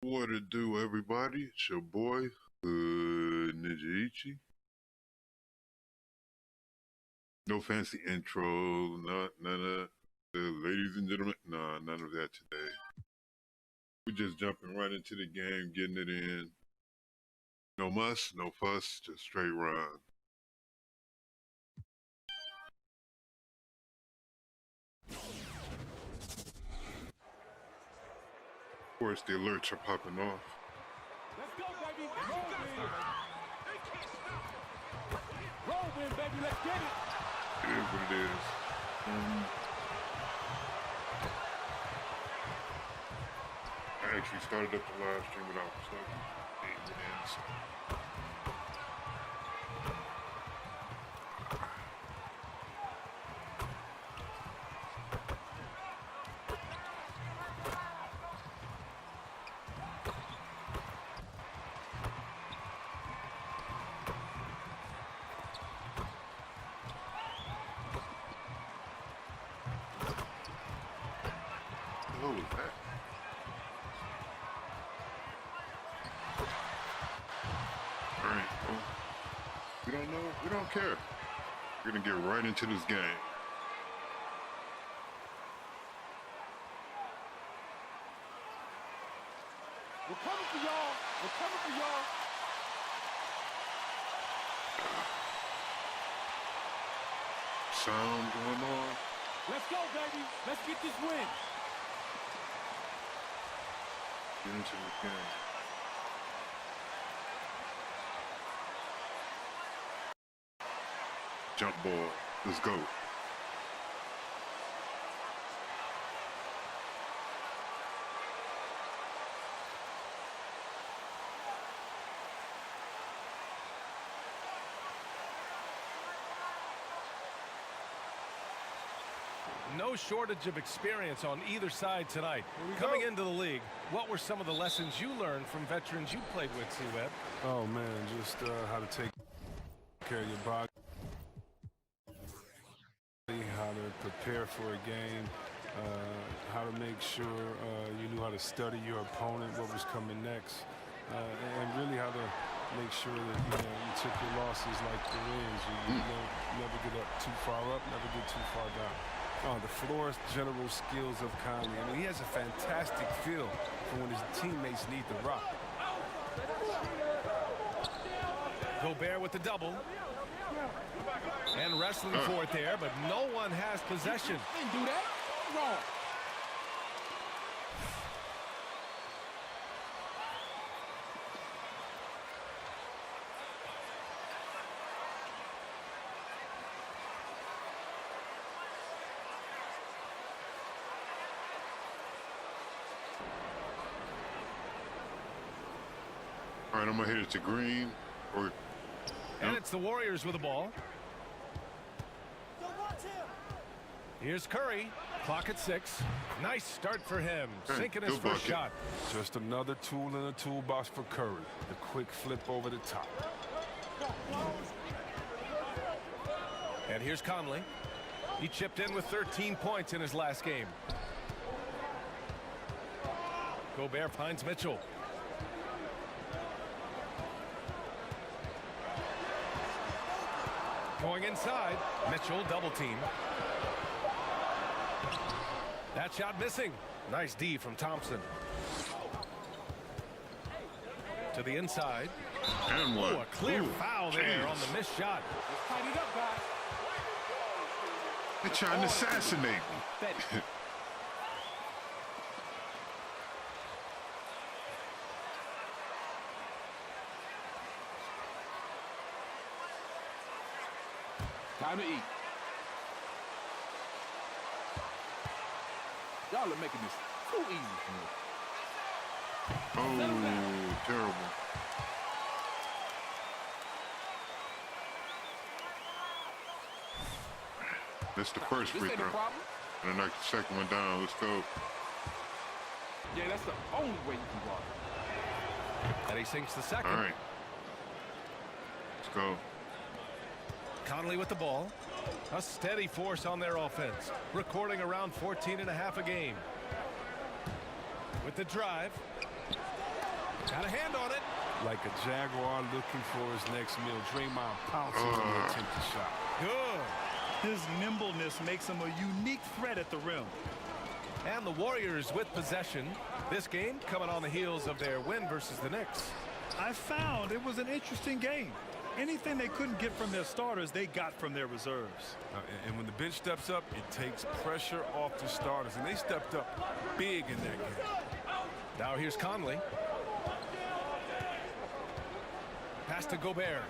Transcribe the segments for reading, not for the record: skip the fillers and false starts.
What it do, everybody? It's your boy, Ninja Ichi. No fancy intro, none of ladies and gentlemen. Nah, none of that today. We're just jumping right into the game, getting it in. No muss, no fuss, just straight run. Of course, the alerts are popping off. Let's go, baby. Roll win, baby. Let's get it. It is what it is. I actually started up the live stream without plugging it in. So. What was that? Alright, well, we don't know, we don't care. We're gonna get right into this game. We're coming for y'all. We're coming for y'all. Sound going on. Let's go, baby. Let's get this win. Get into this game. Jump ball. Let's go. No shortage of experience on either side tonight. Coming into the league, what were some of the lessons you learned from veterans you played with, C-Web? Oh man, just how to take care of your body, how to prepare for a game, how to make sure you knew how to study your opponent, what was coming next, and really how to make sure that you took your losses like the wins. You never get up too far up, never get too far down. Oh, the floor's general skills of Conley. I mean, he has a fantastic feel for when his teammates need the rock. Gobert with the double. And wrestling for it there, but no one has possession. Didn't do that. Wrong. All right, I'm gonna hit it to Green, or And it's the Warriors with the ball. Here's Curry. Clock at 6. Nice start for him. Sinking his good first bucket. shot. Just another tool in the toolbox for Curry. The quick flip over the top. And here's Conley. He chipped in with 13 points in his last game. Gobert finds Mitchell. Going inside. Mitchell double team. That shot missing. Nice D from Thompson. To the inside. and one. Oh, a clear Ooh, foul there jeez. on the missed shot. Let's tighten it up, guys. They're trying to assassinate me. Steady. Time to eat. Y'all are making this too easy for me. Oh, terrible. That's the first This free ain't a throw. problem. And I knock the second one down. Let's go. Yeah, that's the only way you can guard. And he sinks the second. All right. Let's go. Conley with the ball. A steady force on their offense. Recording around 14.5 a game. With the drive. Got a hand on it. Like a Jaguar looking for his next meal. Draymond pouncing on the attempted shot. Good. His nimbleness makes him a unique threat at the rim. And the Warriors with possession. This game coming on the heels of their win versus the Knicks. I found it was an interesting game. Anything they couldn't get from their starters, they got from their reserves. And when the bench steps up, it takes pressure off the starters. And they stepped up big in that game. Now here's Conley. Pass to Gobert.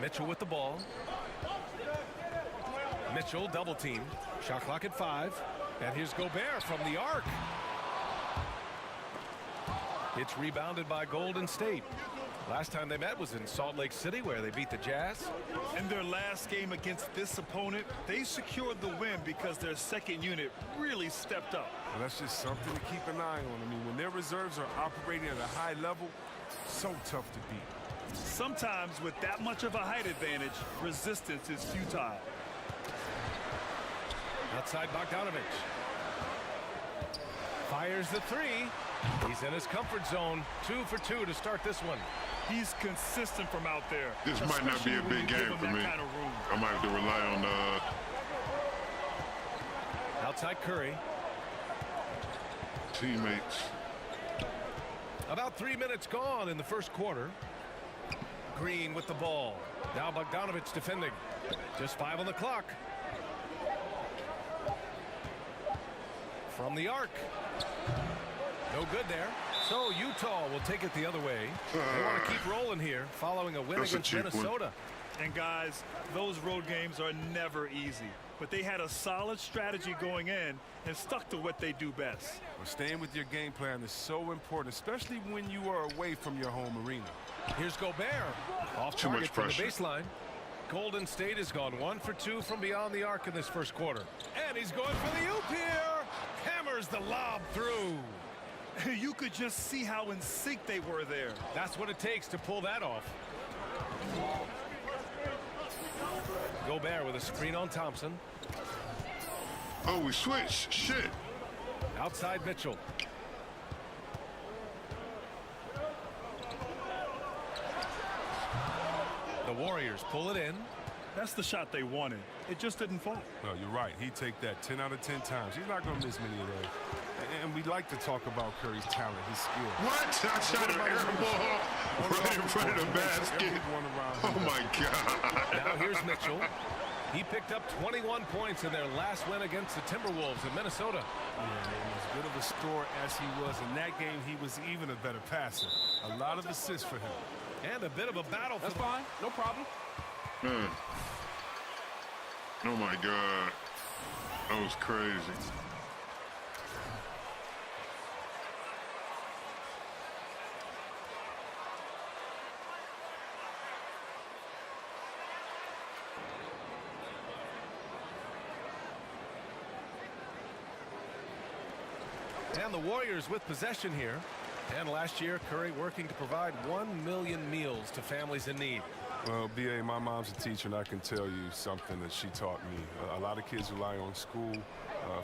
Mitchell with the ball. Mitchell double team. Shot clock at 5. And here's Gobert from the arc. It's rebounded by Golden State. Last time they met was in Salt Lake City, where they beat the Jazz. In their last game against this opponent, they secured the win because their second unit really stepped up. Well, that's just something to keep an eye on. I mean, when their reserves are operating at a high level, so tough to beat. Sometimes with that much of a height advantage, resistance is futile. Outside Bogdanovich. Fires the 3. He's in his comfort zone. 2 for 2 to start this one. He's consistent from out there. This might not be a big game for me. I might have to rely on Outside Curry. teammates. About 3 minutes gone in the first quarter. Green with the ball. Now Bogdanovich defending. Just 5 on the clock. From the arc. No good there. So Utah will take it the other way. They want to keep rolling here following a win against Minnesota. And guys, those road games are never easy. But they had a solid strategy going in and stuck to what they do best. Well, staying with your game plan is so important, especially when you are away from your home arena. Here's Gobert. Off Too much target from the pressure. baseline. Golden State has gone 1 for 2 from beyond the arc in this first quarter. And he's going for the oop here. Hammers the lob through. You could just see how in sync they were there. That's what it takes to pull that off. Gobert with a screen on Thompson. Oh, we switched. Shit. Outside Mitchell. The Warriors pull it in. That's the shot they wanted. It just didn't fall. Well, you're right. He'd take that 10 out of 10 times. He's not going to miss many of those. And we like to talk about Curry's talent, his skill. What? I shot an air ball right in front of the basket. Oh, my God. Now here's Mitchell. He picked up 21 points in their last win against the Timberwolves in Minnesota. Yeah, man, as good of a scorer as he was in that game, he was even a better passer. A lot of assists for him. And a bit of a battle. That's fine. No problem. Man. Oh, my God. That was crazy. And the Warriors with possession here. And last year, Curry working to provide 1 million meals to families in need. Well, B.A., my mom's a teacher, and I can tell you something that she taught me. A lot of kids rely on school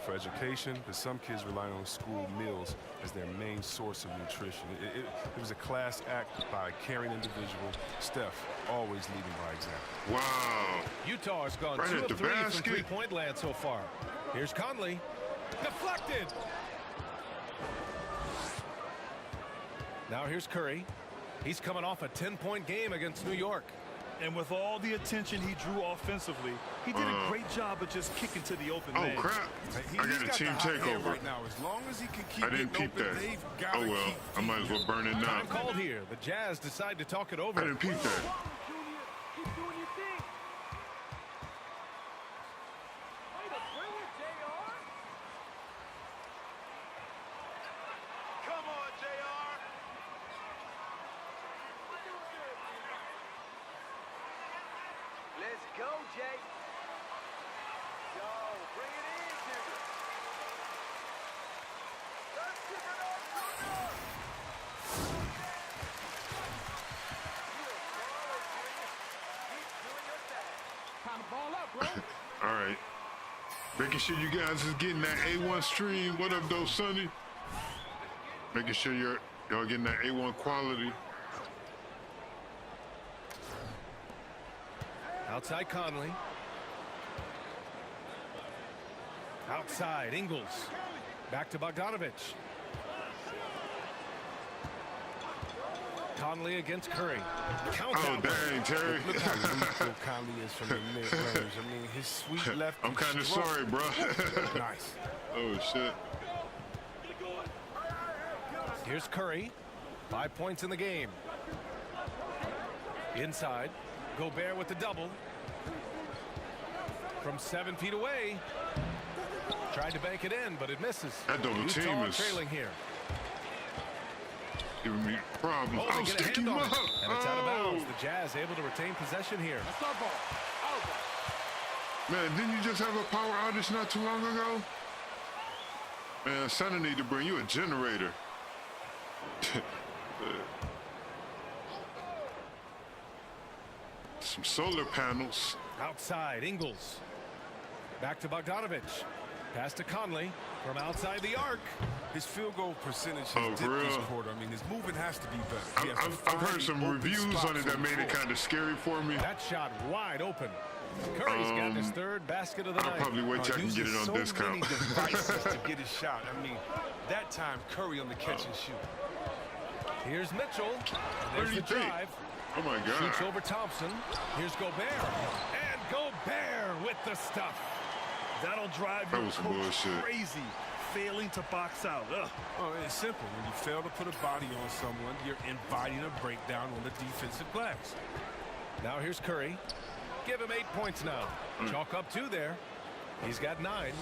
for education, but some kids rely on school meals as their main source of nutrition. It was a class act by a caring individual. Steph, always leading by example. Wow. Utah has gone Right 2 at of the 3 from basket. three-point land so far. Here's Conley. Deflected. Now here's Curry. He's coming off a 10-point game against New York. And with all the attention he drew offensively, he did a great job of just kicking to the open Oh, man. crap. I got a team takeover. Right now. As long as he can keep I didn't getting peep open, that. they've got Oh, to well. keep I might as well burn it now. Time called here. The Jazz decide to talk it I over. didn't peep that. Keep doing your thing. Way to bring it, JR. Come on, JR. Let's go, Jay. Yo, bring it in, Jimmy. Let's give it up, Junior. Time to ball up, bro. All right. Making sure you guys is getting that A1 stream. What up, though, Sonny? Making sure you're Y'all getting that A1 quality. Outside Conley. Outside Ingles. Back to Bogdanovich. Conley against Curry. Count Oh, out. dang, Terry. Look how lethal Conley is from the mid-range. I mean, his sweet left. I'm kind of stroke. sorry, bro. Nice. Oh, shit. Here's Curry. 5 points in the game. Inside. Gobert with the double. From 7 feet away. Tried to bank it in, but it misses. That double Utah team is trailing here. giving me problems. Oh, I'll they get a stick hand him on up. it. And it's out of bounds. Oh. The Jazz able to retain possession here. That's our ball. Our ball. Man, didn't you just have a power outage not too long ago? Man, Santa need to bring you a generator. Some solar panels. Outside, Ingles. Back to Bogdanovich. Pass to Conley from outside the arc. His field goal percentage Oh, has for dipped this real? quarter. I mean, his movement has to be better. He has to I've heard find some open reviews spots on it that made it floor. kind of scary for me. That shot wide open. Curry's got his third basket of the I'll night. probably wait till I can get Uses it on so discount. many devices to get his shot. I mean, that time Curry on the catch and shoot. Here's Mitchell. What There's do the you think? drive. Oh my Shoots God. over Thompson. Here's Gobert. And Gobert with the stuff. That'll drive That your was some coach bullshit. crazy, failing to box out. Ugh. Oh, it's simple. When you fail to put a body on someone, you're inviting a breakdown on the defensive glass. Now here's Curry. Give him 8 points now. Chalk up 2 there. He's got 9.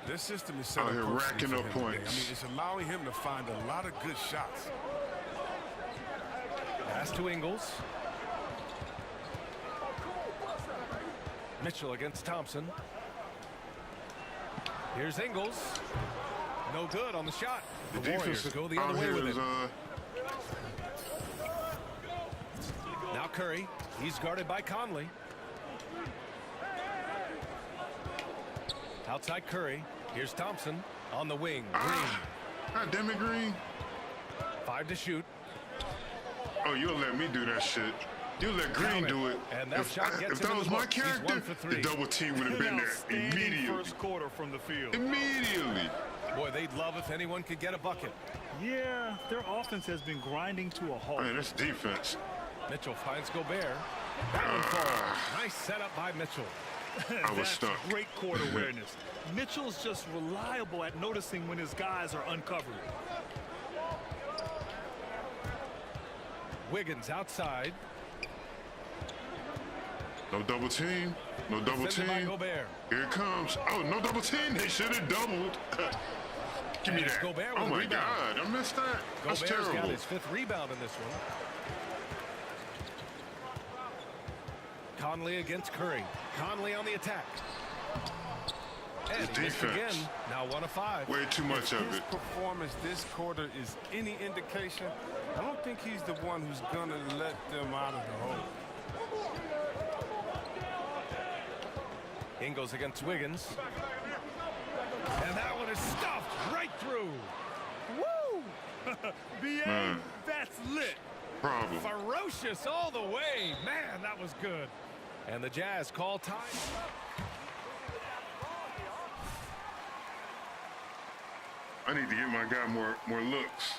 This system is set Out up here perfectly racking for up him today. points. I mean, it's allowing him to find a lot of good shots. Pass to Ingles. Mitchell against Thompson. Here's Ingles. No good on the shot. The Warriors defense go the out other way here with is, it. Now Curry. He's guarded by Conley. Outside Curry. Here's Thompson on the wing. Green. God damn it, Green. 5 to shoot. Oh, you'll let me do that shit. You let Green Count it. do it. And that shot gets if into that was the my books. He's character, 1 for 3. the double team would have been An there outstanding immediately. first quarter from the field. Immediately. Boy, they'd love if anyone could get a bucket. Yeah, their offense has been grinding to a halt. Man, that's defense. Mitchell finds Gobert. That one falls. Nice setup by Mitchell. I was That's stuck. great court awareness. Mitchell's just reliable at noticing when his guys are uncovered. Wiggins outside. No double team. No double Defended by team. Gobert. Here it comes. Oh, no double team. They should have doubled. Give me And it's that. Gobert Oh with a my rebound. God, I missed that. That's Gobert's got terrible. his 5th rebound in this one. Conley against Curry. Conley on the attack. And His he missed defense. again. Now 1 of 5. Way too much of His it. performance this quarter is any indication. I don't think he's the one who's going to let them out of the hole. Ingles against Wiggins. And that one is stuffed right through. Woo! BA, Man. that's lit. Problem. Ferocious all the way. Man, that was good. And the Jazz call time. I need to get my guy more looks.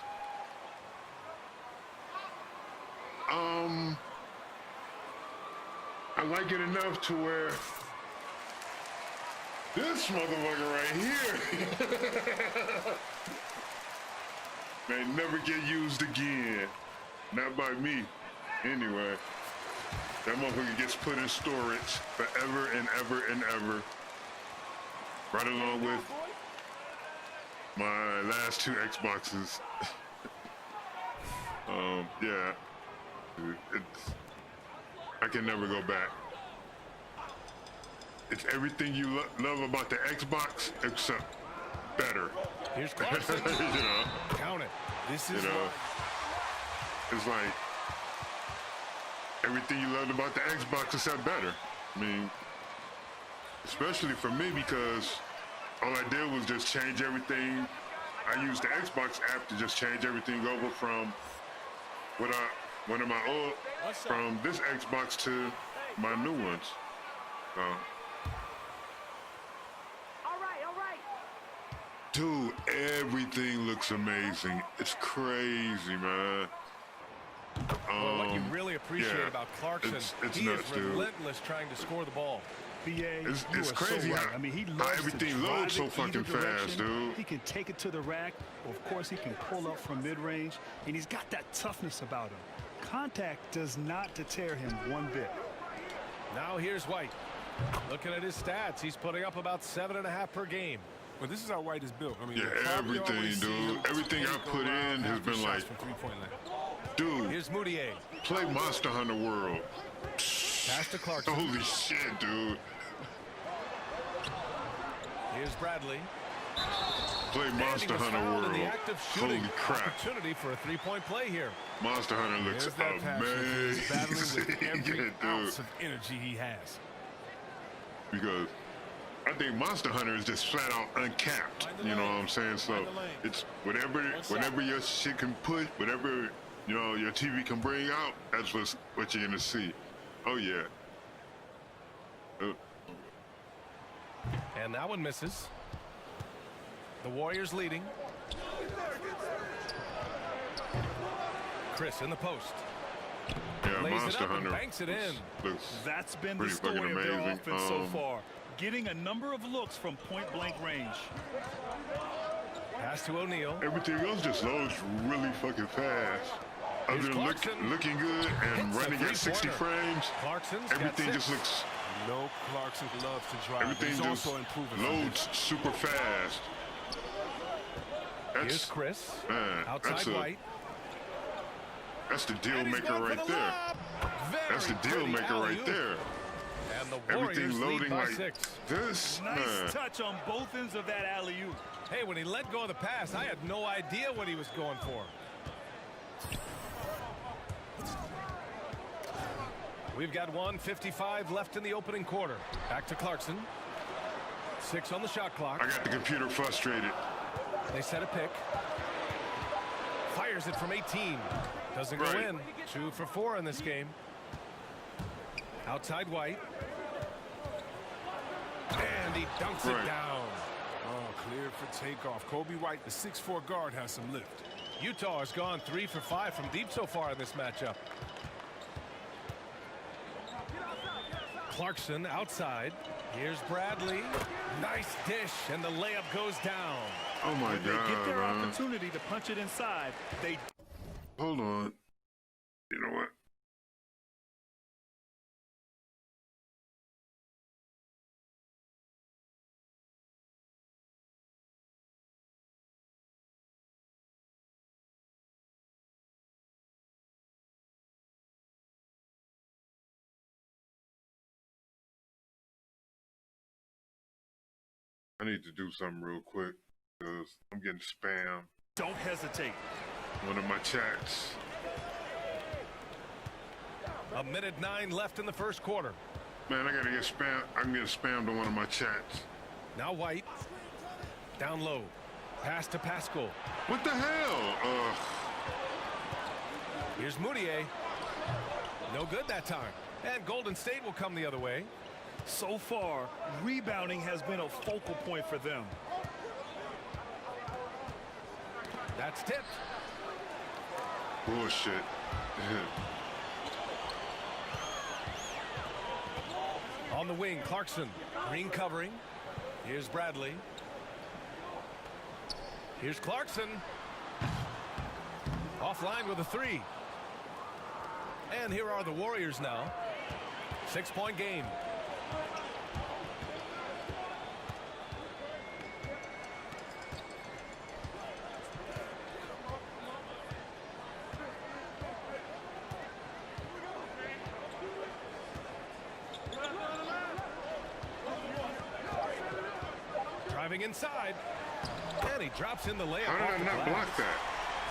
I like it enough to where this motherfucker right here may never get used again. Not by me, anyway. That motherfucker gets put in storage forever and ever and ever. Right along with my last 2 Xboxes. Yeah. I can never go back. It's everything you love about the Xbox, except better. Here's Clarkson. You know, Count it. This you is know. why It's like everything you loved about the Xbox, except better. I mean, especially for me, because all I did was just change everything I use the Xbox app to just change everything over from one of my old from this Xbox to my new ones. Dude, everything looks amazing. It's crazy, man. Well, what you really appreciate about Clarkson, it's he nuts, is relentless trying to score the ball. It's crazy so how, right. I mean, he how loves everything to drive loads so it fucking either direction. fast, dude. He can take it to the rack. Of course, he can pull up from mid-range, and he's got that toughness about him. Contact does not deter him one bit. Now here's White. Looking at his stats, he's putting up about 7.5 per game. Well, this is how White is built. I mean, Yeah, everything, dude. Everything I put in has been like, dude, Here's Moutier. play Monster Hunter World. Pass to Clarkson. Holy shit, dude. Here's Bradley. Play Monster And he was Hunter fouled in World. the act of shooting. Holy crap. Opportunity for a three-point play here. Monster Hunter looks There's that passion. He's battling amazing. with every Yeah, ounce dude. of energy he has. Because I think Monster Hunter is just flat out uncapped. You know what I'm saying? So it's whatever your shit can put, whatever your TV can bring out, that's what you're gonna see. Oh yeah. And that one misses. The Warriors leading. Chris in the post. Yeah, Lays Monster it up Hunter and banks it in. looks That's been the pretty story fucking of their amazing. offense so far. Getting a number of looks from point-blank range. Pass to O'Neal. everything else just loads really fucking fast. Other Here's than Clarkson. looking good and Hits a running at 60 three-pointer. frames, Clarkson's got everything 6. just looks, No, Clarkson loves to drive. everything He's just also improving. loads super fast. Here's That's, Chris. man, Outside White. that's the deal And he's maker going for right the there. lob. That's the Very deal pretty maker right alley-oop. there. And the Warriors Everything lead loading by like 6. this, Nice man. touch on both ends of that alley-oop. Hey, when he let go of the pass, I had no idea what he was going for. We've got 1:55 left in the opening quarter. Back to Clarkson. 6 on the shot clock. I got the computer frustrated. They set a pick. Fires it from 18. Doesn't go Right. in. 2 for 4 in this game. Outside White. And he dunks Right. it down. Oh, clear for takeoff. Kobe White, the 6'4" guard, has some lift. Utah has gone 3 for 5 from deep so far in this matchup. Clarkson outside. Here's Bradley. Nice dish, and the layup goes down. Oh my When they God, get their man. opportunity to punch it inside, they Hold on. You know what? I need to do something real quick because I'm getting spam. don't hesitate. One of my chats. 1:09 left in the first quarter. Man, I gotta get spam. I'm getting spammed on one of my chats. Now White. Down low. Pass to Pascal. What the hell? Here's Moutier. No good that time. And Golden State will come the other way. So far, rebounding has been a focal point for them. That's tipped. Bullshit. On the wing, Clarkson. Green covering. Here's Bradley. Here's Clarkson. Offline with a 3. And here are the Warriors now. 6-point game. Driving inside. And he drops in the layup. How off did I the not glass. block that?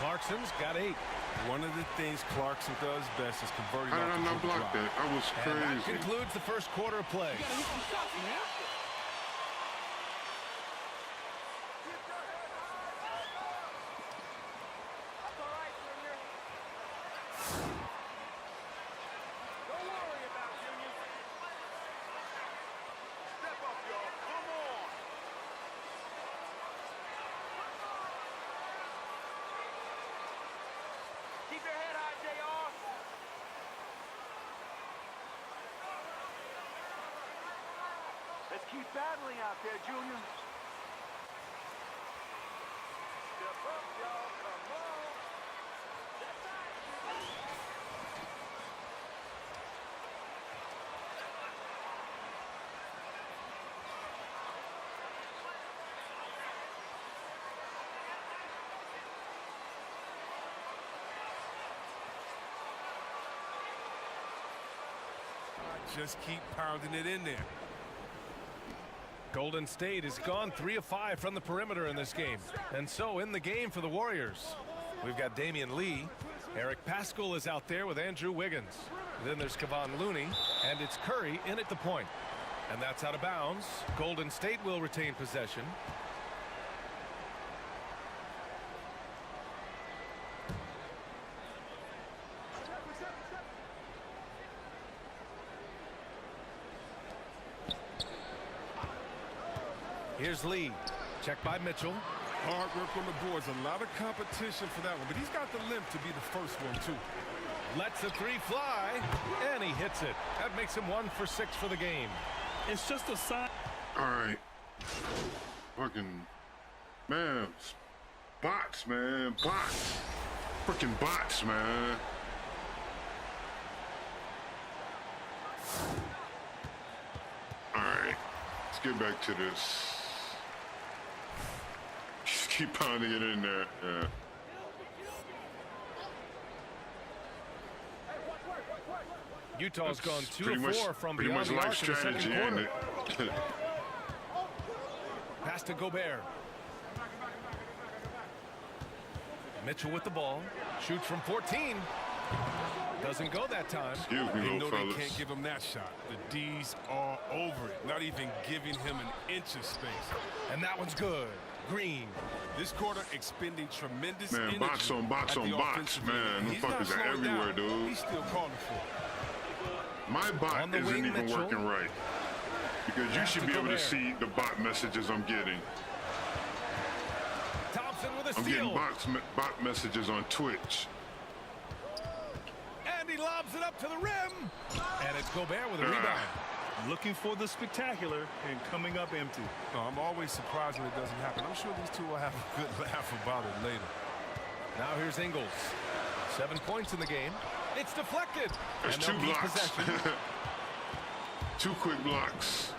Clarkson's got 8. One of the things Clarkson does best is converting How did off I the not dribble block drive. that? I was And that crazy. concludes the first quarter of play. keep battling out there, Junior. Step up, y'all. Come on. Just keep pounding it in there. Golden State has gone 3 of 5 from the perimeter in this game. And so in the game for the Warriors, we've got Damian Lee. Eric Paschall is out there with Andrew Wiggins. Then there's Kevon Looney, and it's Curry in at the point. And that's out of bounds. Golden State will retain possession. Here's Lee. Check by Mitchell. Hard work on the boards. A lot of competition for that one, but he's got the limp to be the first one, too. Lets the three fly, and he hits it. That makes him 1 for 6 for the game. It's just a sign. All right. Fucking, man. Bots, man. Bots. Freaking bots, man. All right. Let's get back to this. Just keep pounding it in there. Yeah. Utah's gone 2 Pretty of much, 4 from pretty beyond much the life arc in the second strategy, ain't quarter. it? Pass to Gobert. Mitchell with the ball. Shoots from 14. Doesn't go that time. Excuse me, They little know they fellas. can't give him that shot. The D's are over it, not even giving him an inch of space. And that one's good. Green. This quarter expending tremendous Man, energy box on box at on the box, offensive man. end. Them He's not fuckers are slowing everywhere, down. dude. He's still calling for it. My On bot the isn't wing, even Mitchell. working right. Because you Pass should to be able to Gobert. see the bot messages I'm getting. Thompson with a I'm steal. getting bot messages on Twitch. And he lobs it up to the rim. And it's Gobert with a Ah. rebound. Looking for the spectacular and coming up empty. No, I'm always surprised when it doesn't happen. I'm sure these two will have a good laugh about it later. Now here's Ingles. 7 points in the game. It's deflected. There's and 2 they'll keep blocks. possession. 2 quick blocks.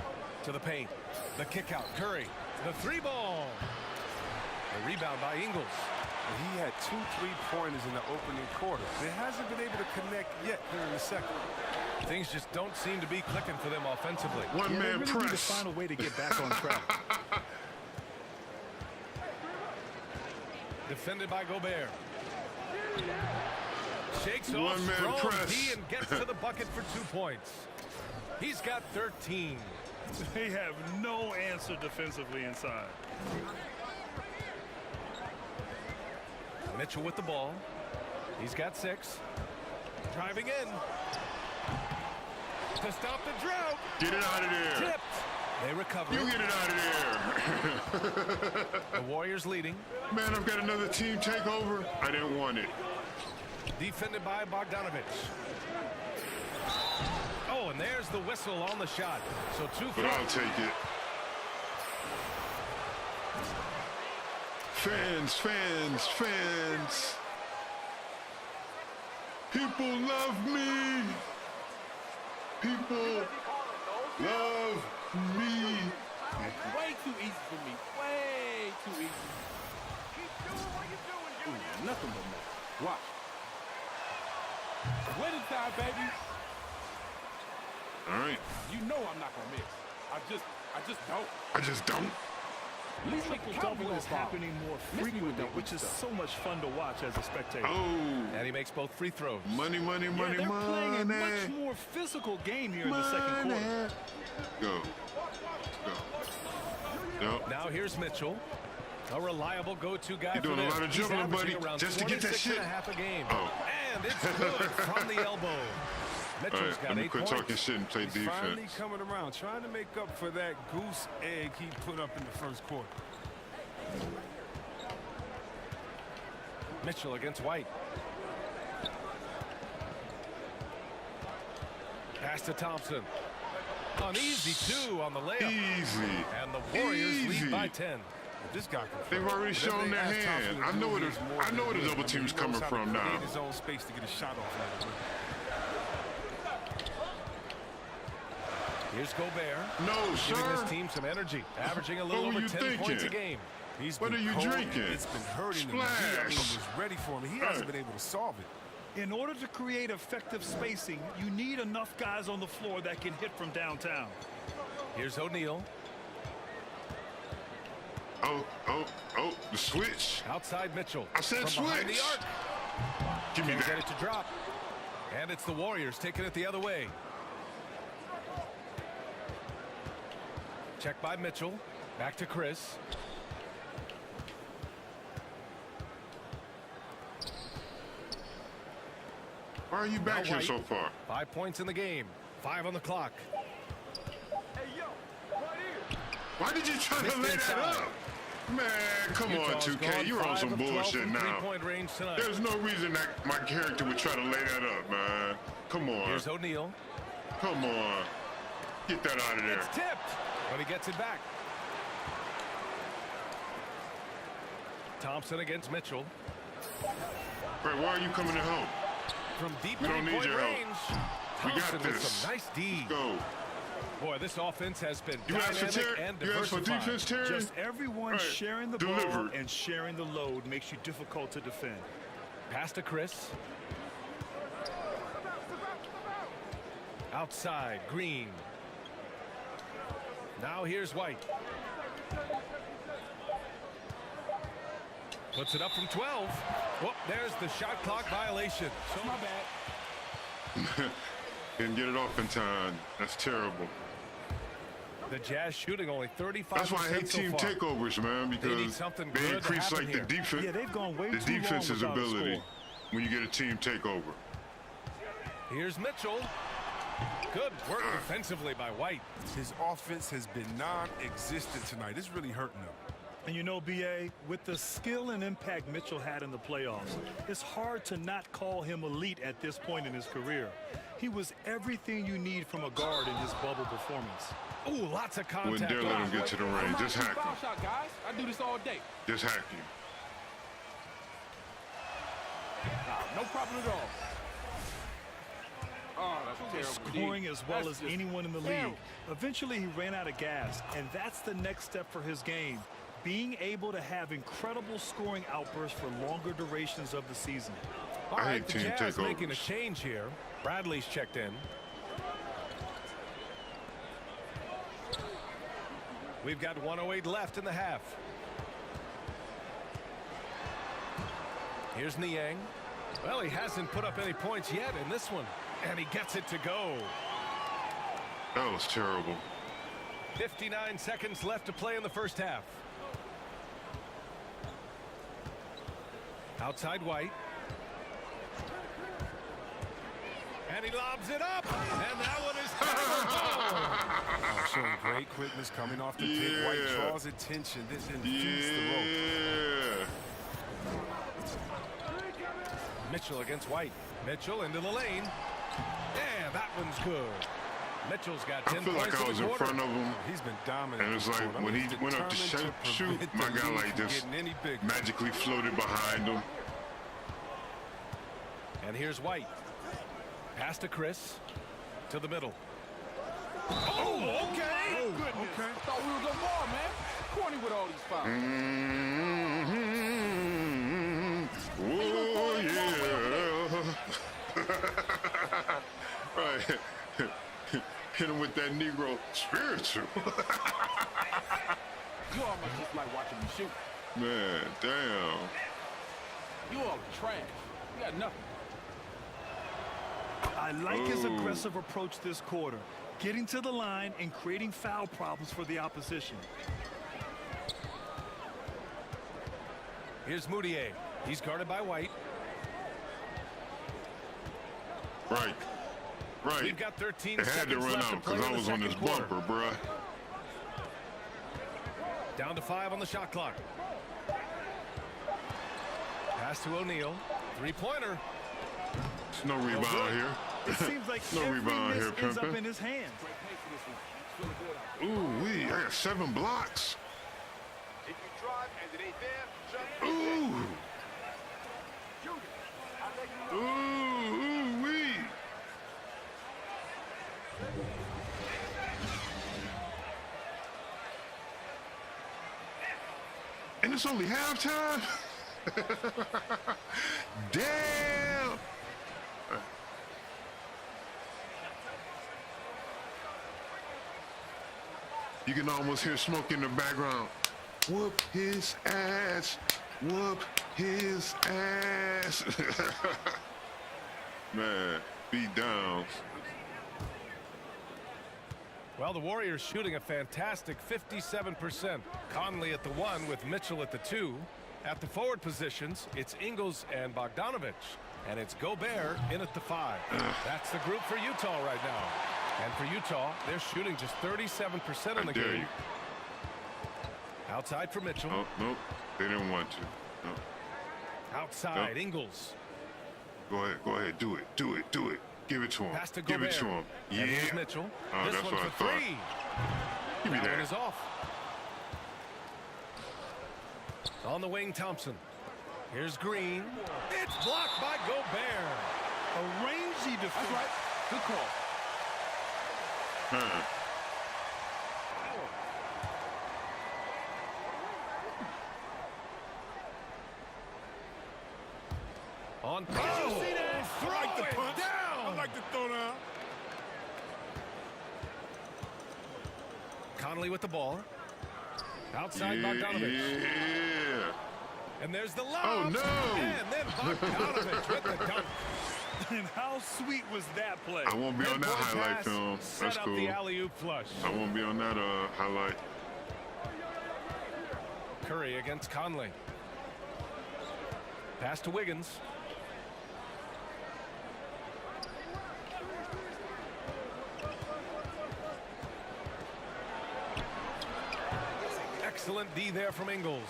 To the paint. The kick out. Curry. The 3-ball. The rebound by Ingles. He had 2 3-pointers in the opening quarter. They hasn't been able to connect yet here in the second. Things just don't seem to be clicking for them offensively. One Yeah, they man really need to press. find a way to get back on track. Defended by Gobert. Shakes off One man strong press. D and gets to the bucket for 2 points. He's got 13. They have no answer defensively inside. Mitchell with the ball. He's got 6. Driving in. To stop the drought. Get it out of there. Tipped. They recover. You get it out of there. The Warriors leading. Man, I've got another team takeover. I didn't want it. Defended by Bogdanovich. Oh, and there's the whistle on the shot. So 2 But I'll take it. Fans, fans, fans. People love me. People love me. Way too easy for me. Way too easy. Keep doing what you're doing, Junior. Nothing but net. Watch. Winning time, baby. All right. You know I'm not gonna miss. I just don't. I just don't. Triple double is happening more frequently, which is so much fun to watch as a spectator. Oh, And he makes both free throws. money, money, Yeah, money, they're playing a much money. more physical game here in the second quarter. Go. Go. Yep. Now here's Mitchell. A reliable go-to guy You're for doing a this. lot of He's dribbling, averaging buddy, around just to get that 26 shit. and a half a game. Oh. And it's good from the elbow. All Mitchell's right, got let me 8 quit points. talking shit and play He's finally defense. coming around, trying to make up for that goose egg he put up in the first quarter. Mitchell against White. Pass to Thompson. An easy 2 on the layup. Easy. And the Warriors Easy. lead by 10. This guy can They've already shown their hand. I know where the double team's coming from now. He needs his own space to get a shot off. Here's Gobert. No, Giving his sir. team some energy, averaging a little What were over you 10 points a thinking? game. He's What been are you cold, drinking? It's been hurting him. Splash. He was ready for him. He hasn't been able to solve it. In order to create effective spacing, you need enough guys on the floor that can hit from downtown. Here's O'Neal. Oh, the switch. Outside Mitchell. I said from behind the switch. arc. Give me Can't get that. it to drop. And it's the Warriors taking it the other way. Check by Mitchell. Back to Chris. Why are you back Now here White. so far? 5 points in the game. 5 on the clock. Why did you try to Missed lay that inside. up? Man, come on, Utah's 2K. gone You're on 5 some of 12 bullshit from now. three-point range tonight. There's no reason that my character would try to lay that up, man. Come on. Here's O'Neal. Come on. Get that out of there. It's tipped, but he gets it back. Thompson against Mitchell. Ray, why are you coming to help? From deep We don't need three-point your help. range. We got Thompson with this. some nice D. Go. Boy, this offense has been You asked for dynamic Terry? and You asked for diversified. defense, Terry? Just everyone Right. sharing the ball Delivered. and sharing the load makes you difficult to defend. Pass to Chris. Outside, Green. Now here's White. Puts it up from 12. Whoop, there's the shot clock violation. So my bad. Didn't get it off in time. That's terrible. The Jazz shooting only 35%. That's why I hate so team far. takeovers, man, need because something they good to increase happen like the here. defense, Yeah, they've gone way the too long defense's without a ability score. when you get a team takeover. Here's Mitchell. Good work defensively by White. His offense has been non-existent tonight. It's really hurting him. And you know, B.A., with the skill and impact Mitchell had in the playoffs, it's hard to not call him elite at this point in his career. He was everything you need from a guard in his bubble performance. Ooh, lots of contact. Wouldn't dare let him get to the range. Just hack Foul him. shot, guys. I do this all day. Just hack him. No problem at all. Oh, that's terrible. Scoring as well That's as just anyone in the terrible. league. Eventually, he ran out of gas, and that's the next step for his game. Being able to have incredible scoring outbursts for longer durations of the season. All I right, hate the team Jazz making a takeovers. change here. Bradley's checked in. We've got 1:08 left in the half. Here's Niang. Well, he hasn't put up any points yet in this one, and he gets it to go. That was terrible. 59 seconds left to play in the first half. Outside White. And he lobs it up. And that one is terrible. Showing great quickness coming off the pick. White Yeah. draws attention. This infutes the rope. Yeah. Mitchell against White. Mitchell into the lane. And that one's good. Mitchell's got I 10 feel points like I in was the in quarter. front of him, He's been dominant. and it's this like quarter. when he He's went up to determined shoot, prevent my the guy lead like from just getting any bigger. magically floated behind him. And here's White. Pass to Chris. To the middle. Oh, okay. Goodness. Okay. I thought we was on ball, man. Corny with all these fouls. Mm-hmm. Oh, yeah. Right. Hit him with that Negro spiritual. You almost just like watching me shoot. Man, damn. You all trash. You got nothing. I like his Ooh. aggressive approach this quarter, getting to the line and creating foul problems for the opposition. Here's Moutier. He's guarded by White. Right. Right. We've got 13 It had to seconds run left to out play because I in the was on second this quarter. bumper, bruh. Down to 5 on the shot clock. Pass to O'Neal. Three-pointer. There's no rebound here. It seems like No every rebound miss here, ends up Pimpin'. in his hands. Ooh, I got 7 blocks. If you drive and it ain't there, just Ooh. shoot it. I'll let you know. Ooh-wee. And it's only halftime? Damn! You can almost hear smoke in the background. Whoop his ass. Whoop his ass. Man, beat down. Well, the Warriors shooting a fantastic 57%. Conley at the 1 with Mitchell at the 2. At the forward positions, it's Ingles and Bogdanovich. And it's Gobert in at the 5. That's the group for Utah right now. And for Utah, they're shooting just 37% in the I dare game. you. Outside for Mitchell. Oh, nope. They didn't want to. No. Outside, Nope. Ingles. Go ahead. Do it. Give it to him. Pass to Give it Gobert. to him. And Yeah. here's Mitchell. Oh, This that's one what I for thought. 3. Give me That one that. is off. On the wing, Thompson. Here's Green. It's blocked by Gobert. A rangy defense. That's right. Good call. Huh. On Did you see that? Throw Like the it punch. down. I like the throw down. Conley with the ball. Outside Bogdanovich. Yeah. And there's the lob. Oh, no. And then Bogdanovich with the dunk. And how sweet was that play? I won't be on that Mid-court highlight pass, film. Set That's up cool. the alley-oop flush. I won't be on that highlight. Curry against Conley. Pass to Wiggins. Excellent D there from Ingles.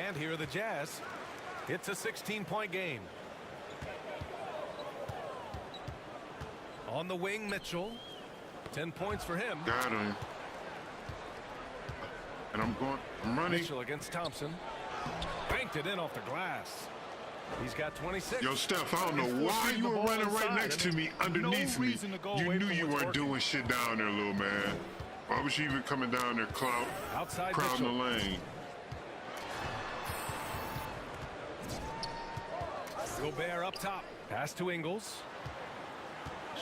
And here are the Jazz. It's a 16-point game. On the wing, Mitchell. 10 points for him. Got him. And I'm running. Mitchell against Thompson. Banked it in off the glass. He's got 26. Yo, Steph, I don't know It's why forcing you the were ball running right inside. next to me, underneath No me. reason to go You away knew from you what's weren't working. doing shit down there, little man. Why was you even coming down there, Outside crowding the Mitchell. lane? Gobert up top. Pass to Ingles.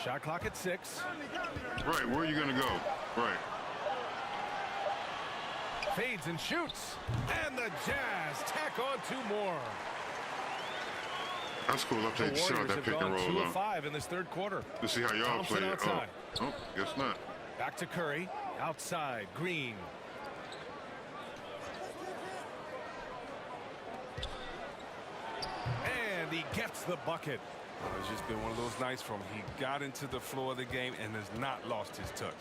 Shot clock at 6. Right, where are you going to go? Right. Fades and shoots. And the Jazz tack on 2 more. That's cool. I'll The take the shot Warriors that have pick and gone 2 roll of up. 5 in this third quarter. Let's see how y'all Thompson play it. outside. Oh, guess not. Back to Curry. Outside. Green. And he gets the bucket. It's just been one of those nights from he got into the floor of the game and has not lost his touch.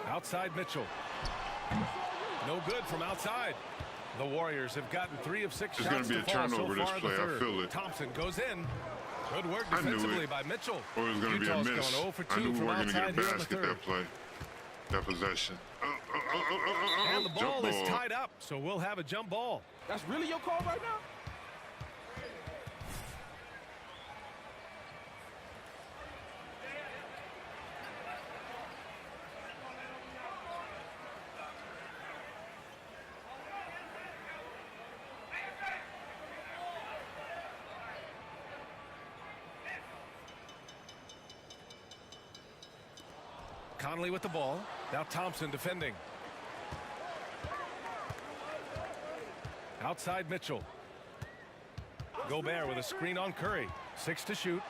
Outside Mitchell. No good from outside. The Warriors have gotten 3 of 6 There's shots gonna be to a fall turnover so this far in play. the I third. feel it. Thompson goes in. Good work I knew defensively it. by Mitchell. Or it was going to be a Utah's miss. gone 0 for 2 I knew we from were going to get a outside here in the basket third. that play. That possession. And the Jump ball is tied up, so we'll have a jump ball. That's really your call right now? Conley with the ball. Now Thompson defending. Outside Mitchell. Gobert with a screen on Curry. 6 to shoot.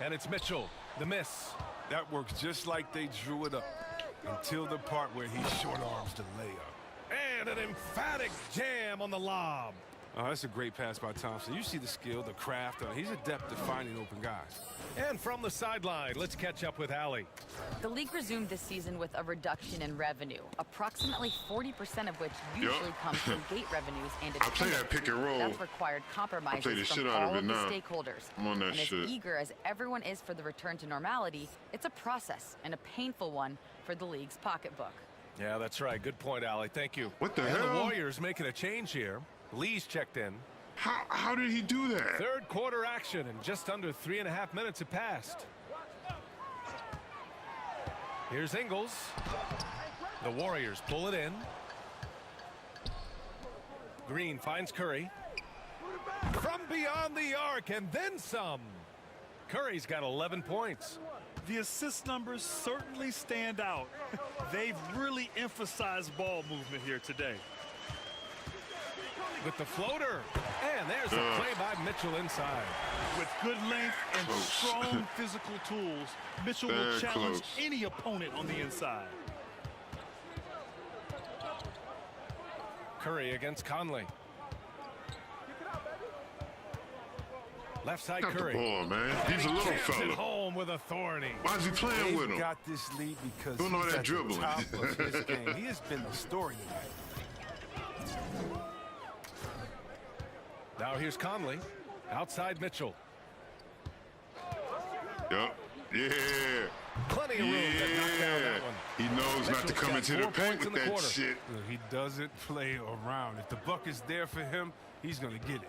And it's Mitchell. The miss. That works just like they drew it up until the part where he short arms the layup. And an emphatic jam on the lob. That's a great pass by Thompson. You see the skill, the craft. He's adept at finding open guys. And from the sideline, let's catch up with Allie. The league resumed this season with a reduction in revenue, approximately 40% of which usually comes from gate revenues and I play that attendance. pick and roll. That's required compromises shit from out of all it of the now. stakeholders. I'm on that and shit. as eager as everyone is for the return to normality, it's a process and a painful one for the league's pocketbook. Yeah, that's right. Good point, Allie. Thank you. What the and hell? The Warriors making a change here. Lee's checked in. How did he do that? Third quarter action, and just under 3.5 minutes have passed. Here's Ingles. The Warriors pull it in. Green finds Curry. From beyond the arc, and then some. Curry's got 11 points. The assist numbers certainly stand out. They've really emphasized ball movement here today. With the floater. And there's a play by Mitchell inside. With good length and Close. strong physical tools, Mitchell will Very challenge close. any opponent on the inside. Curry against Conley. Left side Got the Curry. ball, man. He's a little Jams it fella. home with authority. Why is he playing with They've him? got this lead because Doing all he's that at dribbling. the top of his game. He has been the story tonight. Now here's Conley. Outside Mitchell. Yup. Yeah. Plenty of room to knock down Yeah. that one. He knows not to Mitchell's come got into the 4 paint points in with the that quarter. shit. Look, he doesn't play around. If the buck is there for him, he's going to get it.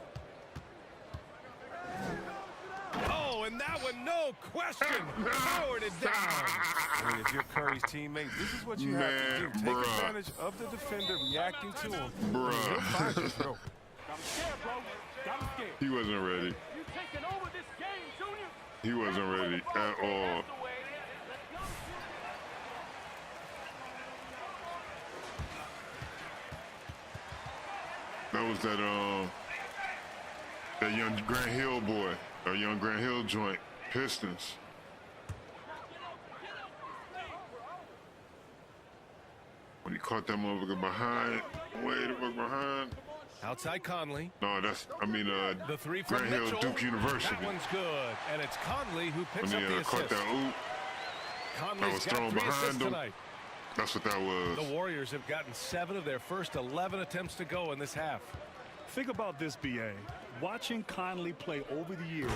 Oh, and that one, no question, powered it down. I mean, if you're Curry's teammate, this is what you have to do. Man, Take bruh. advantage of the defender reacting to him. Bruh. He'll find you, bro. Got him scared, bro. Got him scared. He wasn't ready. You taking over this game, Junior. He wasn't ready at all. That was that young Grant Hill boy, or young Grant Hill joint, Pistons. When he caught that motherfucker behind, way the fuck behind. Outside Conley. No, The three from Grant Hill, Mitchell. Duke University. That one's good, and it's Conley who picks When up he the caught assist. that oop, Conley's was got thrown 3 behind assists him. tonight. that's what that was. The Warriors have gotten 7 of their first 11 attempts to go in this half. Think about this, B.A. Watching Conley play over the years,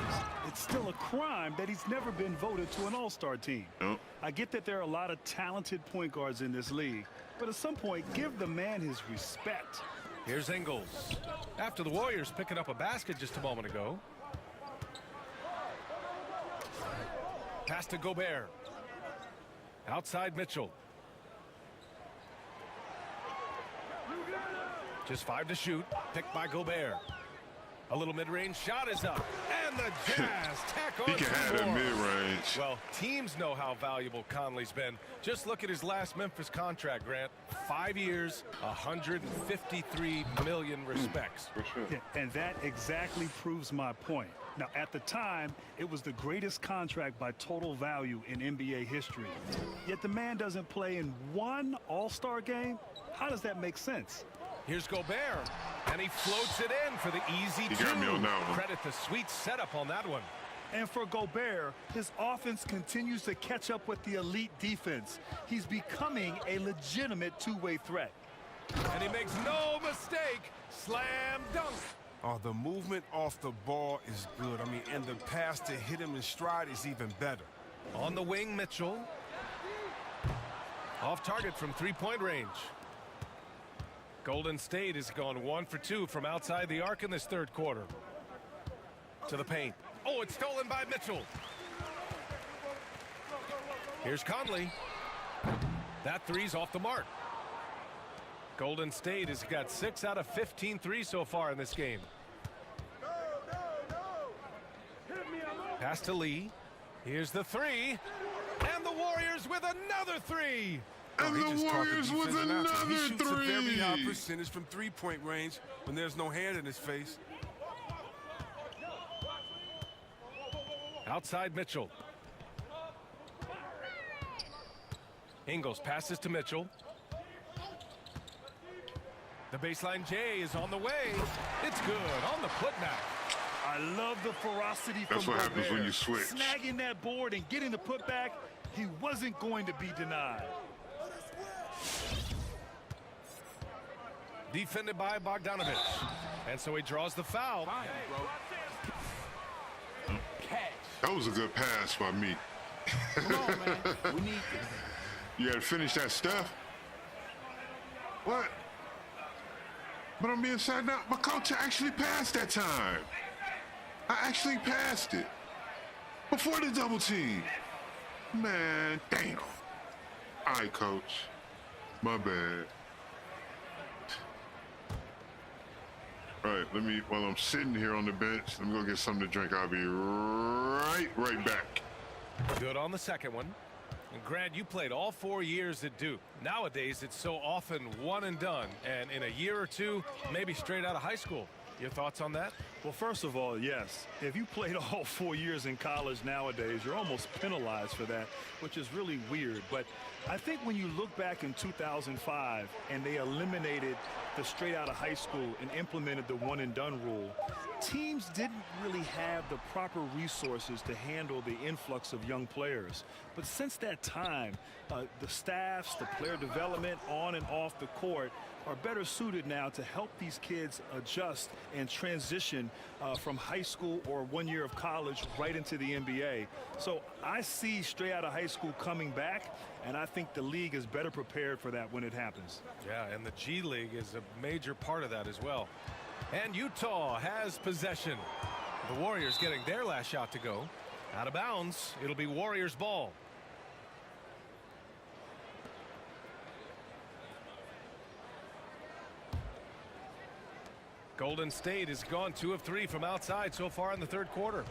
it's still a crime that he's never been voted to an all-star team. Yep. I get that there are a lot of talented point guards in this league, but at some point, give the man his respect. Here's Ingles. After the Warriors picking up a basket just a moment ago. Pass to Gobert. Outside Mitchell. Just 5 to shoot. Picked by Gobert. A little mid-range shot is up. And the Jazz tack on He can have 2 that more. mid-range. Well, teams know how valuable Conley's been. Just look at his last Memphis contract, Grant. 5 years, 153 million respects. Yeah, and that exactly proves my point. Now, at the time, it was the greatest contract by total value in NBA history. Yet the man doesn't play in one all-star game? How does that make sense? Here's Gobert, and he floats it in for the easy He 2. got me on that one. Credit the sweet setup on that one. And for Gobert, his offense continues to catch up with the elite defense. He's becoming a legitimate two-way threat. And he makes no mistake. Slam dunk. Oh, the movement off the ball is good. I mean, and the pass to hit him in stride is even better. On the wing, Mitchell. Off target from 3-point range. Golden State has gone 1 for 2 from outside the arc in this third quarter. To the paint. Oh, it's stolen by Mitchell. Here's Conley. That three's off the mark. Golden State has got 6 out of 15 threes so far in this game. Pass to Lee. Here's the 3. And the Warriors with another 3. And He the just taught Warriors with defense an answer. He another shoots a very high 3. percentage from three-point range when there's no hand in his face. Outside Mitchell. Ingles passes to Mitchell. The baseline J is on the way. It's good on the putback. I love the ferocity from That's what happens Gobert. when you switch. Snagging that board and getting the putback, he wasn't going to be denied. Defended by Bogdanovich. And so he draws the foul. Fine, bro. Catch. That was a good pass by me. Come on, man. We need this. You got to finish that stuff. What? But I'm being sad now. My coach actually passed that time. I actually passed it before the double team. Man, damn. All right, coach. My bad. All right, while I'm sitting here on the bench, let me go get something to drink. I'll be right back. Good on the second one. And Grant, you played all 4 years at Duke. Nowadays, it's so often one and done. And in a year or two, maybe straight out of high school. Your thoughts on that? Well, first of all, yes. If you played all 4 years in college nowadays, you're almost penalized for that, which is really weird. But I think when you look back in 2005 and they eliminated the straight out of high school and implemented the one and done rule, teams didn't really have the proper resources to handle the influx of young players. But since that time, the staffs, the player development on and off the court are better suited now to help these kids adjust and transition from high school or 1 year of college right into the NBA. So I see straight out of high school coming back, and I think the league is better prepared for that when it happens. Yeah, and the G League is a major part of that as well. And Utah has possession. The Warriors getting their last shot to go. Out of bounds. It'll be Warriors ball. Golden State has gone 2 of 3 from outside so far in the third quarter.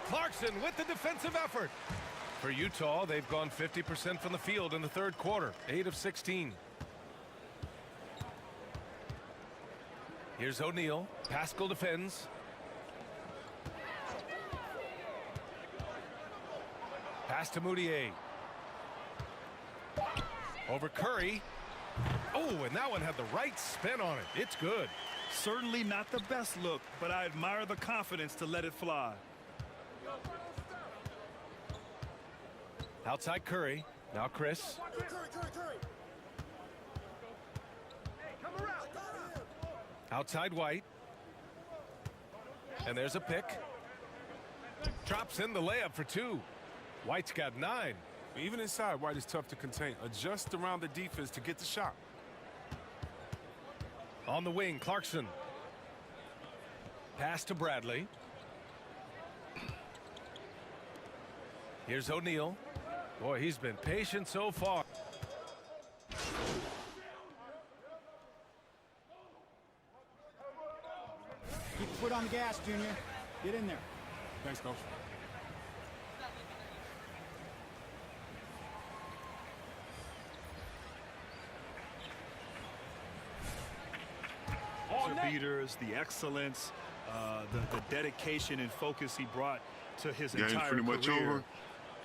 Clarkson with the defensive effort. For Utah, they've gone 50% from the field in the third quarter, 8 of 16. Here's O'Neal. Pascal defends. Pass to Moutier. Over Curry. Oh, and that one had the right spin on it. It's good. Certainly not the best look, but I admire the confidence to let it fly. Outside Curry. Now Chris. Outside White. And there's a pick. Drops in the layup for 2. White's got 9. Even inside, White is tough to contain. Adjust around the defense to get the shot. On the wing, Clarkson. Pass to Bradley. Here's O'Neal. Boy, he's been patient so far. Keep your foot on the gas, Junior. Get in there. Thanks, Coach. The beaters, the excellence, the dedication and focus he brought to his Game's entire pretty much career. over.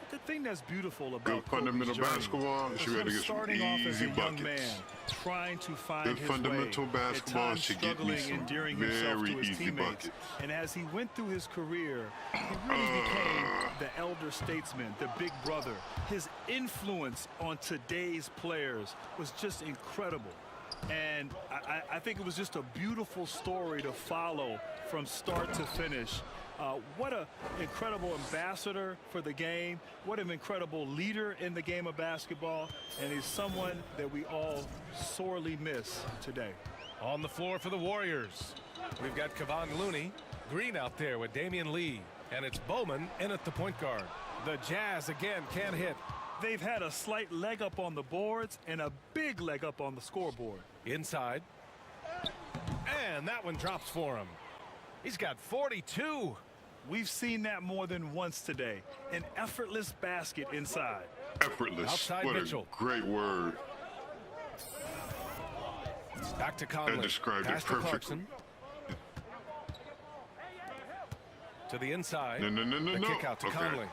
The thing that's beautiful about Good fundamental Kobe's journey basketball. is She ready to him get some starting off as a easy young buckets. man, trying to find Good his fundamental way, basketball at times should get me struggling, some endearing himself to very his easy teammates. buckets. And as he went through his career, he really became the elder statesman, the big brother. His influence on today's players was just incredible. And I think it was just a beautiful story to follow from start to finish. What an incredible ambassador for the game. What an incredible leader in the game of basketball. And he's someone that we all sorely miss today. On the floor for the Warriors, we've got Kevon Looney. Green out there with Damian Lee. And it's Bowman in at the point guard. The Jazz again can't hit. They've had a slight leg up on the boards and a big leg up on the scoreboard. Inside. And that one drops for him. He's got 42. We've seen that more than once today. An effortless basket inside. Effortless. Outside what Mitchell. a great word. Back to Conley. That described Pass it to perfectly. Clarkson. To the inside. No. The kick out to Okay. Conley.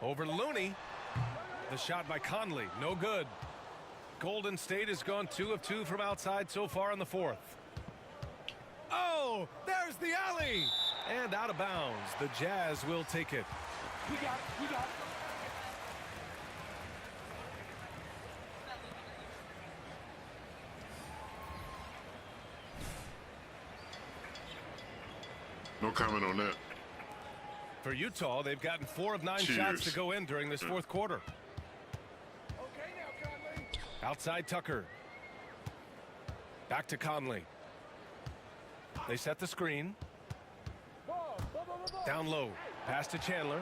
Over Looney. The shot by Conley, no good. Golden State has gone 2 of 2 from outside so far in the fourth. Oh, there's the alley. And out of bounds. The Jazz will take it. We got it. We got it. No comment on that. For Utah, they've gotten 4 of 9 Cheers. shots to go in during this fourth quarter. Outside Tucker. Back to Conley. They set the screen. Down low. Pass to Chandler.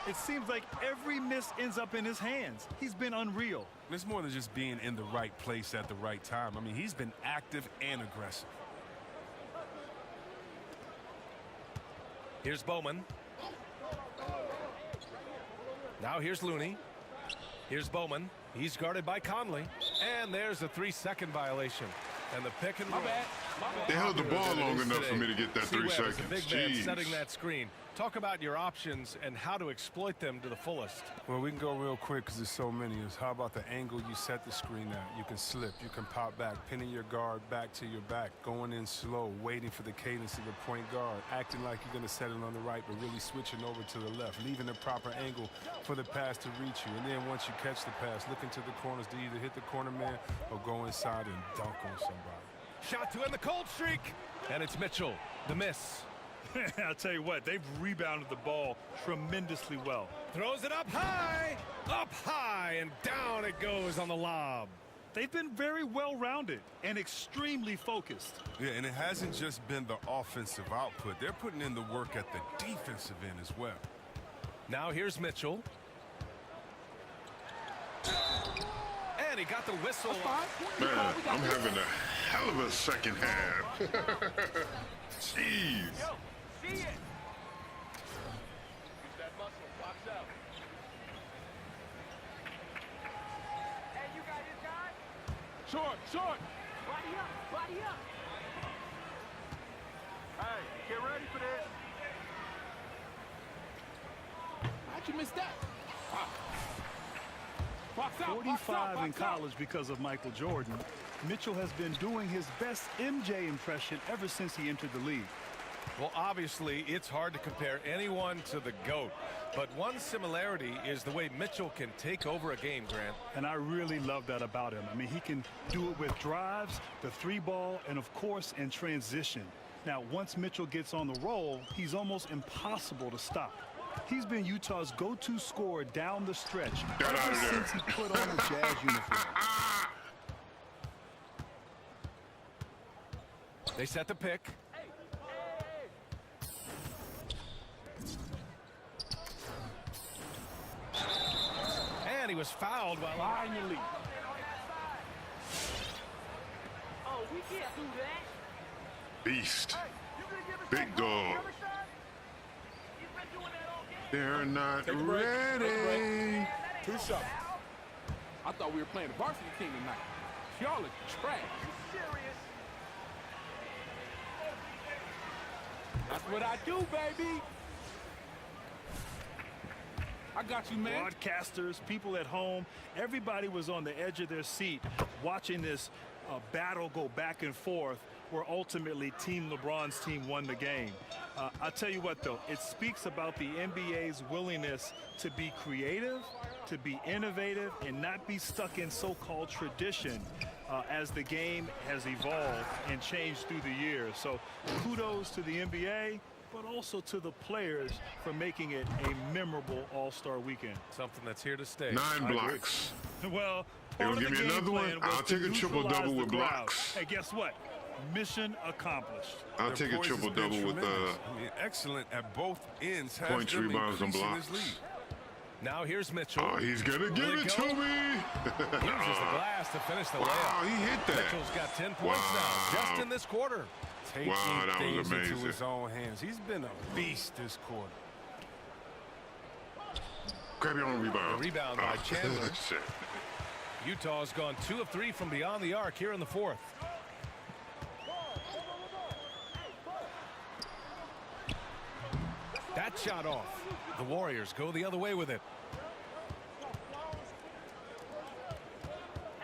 It seems like every miss ends up in his hands. He's been unreal. It's more than just being in the right place at the right time. I mean, he's been active and aggressive. Here's Bowman. Now here's Looney. Here's Bowman. He's guarded by Conley. And there's a 3-second violation. And the pick and roll. My bad. They held the ball long enough for me to get that C. 3 Webb is seconds. the big man Jeez. setting that screen. Talk about your options and how to exploit them to the fullest. Well, we can go real quick because there's so many. Is how about the angle you set the screen at? You can slip, you can pop back, pinning your guard back to your back, going in slow, waiting for the cadence of the point guard, acting like you're going to set it on the right, but really switching over to the left, leaving the proper angle for the pass to reach you. And then once you catch the pass, looking to the corners to either hit the corner man or go inside and dunk on somebody. Shot to end the cold streak. And it's Mitchell. The miss. I'll tell you what, they've rebounded the ball tremendously well. Throws it up high, and down it goes on the lob. They've been very well-rounded and extremely focused. Yeah, and it hasn't just been the offensive output. They're putting in the work at the defensive end as well. Now here's Mitchell. And he got the whistle. Man, I'm having a hell of a second half. Jeez. See it. Use that muscle. Box out. Hey, you got his guy? Short. Body up. Hey, get ready for this. How'd you miss that? Box out. 45 in college because of Michael Jordan. Mitchell has been doing his best MJ impression ever since he entered the league. Well, obviously, it's hard to compare anyone to the GOAT. But one similarity is the way Mitchell can take over a game, Grant. And I really love that about him. I mean, he can do it with drives, the 3-ball, and of course, in transition. Now, once Mitchell gets on the roll, he's almost impossible to stop. He's been Utah's go-to scorer down the stretch ever since he put on a Jazz uniform. They set the pick. And he was fouled while Finally. Oh, we can't do that. Beast. Big dog. They're not ready. Too sharp. I thought we were playing the varsity team tonight. Y'all are trash. That's what I do, baby. I got you, man. Broadcasters, people at home, everybody was on the edge of their seat watching this battle go back and forth where ultimately Team LeBron's team won the game. I'll tell you what, though, it speaks about the NBA's willingness to be creative, to be innovative, and not be stuck in so-called tradition as the game has evolved and changed through the years. So kudos to the NBA, but also to the players for making it a memorable All-Star weekend. something that's here to stay. 9 blocks. Well, They part gonna of give the me game another one? plan was I'll to take a triple-double neutralize with the crowd. blocks. Hey, guess what? Mission accomplished. I'll Their take a poise has been triple-double with tremendous. I mean, excellent at both ends. Has points, them rebounds, and increasing his blocks. lead. Now here's Mitchell. Oh, he's going to give Will it it to go? me. Uses the glass to finish the Wow, layup. he hit that. Mitchell's got 10 points now, just in this quarter. Taking Wow, that was things into amazing. his own hands. He's been a beast this quarter. Grab your own rebound. The rebound by Chandler. Shit. Utah's gone 2 of 3 from beyond the arc here in the fourth. That's that shot off. The Warriors go the other way with it.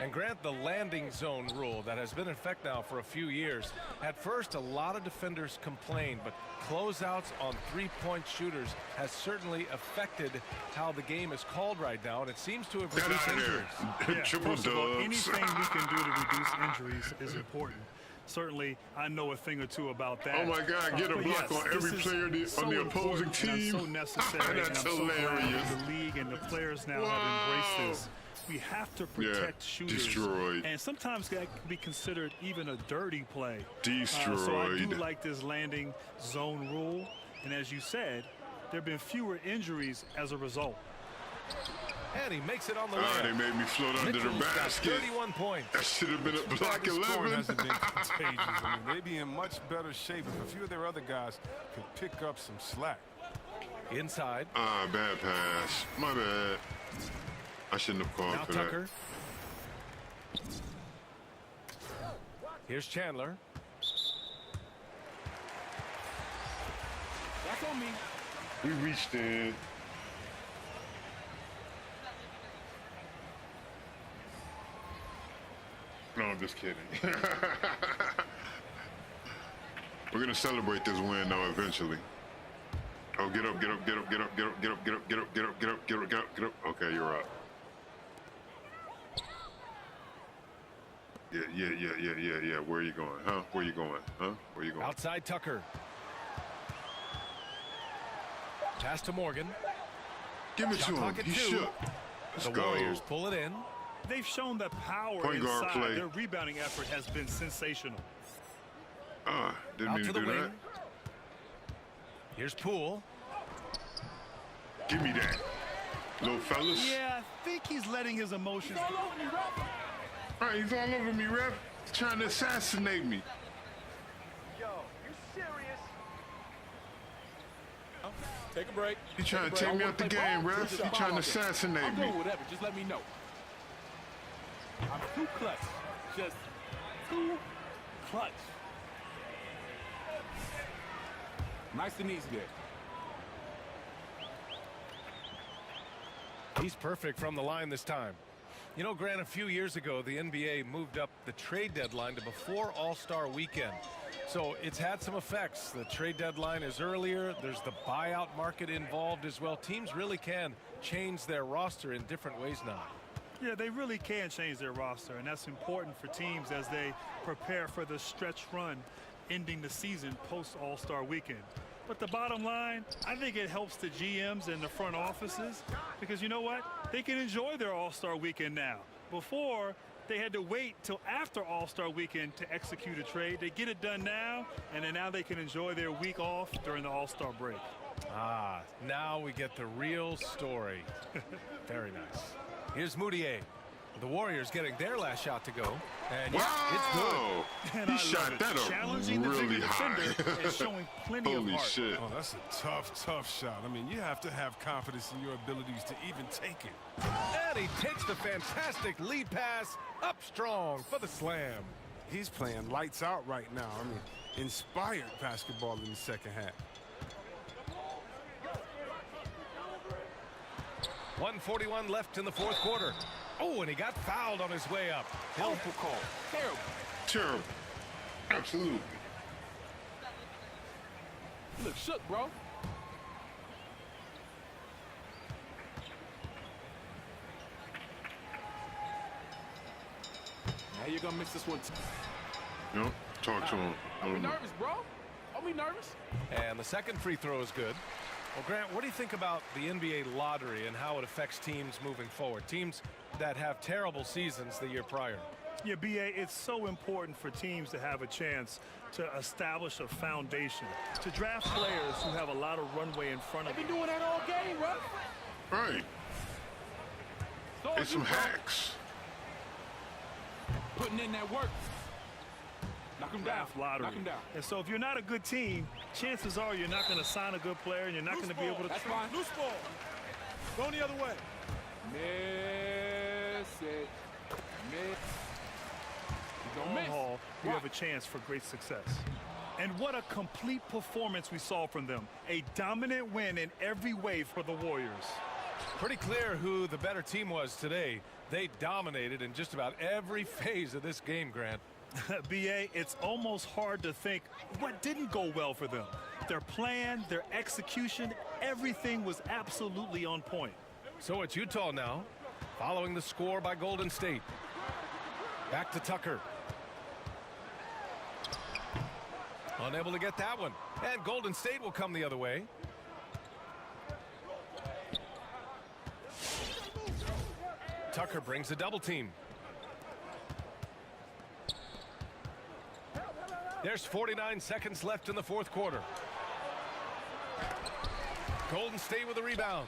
And Grant, the landing zone rule that has been in effect now for a few years. At first, a lot of defenders complained, but closeouts on three-point shooters has certainly affected how the game is called right now, and it seems to have reduced injuries. Yeah, Triple first of all, dubs. anything we can do to reduce injuries is important. Certainly, I know a thing or two about that. Oh my God! Get a But block yes, on every this is player so on the opposing important, and team. so necessary. That's and I'm so glad hilarious. the league and the players now have Wow. embraced this. We have to protect shooters. Destroyed. And sometimes that can be considered even a dirty play. Destroyed. So I do like this landing zone rule. And as you said, there have been fewer injuries as a result. And he makes it on the Ah, they layup. made me float under the Mitchell's got basket. 31 points. That should have been a block The scoring 11. hasn't been contagious. I mean, they'd be in much better shape if a few of their other guys could pick up some slack. Inside. Ah, bad pass. My bad. I shouldn't have called Now for Tucker. Here's Chandler. That's on me. that. We reached in. No, I'm just kidding. We're gonna celebrate this win though eventually. Oh, get up, get up, get up, get up, get up, get up, get up, get up, get up, get up, get up, get up, get up. Okay, you're up. Yeah. Where are you going? Huh? Where you going? Huh? Where you going? Outside Tucker. Pass to Morgan. Give it Shot to him. clock at He 2. shook. Let's The go. Warriors pull it in. They've shown the power Point guard inside. play. Their rebounding effort has been sensational. Didn't Out mean to to the do wing. that. Here's Poole. Give me that. Little fellas. Yeah, I think he's letting his emotions. All right, he's all over me, ref. He's trying to assassinate me. Take a break. He trying to take me out the game, ref. He trying to assassinate I'm me. doing whatever. Just let me know. I'm too clutch. Just too clutch. Nice and easy there. He's perfect from the line this time. You know, Grant, a few years ago, the NBA moved up the trade deadline to before All-Star Weekend. So it's had some effects. The trade deadline is earlier. There's the buyout market involved as well. Teams really can change their roster in different ways now. Yeah, they really can change their roster, and that's important for teams as they prepare for the stretch run ending the season post All-Star Weekend. But the bottom line, I think it helps the GMs and the front offices because you know what? They can enjoy their All-Star Weekend now. Before, they had to wait till after All-Star Weekend to execute a trade. They get it done now, and then now they can enjoy their week off during the All-Star break. Ah, now we get the real story. Very nice. Here's Moutier. The Warriors getting their last shot to go. And yeah, it's good. Wow! And He I shot love it. that up Challenging the really bigger defender high. and showing plenty Holy of heart. shit. Oh, that's a tough shot. I mean, you have to have confidence in your abilities to even take it. And he takes the fantastic lead pass up strong for the slam. He's playing lights out right now. I mean, inspired basketball in the second half. 1:41 left in the fourth quarter. Oh, and he got fouled on his way up. Awful call. Terrible. Terrible. Absolutely. You look shook, bro. Now you're gonna miss this one. You know, talk to him. Don't be nervous, bro. Don't be nervous. And the second free throw is good. Well, Grant, what do you think about the NBA lottery and how it affects teams moving forward? Teams that have terrible seasons the year prior. Yeah, B.A., it's so important for teams to have a chance to establish a foundation, to draft players who have a lot of runway in front of They've them. been doing that all game, bro. Right. So It's some hacks. Putting in that work. Knock him down. Draft lottery. Knock him down. And so if you're not a good team, chances are you're not going to sign a good player and you're not going to be able to. That's fine. Loose ball. Going the other way. Miss it. Miss. You don't Long miss. haul, you Why? have a chance for great success. And what a complete performance we saw from them. A dominant win in every way for the Warriors. Pretty clear who the better team was today. They dominated in just about every phase of this game, Grant. B.A., it's almost hard to think what didn't go well for them. Their plan, their execution, everything was absolutely on point. So it's Utah now, following the score by Golden State. Back to Tucker. Unable to get that one. And Golden State will come the other way. Tucker brings a double team. There's 49 seconds left in the fourth quarter. Golden State with a rebound.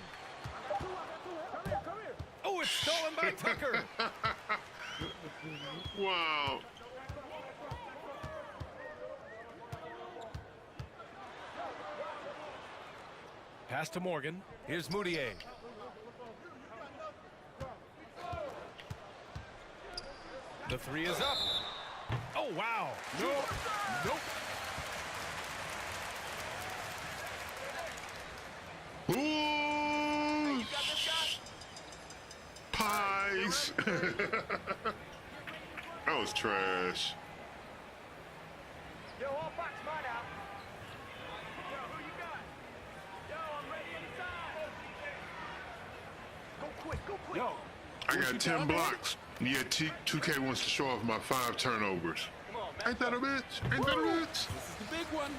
Oh, it's stolen by Tucker. Wow. Pass to Morgan. Here's Moutier. The three is up. Oh, wow. Nope. Ooh. Pies. That was trash. Yo, all box mine out. Yo, who you got? Yo, I'm ready inside. Go quick. Yo. I got 10 blocks. Yeah, 2K wants to show off my 5 turnovers. Come on, man. Ain't that a bitch? Ain't that a bitch? This is the big one.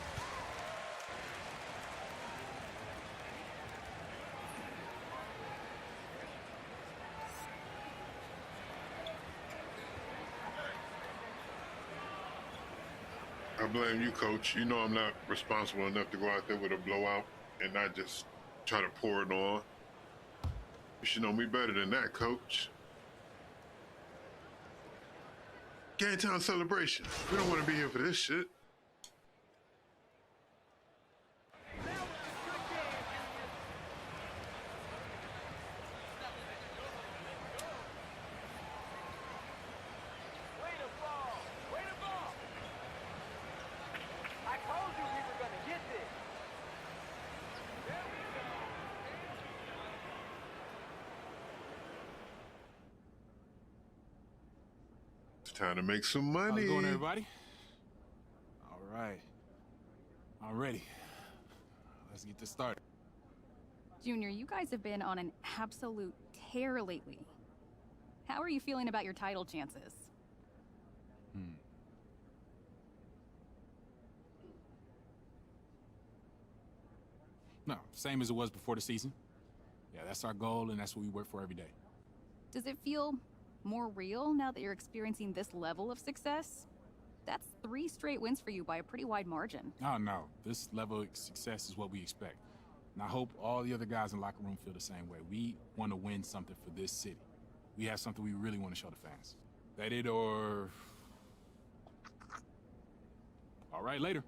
I blame you, coach. You know I'm not responsible enough to go out there with a blowout and not just try to pour it on. You should know me better than that, coach. Game time celebration. We don't want to be here for this shit. Way to ball. I told you we were gonna get this. There we go. It's time to make some How's money. it going, everybody? All right. I'm ready. Let's get this started. Junior, you guys have been on an absolute tear lately. How are you feeling about your title chances? No, same as it was before the season. Yeah, that's our goal, and that's what we work for every day. Does it feel more real now that you're experiencing this level of success? That's 3 straight wins for you by a pretty wide margin. Oh, no. This level of success is what we expect. And I hope all the other guys in the locker room feel the same way. We want to win something for this city. We have something we really want to show the fans. That it or... All right, later.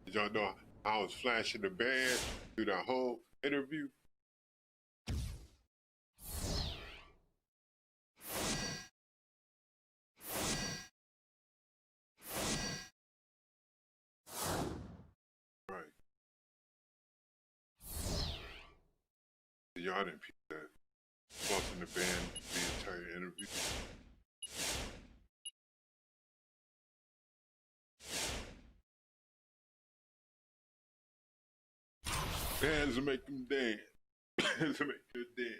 Did y'all know I was flashing the band through the whole interview? Right. Y'all didn't peep that. Flossing the band the entire interview. Bands will make them dance. Bands will make you dance.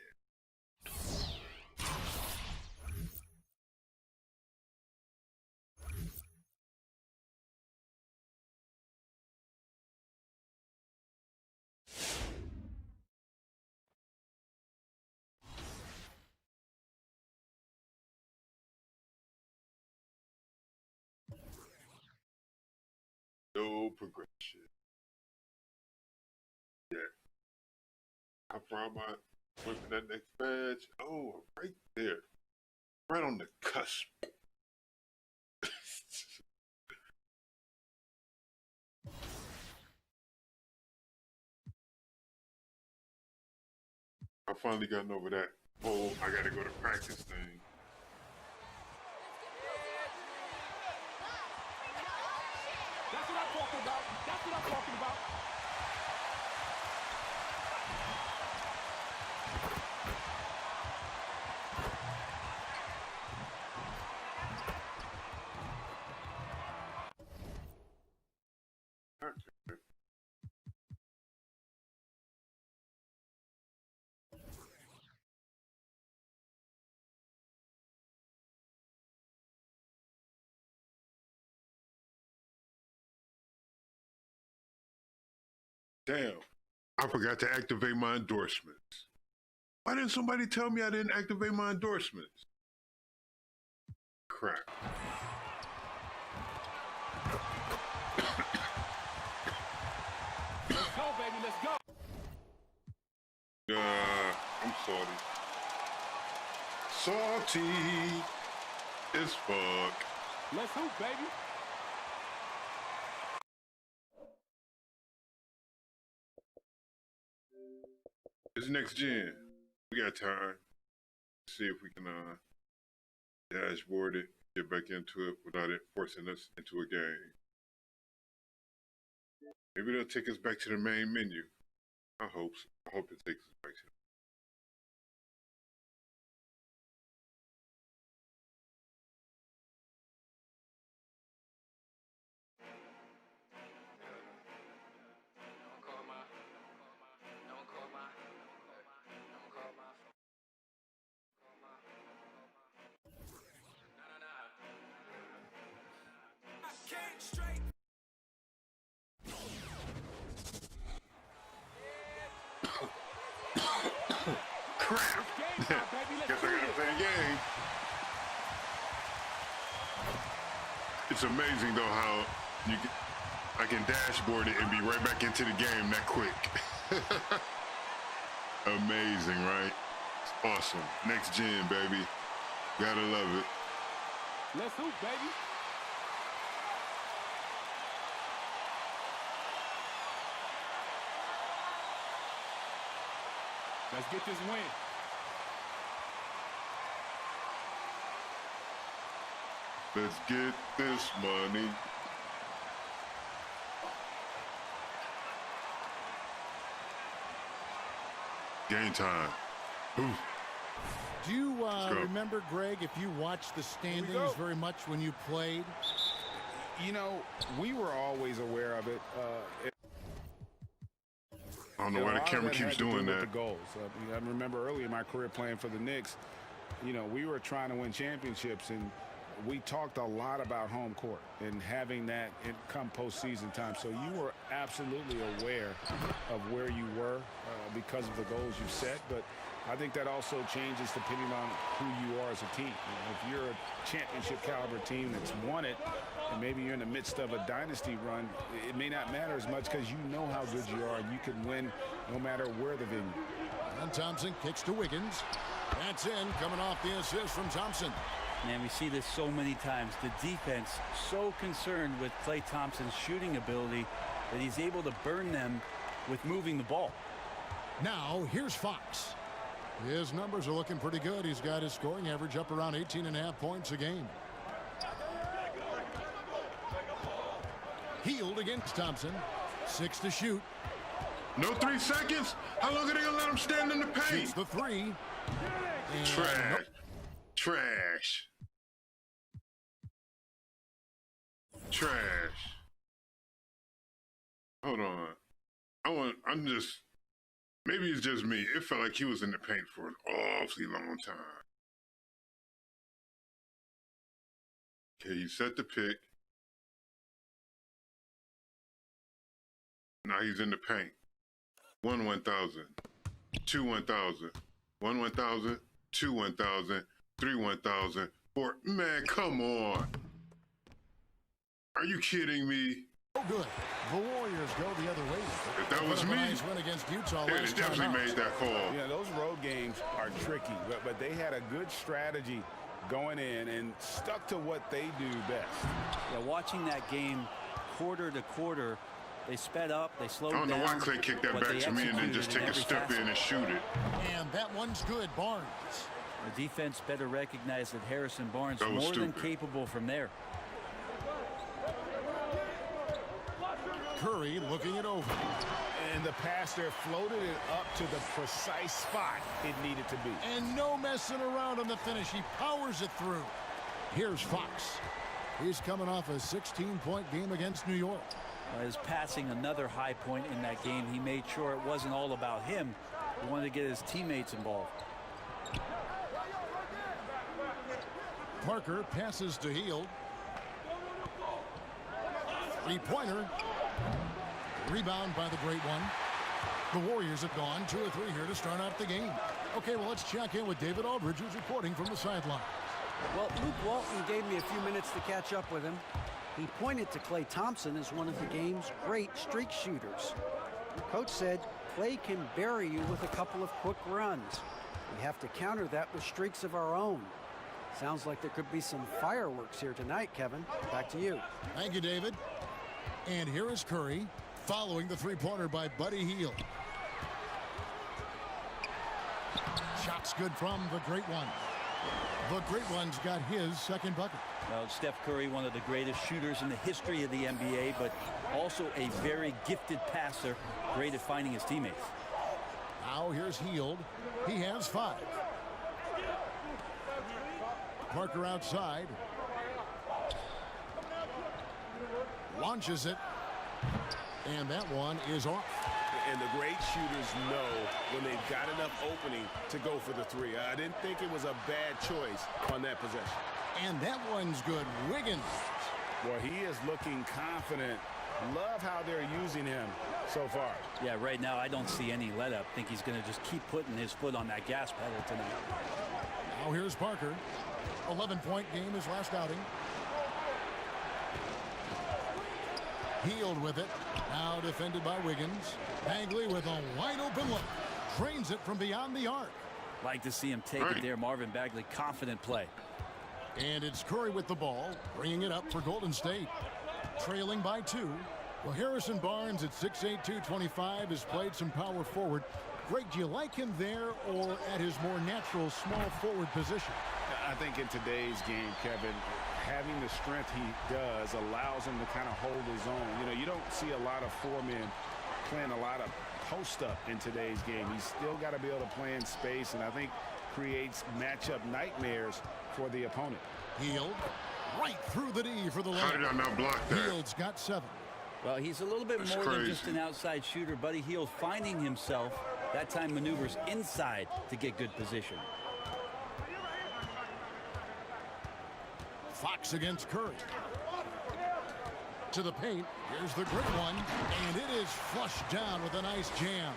No progression. Yeah. How far am I wait for that next badge? Oh, right there. Right on the cusp. I finally gotten over that whole I gotta go to practice thing. talking about. That's what I'm talking about. Damn, I forgot to activate my endorsements. Why didn't somebody tell me I didn't activate my endorsements? Crap. Let's go, baby. Let's go. I'm salty. Salty as fuck. Let's hoop, baby. It's next gen. We got time. See if we can dashboard it, get back into it without it forcing us into a game. Maybe they'll take us back to the main menu. I hope so. I hope it takes us back to crap. Guess I gotta play the game. It's amazing though how I can dashboard it and be right back into the game that quick. Amazing, right? It's awesome. Next gen, baby. Gotta love it. Let's hoop, baby. Let's get this win. Let's get this money. Game time. Ooh. Do you remember, Greg, if you watched the standings very much when you played? You know, we were always aware of it. I don't know why the camera keeps doing that. The goals. I remember early in my career playing for the Knicks, you know, we were trying to win championships, and we talked a lot about home court and having that come postseason time. So you were absolutely aware of where you were because of the goals you set. But I think that also changes depending on who you are as a team. You know, if you're a championship caliber team that's won it, and maybe you're in the midst of a dynasty run, it may not matter as much because you know how good you are and you can win no matter where the venue. And Thompson kicks to Wiggins. That's in, coming off the assist from Thompson. Man, we see this so many times. The defense so concerned with Klay Thompson's shooting ability that he's able to burn them with moving the ball. Now, here's Fox. His numbers are looking pretty good. He's got his scoring average up around 18.5 points a game. Healed against Thompson. 6 to shoot. No 3 seconds? How long are they gonna let him stand in the paint? Shoots the 3. And Trash. nope. Trash. Trash. Hold on. Maybe it's just me. It felt like he was in the paint for an awfully long time. Okay, he set the pick. Now he's in the paint. 1 1,000. 2 1,000. 1 1,000. 2 1,000. 3 1,000. 4. Man, come on. Are you kidding me? Oh, good. The Warriors go the other way. If that was me, nice win against Utah they last time definitely out. made that call. Yeah, those road games are tricky, but they had a good strategy going in and stuck to what they do best. Yeah, watching that game quarter to quarter, they sped up, they slowed down. I don't know why Klay kicked that but back they to me and then just take executed a step every in and shoot it. And that one's good. Barnes. The defense better recognize that Harrison Barnes That is was more than stupid. capable from there. Curry looking it over. And the pass there floated it up to the precise spot it needed to be. And no messing around on the finish. He powers it through. Here's Fox. He's coming off a 16-point game against New York. His passing another high point in that game. He made sure it wasn't all about him. He wanted to get his teammates involved. Parker passes to Hield. Three-pointer. Rebound by the Great One. The Warriors have gone 2 or 3 here to start out the game. Okay, well, let's check in with David Aldridge, who's reporting from the sideline. Well, Luke Walton gave me a few minutes to catch up with him. He pointed to Klay Thompson as one of the game's great streak shooters. The coach said Klay can bury you with a couple of quick runs. We have to counter that with streaks of our own. Sounds like there could be some fireworks here tonight, Kevin. Back to you. Thank you, David. And here is Curry following the three-pointer by Buddy Hield. Shots good from the Great One. The Great One's got his second bucket. Well, Steph Curry, one of the greatest shooters in the history of the NBA, but also a very gifted passer, great at finding his teammates. Now here's Hield. He has 5. Parker outside. Launches it. And that one is off. And the great shooters know when they've got enough opening to go for the 3. I didn't think it was a bad choice on that possession. And that one's good. Wiggins. Well, he is looking confident. Love how they're using him so far. Yeah, right now I don't see any let up. Think he's going to just keep putting his foot on that gas pedal tonight. Now here's Parker. 11-point game his last outing. Hield with it. Now defended by Wiggins. Bagley with a wide open look. Trains it from beyond the arc. Like to see him take it there. Marvin Bagley, confident play. And it's Curry with the ball, bringing it up for Golden State. Trailing by 2. Well, Harrison Barnes at 6'8", 225 has played some power forward. Greg, do you like him there or at his more natural small forward position? I think in today's game, Kevin, having the strength he does allows him to kind of hold his own. You know, you don't see a lot of 4 men playing a lot of post-up in today's game. He's still got to be able to play in space, and I think creates matchup nightmares for the opponent. Hield right through the D for the layup. How did I not block that? Hield's got 7. Well, he's a little bit more than just an outside shooter. Buddy Hield finding himself, that time maneuvers inside to get good position. Fox against Curry. To the paint. Here's the Great One. And it is flushed down with a nice jam.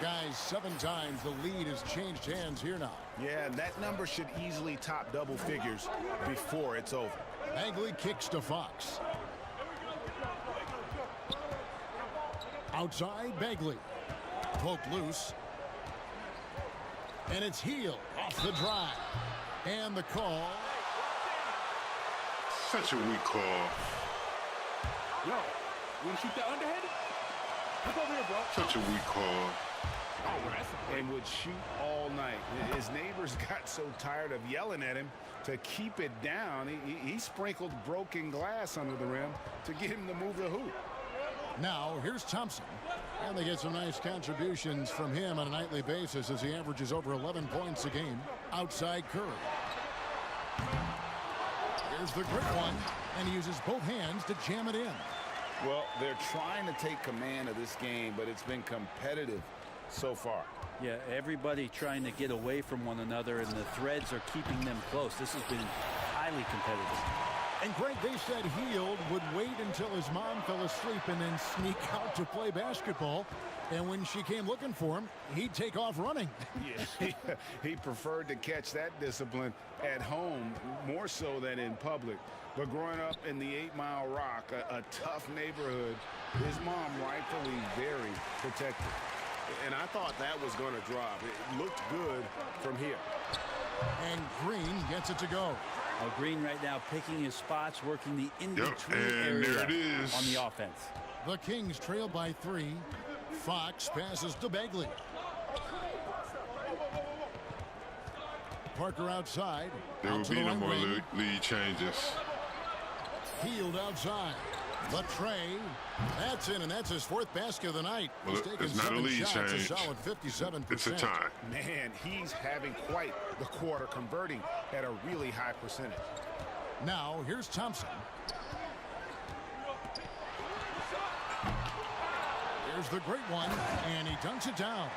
Guys, 7 times the lead has changed hands here now. Yeah, that number should easily top double figures before it's over. Bagley kicks to Fox. Outside, Bagley. Poked loose. And it's Hield off the drive. And the call. Such a weak call. Yo, you want to shoot that underhand? Look over here, bro. Such a weak call. And would shoot all night. His neighbors got so tired of yelling at him to keep it down. He sprinkled broken glass under the rim to get him to move the hoop. Now, here's Thompson. And they get some nice contributions from him on a nightly basis as he averages over 11 points a game. Outside Curry. Here's the Great One, and he uses both hands to jam it in. Well, they're trying to take command of this game, but it's been competitive so far. Yeah, everybody trying to get away from one another, and the threads are keeping them close. This has been highly competitive. And Greg, they said Hield would wait until his mom fell asleep and then sneak out to play basketball. And when she came looking for him, he'd take off running. Yeah, he preferred to catch that discipline at home more so than in public. But growing up in the 8 Mile Rock, a tough neighborhood, his mom rightfully very protective. And I thought that was going to drop. It looked good from here. And Green gets it to go. Green right now picking his spots, working the in-between area there it is. on the offense. The Kings trail by 3. Fox passes to Bagley. Parker outside. There will be no more lead changes. Hield outside. The tray. That's in, and that's his 4th basket of the night. Well, He's taken it's not a 7 lead shots, change. a solid 57%. It's a tie. Man, he's having quite the quarter, converting at a really high percentage. Now, here's Thompson. Here's the great one, and he dunks it down.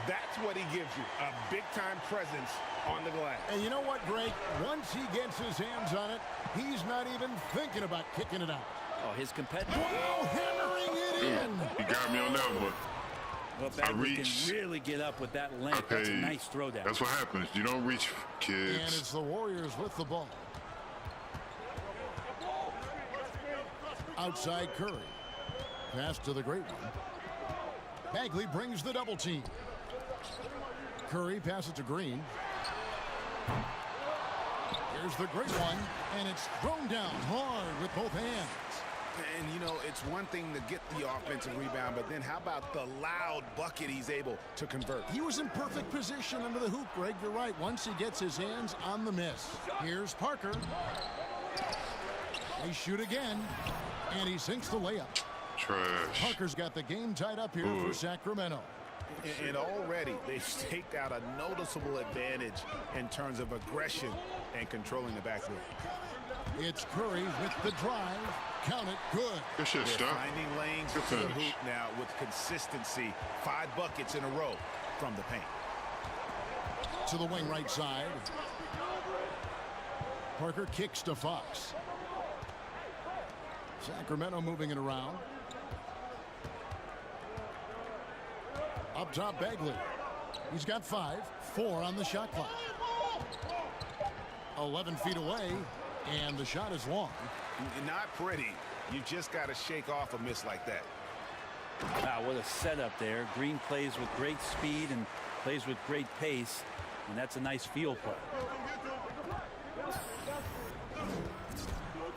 That's what he gives you, a big-time presence on the glass. And you know what, Greg? Once he gets his hands on it, he's not even thinking about kicking it out. Oh, his competitive. Wow, hammering it in. You got me on that one. Well, Bagley can really get up with that length. Okay. That's a nice throwdown. That's what happens. You don't reach, kids. And it's the Warriors with the ball. Outside Curry. Pass to the great one. Bagley brings the double team. Curry passes to Green. Here's the great one, and it's thrown down hard with both hands. And, you know, it's one thing to get the offensive rebound, but then how about the loud bucket he's able to convert? He was in perfect position under the hoop, Greg. You're right. Once he gets his hands on the miss. Here's Parker. They shoot again, and he sinks the layup. Trash. Parker's got the game tied up here for Sacramento. And already they've staked out a noticeable advantage in terms of aggression and controlling the backcourt. It's Curry with the drive. Count it. Good. Good shit, They're Steph. finding lanes Good to the finish. hoop now with consistency. 5 buckets in a row from the paint. To the wing right side. Parker kicks to Fox. Sacramento moving it around. Up top, Bagley. He's got 5. 4 on the shot clock. 11 feet away, and the shot is long. Not pretty. You just got to shake off a miss like that. Wow, what a setup there. Green plays with great speed and plays with great pace, and that's a nice field play.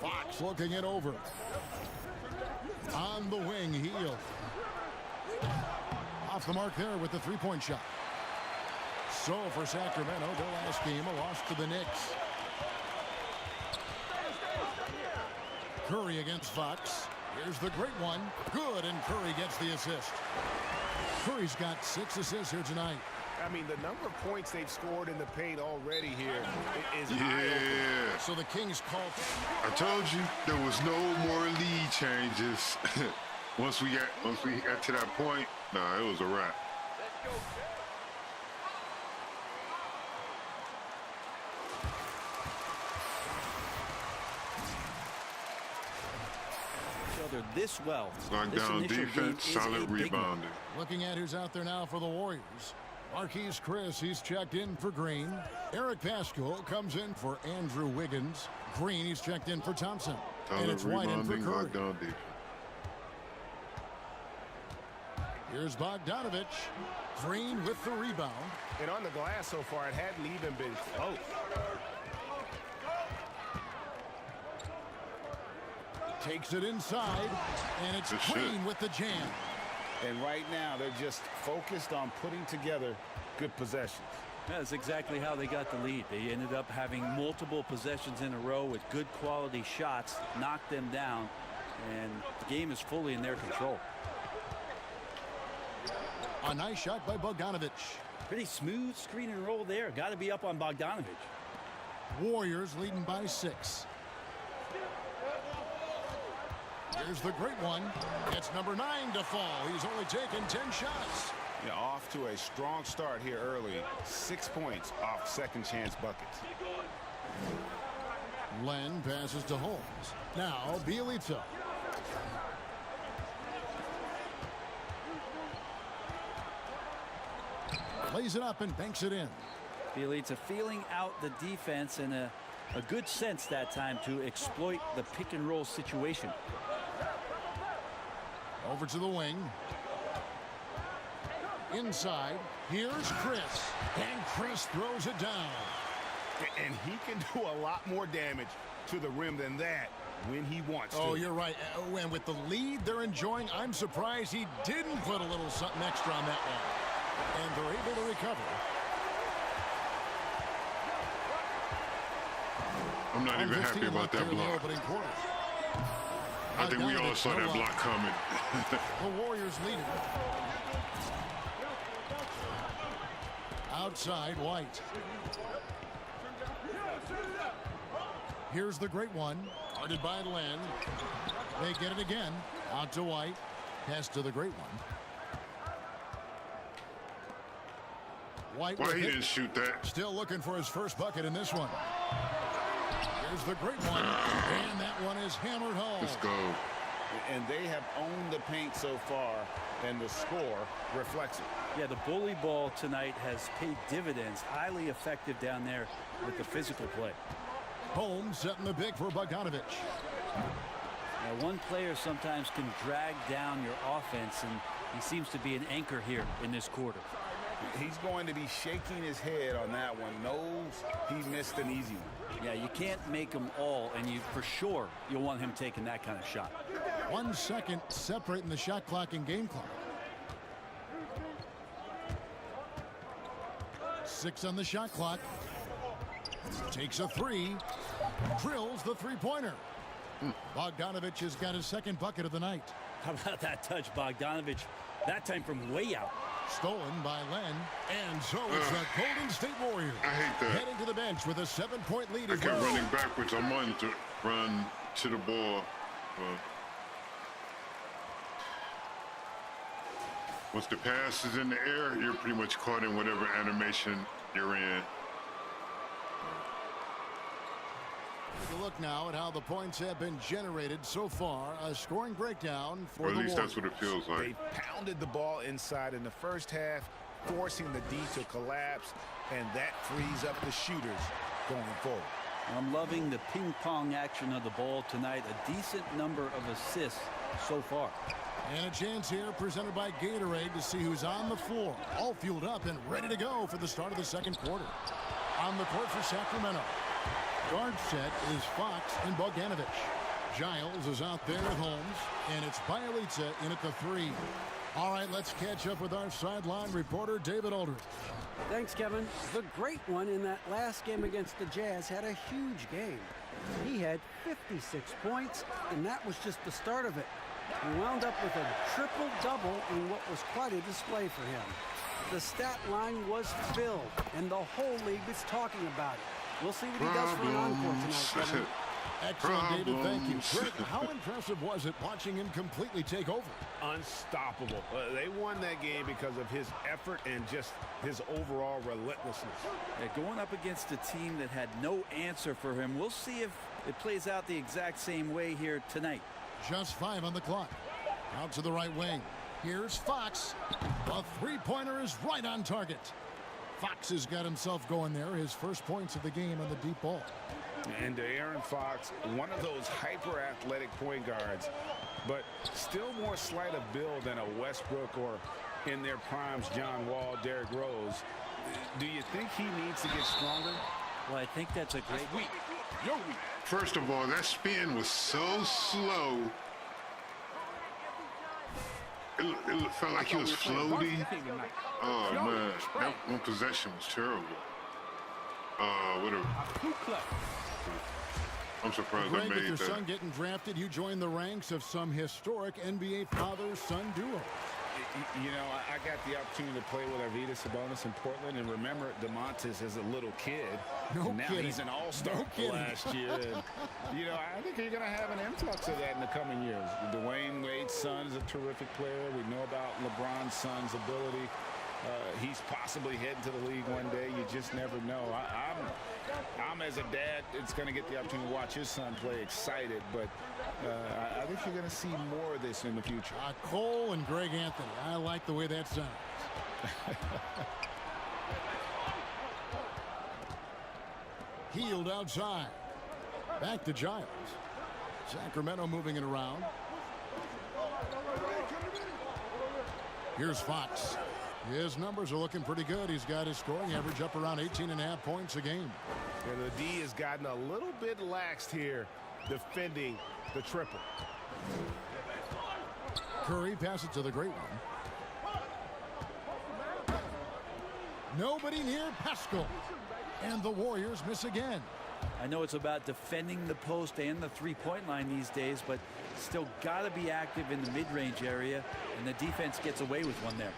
Fox looking it over. On the wing, Heel. Off the mark there with the three-point shot. So for Sacramento, their last game, a loss to the Knicks. Curry against Fox. Here's the great one. Good, and Curry gets the assist. Curry's got 6 assists here tonight. I mean, the number of points they've scored in the paint already here is Yeah. So the Kings call. I told you there was no more lead changes. once we got to that point, nah, it was a wrap. They're this well. Lockdown defense, solid rebounding. Looking at who's out there now for the Warriors. Marquise Chris, he's checked in for Green. Eric Pascal comes in for Andrew Wiggins. Green, he's checked in for Thompson. And it's White in for Curry. Lockdown defense. Here's Bogdanovich. Green with the rebound. And on the glass so far, it hadn't even been close. Takes it inside, and it's Green with the jam. And right now, they're just focused on putting together good possessions. That's exactly how they got the lead. They ended up having multiple possessions in a row with good quality shots, knocked them down, and the game is fully in their control. A nice shot by Bogdanovich. Pretty smooth screen and roll there. Got to be up on Bogdanovich. Warriors leading by 6. Here's the great one. It's number 9 to fall. He's only taken 10 shots. Yeah, off to a strong start here early. 6 points off second chance buckets. Len passes to Holmes. Now Bielitsa. Lays it up and banks it in. Bielitsa feeling out the defense in a good sense that time to exploit the pick and roll situation. Over to the wing. Inside. Here's Chris. And Chris throws it down. And he can do a lot more damage to the rim than that when he wants to. Oh, you're right. And with the lead they're enjoying, I'm surprised he didn't put a little something extra on that one. And they're able to recover. I'm not even happy about that block. I think we all saw that block coming. The Warriors lead it. Outside, White. Here's the great one. Guarded by Len. They get it again. Out to White. Pass to the great one. White. Why he didn't shoot that? Still looking for his first bucket in this one. Here's the great one. And that one is hammered home. Let's go. And they have owned the paint so far, and the score reflects it. Yeah, the bully ball tonight has paid dividends. Highly effective down there with the physical play. Holmes setting the big for Bogdanovich. Now, one player sometimes can drag down your offense, and he seems to be an anchor here in this quarter. He's going to be shaking his head on that one. Knows he missed an easy one. Yeah, you can't make them all, and you for sure you'll want him taking that kind of shot. 1 second separating the shot clock and game clock. 6 on the shot clock. Takes a 3. Drills the three-pointer. Bogdanovich has got his second bucket of the night. How about that touch, Bogdanovich? That time from way out. Stolen by Len. And so it's the Golden State Warriors. I hate that. Heading to the bench with a 7-point lead. I kept running backwards. I'm wanting to run to the ball. Once the pass is in the air, you're pretty much caught in whatever animation you're in. Take a look now at how the points have been generated so far. A scoring breakdown for Or the at least Warriors. that's what it feels like. They pounded the ball inside in the first half, forcing the D to collapse, and that frees up the shooters going forward. I'm loving the ping-pong action of the ball tonight. A decent number of assists so far. And a chance here presented by Gatorade to see who's on the floor. All fueled up and ready to go for the start of the second quarter. On the court for Sacramento. Guard set is Fox and Bogdanovich. Giles is out there with Holmes. And it's Bielitsa in at the 3. All right, let's catch up with our sideline reporter, David Aldridge. Thanks, Kevin. The great one in that last game against the Jazz had a huge game. He had 56 points, and that was just the start of it. He wound up with a triple-double in what was quite a display for him. The stat line was filled, and the whole league was talking about it. We'll see what he does for an encore tonight, Kevin. Excellent, David. Thank you. Greg, how impressive was it watching him completely take over? Unstoppable. They won that game because of his effort and just his overall relentlessness. Yeah, going up against a team that had no answer for him. We'll see if it plays out the exact same way here tonight. Just 5 on the clock. Out to the right wing. Here's Fox. A three-pointer is right on target. Fox has got himself going there. His first points of the game on the deep ball. And De'Aaron Fox, one of those hyper-athletic point guards, but still more slight of build than a Westbrook or, in their primes, John Wall, Derrick Rose. Do you think he needs to get stronger? Well, I think that's a great week. First of all, that spin was so slow. It felt like he was floating. Oh, man. That one possession was terrible. Whatever. I'm surprised Greg, I with made your that. son getting drafted, you join the ranks of some historic NBA father-son duos. You know, I got the opportunity to play with Arvydas Sabonis in Portland, and remember DeMontis as a little kid. No and now kidding. he's an all-star last year. And, you know, I think you're going to have an influx of that in the coming years. Dwayne Wade's son is a terrific player. We know about LeBron's son's ability. He's possibly heading to the league one day. You just never know. I'm as a dad, it's going to get the opportunity to watch his son play excited, but I think you're going to see more of this in the future. Cole and Greg Anthony. I like the way that sounds. Healed outside. Back to Giles. Sacramento moving it around. Here's Fox. His numbers are looking pretty good. He's got his scoring average up around 18.5 points a game. And the D has gotten a little bit laxed here defending the triple. Curry passes it to the great one. Nobody near Pascal. And the Warriors miss again. I know it's about defending the post and the three-point line these days, but still got to be active in the mid-range area, and the defense gets away with one there.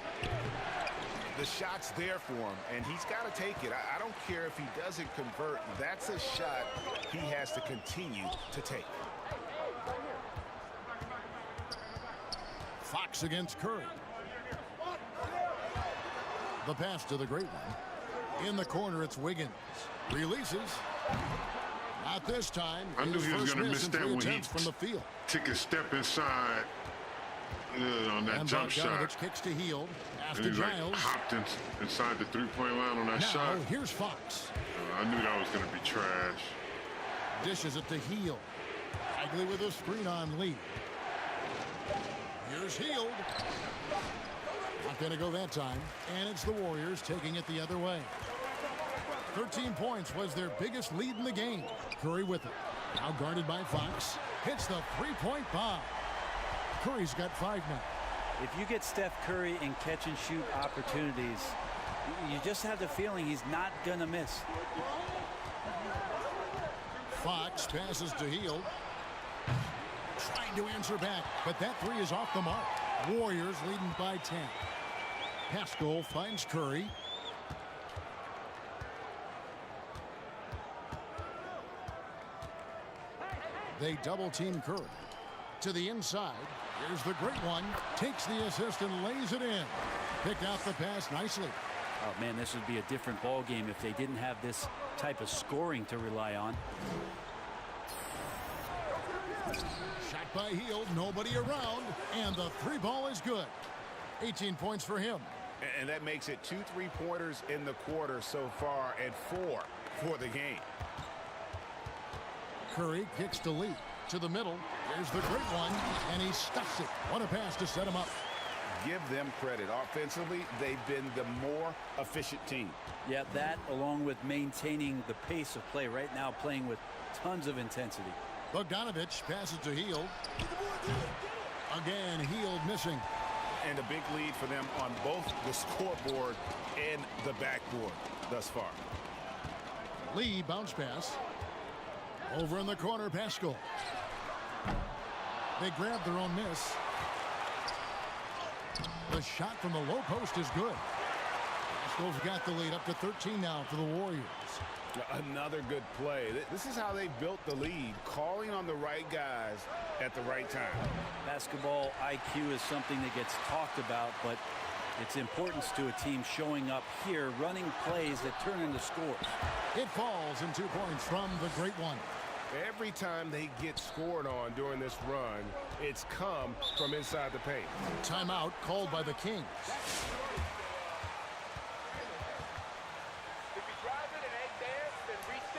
The shot's there for him, and he's got to take it. I don't care if he doesn't convert. That's a shot he has to continue to take. Fox against Curry. The pass to the great one. In the corner, it's Wiggins. Releases. Not this time. I knew His he was first going to miss miss in that 3 when he attempts from the field. took a step inside on that And jump shot. Bogdanovich kicks to Hield. Pass And to he's like Giles. hopped inside the three-point line on that Now shot. here's Fox. I knew that was going to be trash. Dishes it to Hield. Bagley with a screen on Lee. Here's Hield. Not going to go that time. And it's the Warriors taking it the other way. 13 points was their biggest lead in the game. Curry with it. Now guarded by Fox. Hits the three-point bomb. Curry's got 5 now. If you get Steph Curry in catch-and-shoot opportunities, you just have the feeling he's not going to miss. Fox passes to Hield. Trying to answer back, but that three is off the mark. Warriors leading by 10. Pascal finds Curry. They double team Curry. To the inside. Here's the great one. Takes the assist and lays it in. Picked out the pass nicely. Oh, man, this would be a different ball game if they didn't have this type of scoring to rely on. Shot by Hield. Nobody around. And the three ball is good. 18 points for him. And that makes it 2 3-pointers in the quarter so far and 4 for the game. Curry kicks to Lee. To the middle. There's the great one. And he stuffs it. What a pass to set him up. Give them credit. Offensively, they've been the more efficient team. Yeah, that along with maintaining the pace of play right now, playing with tons of intensity. Bogdanovich passes to Hield. Again, Hield missing. And a big lead for them on both the scoreboard and the backboard thus far. Lee bounce pass. Over in the corner, Pascal. They grab their own miss. The shot from the low post is good. Pascal's got the lead up to 13 now for the Warriors. Another good play. This is how they built the lead, calling on the right guys at the right time. Basketball IQ is something that gets talked about, but its importance to a team showing up here, running plays that turn into scores. It falls in 2 points from the great one. Every time they get scored on during this run, it's come from inside the paint. Timeout called by the Kings.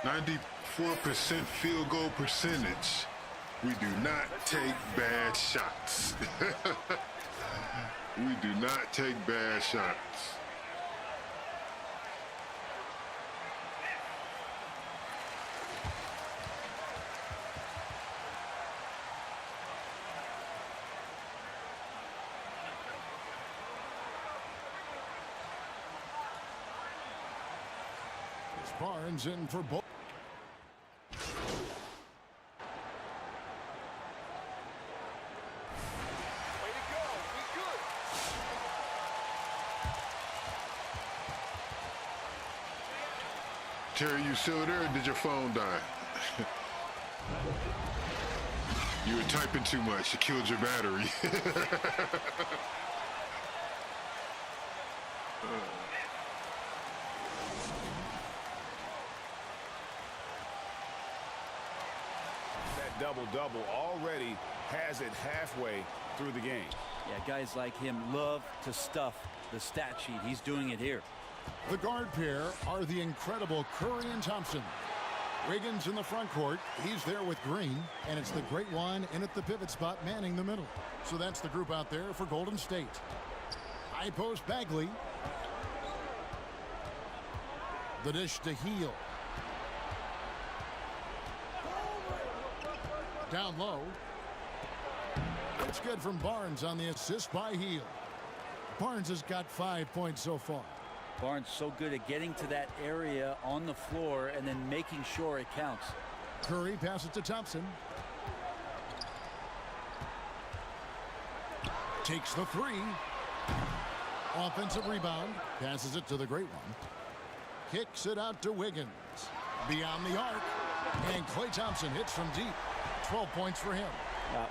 94% field goal percentage. We do not take bad shots. We do not take bad shots. Barnes in for both. Terry, you still there or did your phone die? You were typing too much. It killed your battery. That double-double already has it halfway through the game. Yeah, guys like him love to stuff the stat sheet. He's doing it here. The guard pair are the incredible Curry and Thompson. Wiggins in the front court. He's there with Green. And it's the great one in at the pivot spot manning the middle. So that's the group out there for Golden State. High post Bagley. The dish to Hield. Down low. It's good from Barnes on the assist by Hield. Barnes has got 5 points so far. Barnes so good at getting to that area on the floor and then making sure it counts. Curry passes to Thompson. Takes the three. Offensive rebound. Passes it to the great one. Kicks it out to Wiggins. Beyond the arc. And Klay Thompson hits from deep. 12 points for him.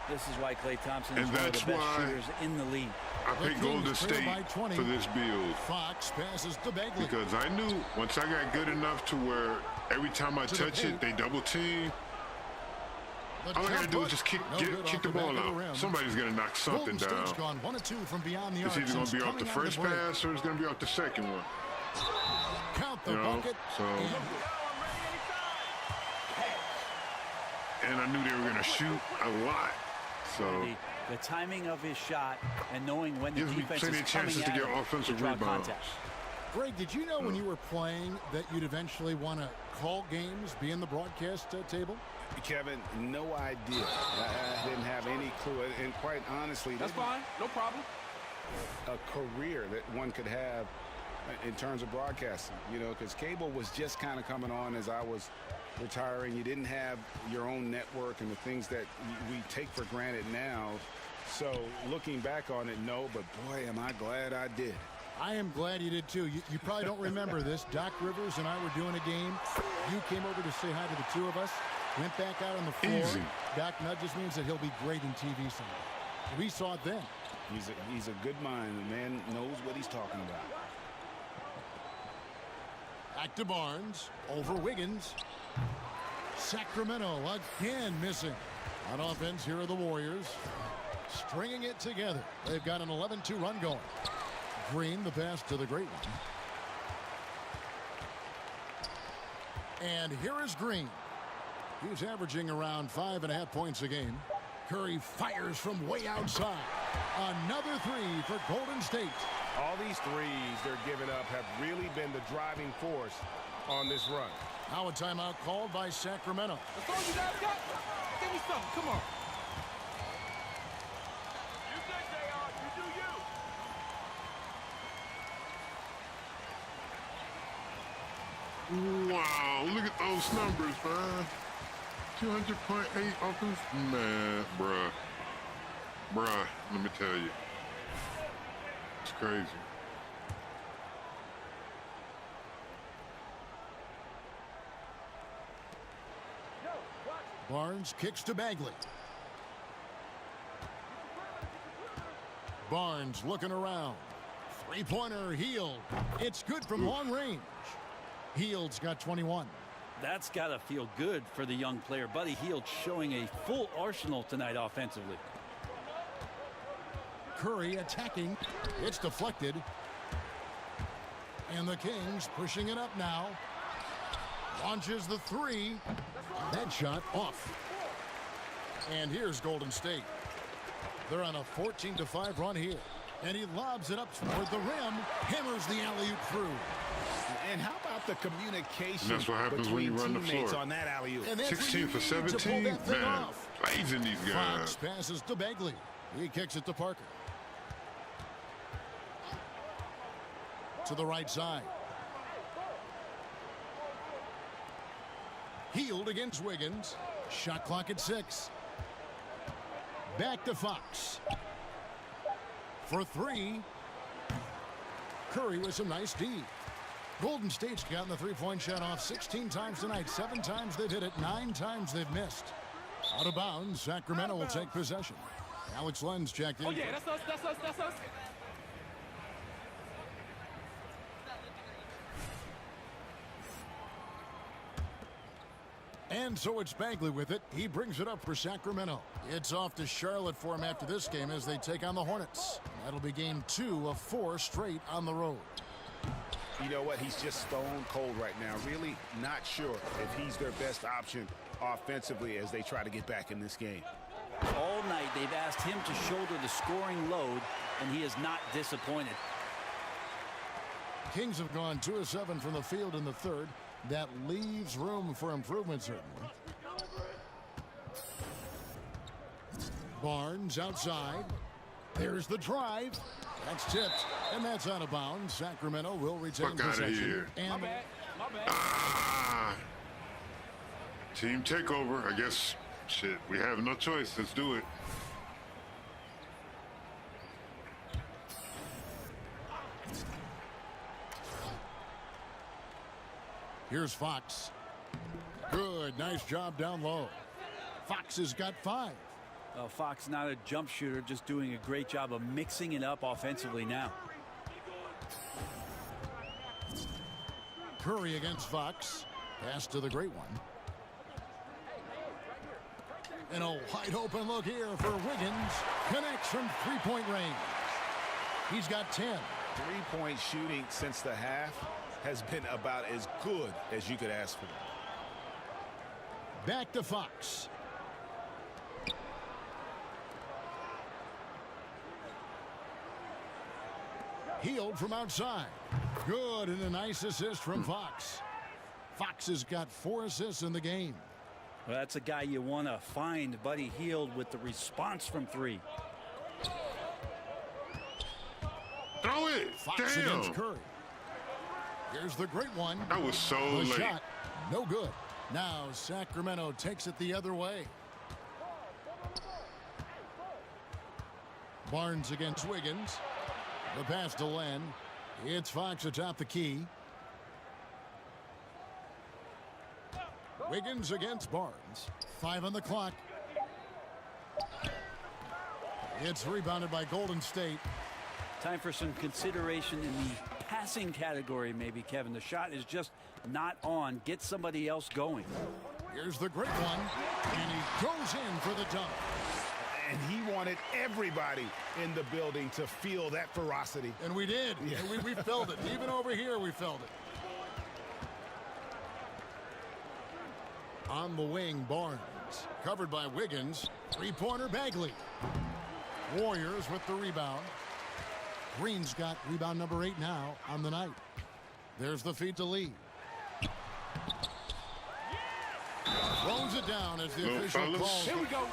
This is why Klay Thompson is one of the best shooters in the league. I picked Golden State for this build. Fox passes to Bagley. Because I knew once I got good enough to where every time I touch it, they double team. All I gotta do is just kick the ball out. Somebody's gonna knock something down. Gone 1 of 2 from beyond the arc. It's either gonna be off the first pass or it's gonna be off the second one. Count the bucket. So, and I knew they were gonna shoot a lot. So the timing of his shot and knowing when the gives me defense plenty is of chances to coming get at offensive to draw rebounds. contact. Greg, did you know when you were playing that you'd eventually want to call games, be in the broadcast table? Kevin, no idea. I didn't have any clue. And quite honestly, That's fine. No problem. a career that one could have in terms of broadcasting, you know, because cable was just kind of coming on as I was retiring. You didn't have your own network and the things that we take for granted now. So looking back on it, no, but boy, am I glad I did. I am glad you did too. You probably don't remember this. Doc Rivers and I were doing a game. You came over to say hi to the two of us. Went back out on the floor. Easy. Doc nudges means that he'll be great in TV someday. We saw it then. He's a good mind. The man knows what he's talking about. Back to Barnes. Over Wiggins. Sacramento again missing. On offense, here are the Warriors. Stringing it together. They've got an 11-2 run going. Green, the pass to the great one. And here is Green. He's averaging around 5.5 points a game. Curry fires from way outside. Another three for Golden State. All these threes they're giving up have really been the driving force on this run. Now a timeout called by Sacramento. That's all you guys got? Give me something. Come on. You good, JR. You do you. Wow, look at those numbers, man. 200.8 offense. Man, bruh, let me tell you. It's crazy. Barnes kicks to Bagley. Barnes looking around. Three-pointer, Hield. It's good from long range. Hield's got 21. That's got to feel good for the young player. Buddy Hield showing a full arsenal tonight offensively. Curry attacking. It's deflected. And the Kings pushing it up now. Launches the three. That shot off. And here's Golden State. They're on a 14-5 run here. And he lobs it up toward the rim. Hammers the alley-oop through. And how about the communication That's what happens when you run the floor. on that alley-oop? 16 for 17, man. Blazing these guys. Fox passes to Bagley. He kicks it to Parker. To the right side. Hield against Wiggins. Shot clock at 6. Back to Fox. For three. Curry with some nice D. Golden State's gotten the three-point shot off 16 times tonight. 7 times they've hit it. 9 times they've missed. Out of bounds. Sacramento will take possession. Alex Lenz checked in. Oh, yeah, that's us. And so it's Bagley with it. He brings it up for Sacramento. It's off to Charlotte for him after this game as they take on the Hornets. That'll be game 2 of 4 straight on the road. You know what? He's just stone cold right now. Really not sure if he's their best option offensively as they try to get back in this game. All night they've asked him to shoulder the scoring load, and he is not disappointed. Kings have gone 2 of 7 from the field in the third. That leaves room for improvement, certainly. Barnes outside. There's the drive. That's tipped, and that's out of bounds. Sacramento will retain Fuck outta possession. here. And My bad. Ah! Team takeover. I guess, shit, we have no choice. Let's do it. here's Fox. Good, nice job down low. Fox has got 5. Well, Fox not a jump shooter, just doing a great job of mixing it up offensively now. Curry against Fox. Pass to the great one. And a wide open look here for Wiggins. Connects from three-point range. He's got 10. Three-point shooting since the half has been about as good as you could ask for. Back to Fox. Healed from outside. Good, and a nice assist from Fox. Fox has got 4 assists in the game. Well, that's a guy you want to find. Buddy Hield with the response from 3. Throw it. Fox Damn. against Curry. Here's the great one. That was so The late. shot, no good. Now Sacramento takes it the other way. Barnes against Wiggins. The pass to Len. It's Fox atop the key. Wiggins against Barnes. 5 on the clock. It's rebounded by Golden State. Time for some consideration in the passing category, maybe, Kevin. The shot is just not on. Get somebody else going. Here's the great one. And he goes in for the dunk. And he wanted everybody in the building to feel that ferocity. And we did. Yeah. And we felt it. Even over here, we felt it. On the wing, Barnes. Covered by Wiggins. Three-pointer, Bagley. Warriors with the rebound. Green's got rebound number 8 now on the night. There's the feed to Lee. Throws it down as the Little official fellas. calls. Here we go.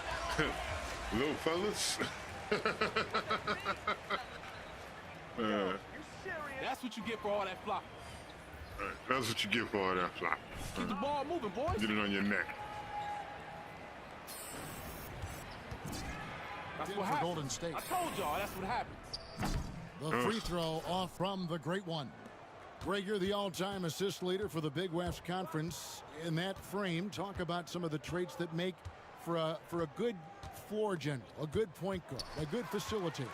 Little fellas. That's what you get for all that flop. That's what you get for all that flop. Keep the ball moving, boys. Get it on your neck. That's Did what for happened. Golden State. I told y'all that's what happened. The free throw off from the great one. Greg, you're the all-time assist leader for the Big West Conference. In that frame, talk about some of the traits that make for a good floor general, a good point guard, a good facilitator.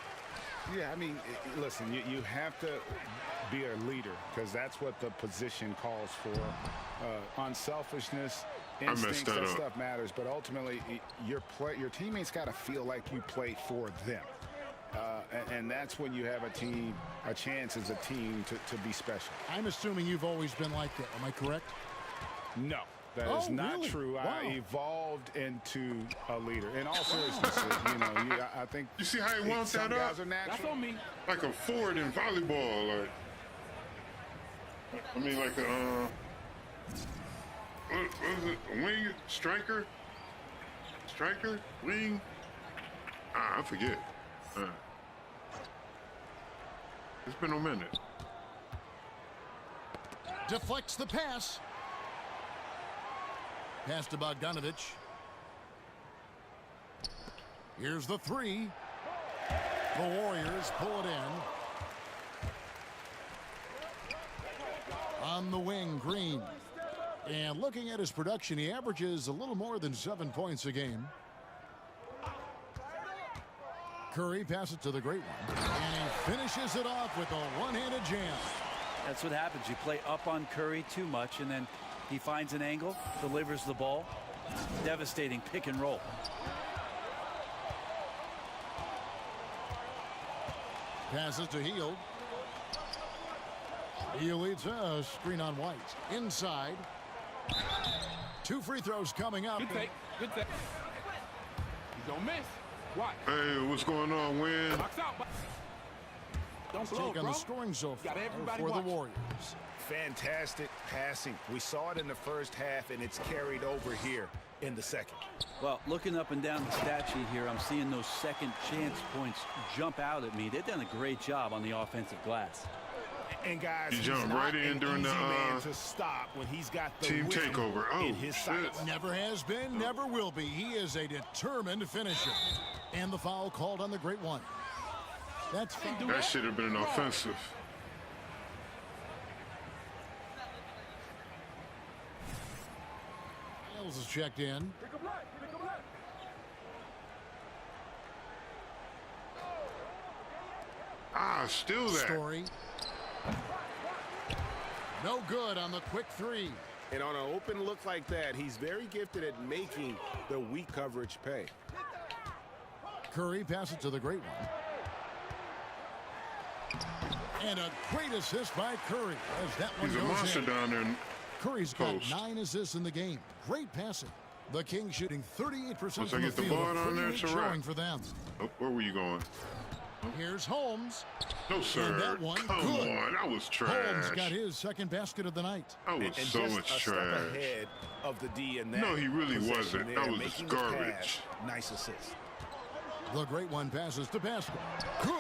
Yeah, I mean, listen, you have to be a leader because that's what the position calls for. Unselfishness, instincts, that stuff matters. But ultimately, your teammates got to feel like you play for them. And that's when you have a chance as a team to be special. I'm assuming you've always been like that. Am I correct? No, that is not really? true. Wow. I evolved into a leader. In all seriousness, I think You see how he wants some that up? guys are natural. That's on me. Like a forward in volleyball. Like, I mean, like a what is it? A wing striker? Striker? Wing? I forget. It's been a minute. Deflects the pass. Pass to Bogdanovich. Here's the 3. The Warriors pull it in. On the wing, Green. And looking at his production, he averages a little more than 7 points a game. Curry passes to the great one. And he finishes it off with a one-handed jam. That's what happens. You play up on Curry too much, and then he finds an angle, delivers the ball. Devastating pick and roll. Passes to Hield. Hield leads a screen on White. Inside. 2 free throws coming up. Good take. Good take. He's gonna miss. Watch. Hey, what's going on, Win? Box out. Don't blow, Take on bro. the scoring so far Got everybody for the watching. Warriors. fantastic passing. We saw it in the first half, and it's carried over here in the second. Well, looking up and down the stat sheet here, I'm seeing those second chance points jump out at me. They've done a great job on the offensive glass. And guys, he jumped right in during the man to stop when he's got the team takeover. Oh, in his sights. Never has been, never will be. He is a determined finisher. And the foul called on the great one. That's fine. That should have been an offensive. Miles is checked in. Still that. Story. No good on the quick three. And on an open look like that, he's very gifted at making the weak coverage pay. Curry passes to the great one. And a great assist by Curry as that one He's goes a monster in. Down there. Curry's got Post. 9 assists in the game. Great passing. The Kings shooting 38% Once from I the get the field. ball down there, it's a showing wrap. for them. Oh, where were you going? Here's Holmes. No, sir. And that one, Come good. on, that was trash. Holmes got his second basket of the night. That was And so just much a step trash. ahead of the D in that No, he really possession wasn't. there, That was making the garbage. pass. Nice assist. The great one passes to Pascal. Good.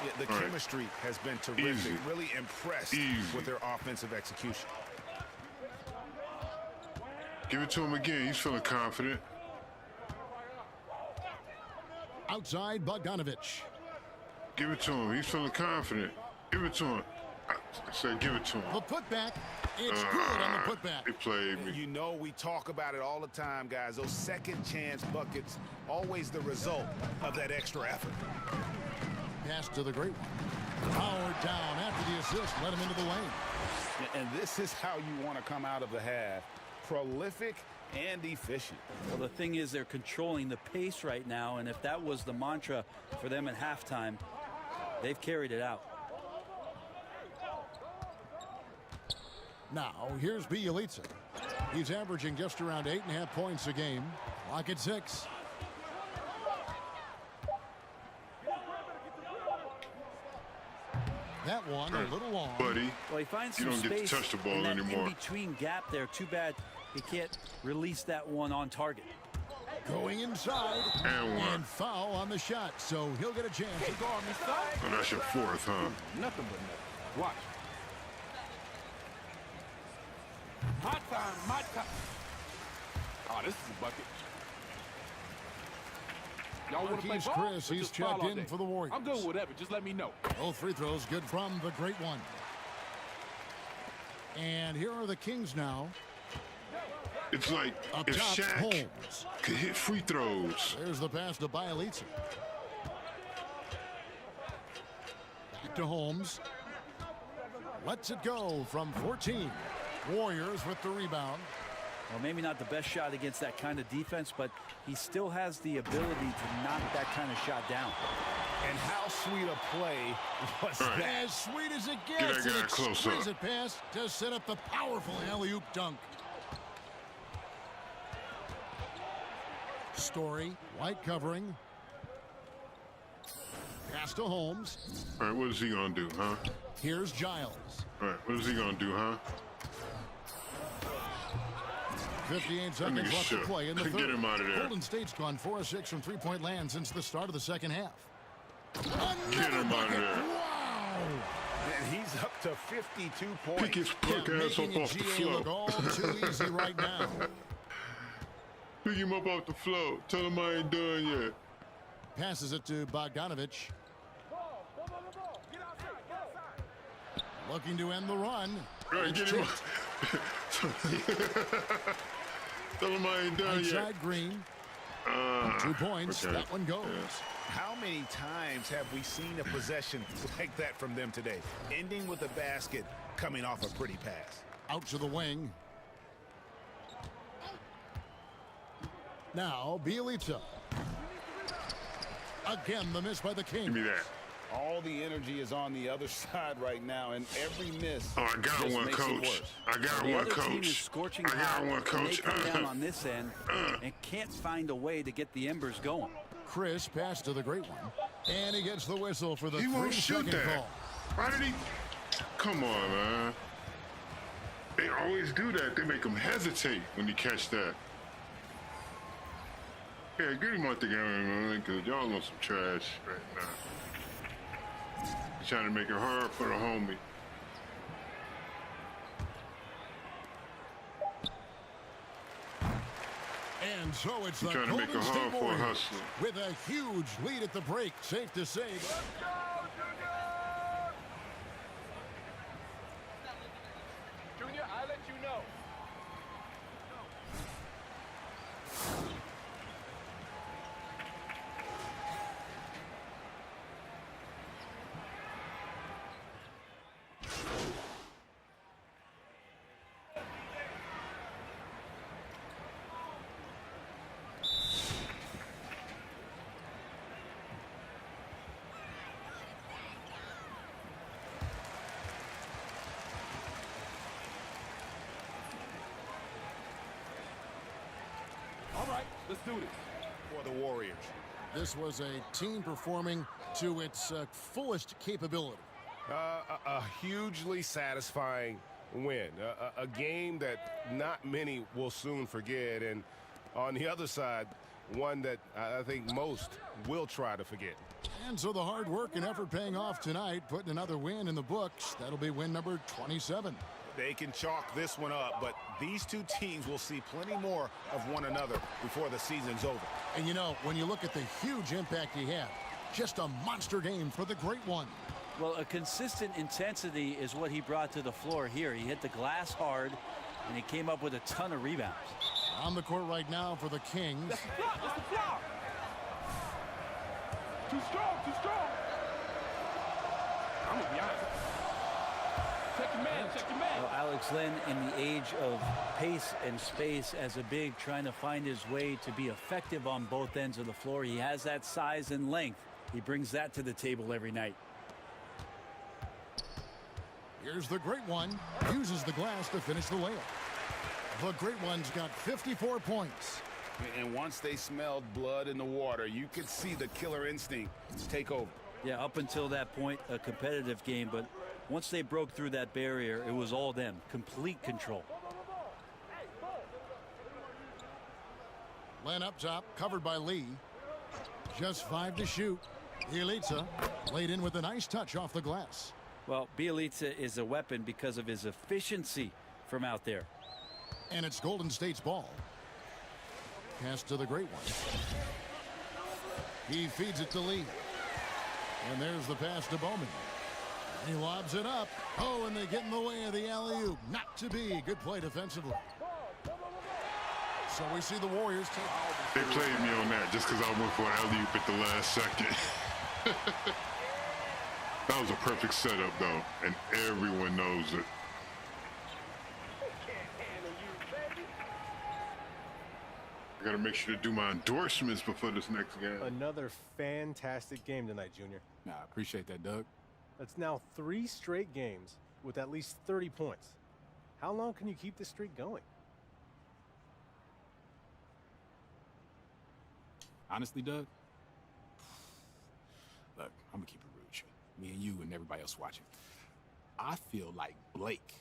Yeah, the Right. chemistry has been terrific. Easy. Really impressed Easy. with their offensive execution. Give it to him again. He's feeling confident. Outside Bogdanovich. Give it to him. He's feeling confident. Give it to him. I said give it to him. The putback. It's good on the putback. He played me. You know, we talk about it all the time, guys. Those second chance buckets, always the result of that extra effort. Pass to the great one. Powered down after the assist. Let him into the lane. And this is how you want to come out of the half. Prolific and efficient. Well, the thing is, they're controlling the pace right now, and if that was the mantra for them at halftime, they've carried it out. Now, here's Bjelica. He's averaging just around 8.5 points a game. Clock at 6. That one a little long. Buddy, Well, he finds you some don't get space to touch the ball in that anymore. in-between gap there. Too bad he can't release that one on target. Going inside. And one. And foul on the shot, so he'll get a chance. Oh, that's your fourth, huh? Nothing but nothing. Watch. Hot time, hot time. Oh, this is a bucket. Y'all want to play Marquise ball? Chris, Or he's just foul checked all in day? for the Warriors. I'm good with whatever. Just let me know. Both free throws good from the great one. And here are the Kings now. It's like Up if top, Shaq Holmes. could hit free throws. There's the pass to Bjelica. Back to Holmes. Lets it go from 14. Warriors with the rebound. Well, maybe not the best shot against that kind of defense, but he still has the ability to knock that kind of shot down. And how sweet a play was Right. that? As sweet as it Get gets. that guy An close up. exquisite pass to set up the powerful alley-oop dunk. Story, white covering. Pass to Holmes. All right, what is he gonna do, huh? Here's Giles. All right, what is he gonna do, huh? 58 seconds nigga left to shook. play in the Get third. him out of there. Golden State's gone 4 of 6 from three-point land since the start of the second half. Get him out of there. Wow! And he's up to 52 Pick points. his quick ass up Making off the GA look floor. all too easy right now. Pick him up off the floor. Tell him I ain't done yet. Passes it to Bogdanovich. Looking to end the run. Right, It's get him. tipped. Tell him I ain't done yet. Outside Green. 2 points. okay. That one goes. How many times have we seen a possession like that from them today? Ending with a basket, coming off a pretty pass. Out to the wing. Now, Bjelica. Again, the miss by the Kings. Give me that. All the energy is on the other side right now, and every miss Oh, I got just one, makes it coach. worse. I got The one, other team is coach. scorching I got hot, one, and they coach. come down on this end and can't find a way to get the embers going. Chris pass to the great one. And he gets the whistle for the He won't shoot 3-second that. call. Why did he? Come on, man. They always do that. They make them hesitate when you catch that. Yeah, get him out the game, man, because y'all on some trash right now. You're trying to make it hard for the homie. And so it's the trying to make it Golden State hard for a Warriors hustler. with a huge lead at the break. Safe to say. Junior, I'll let you know. All right, let's do this. For the Warriors. This was a team performing to its fullest capability. A hugely satisfying win. A game that not many will soon forget. And on the other side, one that I think most will try to forget. And so the hard work and effort paying off tonight, putting another win in the books. That'll be win number 27. They can chalk this one up, but these two teams will see plenty more of one another before the season's over. And you know, when you look at the huge impact he had, just a monster game for the Great One. Well, a consistent intensity is what he brought to the floor here. He hit the glass hard, and he came up with a ton of rebounds. On the court right now for the Kings. That's the block. That's the block. Too strong. Too strong. I'm going to be honest. Check your man. Check your man. Well, Alex Len, in the age of pace and space as a big, trying to find his way to be effective on both ends of the floor. He has that size and length. He brings that to the table every night. Here's the Great One. Uses the glass to finish the layup. The Great One's got 54 points. And once they smelled blood in the water, you could see the killer instinct take over. Yeah, up until that point, a competitive game, but once they broke through that barrier, it was all them. Complete control. Len up top, covered by Lee. Just 5 to shoot. Bielitsa laid in with a nice touch off the glass. Well, Bielitsa is a weapon because of his efficiency from out there. And it's Golden State's ball. Pass to the Great One. He feeds it to Lee. And there's the pass to Bowman. He lobs it up. Oh, and they get in the way of the alley-oop. Not to be. Good play defensively. So we see the Warriors take. They played me on that just because I went for an alley-oop at the last second. That was a perfect setup, though, and everyone knows it. I got to make sure to do my endorsements before this next game. Another fantastic game tonight, Junior. Nah, I appreciate that, Doug. That's now 3 straight games with at least 30 points. How long can you keep this streak going? Honestly, Doug, look, I'm going to keep it real with you. Me and you and everybody else watching. I feel like Blake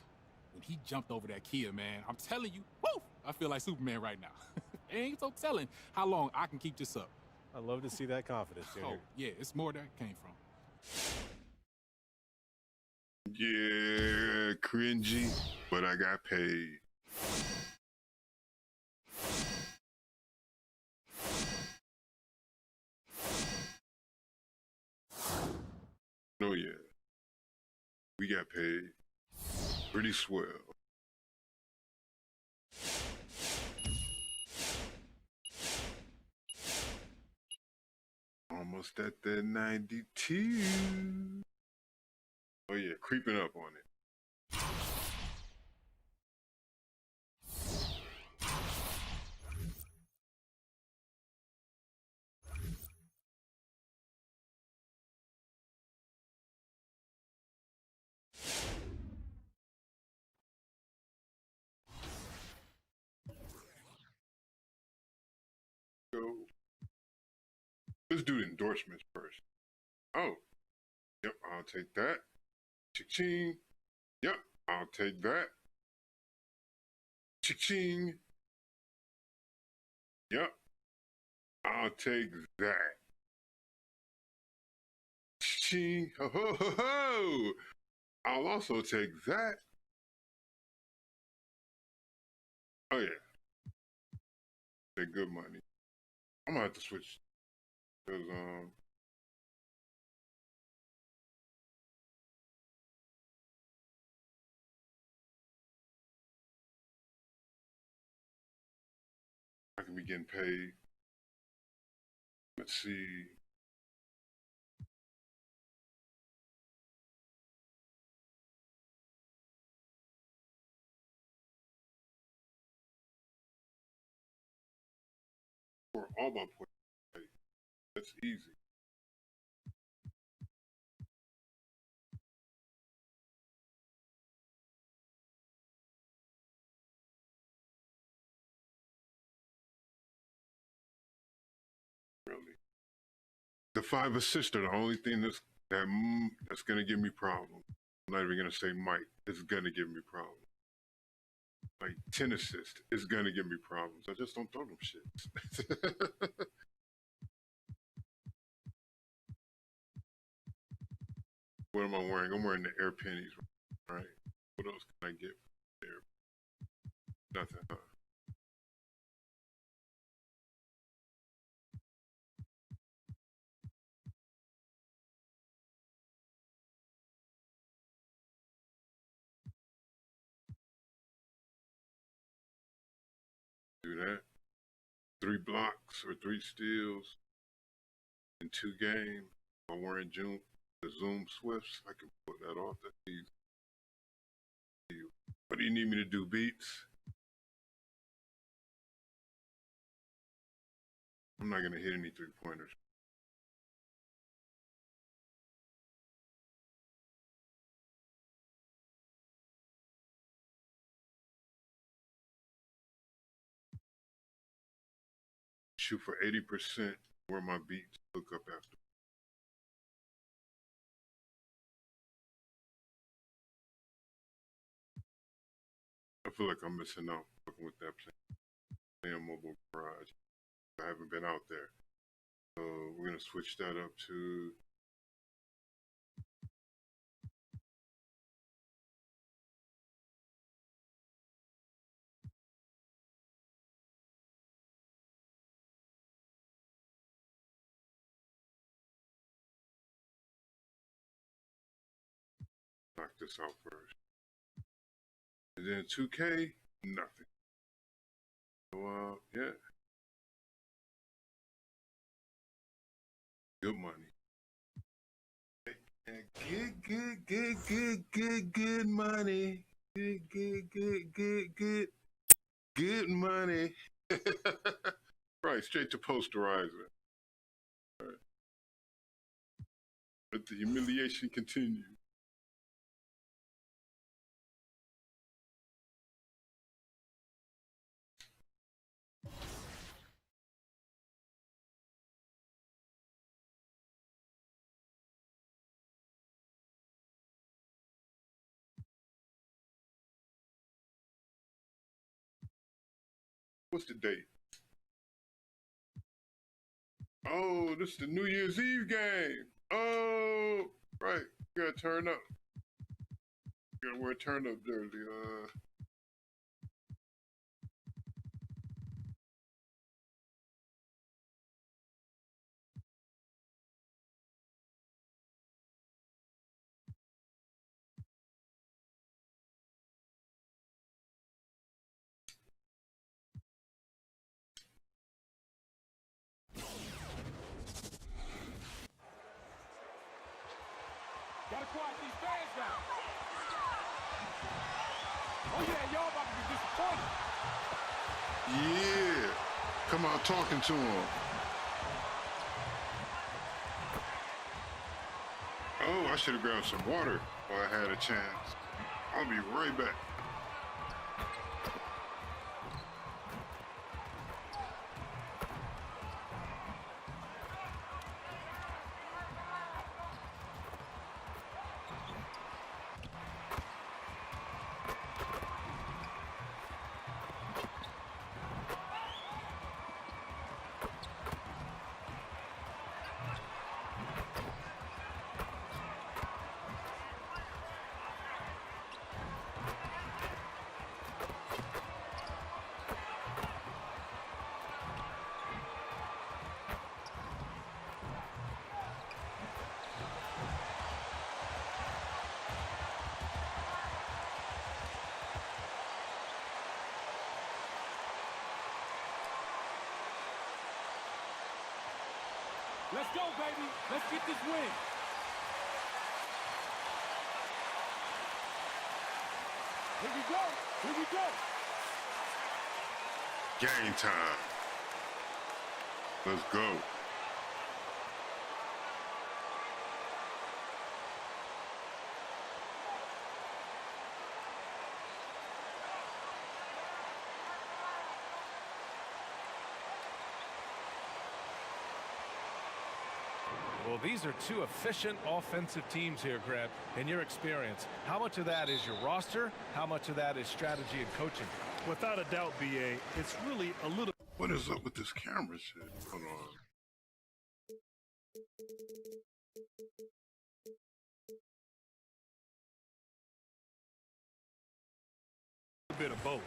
when he jumped over that Kia, man. I'm telling you, woo! I feel like Superman right now. Ain't so telling how long I can keep this up. I love to see that confidence, Junior. Oh, yeah, it's more where that came from. Yeah, cringy, but I got paid. Oh yeah, we got paid. Pretty swell. Almost at that 92. Oh yeah, creeping up on it. Go. Let's do the endorsements first. Oh, yep, I'll take that. Cha-ching. Yep, I'll take that. Ching. Yep. I'll take that. Ching. Ho, ho, ho, ho. I'll also take that. Oh, yeah. They're good money. I'm gonna have to switch. Because, I can be getting paid. Let's see. For all my points. That's easy. Really. The 5 assists are the only thing that's gonna give me problems. I'm not even gonna say Mike. It's gonna give me problems. Like 10 assists is gonna give me problems. I just don't throw them shits. What am I wearing? I'm wearing the Air Pennies, right? What else can I get there? Nothing, huh? Do that. 3 blocks or 3 steals in 2 games. I'm wearing the Zoom Swifts. I can put that off. That's easy. What do you need me to do, Beats? I'm not gonna hit any 3-pointers. Shoot for 80% where my beats hook up after. I feel like I'm missing out fucking with that playing Mobile Garage. I haven't been out there. So we're gonna switch that up to knock this out first. And then 2K, nothing. So, yeah. Good money. Good money. Good money. Right, straight to posterizer. All right. Let the humiliation continue. What's the date? Oh, this is the New Year's Eve game. Oh, right. You gotta turn up. You gotta wear a turn up jersey. Gotta quiet these fans down. Oh yeah, y'all about to be disappointed. Yeah. Come out talking to him. Oh, I should have grabbed some water while I had a chance. I'll be right back. Let's go, baby. Let's get this win. Here we go. Here we go. Game time. Let's go. Well, these are two efficient offensive teams here, Grant. In your experience, how much of that is your roster? How much of that is strategy and coaching? Without a doubt, BA, it's really a little... What is up with this camera shit? Hold on. A bit of both.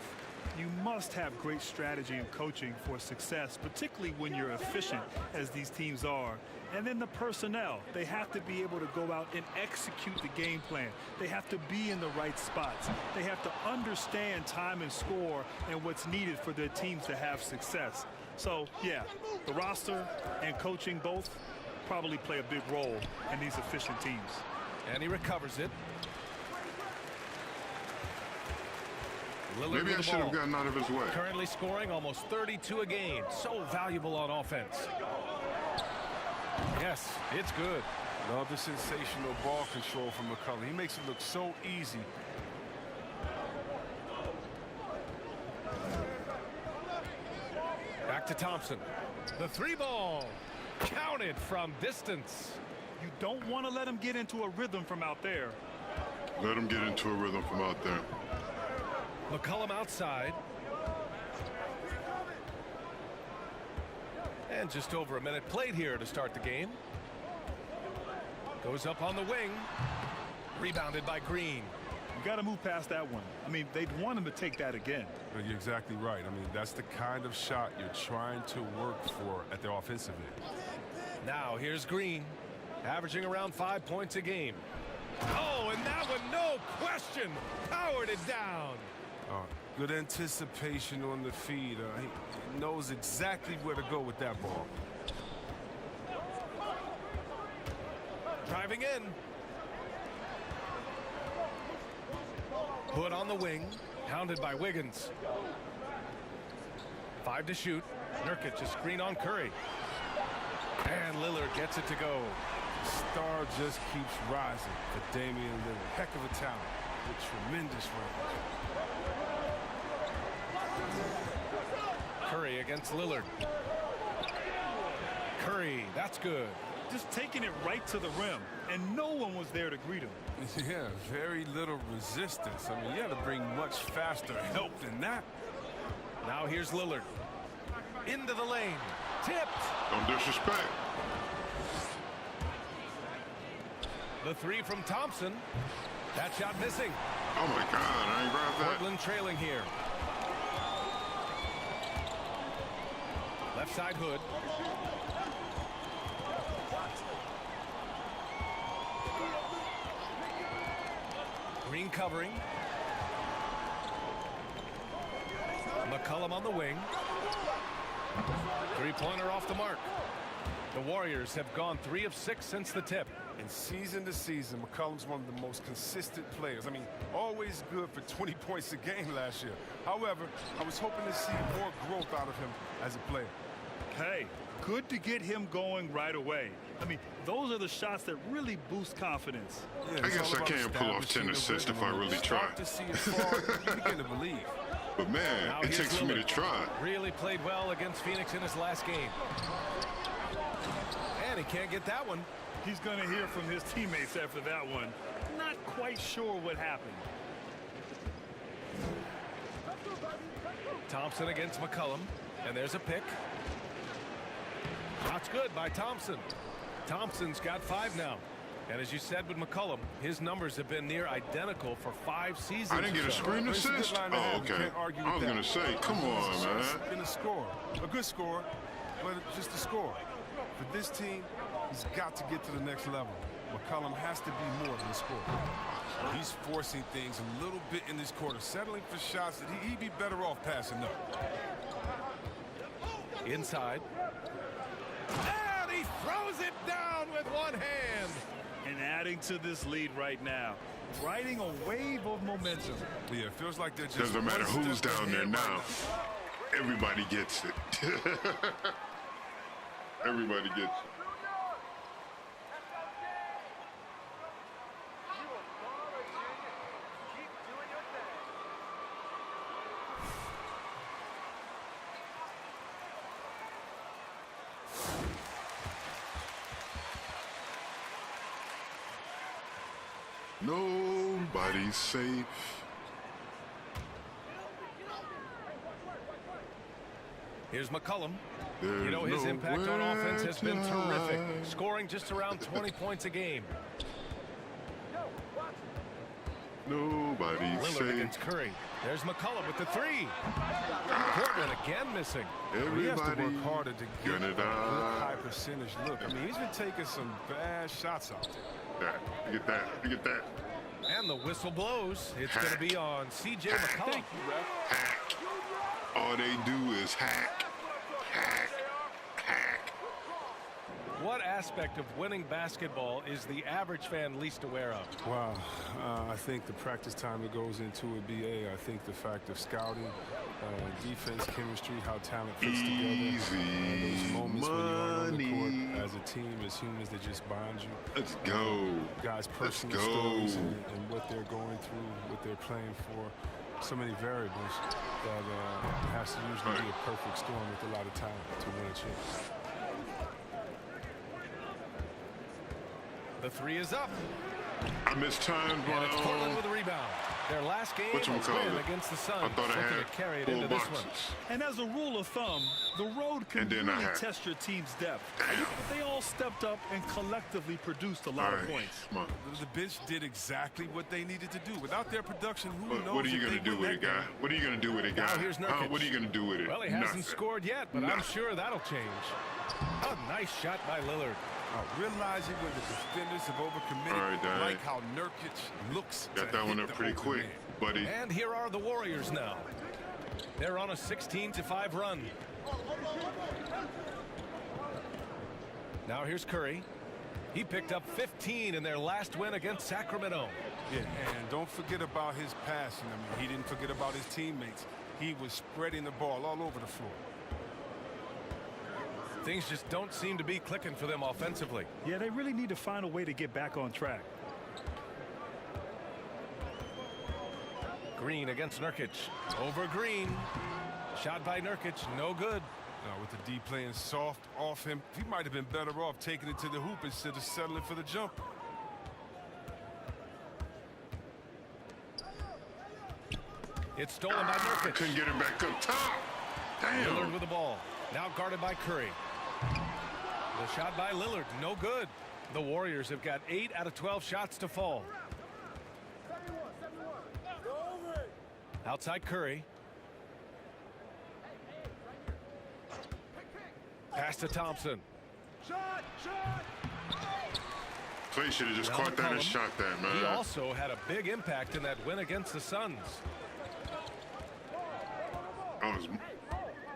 You must have great strategy and coaching for success, particularly when you're efficient, as these teams are. And then the personnel, they have to be able to go out and execute the game plan. They have to be in the right spots. They have to understand time and score and what's needed for their teams to have success. So, yeah, the roster and coaching both probably play a big role in these efficient teams. And he recovers it. Lillard Maybe I should have gotten out of his way. Currently scoring almost 32 a game. So valuable on offense. Yes, it's good. Love the sensational ball control from McCullough. He makes it look so easy. Back to Thompson. The three ball. Counted from distance. You don't want to let him get into a rhythm from out there. Let him get into a rhythm from out there. McCollum outside. And just over a minute played here to start the game. Goes up on the wing. Rebounded by Green. You got to move past that one. I mean, they'd want him to take that again. You're exactly right. I mean, that's the kind of shot you're trying to work for at the offensive end. Now here's Green, averaging around 5 points a game. Oh, and that one, no question, powered it down. Good anticipation on the feed. He knows exactly where to go with that ball. Driving in. Put on the wing, hounded by Wiggins. 5 to shoot. Nurkic a screen on Curry. And Lillard gets it to go. The star just keeps rising for Damian Lillard. Heck of a talent with tremendous range. Curry against Lillard. Curry, that's good. Just taking it right to the rim, and no one was there to greet him. Yeah, very little resistance. I mean, you had to bring much faster help than that. Now here's Lillard. Into the lane. Tipped. Don't disrespect. The three from Thompson. That shot missing. Oh my God, I ain't grabbed that. Portland trailing here. Left side Hood. Green covering. McCollum on the wing. Three-pointer off the mark. The Warriors have gone 3 of 6 since the tip. And season to season, McCollum's one of the most consistent players. I mean, always good for 20 points a game last year. However, I was hoping to see more growth out of him as a player. Hey, good to get him going right away. I mean, those are the shots that really boost confidence. I guess I can't pull off 10 assists if I really try. To see it fall, you begin to believe. But man, Now it takes for me to Lillard. try. Really played well against Phoenix in his last game. And he can't get that one. He's going to hear from his teammates after that one. Not quite sure what happened. Thompson against McCollum. And there's a pick. That's good by Thompson. Thompson's got 5 now. And as you said with McCollum, his numbers have been near identical for 5 seasons. I didn't get a so. screen assist? Oh, okay. I was going to say, come on, man. Been a scorer, a good scorer, but just a scorer. For this team, he's got to get to the next level. McCollum has to be more than a scorer. He's forcing things a little bit in this quarter, settling for shots that he'd be better off passing up. Inside. And he throws it down with one hand. And adding to this lead right now, riding a wave of momentum. Yeah, it feels like they're just Doesn't matter one who's step down there ahead now. right Everybody gets it. Everybody gets it. Nobody's safe. Here's McCollum. There's You know, his impact on nowhere offense has been to terrific, hide. scoring just around 20 points a game. Nobody's Lillard safe. against Curry. There's McCollum with the three. Portland again missing. He has to Everybody work harder to get gonna a good die. high percentage look. I mean, he's been taking some bad shots out there. Look at that. Look at that. And the whistle blows. It's going to be on C.J. McCollum. Hack. All they do is hack. Hack. Hack. What aspect of winning basketball is the average fan least aware of? Wow, I think the practice time that goes into a BA. I think the fact of scouting, defense, chemistry, how talent fits together. And those moments when you're on the court as a team, as humans, that just bond you. Let's go. Guys' personal Let's go. stories and what they're going through, what they're playing for. So many variables that has to usually be a perfect storm with a lot of talent to win a chip. The three is up. I mistimed And it's Portland my with a rebound. Their last game was Whatchamacallit? win against the Suns. I thought I Looking had to carry it into full this one. boxes. And as a rule of thumb, the road can And then I really had- test your team's depth. But they all stepped up and collectively produced a lot of points. Come on. The bench did exactly what they needed to do. Without their production, who knows? What are you if going they to do win with it, that guy? game. What are you going to do with it, guy? Now here's Nurkic. What are you going to do with it? Well, he hasn't Nothing. scored yet, but I'm Nothing. sure that'll change. A nice shot by Lillard. Realizing when the defenders have overcommitted, All right, Diane. like how Nurkic looks. Got to that one hit up the pretty open quick, man. buddy. And here are the Warriors now. They're on a 16-5 run. Now here's Curry. He picked up 15 in their last win against Sacramento. Yeah, and don't forget about his passing. I mean, he didn't forget about his teammates. He was spreading the ball all over the floor. Things just don't seem to be clicking for them offensively. Yeah, they really need to find a way to get back on track. Green against Nurkic. Over Green. Shot by Nurkic. No good. Now, with the D playing soft off him, he might have been better off taking it to the hoop instead of settling for the jump. It's stolen by Nurkic. Couldn't get him back up top. Damn. Lillard with the ball. Now guarded by Curry. The shot by Lillard. No good. The Warriors have got 8 out of 12 shots to fall. Outside Curry. Pass to Thompson. Clay should have just Now caught that and McCollum. shot that, man. He also had a big impact in that win against the Suns. I was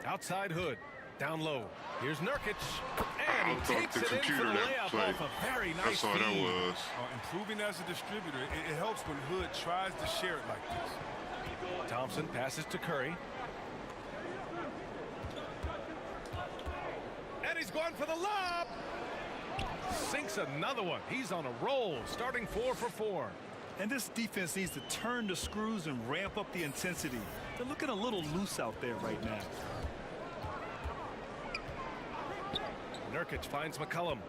Outside Hood. Down low. Here's Nurkic. I And he thought takes the it in for computer the that layup play. off a very nice That's all that feed. was. Improving as a distributor, it helps when Hood tries to share it like this. Thompson passes to Curry. And he's going for the lob. Sinks another one. He's on a roll, starting 4 for 4. And this defense needs to turn the screws and ramp up the intensity. They're looking a little loose out there right now. Nurkic finds McCollum.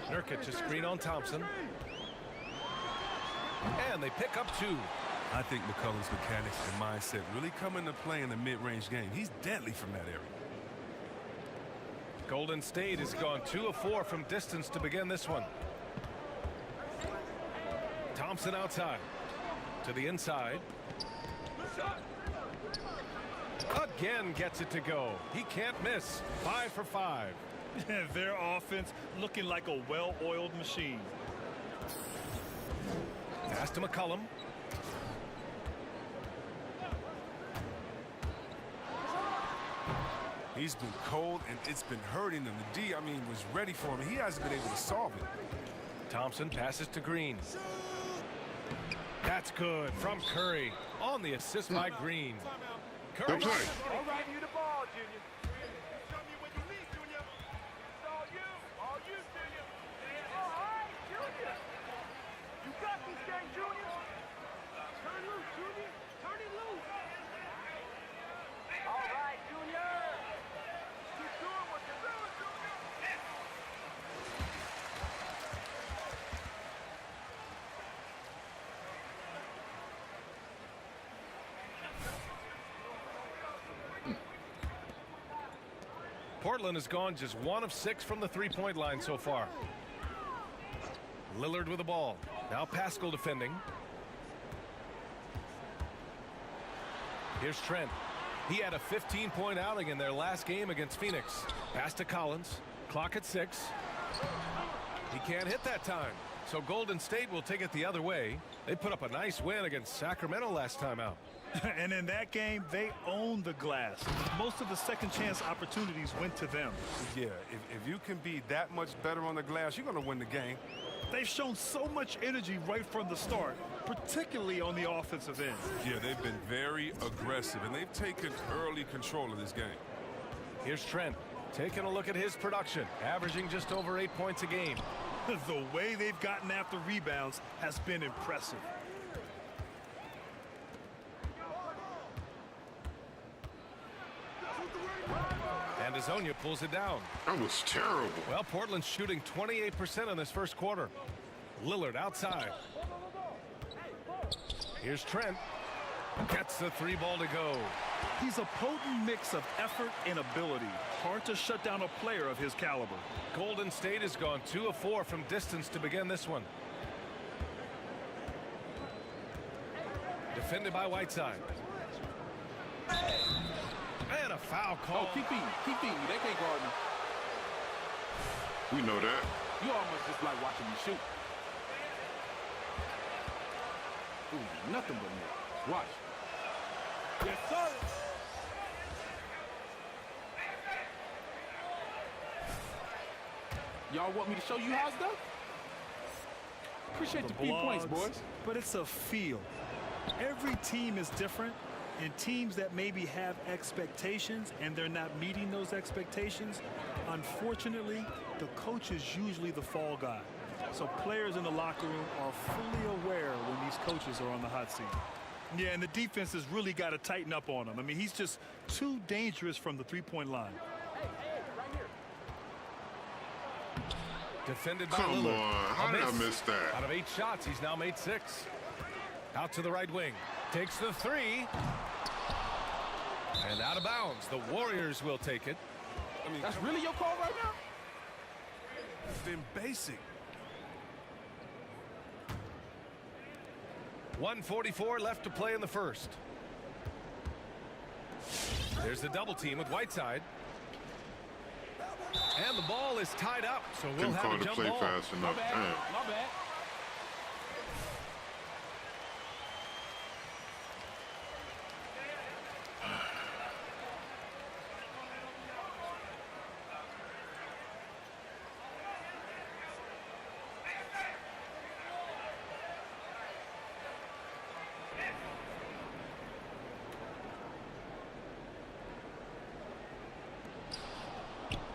Nurkic, a screen on Thompson. And they pick up 2. I think McCollum's mechanics and mindset really come into play in the mid-range game. He's deadly from that area. Golden State has gone 2 of 4 from distance to begin this one. Thompson outside. To the inside. Again gets it to go. He can't miss. 5 for 5. Their offense looking like a well-oiled machine. Pass to McCollum. He's been cold, and it's been hurting him. The D, I mean, was ready for him. He hasn't been able to solve it. Thompson passes to Green. That's good from Curry on the assist by Green. Curry. Good play. All right, you the ball, Junior. Show me what you need, Junior. It's all you, Junior. All right, Junior. You got this game, Junior. Turn loose, Junior. Turn it loose. All right, Junior. Keep doing what you're doing, Junior. Portland has gone just 1 of 6 from the three-point line so far. Lillard with the ball. Now Pascal defending. Here's Trent. He had a 15-point outing in their last game against Phoenix. Pass to Collins. Clock at 6. He can't hit that time. So Golden State will take it the other way. They put up a nice win against Sacramento last time out. And in that game, they owned the glass. Most of the second chance opportunities went to them. Yeah, if you can be that much better on the glass, you're going to win the game. They've shown so much energy right from the start, particularly on the offensive end. Yeah, they've been very aggressive, and they've taken early control of this game. Here's Trent taking a look at his production, averaging just over 8 points a game. The way they've gotten after rebounds has been impressive. And Azonia pulls it down. That was terrible. Well, Portland's shooting 28% in this first quarter. Lillard outside. Here's Trent. Gets the 3 ball to go. He's a potent mix of effort and ability. Hard to shut down a player of his caliber. Golden State has gone 2 of 4 from distance to begin this one. Defended by Whiteside. And a foul call. Oh, keep beating. Keep beating. They can't guard me. We know that. You almost just like watching me shoot. Ooh, nothing but net. Watch. Yes, sir. Y'all want me to show you how it's done? Appreciate the 3 points, boys. But it's a feel. Every team is different, and teams that maybe have expectations and they're not meeting those expectations, unfortunately, the coach is usually the fall guy. So players in the locker room are fully aware when these coaches are on the hot seat. Yeah, and the defense has really got to tighten up on him. I mean, he's just too dangerous from the three-point line. Defended by Come Lillard. on. How did I miss that? Out of 8 shots, he's now made 6. Out to the right wing. Takes the 3. And out of bounds. The Warriors will take it. I mean, that's really your call right now? It's been basic. 1:44 left to play in the first. There's the double team with Whiteside. And the ball is tied up, so we'll Didn't have call a the jump play ball. fast enough. My bad. Damn. My bad.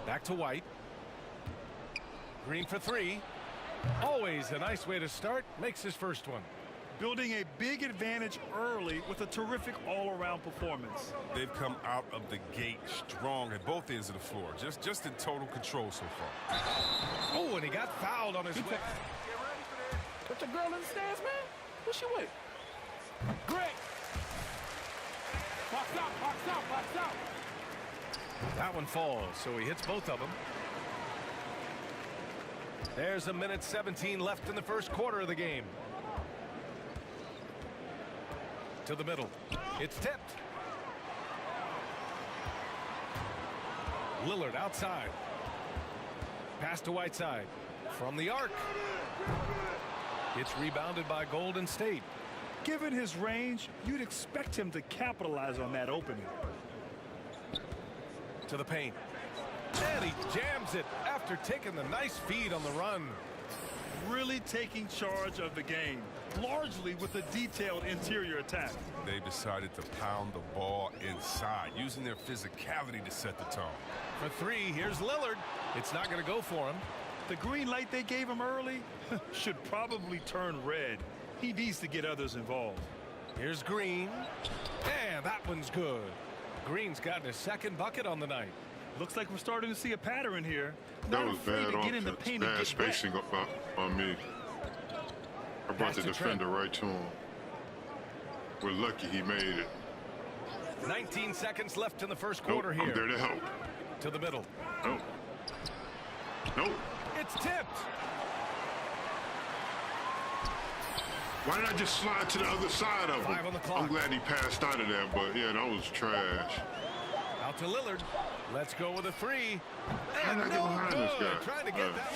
Back to White. Green for 3. Always a nice way to start. Makes his first one. Building a big advantage early with a terrific all-around performance. They've come out of the gate strong at both ends of the floor. Just in total control so far. Oh, and he got fouled on his way. Put your girl in the stands, man. Who she with? Great. Box out, box out, box out. That one falls, so he hits both of them. There's a minute 17 left in the first quarter of the game. To the middle. It's tipped. Lillard outside. Pass to Whiteside. From the arc. It's rebounded by Golden State. Given his range, you'd expect him to capitalize on that opening. To the paint. And he jams it after taking the nice feed on the run. Really taking charge of the game, largely with a detailed interior attack. They decided to pound the ball inside, using their physicality to set the tone. For three, here's Lillard. It's not going to go for him. The green light they gave him early should probably turn red. He needs to get others involved. Here's Green. And that one's good. Green's gotten his second bucket on the night. Looks like we're starting to see a pattern here. That Not was afraid bad to get in the offense. paint and Bad get spacing on me. I brought the Pass to defender Trent. right to him. We're lucky he made it. 19 seconds left in the first Nope, quarter here. I'm there to help. To the middle. Nope. Nope. It's tipped. Why did I just slide to the other side of him? 5 on the clock. I'm glad he passed out of there, but yeah, that was trash. Out to Lillard. Let's go with a three. How And did I get no behind this good. guy? Trying to get that.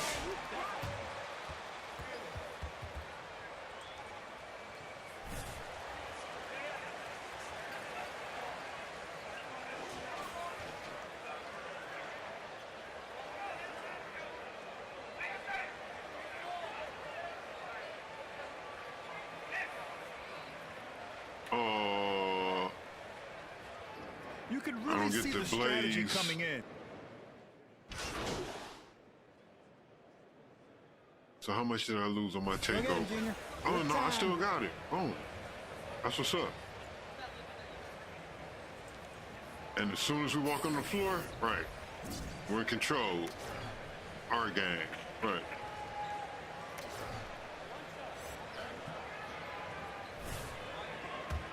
You could I really don't get see the the strategy blaze. coming in. So how much did I lose on my takeover? Junior. Oh Good no, I time. still got it. Oh, that's what's up. And as soon as we walk on the floor, right, we're in control. Our game, right.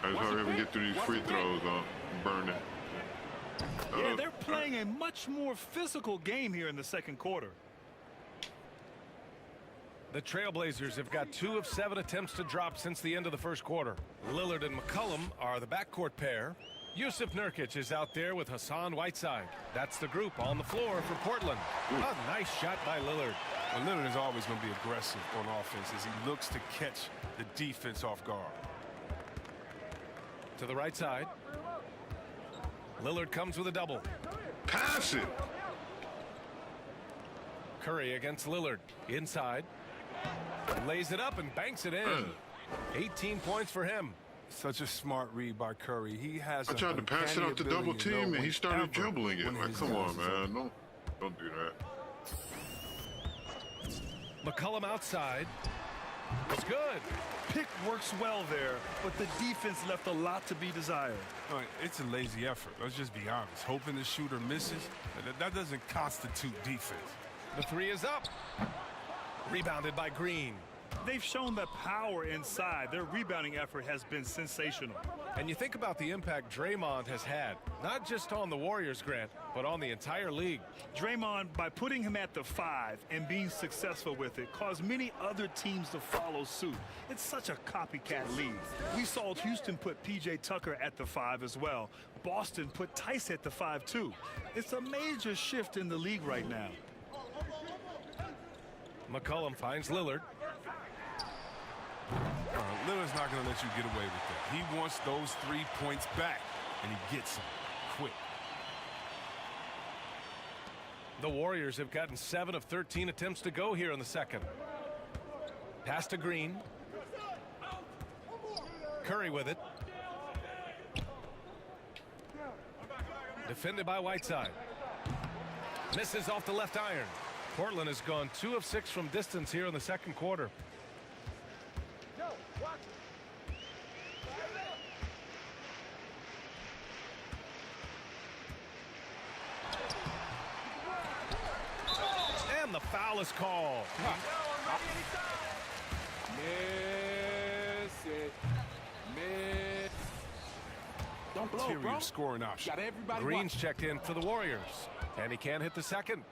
Let's hurry up and get through these free throws. Burn it. Yeah, they're playing a much more physical game here in the second quarter. The Trailblazers have got 2 of 7 attempts to drop since the end of the first quarter. Lillard and McCollum are the backcourt pair. Yusuf Nurkic is out there with Hassan Whiteside. That's the group on the floor for Portland. A nice shot by Lillard. Well, Lillard is always going to be aggressive on offense as he looks to catch the defense off guard. To the right side. Lillard comes with a double. Pass it. Curry against Lillard. Inside. Lays it up and banks it in. 18 points for him. Such a smart read by Curry. He has. I tried to pass it out to double team, and he started dribbling it. Like, come on, man. Don't do that. McCollum outside. It's good. Pick works well there, but the defense left a lot to be desired. All right, it's a lazy effort. Let's just be honest. Hoping the shooter misses, that doesn't constitute defense. The three is up. Rebounded by Green. They've shown the power inside. Their rebounding effort has been sensational. And you think about the impact Draymond has had, not just on the Warriors, Grant, but on the entire league. Draymond, by putting him at the 5 and being successful with it, caused many other teams to follow suit. It's such a copycat league. We saw Houston put P.J. Tucker at the 5 as well. Boston put Tice at the 5 too. It's a major shift in the league right now. McCollum finds Lillard. Lillard's not going to let you get away with that. He wants those 3 points back, and he gets them quick. The Warriors have gotten 7 of 13 attempts to go here in the second. Pass to Green. Curry with it. Defended by Whiteside. Misses off the left iron. Portland has gone 2 of 6 from distance here in the second quarter. And the foul is called. Miss it. Miss. Don't blow, Interior bro. scoring option. Got everybody Green's watching. checked in for the Warriors. And he can't hit the second.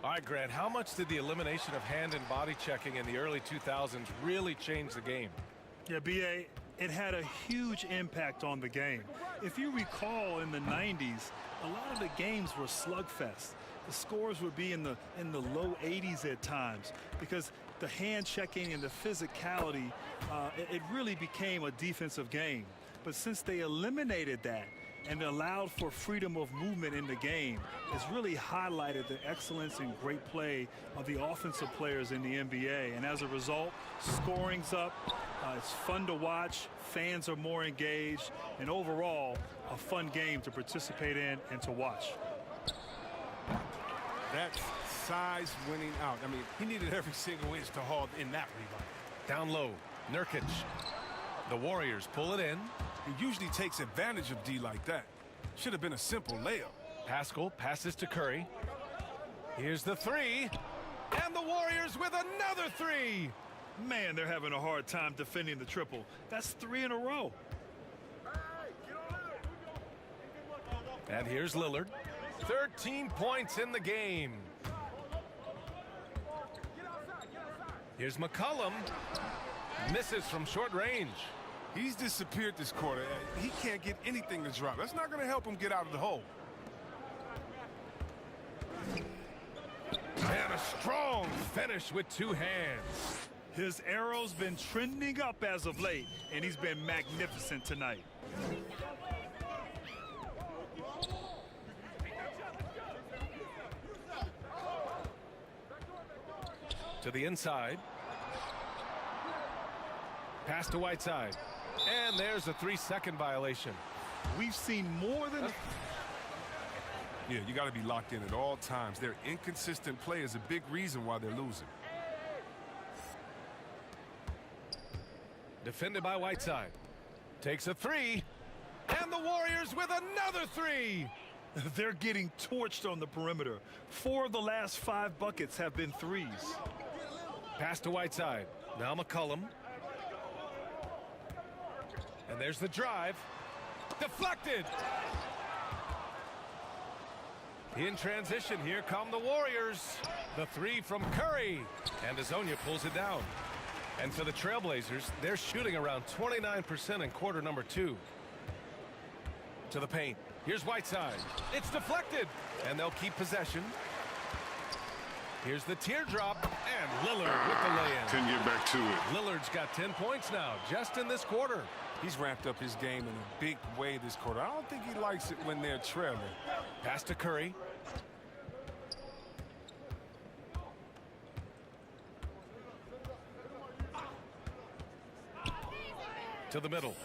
All right, Grant, how much did the elimination of hand and body checking in the early 2000s really change the game? Yeah, B.A., it had a huge impact on the game. If you recall, in the 90s, a lot of the games were slugfests. The scores would be in the low 80s at times because the hand checking and the physicality, it really became a defensive game. But since they eliminated that, and allowed for freedom of movement in the game. It's really highlighted the excellence and great play of the offensive players in the NBA. And as a result, scoring's up. It's fun to watch. Fans are more engaged. And overall, a fun game to participate in and to watch. That's size winning out. I mean, he needed every single inch to haul in that rebound. Down low, Nurkic. The Warriors pull it in. He usually takes advantage of D like that. Should have been a simple layup. Pascal passes to Curry. Here's the three. And the Warriors with another three. Man, they're having a hard time defending the triple. That's 3 in a row. And here's Lillard. 13 points in the game. Here's McCollum. Misses from short range. He's disappeared this quarter. He can't get anything to drop. That's not going to help him get out of the hole. And a strong finish with 2 hands. His arrow's been trending up as of late, and he's been magnificent tonight. To the inside. Pass to Whiteside. And there's a 3-second violation. We've seen more than... Yeah, you got to be locked in at all times. Their inconsistent play is a big reason why they're losing. Defended by Whiteside. Takes a 3. And the Warriors with another 3. They're getting torched on the perimeter. 4 of the last 5 buckets have been threes. Pass to Whiteside. Now McCollum. And there's the drive. Deflected. In transition, here come the Warriors. The 3 from Curry. And Azonia pulls it down. And for the Trailblazers, they're shooting around 29% in quarter number 2. To the paint. Here's Whiteside. It's deflected. And they'll keep possession. Here's the teardrop. And Lillard with the lay-in. Couldn't get back to it. Lillard's got 10 points now, just in this quarter. He's ramped up his game in a big way this quarter. I don't think he likes it when they're trailing. Pass to Curry. To the middle.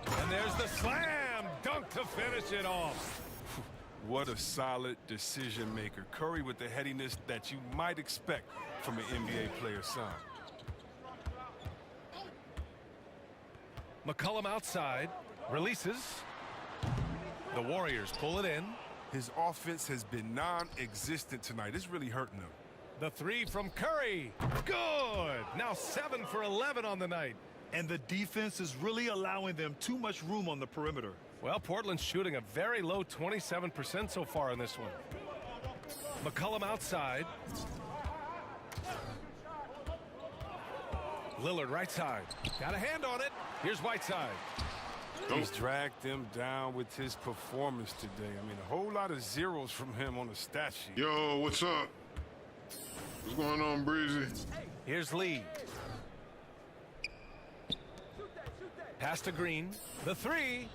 And there's the slam dunk to finish it off. What a solid decision maker. Curry with the headiness that you might expect from an NBA player's son. McCollum outside. Releases. The Warriors pull it in. His offense has been non-existent tonight. It's really hurting him. The 3 from Curry. Good. Now 7 for 11 on the night. And the defense is really allowing them too much room on the perimeter. Well, Portland's shooting a very low 27% so far in this one. McCollum outside. Lillard right side. Got a hand on it. Here's Whiteside. He's dragged them down with his performance today. I mean, a whole lot of zeros from him on the stat sheet. Yo, what's up? What's going on, Breezy? Here's Lee. Pass to Green. The 3.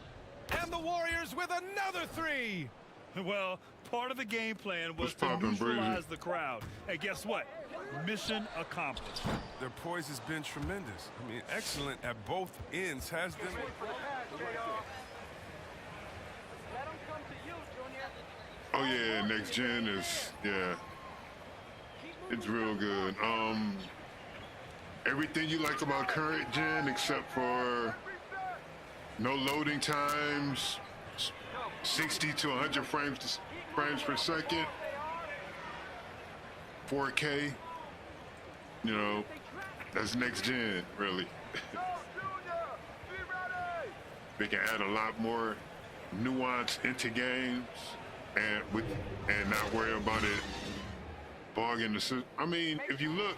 And the Warriors with another 3. Well, part of the game plan was What's to poppin', neutralize Breezy? the crowd. And guess what? Mission accomplished. Their poise has been tremendous. I mean, excellent at both ends. Has them. Oh yeah, next gen is it's real good. Everything you like about current gen except for no loading times, 60 to 100 frames per second, 4K. You know, that's next gen, really. They can add a lot more nuance into games and not worry about it bogging the system. I mean, if you look,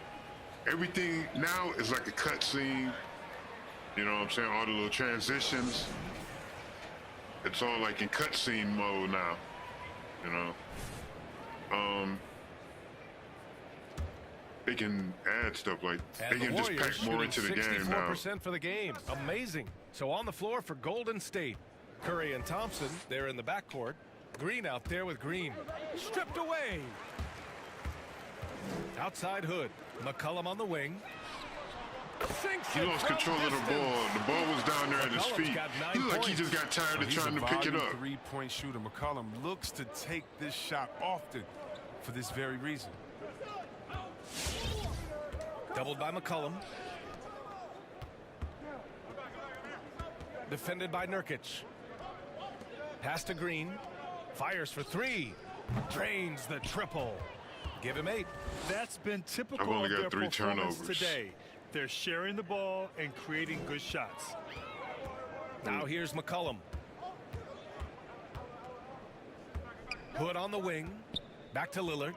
everything now is like a cutscene. You know what I'm saying? All the little transitions. It's all like in cutscene mode now. You know. They can add stuff like And they can just pack more into the game now. 64% for the game. Amazing. So on the floor for Golden State. Curry and Thompson, they're in the backcourt. Green out there with Green. Stripped away. Outside Hood. McCollum on the wing. He lost control of the ball. The ball was down there at his feet. He looked like he just got tired of trying to pick it up. Three-point shooter. McCollum looks to take this shot often for this very reason. Doubled by McCollum. Defended by Nurkic. Pass to Green. Fires for three. Drains the triple. Give him 8. That's been I've typical only of got their 3 performance turnovers. today. They're sharing the ball and creating good shots. Now here's McCollum. Hood on the wing. Back to Lillard.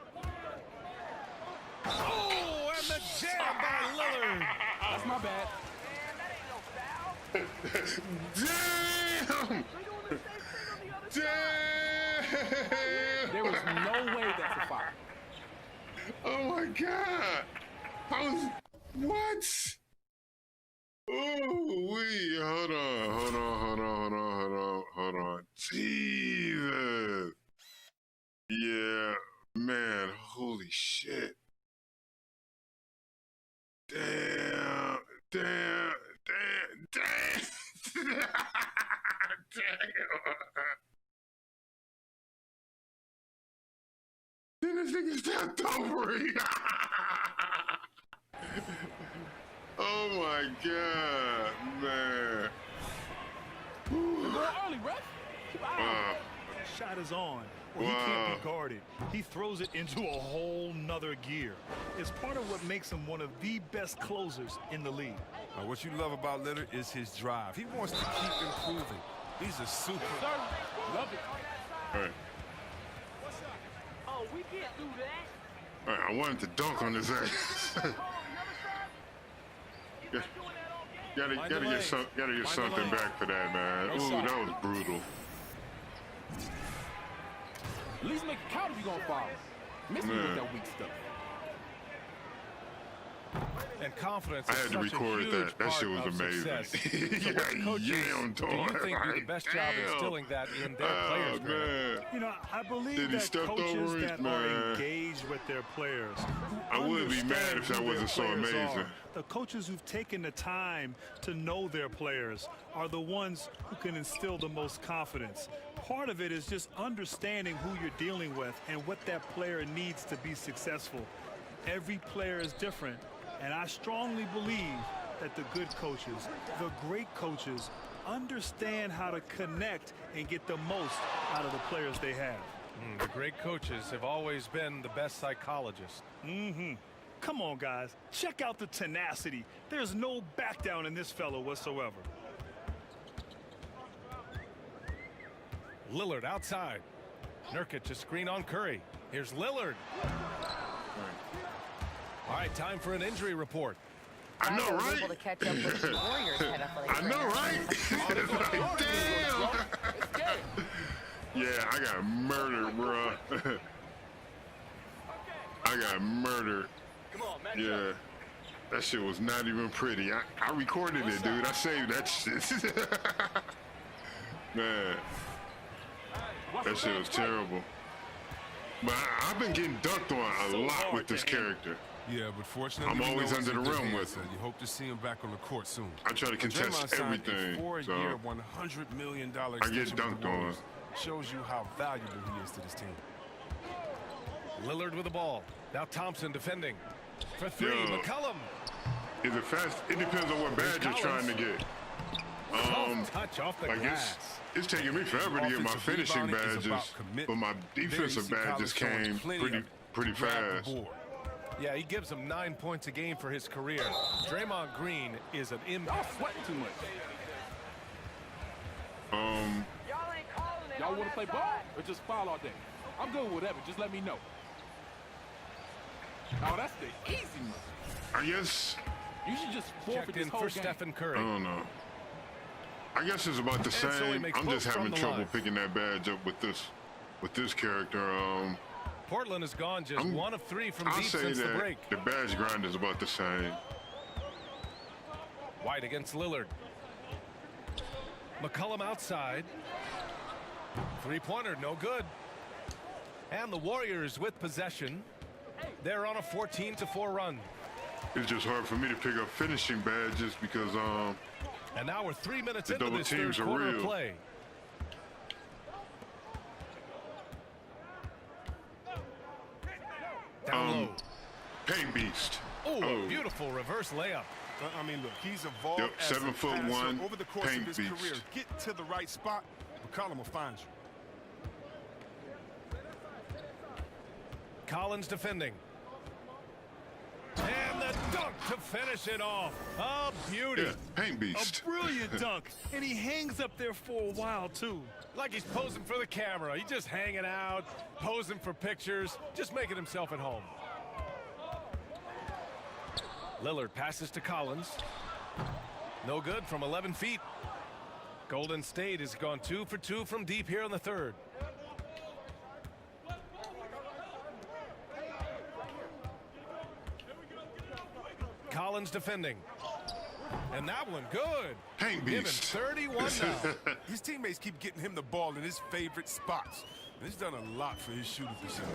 Oh, and the jam by Lillard. That's my bad. Damn! Damn! There was no way that's a foul. Oh my God! What? Oh, hold on. Jesus. Yeah, man. Holy shit. Damn. Damn. Then this nigga stepped over it. Oh my God, man. Go early, ref. Wow. Shot is on. Well, he can't be guarded. He throws it into a whole nother gear. It's part of what makes him one of the best closers in the league. What you love about Lillard is his drive. He wants to keep improving. He's a super. Love it. All right. Oh, we can't do that. All right, I wanted to dunk on his ass. Gotta get something back for that, man. Ooh, that was brutal. At least make it count if you're gonna foul. Miss me with that weak stuff. And confidence I is had to such a record huge that. That part shit was of amazing. success. So what coaches do you think do the best job instilling that in their players? Man. You know, I believe Did he that step coaches over it? that are Man. engaged with their players, I would be mad if that who their wasn't so players amazing. are, the coaches who've taken the time to know their players are the ones who can instill the most confidence. Part of it is just understanding who you're dealing with and what that player needs to be successful. Every player is different, and I strongly believe that the good coaches, the great coaches, understand how to connect and get the most out of the players they have. The great coaches have always been the best psychologists. Come on, guys. Check out the tenacity. There's no back down in this fellow whatsoever. Lillard outside. Nurkic a screen on Curry. Here's Lillard. All right, time for an injury report. I know, was right? able to catch up with the Warriors head athletic I know, trainer. right? Like, damn. Yeah, I got murdered, bro. I got murdered. Yeah. That shit was not even pretty. I recorded it, dude. I saved that shit. Man. That shit was terrible. But I've been getting dunked on a lot with this character. Yeah, but fortunately, I'm always under the rim with him. You hope to see him back on the court soon. I try to contest everything. A 4-year, $100 million I get dunked on. Shows you how valuable he is to this team. Lillard with the ball. Now Thompson defending. For 3, Yo. McCollum. Is it fast? It depends on what badge you're trying to get. Touch off the like glass. It's taking me forever to get my finishing badges, but my defensive badges came pretty fast. Yeah, he gives him 9 points a game for his career. Draymond Green is an impact. Sweating too much. Y'all want to play ball or just foul all day? I'm good with whatever. Just let me know. Oh, that's the easy one. I guess. You should just forfeit Checked this in whole for game. Stephen Curry. I don't know. I guess it's about the so he same. makes I'm both just having from the trouble line. picking that badge up with this character. Portland has gone just 1 of 3 from I'll deep say since the that break. the badge grind is about the same. White against Lillard. McCollum outside. Three-pointer, no good. And the Warriors with possession. They're on a 14-4 run. It's just hard for me to pick up finishing badges because and now we're 3 minutes the into double this teams third are quarter of real. play. Down low. Paint beast. Oh, beautiful reverse layup. I mean, look, he's evolved Yep, as a 7'1" passer over the course paint of his beast. career. Get to the right spot, McCollum will find you. Collins defending. And the dunk to finish it off. A beauty. Yeah, paint beast. A brilliant dunk. And he hangs up there for a while, too. Like he's posing for the camera. He's just hanging out, posing for pictures, just making himself at home. Lillard passes to Collins. No good from 11 feet. Golden State has gone 2 for 2 from deep here in the third. Collins defending. And that one good. Paint Given beast. 31 now. His teammates keep getting him the ball in his favorite spots. And he's done a lot for his shooting percentage.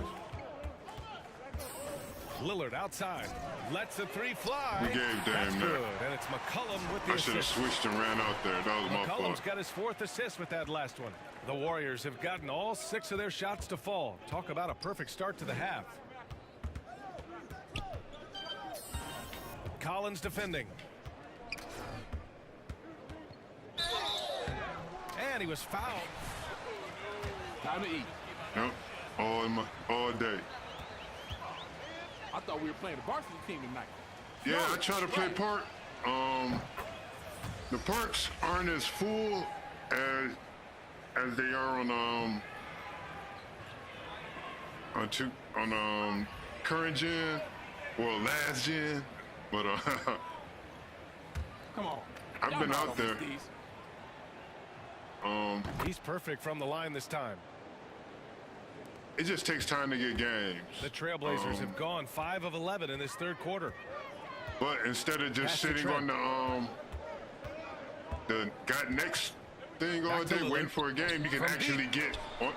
Lillard outside. Lets the three fly. We gave That's Dame good. that. And it's McCollum with the I should have assist. switched and ran out there. That was my McCollum's fault. got his 4th assist with that last one. The Warriors have gotten all 6 of their shots to fall. Talk about a perfect start to the half. Collins defending. And he was fouled. Time to eat. Yep. All day. I thought we were playing the varsity team tonight. Yeah, I try to play park. The parks aren't as full as they are on current gen or last gen, but Come on. I've Y'all been know I out don't there. miss these. He's perfect from the line this time. It just takes time to get games. The Trailblazers have gone 5 of 11 in this third quarter. But instead of just Pass to sitting Trent. on the got next thing all Back to day Lillard. waiting for a game, you can From actually deep.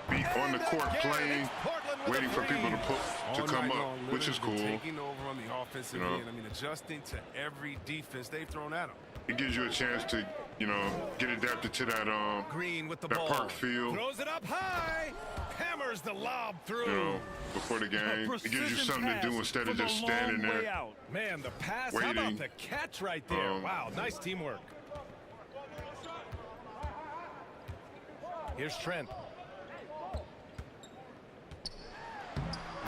be on the court playing, Portland with waiting a for people to three. come All night up, long, which is Lillard's been cool. taking over on the offensive You know. end. I mean, adjusting to every defense they've thrown at him. It gives you a chance to, get adapted to that Green with the that ball. park field. Throws it up high. Hammers the lob through. Before the game. It gives you Precision something to pass do instead of from a just standing long way there. out. Man, the pass. How about Waiting. the catch right there? Um, Wow, nice teamwork. Here's Trent.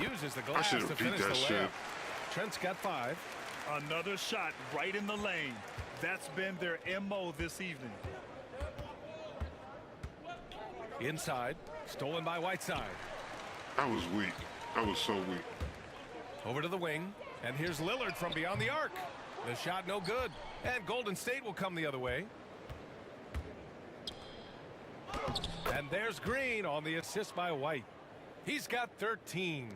Uses the I glass should to have beat finish the that layup. shit. Trent's got 5. Another shot right in the lane. That's been their MO this evening. Inside, stolen by Whiteside. That was weak. That was so weak. Over to the wing, and here's Lillard from beyond the arc. The shot no good, and Golden State will come the other way. And there's Green on the assist by White. He's got 13.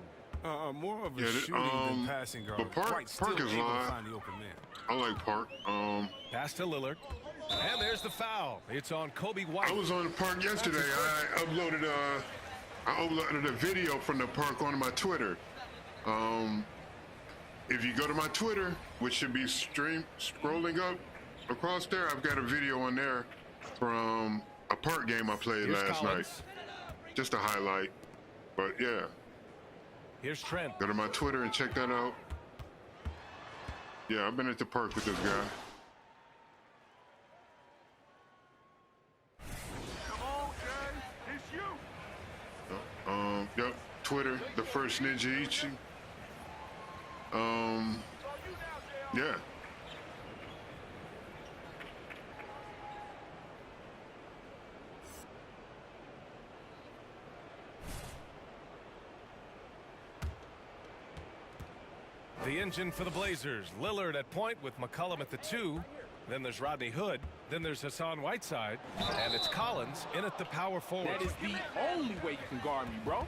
More of a Yeah, shooting than passing guard. but Park White still is able to live. find the open man. I like Park. Pass to Lillard. And there's the foul. It's on Kobe White. I was on the park yesterday. I uploaded a video from the park on my Twitter. If you go to my Twitter, which should be scrolling up across there, I've got a video on there from a park game I played Here's last Collins. night. Just a highlight. But yeah, Here's Trent. go to my Twitter and check that out. Yeah, I've been at the park with this guy. Come on, Jay. It's you. Yep, Twitter, the first Ninja Ichi. Yeah. The engine for the Blazers. Lillard at point with McCollum at the 2. Then there's Rodney Hood. Then there's Hassan Whiteside. And it's Collins in at the power forward. That is the only way you can guard me, bro.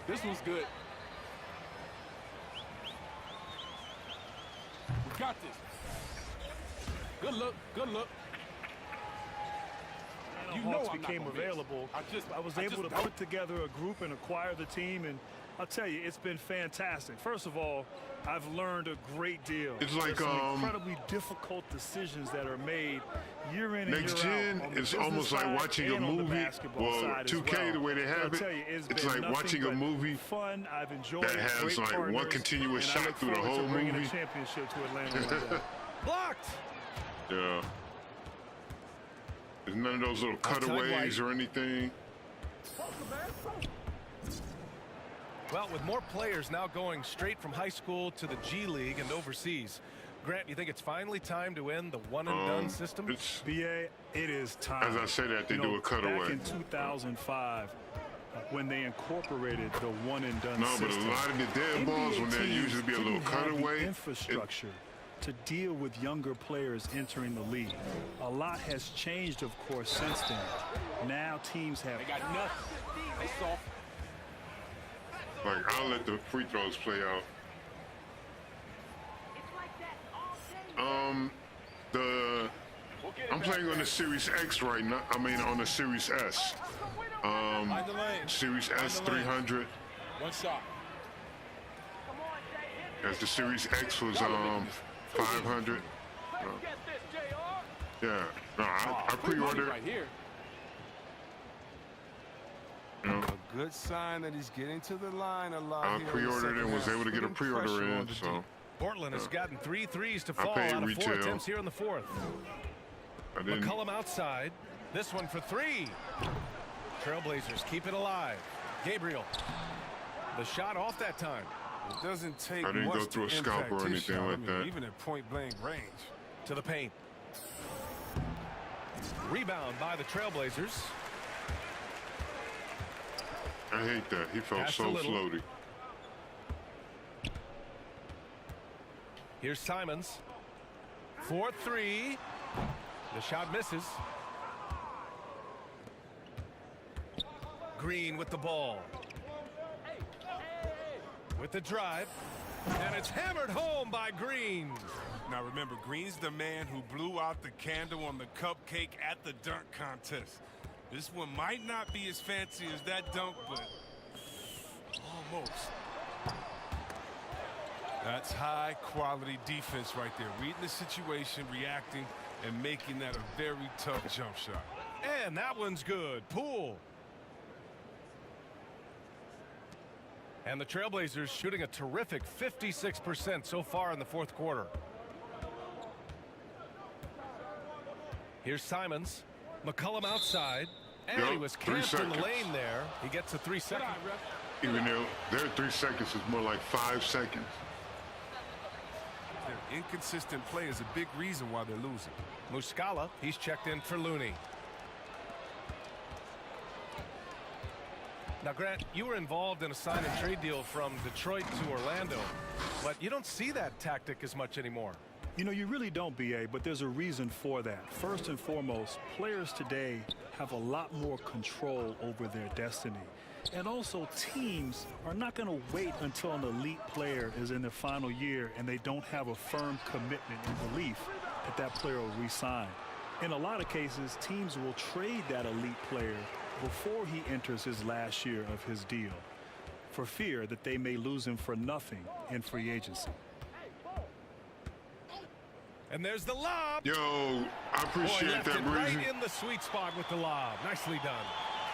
This one's good. We got this. Good look. Good look. Atlanta Hawks became available, I was able to put together a group and acquire the team, and I'll tell you, it's been fantastic. First of all, I've learned a great deal. It's like There's some incredibly difficult decisions that are made year in and year out. Next Gen is almost like watching a movie. Well, 2K, the way they have it, it's like watching a movie fun. I've enjoyed that has like one continuous shot through the whole movie. A championship to Atlanta. Blocked. Yeah. There's none of those little cutaways or anything. Well, with more players now going straight from high school to the G League and overseas, Grant, you think it's finally time to end the one-and-done system? BA, it is time. As I say that, they do a cutaway. Back in 2005, when they incorporated the one-and-done system. system. No, but a lot of the dead balls, when there usually be a little cutaway. Infrastructure to deal with younger players entering the league. A lot has changed, of course, since then. Now teams have... They got nothing. They soft. Like, I'll let the free throws play out. I'm playing on the Series X right now. I mean, on the Series S. Series S 300. One shot. As the Series X was 500. Yeah. No, I pre-ordered. Right here. You know, a good sign that he's getting to the line a lot. I pre-ordered and was able to get a pre-order in, so. Portland has gotten 3 threes to fall out of 4 attempts here in the fourth. McCollum outside. This one for 3. Trailblazers keep it alive. Gabriel. The shot off that time. It doesn't take I didn't much go through a scalp or anything like that. Even at point-blank range. To the paint. Rebound by the Trailblazers. I hate that. He felt so floaty. Here's Simons. 4-3. The shot misses. Green with the ball. With the drive. And it's hammered home by Green. Now remember, Green's the man who blew out the candle on the cupcake at the dunk contest. This one might not be as fancy as that dunk, but almost. That's high-quality defense right there. Reading the situation, reacting, and making that a very tough jump shot. And that one's good. Poole. And the Trailblazers shooting a terrific 56% so far in the fourth quarter. Here's Simons. McCollum outside. And he was camped in the lane there. He gets a 3 second. Even though their 3 seconds is more like 5 seconds. Their inconsistent play is a big reason why they're losing. Muscala, he's checked in for Looney. Now, Grant, you were involved in a sign and trade deal from Detroit to Orlando, but you don't see that tactic as much anymore. You know, you really don't, BA, but there's a reason for that. First and foremost, players today have a lot more control over their destiny. And also, teams are not going to wait until an elite player is in their final year and they don't have a firm commitment and belief that that player will re-sign. In a lot of cases, teams will trade that elite player before he enters his last year of his deal for fear that they may lose him for nothing in free agency. And there's the lob. Yo, I appreciate that, Breezy. Right in the sweet spot with the lob. Nicely done.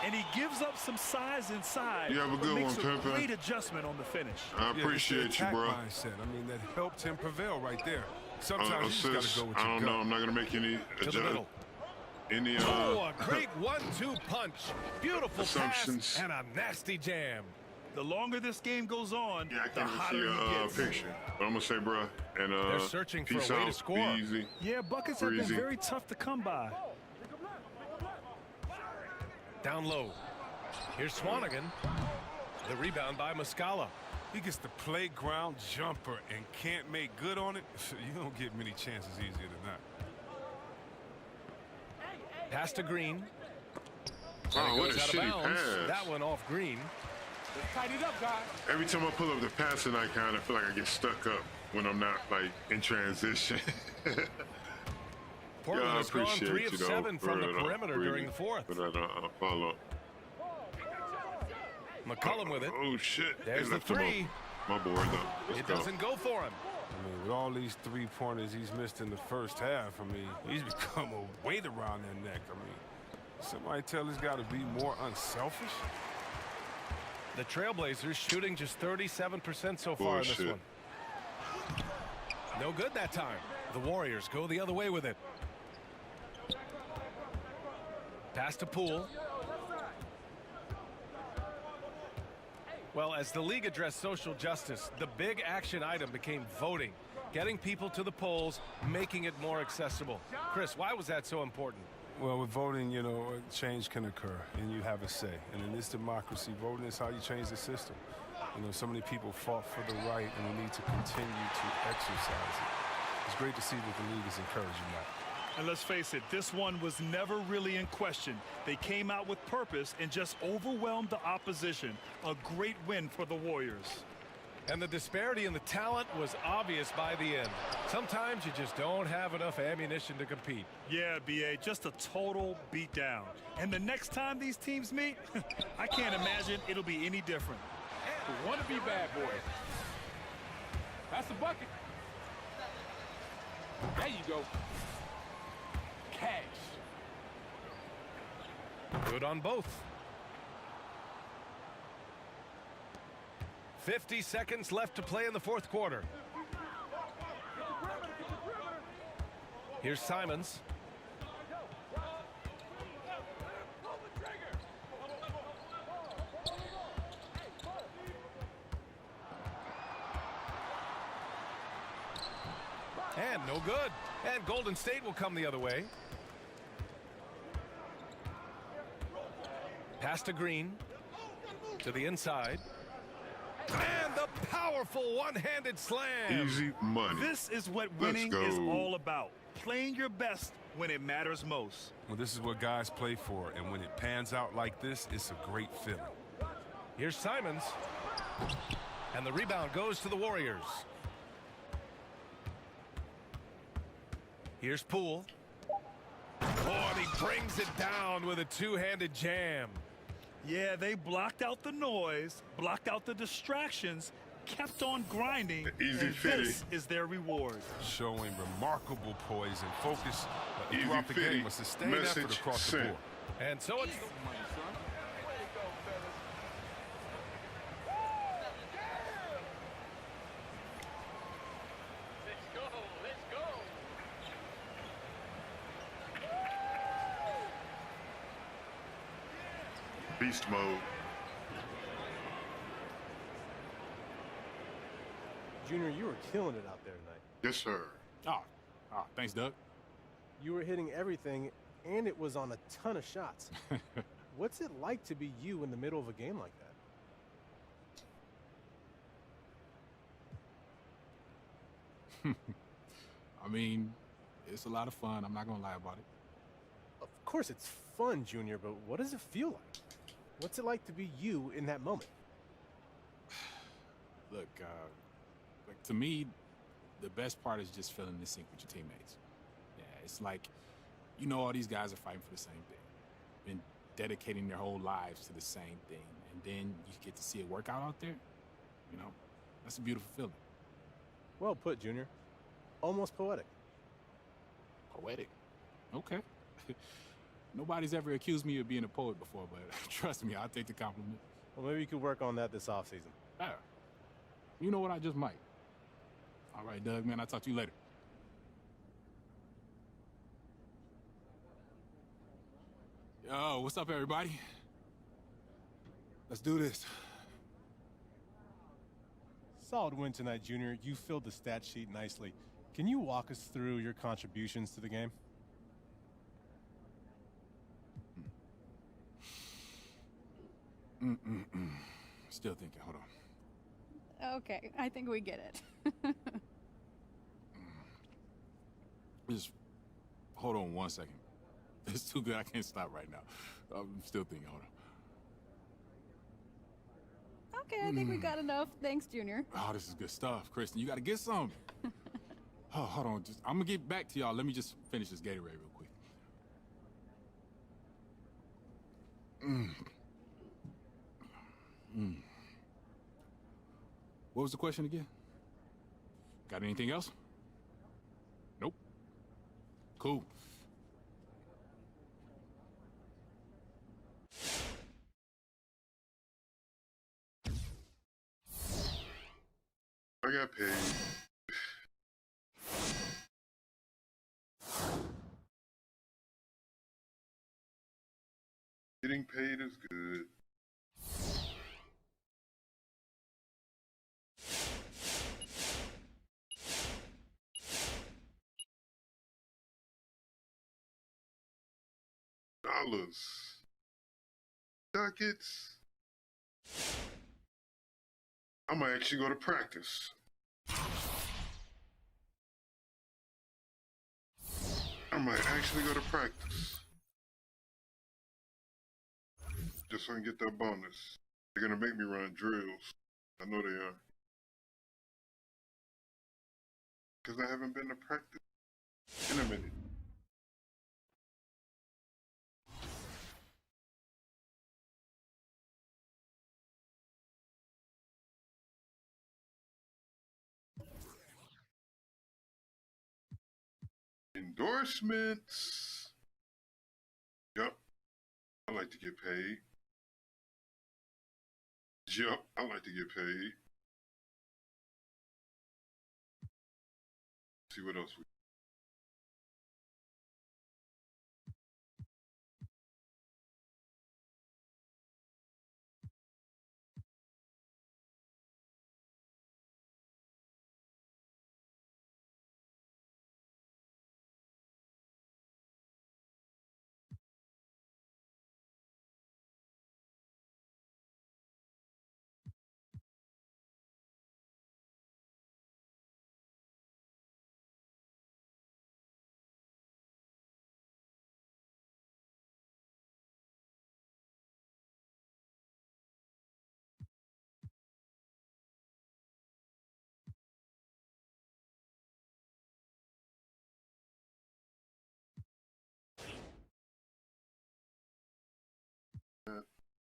And he gives up some size inside. You have a good one, Pimpin'. Great adjustment on the finish. I appreciate you, bro. Mindset. I mean, that helped him prevail right there. Sometimes you just gotta go with your I don't gut. know. I'm not gonna make any adjustments. Oh, a great 1-2 punch. Beautiful assumptions. Pass and a nasty jam. The longer this game goes on, I the can't hotter see he a gets. picture. But I'm gonna say, bro, and they're searching for peace a way out, to score. Be easy. Yeah, buckets have been very tough to come by. Down low. Here's Swanigan. The rebound by Muscala. He gets the playground jumper and can't make good on it. You don't get many chances easier than that. Pass to Green. Oh, what a out of shitty bounds. pass. That one off Green. Tighten it up, guys. Every time I pull up the passing icon, I feel like I get stuck up when I'm not, like, in transition. Portland I has gone appreciate 3 of you, though, 7 from the for perimeter during the fourth. For that follow. McCollum with it. Oh, shit. There's They the left him three. up. My board, though. Let's It go. doesn't go for him. I mean, with all these three-pointers he's missed in the first half, I mean, he's become a weight around their neck. I mean, somebody tell he's got to be more unselfish. The Trailblazers shooting just 37% so far in this Bullshit. one. No good that time. The Warriors go the other way with it. Pass to Poole. Well, as the league addressed social justice, the big action item became voting, getting people to the polls, making it more accessible. Chris, why was that so important? Well, with voting, you know, change can occur, and you have a say. And in this democracy, voting is how you change the system. You know, so many people fought for the right, and we need to continue to exercise it. It's great to see that the league is encouraging that. And let's face it, this one was never really in question. They came out with purpose and just overwhelmed the opposition. A great win for the Warriors. And the disparity in the talent was obvious by the end. Sometimes you just don't have enough ammunition to compete. Yeah, B.A., just a total beatdown. And the next time these teams meet, I can't imagine it'll be any different. Want to be bad boys. That's the bucket. There you go. Cash. Good on both. 50 seconds left to play in the fourth quarter. Here's Simons. And no good. And Golden State will come the other way. Pass to Green. To the inside. And the powerful one-handed slam. Easy money. This is what winning is all about. Playing your best when it matters most. Well, this is what guys play for, and when it pans out like this, it's a great feeling. Here's Simons. And the rebound goes to the Warriors. Here's Poole. Oh, and he brings it down with a two-handed jam. Yeah, they blocked out the noise, blocked out the distractions, kept on grinding, Easy and fitty. this is their reward. Showing remarkable poise and focus Easy throughout the fitty. game. A sustained Message effort across the sent. board. And so it's... Beast mode. Junior, you were killing it out there tonight. Yes, sir. Oh, thanks, Doug. You were hitting everything, and it was on a ton of shots. What's it like to be you in the middle of a game like that? I mean, it's a lot of fun. I'm not going to lie about it. Of course it's fun, Junior, but what does it feel like? What's it like to be you in that moment? Look, like to me, the best part is just feeling in sync with your teammates. Yeah, it's like, you know, all these guys are fighting for the same thing, been dedicating their whole lives to the same thing, and then you get to see it work out there. You know, that's a beautiful feeling. Well put, Junior. Almost poetic. Poetic? Okay. Nobody's ever accused me of being a poet before, but trust me, I'll take the compliment. Well, maybe you could work on that this offseason. Yeah. You know what? I just might. All right, Doug, man, I'll talk to you later. Yo, what's up, everybody? Let's do this. Solid win tonight, Junior. You filled the stat sheet nicely. Can you walk us through your contributions to the game? Still thinking, hold on. Okay, I think we get it. Just hold on 1 second. It's too good, I can't stop right now. I'm still thinking, hold on. Okay, I think we got enough. Thanks, Junior. Oh, this is good stuff. Kristen, you gotta get some. Oh, hold on. I'm gonna get back to y'all. Let me just finish this Gatorade real quick. What was the question again? Got anything else? Nope. Cool. I got paid. Getting paid is good. Dollars. Ducats. I might actually go to practice. I might actually go to practice. Just so I can get that bonus. They're gonna make me run drills. I know they are. Because I haven't been to practice in a minute. Endorsements. Yep. I like to get paid. Yep. I like to get paid. See what else we.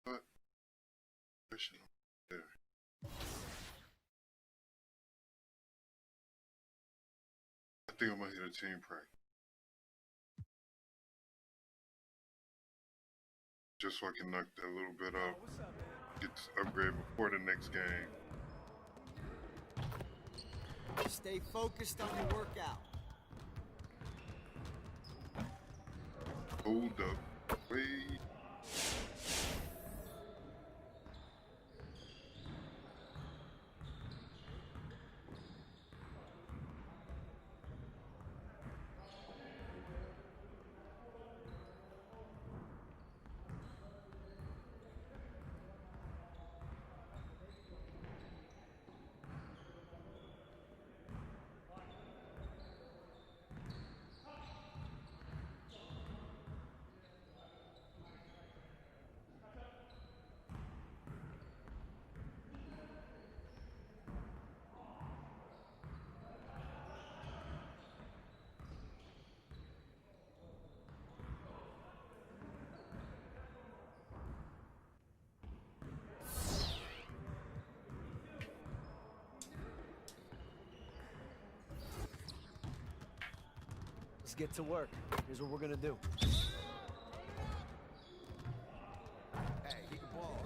But there. I think I might hit a team practice. Just so I can knock that little bit up. Get this upgrade before the next game. Stay focused on your workout. Hold up. Wait. Let's get to work. Here's what we're gonna do. Hey, keep the ball.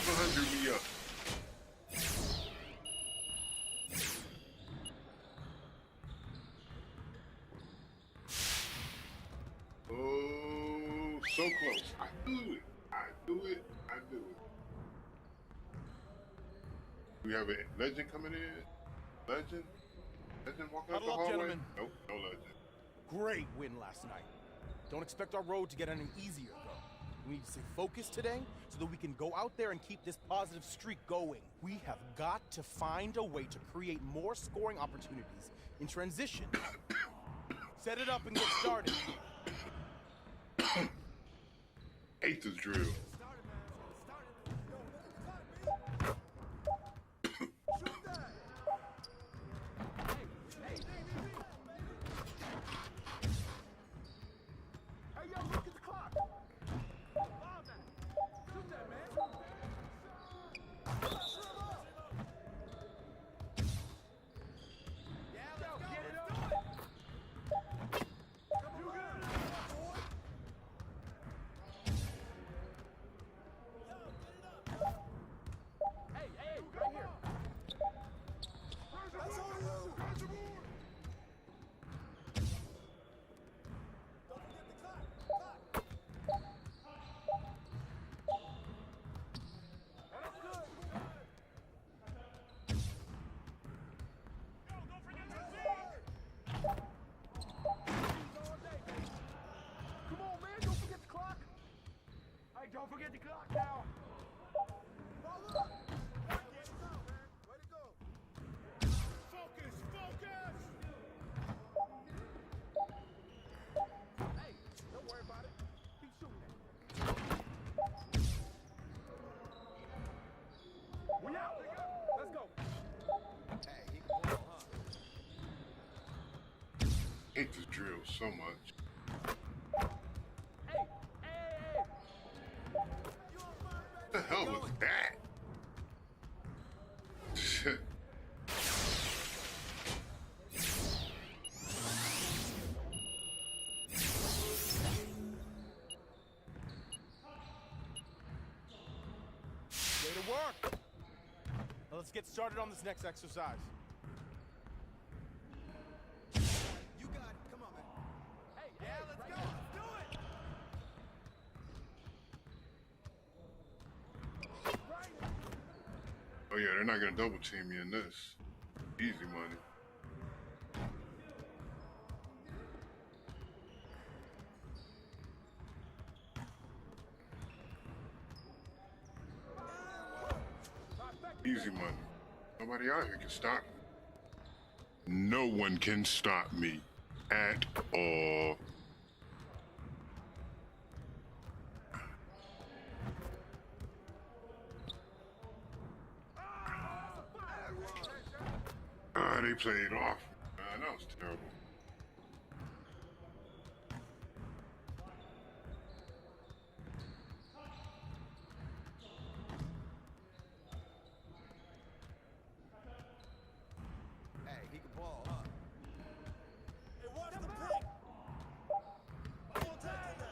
700 me up. Oh, so close. I do it. I do it. I do it. We have a legend coming in. Legend? Legend walking out the Huddle up, hallway? gentlemen. Nope, no legend. Great win last night. Don't expect our road to get any easier, though. We need to stay focused today so that we can go out there and keep this positive streak going. We have got to find a way to create more scoring opportunities in transition. Set it up and get started. Hate this drill. Hey, yo, look at the clock. Shoot that, man. Yeah, let's go. Get it up. You good? Hey, hey, right here. That's on you. Got your boy. Come on, man, don't forget the clock. Hey, don't forget the clock now. Way to go. Focus, focus. Hey, don't worry about it. Keep shooting it. We out. Let's go. Hey, he can ball, huh? Hate this drill so much. What the hell was that? Shit. Way to work. Now let's get started on this next exercise. You got it. Come on, man. Hey, yeah, let's go. Let's do it. Oh yeah, they're not gonna double team me in this. Easy money. Easy money. Nobody out here can stop me. No one can stop me at all. Ah, they played off. Man, that was terrible. Hey, he can ball, huh? Hey, watch the pick. I'm on top of that.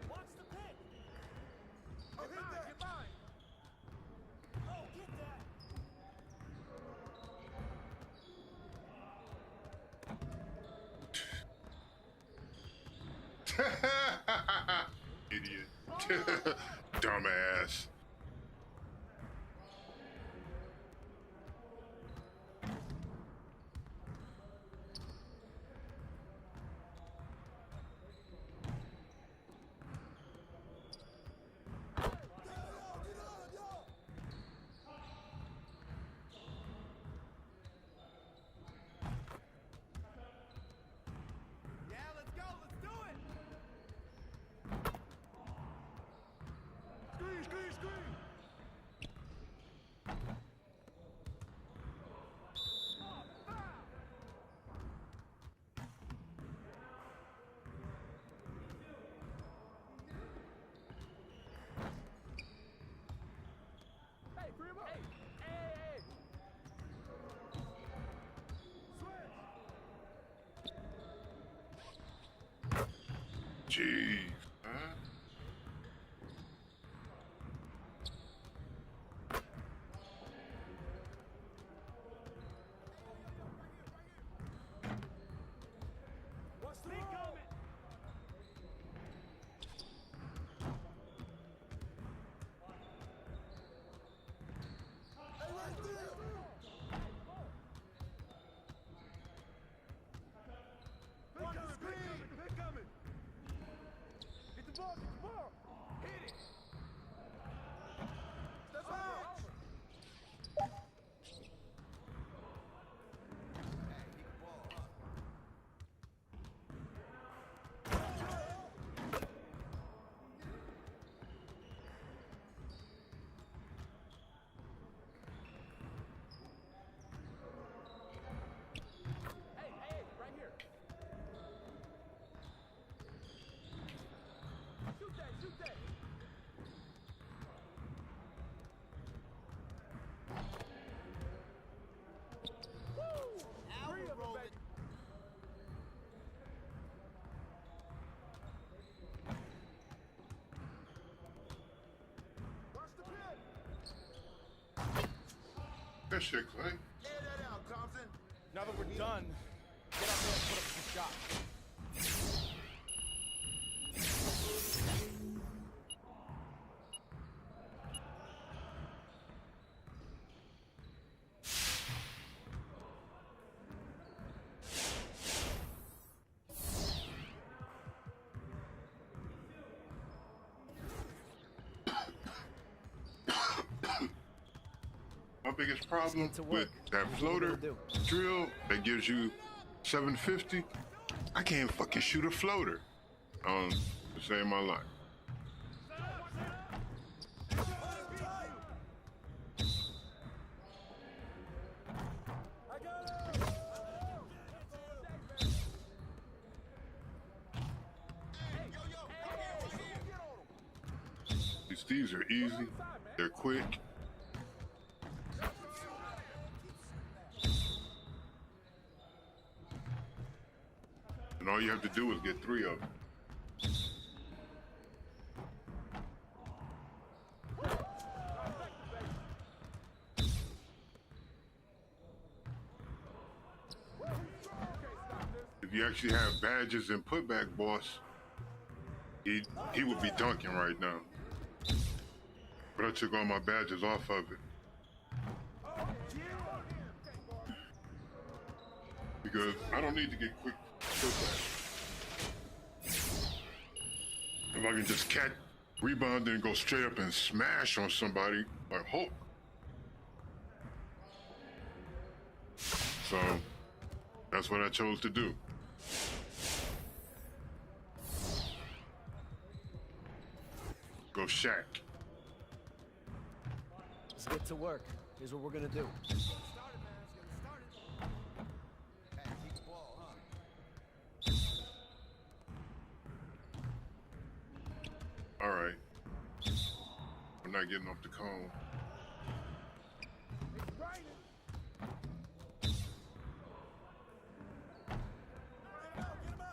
Watch the pick. Oh, hit that. Get mine. Oh, get that. Idiot. Dumbass. Yeah, let's go. Let's do it. Squeeze, squeeze, squeeze. Jeez, man. That shit, Clay. Now that we're done, get out there and put up some shots. My biggest problem with that floater drill that gives you 750, I can't fucking shoot a floater to save my life. These are easy, they're quick. And all you have to do is get 3 of them. If you actually have badges and putback, boss, he would be dunking right now. But I took all my badges off of it. Because I don't need to get quick putback. If I can just catch, rebound, and go straight up and smash on somebody like Hulk. So that's what I chose to do. Go Shaq. Let's get to work. Here's what we're gonna do. All right. We're not getting off the cone.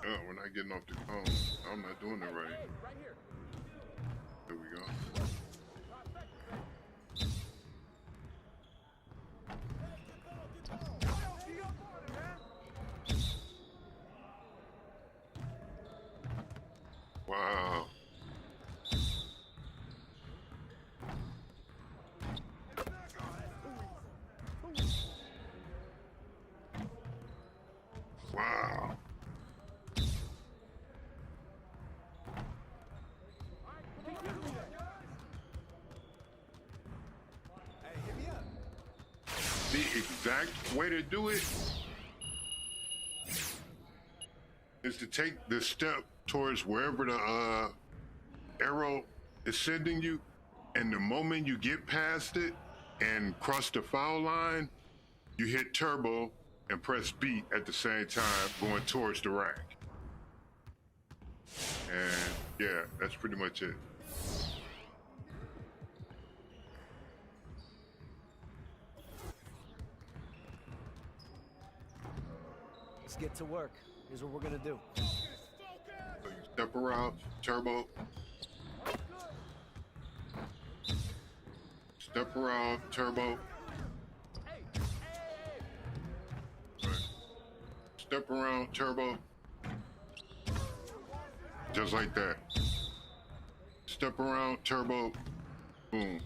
Oh, we're not getting off the cone. I'm not doing it right. There we go. Wow. Wow. The exact way to do it is to take the step towards wherever the arrow is sending you, and the moment you get past it and cross the foul line, you hit turbo and press B at the same time going towards the rack. And yeah, that's pretty much it. Let's get to work. Here's what we're gonna do. So you Step around, turbo. Step around, turbo. Right. Step around, turbo. Just like that. Step around, turbo. Boom.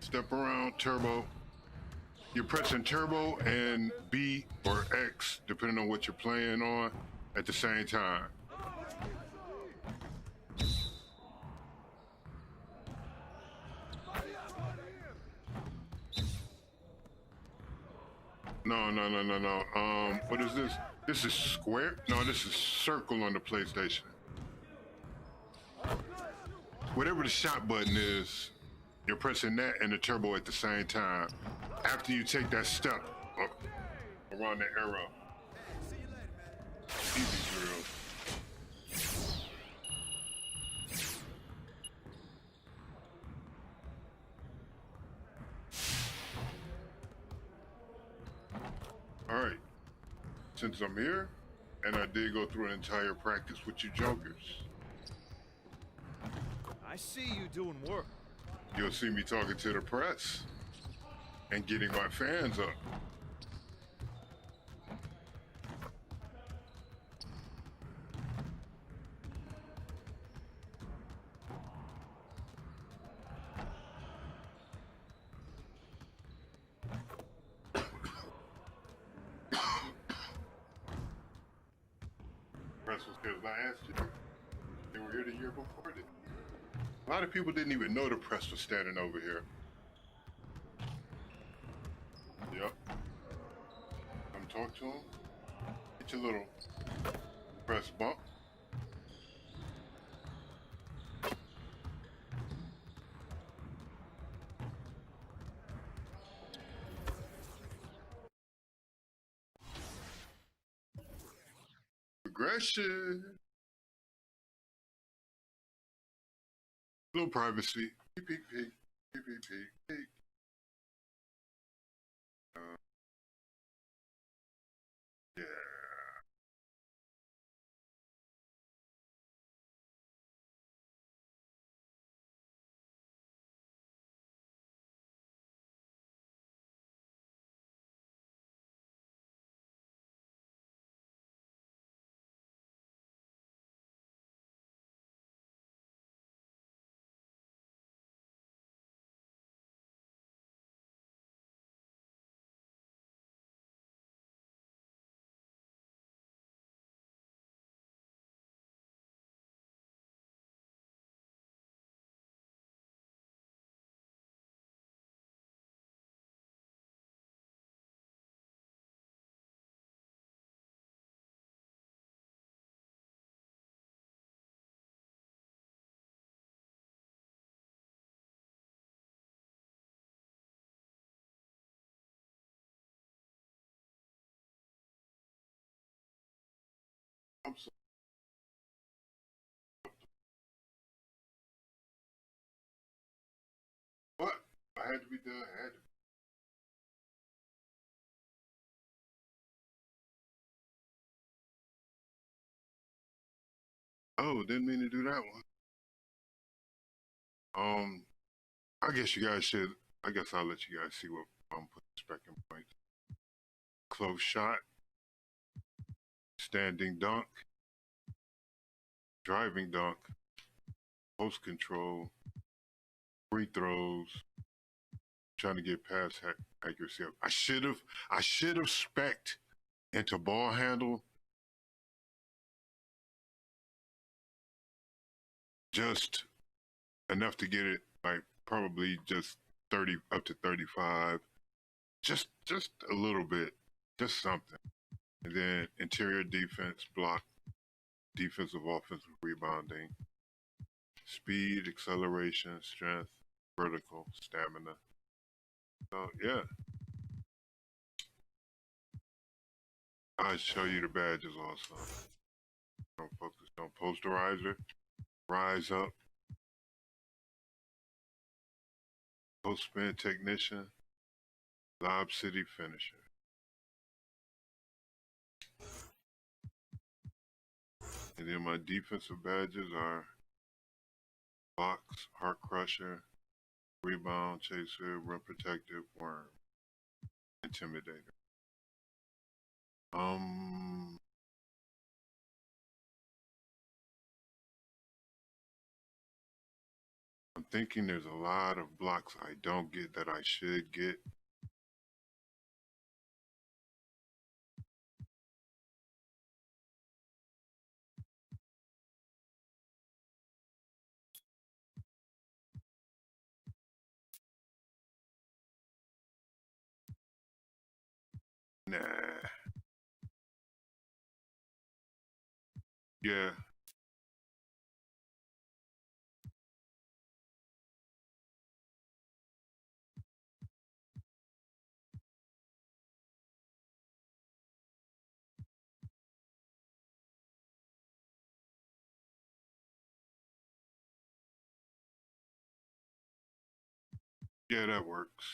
Step around, turbo. You're pressing turbo and B or X, depending on what you're playing on, at the same time. No. What is this? This is square? No, this is circle on the PlayStation. Whatever the shot button is, you're pressing that and the turbo at the same time. After you take that step around the arrow. Easy drill. All right. Since I'm here, and I did go through an entire practice with you jokers, I see you doing work. you'll see me talking to the press and getting my fans up. Press was here last year. They were here the year before this. A lot of people didn't even know the press was standing over here. Yep. Come talk to him. Get your little press bump. Progression. Little privacy. Peek, peek, peek. Peek, peek, peek, peek. Yeah. I'm sorry. What? I had to be done. I had to. Oh, didn't mean to do that one. I guess you guys should. I guess I'll let you guys see what I'm putting striking points. Close shot, standing dunk, driving dunk, post control, free throws, trying to get pass accuracy up. I should have spec'd into ball handle just enough to get it like probably just 30 up to 35. Just a little bit, just something. And then interior defense, block, defensive, offensive rebounding, speed, acceleration, strength, vertical, stamina. So yeah. I'll show you the badges also. Don't focus on posterizer, rise up, post spin technician, Lob City finisher. And then my defensive badges are blocks, heart crusher, rebound chaser, rim protective, worm, intimidator. I'm thinking there's a lot of blocks I don't get that I should get. Nah. Yeah. Yeah, that works.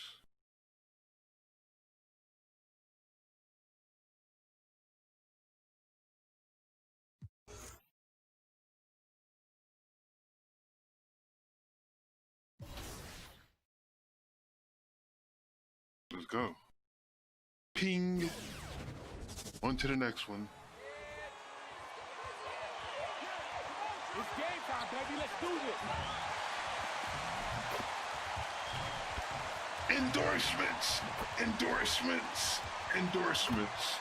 Let's go. Ping. On to the next one. It's game time, baby. Let's do this. Endorsements. Endorsements. Endorsements.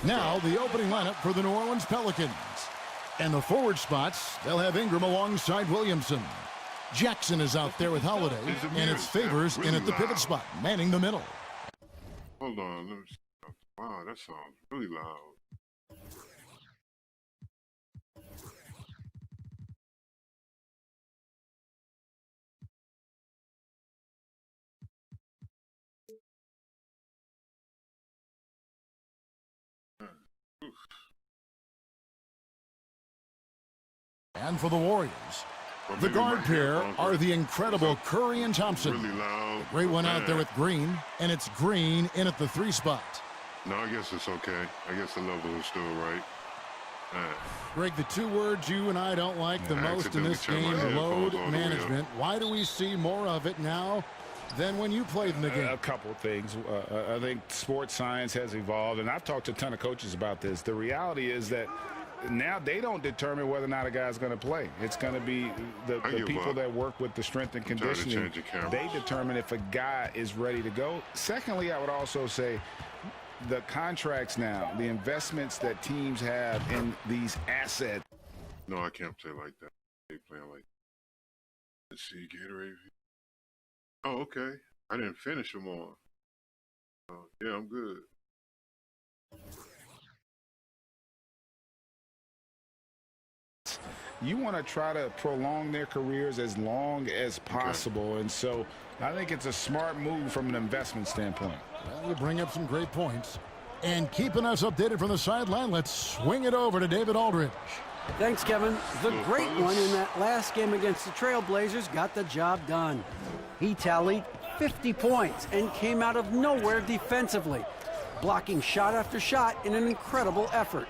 Now the opening lineup for the New Orleans Pelicans. And the forward spots, they'll have Ingram alongside Williamson. Jackson is out there with Holiday, and it's Favors in at the pivot spot, manning the middle. Hold on. Let me see. Wow, that sounds really loud. And for the Warriors, the guard pair are the incredible Curry and Thompson. Really loud. The great one out there with Green, and it's Green in at the 3 spot. No, I guess it's okay. I guess the level is still right. Greg, the 2 words you and I don't like the most in this game, load management. Why do we see more of it now than when you played in the game? A couple of things. I think sports science has evolved, and I've talked to a ton of coaches about this. The reality is that now they don't determine whether or not a guy's going to play. It's going to be the people that work with the strength and conditioning. They determine if a guy is ready to go. Secondly, I would also say the contracts now, the investments that teams have in these assets. No, I can't play like that. They playing like that. Let's see, Gatorade. Oh, okay. I didn't finish them all. Yeah, I'm good. You want to try to prolong their careers as long as possible. And so I think it's a smart move from an investment standpoint. Well, you bring up some great points. And keeping us updated from the sideline, let's swing it over to David Aldridge. Thanks, Kevin. The great one in that last game against the Trailblazers got the job done. He tallied 50 points and came out of nowhere defensively, blocking shot after shot in an incredible effort.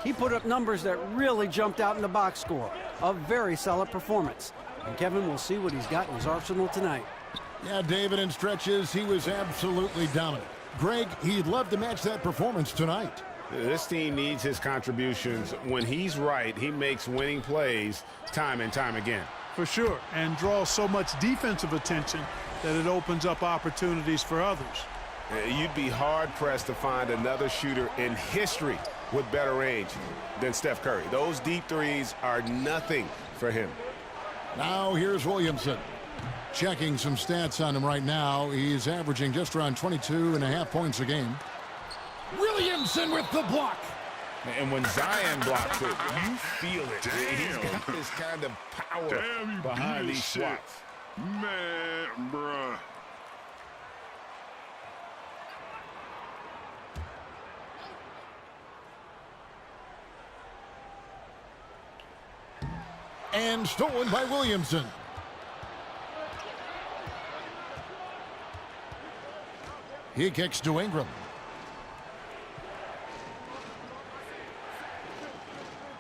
He put up numbers that really jumped out in the box score. A very solid performance. And Kevin will see what he's got in his arsenal tonight. Yeah, David, in stretches, he was absolutely dominant. Greg, he'd love to match that performance tonight. This team needs his contributions. When he's right, he makes winning plays time and time again. For sure, and draws so much defensive attention that it opens up opportunities for others. You'd be hard-pressed to find another shooter in history with better range than Steph Curry. Those deep threes are nothing for him. Now here's Williamson. Checking some stats on him right now. He's averaging just around 22.5 points a game. Williamson with the block. And when Zion blocks it, you feel it. He's got this kind of power behind these shots. Man, bruh. And stolen by Williamson. He kicks to Ingram.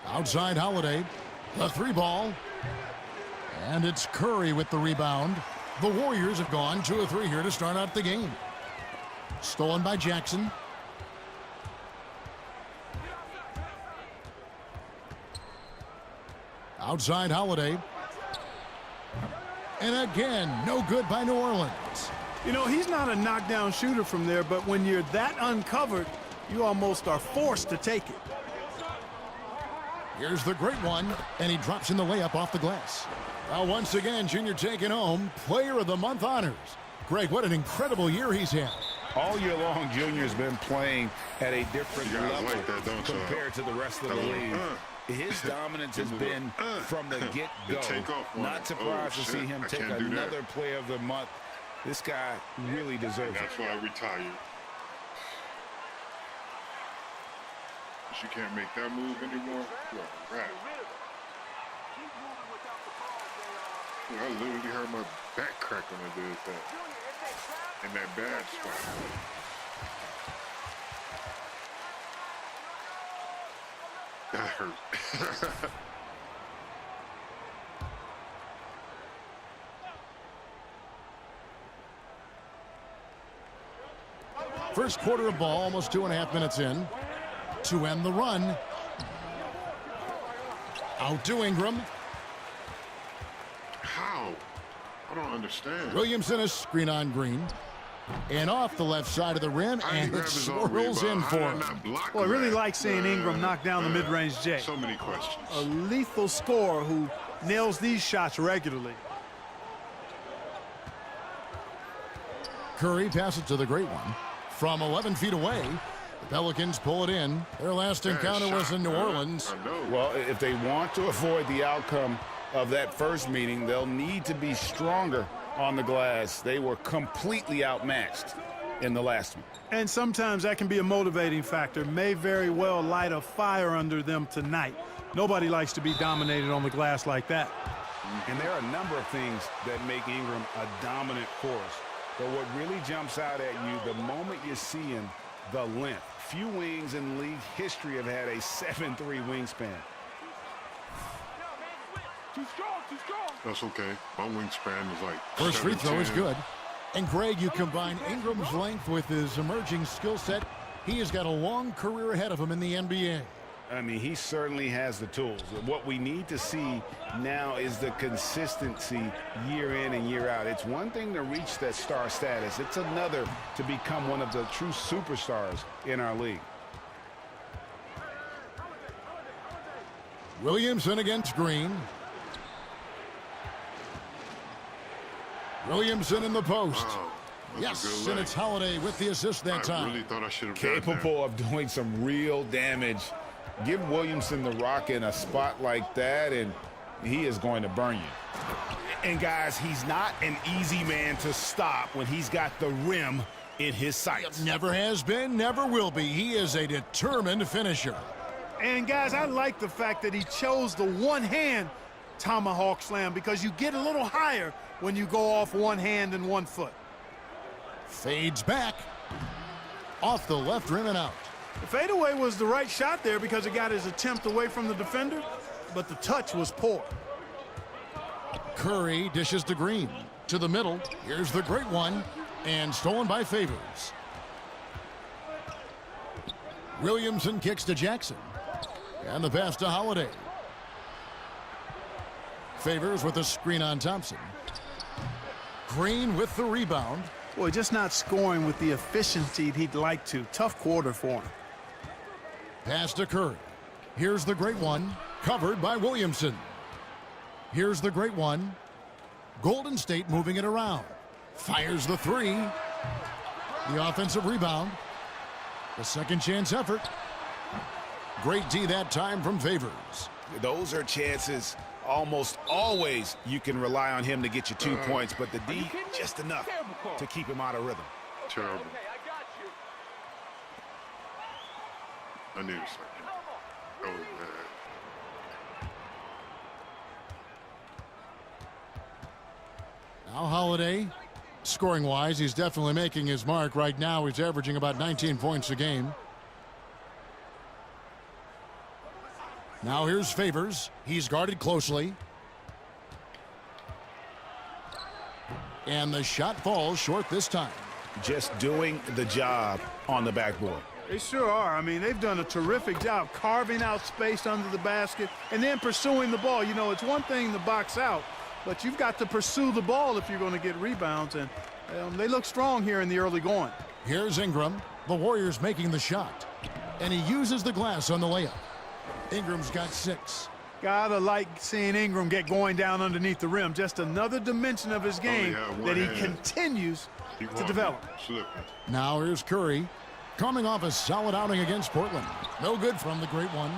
Outside Holiday. The 3-ball. And it's Curry with the rebound. The Warriors have gone 2 of 3 here to start out the game. Stolen by Jackson. Outside Holiday. And again, no good by New Orleans. You know, he's not a knockdown shooter from there, but when you're that uncovered, you almost are forced to take it. Here's the great one, and he drops in the layup off the glass. Now, once again, Junior taking home Player of the Month honors. Greg, what an incredible year he's had. All year long, Junior's been playing at a different level compared to the rest of the league. His dominance has been from the get-go. Not surprised to see him take another Player of the Month. This guy really deserves it. That's why I retired. She can't make that move anymore. You're a rat. I literally heard my back crack when I did that. In that bad spot. That hurt. First quarter of ball, almost 2.5 minutes in. To end the run. Out to Ingram. How? I don't understand. Williamson is screen on Green. And off the left side of the rim, and it swirls in for him. Well, I really like seeing Ingram knock down the mid-range J. So many questions. A lethal scorer who nails these shots regularly. Curry passes to the great one. From 11 feet away, the Pelicans pull it in. Their last encounter was in New Orleans. Well, if they want to avoid the outcome of that first meeting, they'll need to be stronger on the glass. They were completely outmatched in the last one. And sometimes that can be a motivating factor. May very well light a fire under them tonight. Nobody likes to be dominated on the glass like that. And there are a number of things that make Ingram a dominant force. But what really jumps out at you the moment you see him, the length. Few wings in league history have had a 7'3" wingspan. That's okay. My wingspan is like First free throw is good. And Greg, you combine Ingram's length with his emerging skill set. He has got a long career ahead of him in the NBA. I mean, he certainly has the tools. What we need to see now is the consistency year in and year out. It's one thing to reach that star status. It's another to become one of the true superstars in our league. Williamson against Green. Williamson in the post. Wow, yes, and it's Holiday with the assist that time. I really thought I should have capable of doing some real damage. Give Williamson the rock in a spot like that, and he is going to burn you. And, guys, he's not an easy man to stop when he's got the rim in his sights. Never has been, never will be. He is a determined finisher. And, guys, I like the fact that he chose the one-hand tomahawk slam because you get a little higher when you go off one hand and 1 foot. Fades back. Off the left rim and out. The fadeaway was the right shot there because it got his attempt away from the defender, but the touch was poor. Curry dishes to Green. To the middle. Here's the great one. And stolen by Favors. Williamson kicks to Jackson. And the pass to Holiday. Favors with a screen on Thompson. Green with the rebound. Boy, just not scoring with the efficiency he'd like to. Tough quarter for him. Pass to Curry. Here's the great one, covered by Williamson. Here's the great one. Golden State moving it around. Fires the three. The offensive rebound. The second chance effort. Great D that time from Favors. Those are chances almost always you can rely on him to get you 2 points, but the D just enough to keep him out of rhythm. Terrible. I need a second. That was bad. Now Holiday, scoring-wise, he's definitely making his mark. Right now, he's averaging about 19 points a game. Now here's Favors. He's guarded closely. And the shot falls short this time. Just doing the job on the backboard. They sure are. I mean, they've done a terrific job carving out space under the basket and then pursuing the ball. You know, it's one thing to box out, but you've got to pursue the ball if you're going to get rebounds, and they look strong here in the early going. Here's Ingram. The Warriors making the shot. And he uses the glass on the layup. Ingram's got 6. Gotta like seeing Ingram get going down underneath the rim. Just another dimension of his game that he continues to develop. Now here's Curry, coming off a solid outing against Portland. No good from the great one.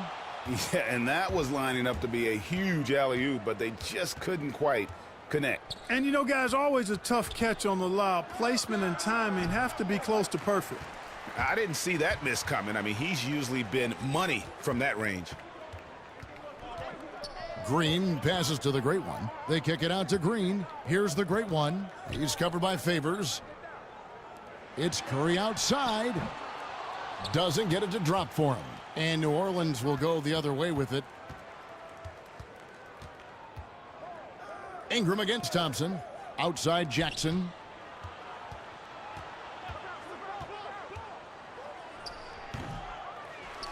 Yeah, and that was lining up to be a huge alley-oop, but they just couldn't quite connect. And you know, guys, always a tough catch on the lob. Placement and timing have to be close to perfect. I didn't see that miss coming. I mean, he's usually been money from that range. Green passes to the great one. They kick it out to Green. Here's the great one. He's covered by Favors. It's Curry outside. Doesn't get it to drop for him. And New Orleans will go the other way with it. Ingram against Thompson. Outside Jackson.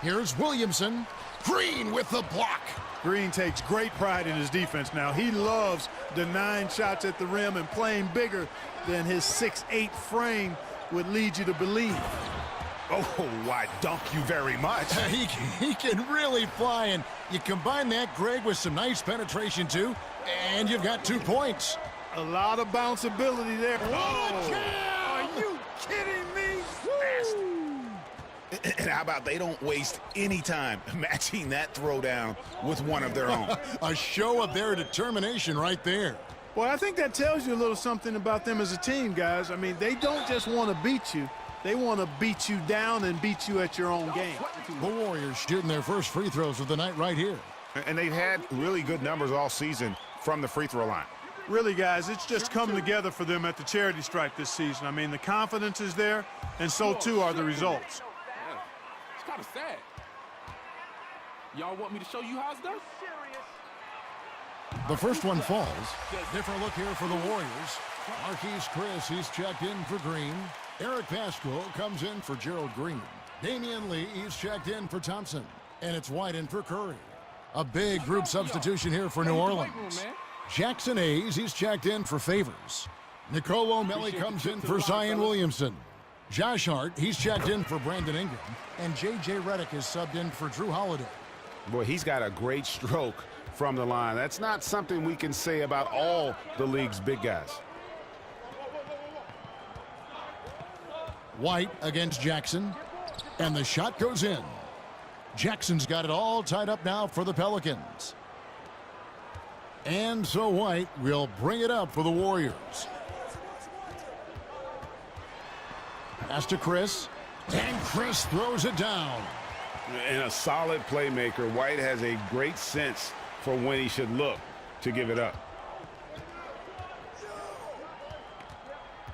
Here's Williamson. Green with the block. Green takes great pride in his defense now. He loves denying shots at the rim and playing bigger than his 6'8" frame would lead you to believe. Oh, why, dunk you very much. He can really fly, and you combine that, Greg, with some nice penetration, too, and you've got 2 points. A lot of bounceability there. Are you kidding me? And how about they don't waste any time matching that throwdown with one of their own. A show of their determination right there. Well, I think that tells you a little something about them as a team, guys. I mean, they don't just want to beat you. They want to beat you down and beat you at your own game. The Warriors shooting their first free throws of the night right here. And they've had really good numbers all season from the free throw line. Really, guys, it's just come together for them at the charity stripe this season. I mean, the confidence is there, and so too are the results. It's kind of sad. Y'all want me to show you how it's done? The first one falls. Different look here for the Warriors. Marquise Chris, he's checked in for Green. Eric Pascal comes in for Gerald Green. Damian Lee, he's checked in for Thompson. And it's White in for Curry. A big group substitution here for New Orleans. Jackson Hayes, he's checked in for Favors. Nicolo Melli comes in for Zion Williamson. Josh Hart, he's checked in for Brandon Ingram. And J.J. Redick is subbed in for Drew Holiday. Boy, he's got a great stroke from the line. That's not something we can say about all the league's big guys. White against Jackson. And the shot goes in. Jackson's got it all tied up now for the Pelicans. And so White will bring it up for the Warriors. Pass to Chris. And Chris throws it down. And a solid playmaker. White has a great sense for when he should look to give it up.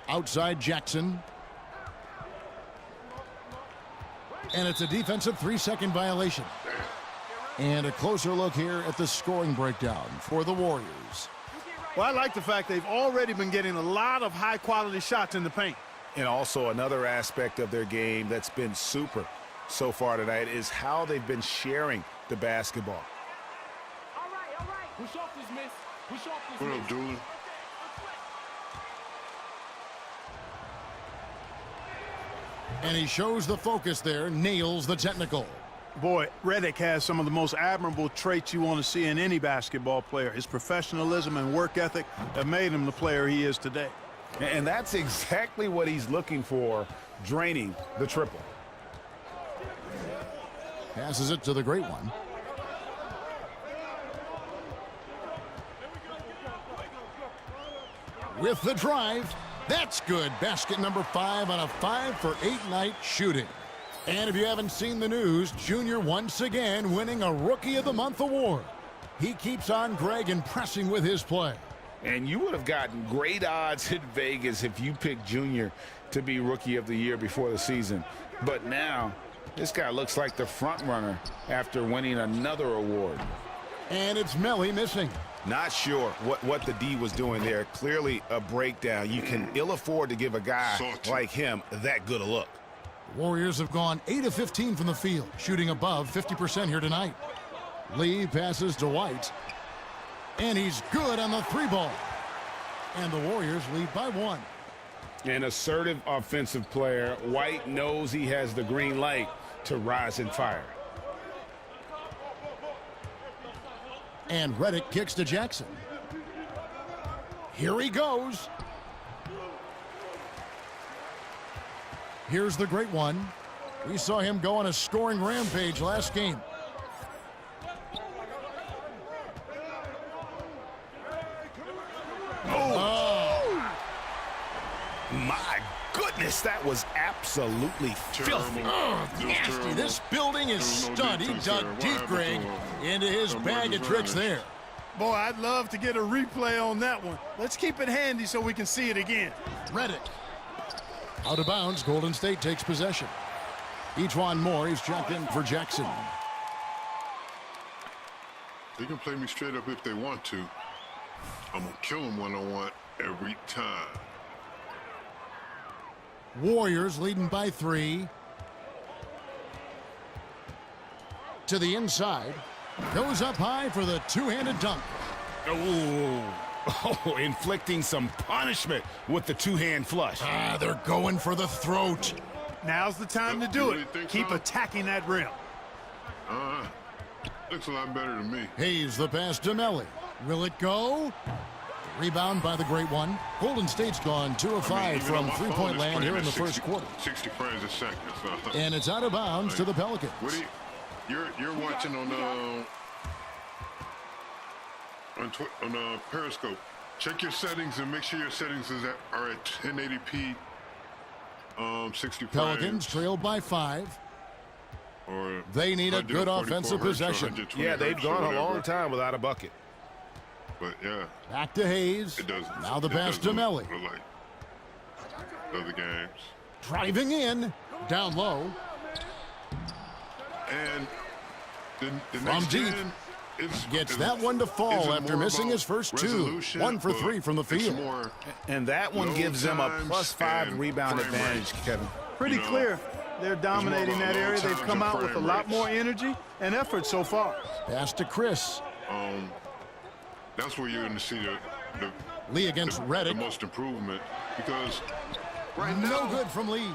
Outside Jackson. And it's a defensive 3-second violation. And a closer look here at the scoring breakdown for the Warriors. Well, I like the fact they've already been getting a lot of high-quality shots in the paint. And also another aspect of their game that's been super so far tonight is how they've been sharing the basketball. Push off this miss. Push off this What miss. up, Dooley? And he shows the focus there, nails the technical. Boy, Redick has some of the most admirable traits you want to see in any basketball player. His professionalism and work ethic have made him the player he is today. And that's exactly what he's looking for, draining the triple. Passes it to the great one. With the drive, that's good. Basket number 5 on a 5-for-8 night shooting. And if you haven't seen the news, Junior once again winning a Rookie of the Month award. He keeps on, Greg, impressing with his play. And you would have gotten great odds in Vegas if you picked Junior to be Rookie of the Year before the season. But now, this guy looks like the front runner after winning another award. And it's Melly missing. Not sure what the D was doing there. Clearly a breakdown. You can ill afford to give a guy like him that good a look. Warriors have gone 8 of 15 from the field, shooting above 50% here tonight. Lee passes to White. And he's good on the 3-ball. And the Warriors lead by 1. An assertive offensive player. White knows he has the green light to rise and fire. And Redick kicks to Jackson. Here he goes. Here's the great one. We saw him go on a scoring rampage last game. Oh! My goodness, that was absolutely filthy. Oh, nasty. This building is stud. He dug deep, Greg, into his bag of tricks there. Boy, I'd love to get a replay on that one. Let's keep it handy so we can see it again. Redick. Out of bounds, Golden State takes possession. Ejuan Moore is checked in for Jackson. They can play me straight up if they want to. I'm going to kill them one-on-one every time. Warriors leading by 3. To the inside. Goes up high for the two-handed dunk. Oh, inflicting some punishment with the two-hand flush. They're going for the throat. Now's the time to do it. Keep attacking that rim. Looks a lot better to me. Hayes the pass to Melly. Will it go? Rebound by the great one. Golden State's gone 2 of 5 from three-point land here in the first quarter. 60 frames a second. So. And it's out of bounds to the Pelicans. What do you're watching on Periscope. Check your settings and make sure your settings are at 1080p. 60 frames. Pelicans trailed by 5. Or they need a good offensive possession. Yeah, they've gone a long time without a bucket. But yeah. Back to Hayes. It doesn't. Now the pass to Melly. Like other games. Driving in. Down low. And the from next deep. Gets that one to fall after missing his first 2. 1 for 3 from the field. And that one gives them a +5 rebound advantage, Kevin. Pretty clear. They're dominating that area. They've come out with a lot more energy and effort so far. Pass to Chris. That's where you're going to see the Lee against Redick. The most improvement because no good from Lee.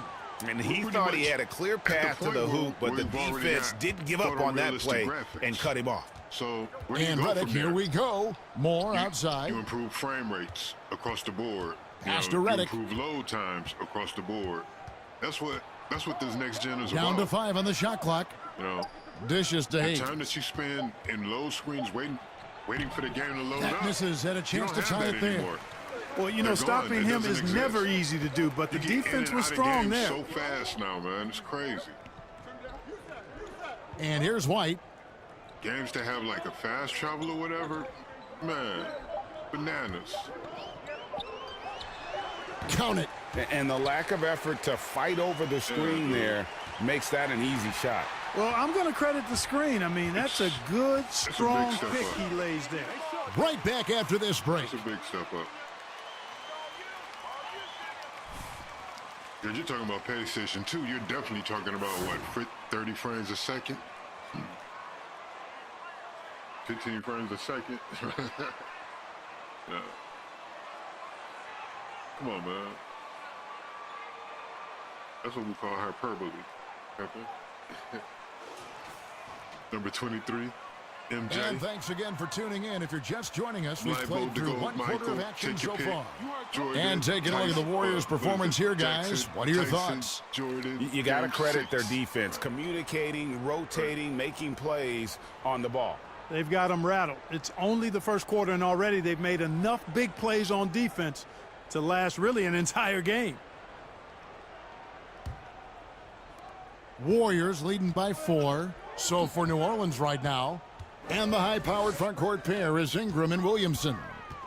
And he thought he had a clear path to the hoop, but the defense didn't give up on that play and cut him off. So and Redick, here we go. More outside. You improve frame rates across the board. Pass to Redick. You improve load times across the board. That's what this next gen is down about. Down to 5 on the shot clock. Dishes to Hayes. The time that you spend in low screens waiting for the game to load that up. Misses had a chance to tie it there. Anymore. Well, stopping him is never easy to do, but the defense was strong there. So fast now, man. It's crazy. And here's White. Games that have like a fast travel or whatever, man, bananas. Count it. And the lack of effort to fight over the screen there makes that an easy shot. Well, I'm going to credit the screen. I mean, that's a good, strong pick he lays there. Right back after this break. That's a big step up. You're talking about PlayStation 2. You're definitely talking about, what, 30 frames a second? 15 frames a second? Yeah. Come on, man. That's what we call hyperbole. Number 23, MJ. And thanks again for tuning in. If you're just joining us, we've My played vote to through go, one Michael. quarter of action Take so your pick. far. Jordan, And taking a look at the Tyson, Warriors' performance here, guys. Jackson, What are your Tyson, thoughts? Jordan, You got to game credit their 6. defense, communicating, rotating, making plays on the ball. They've got them rattled. It's only the first quarter, and already they've made enough big plays on defense to last really an entire game. Warriors leading by 4. So for New Orleans right now. And the high-powered front court pair is Ingram and Williamson.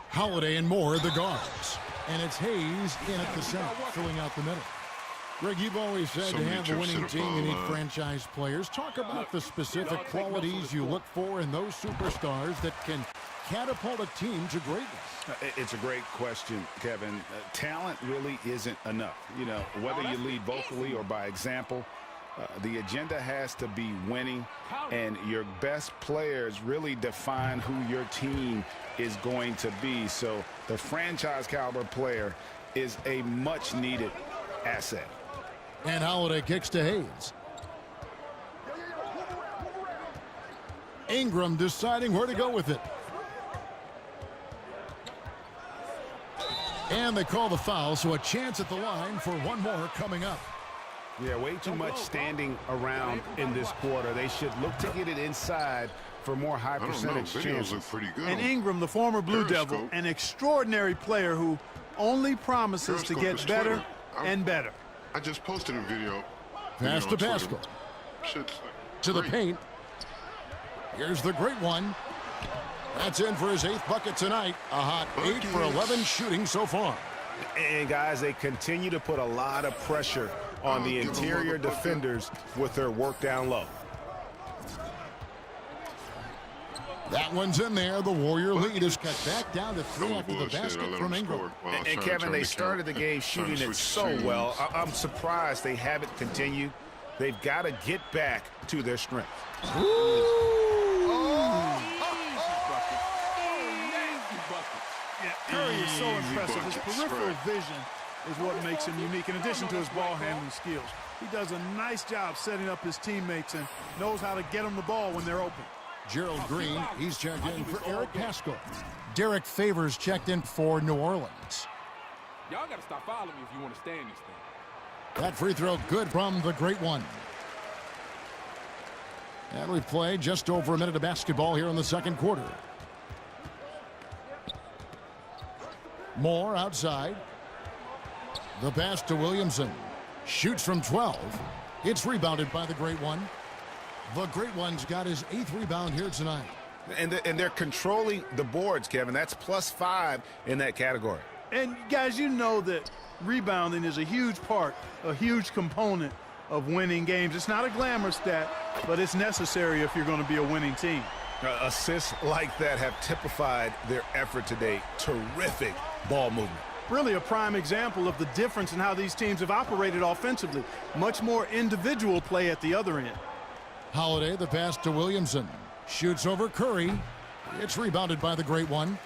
Holiday and Moore, the guards. And it's Hayes in at the center, filling out the middle. Greg, you've always said to have a winning team, you need franchise players. Talk about the specific qualities you look for in those superstars that can catapult a team to greatness. It's a great question, Kevin. Talent really isn't enough. You know, whether you lead vocally or by example, the agenda has to be winning, and your best players really define who your team is going to be. So the franchise caliber player is a much needed asset. And Holiday kicks to Hayes. Ingram deciding where to go with it. And they call the foul, so a chance at the line for one more coming up. Yeah, way too much standing around in this quarter. They should look to get it inside for more high percentage chances. Look pretty good. And Ingram, the former Blue Periscope. Devil, an extraordinary player who only promises to Periscope get is better Twitter. and better. I just posted a video. Pass to Pascal. To the paint. Here's the great one. That's in for his 8th bucket tonight. A hot 8 for 11 shooting so far. And guys, they continue to put a lot of pressure on the interior defenders with their work down low. That one's in there. The Warrior lead is cut back down to 3 after the basket from Ingram. And Kevin, they started the game shooting it so well. I'm surprised they haven't continued. They've got to get back to their strength. Yeah, Curry is so impressive. His peripheral vision is what makes him unique, in addition to his ball handling skills. He does a nice job setting up his teammates and knows how to get them the ball when they're open. Gerald Green, he's checked in for Eric Pascal. Derek Favors checked in for New Orleans. Y'all got to stop following me if you want to stay in this thing. That free throw good from the great one. And we've played just over a minute of basketball here in the second quarter. Moore outside. The pass to Williamson. Shoots from 12. It's rebounded by the great one. The great one's got his 8th rebound here tonight. And they're controlling the boards, Kevin. That's +5 in that category. And guys, you know that rebounding is a huge part, a huge component of winning games. It's not a glamour stat, but it's necessary if you're going to be a winning team. Assists like that have typified their effort today. Terrific ball movement. Really a prime example of the difference in how these teams have operated offensively. Much more individual play at the other end. Holiday, the pass to Williamson. Shoots over Curry. It's rebounded by the great one.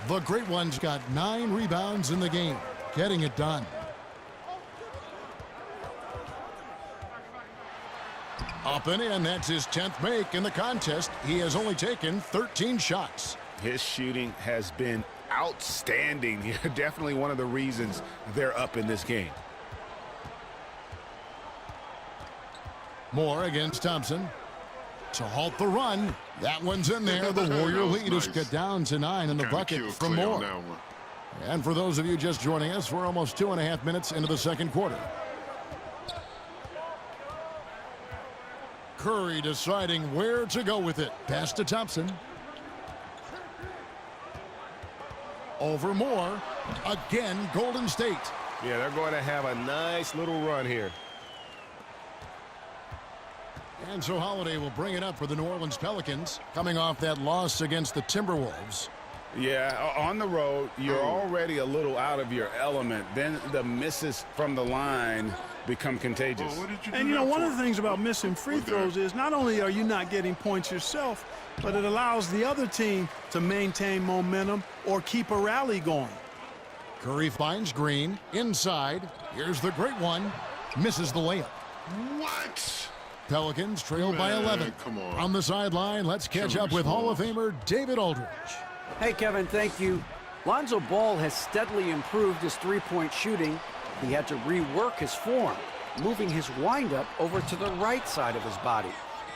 The great one's got 9 rebounds in the game, getting it done. Up and in, that's his 10th make in the contest. He has only taken 13 shots. His shooting has been outstanding. Definitely one of the reasons they're up in this game. Moore against Thompson. To halt the run. That one's in there. The Warrior lead is cut down to 9 in the bucket from Moore. And for those of you just joining us, we're almost 2.5 minutes into the second quarter. Curry deciding where to go with it. Pass to Thompson. Over Moore. Again, Golden State. Yeah, they're going to have a nice little run here. And so Holiday will bring it up for the New Orleans Pelicans, coming off that loss against the Timberwolves. Yeah, on the road, you're already a little out of your element. Then the misses from the line become contagious. And, you know, one of the things about missing free throws is not only are you not getting points yourself, but it allows the other team to maintain momentum or keep a rally going. Curry finds Green inside. Here's the great one. Misses the layup. What? Pelicans trail by 11. Come on. On the sideline, let's catch up with Hall of Famer David Aldridge. Hey, Kevin, thank you. Lonzo Ball has steadily improved his three-point shooting. He had to rework his form, moving his windup over to the right side of his body.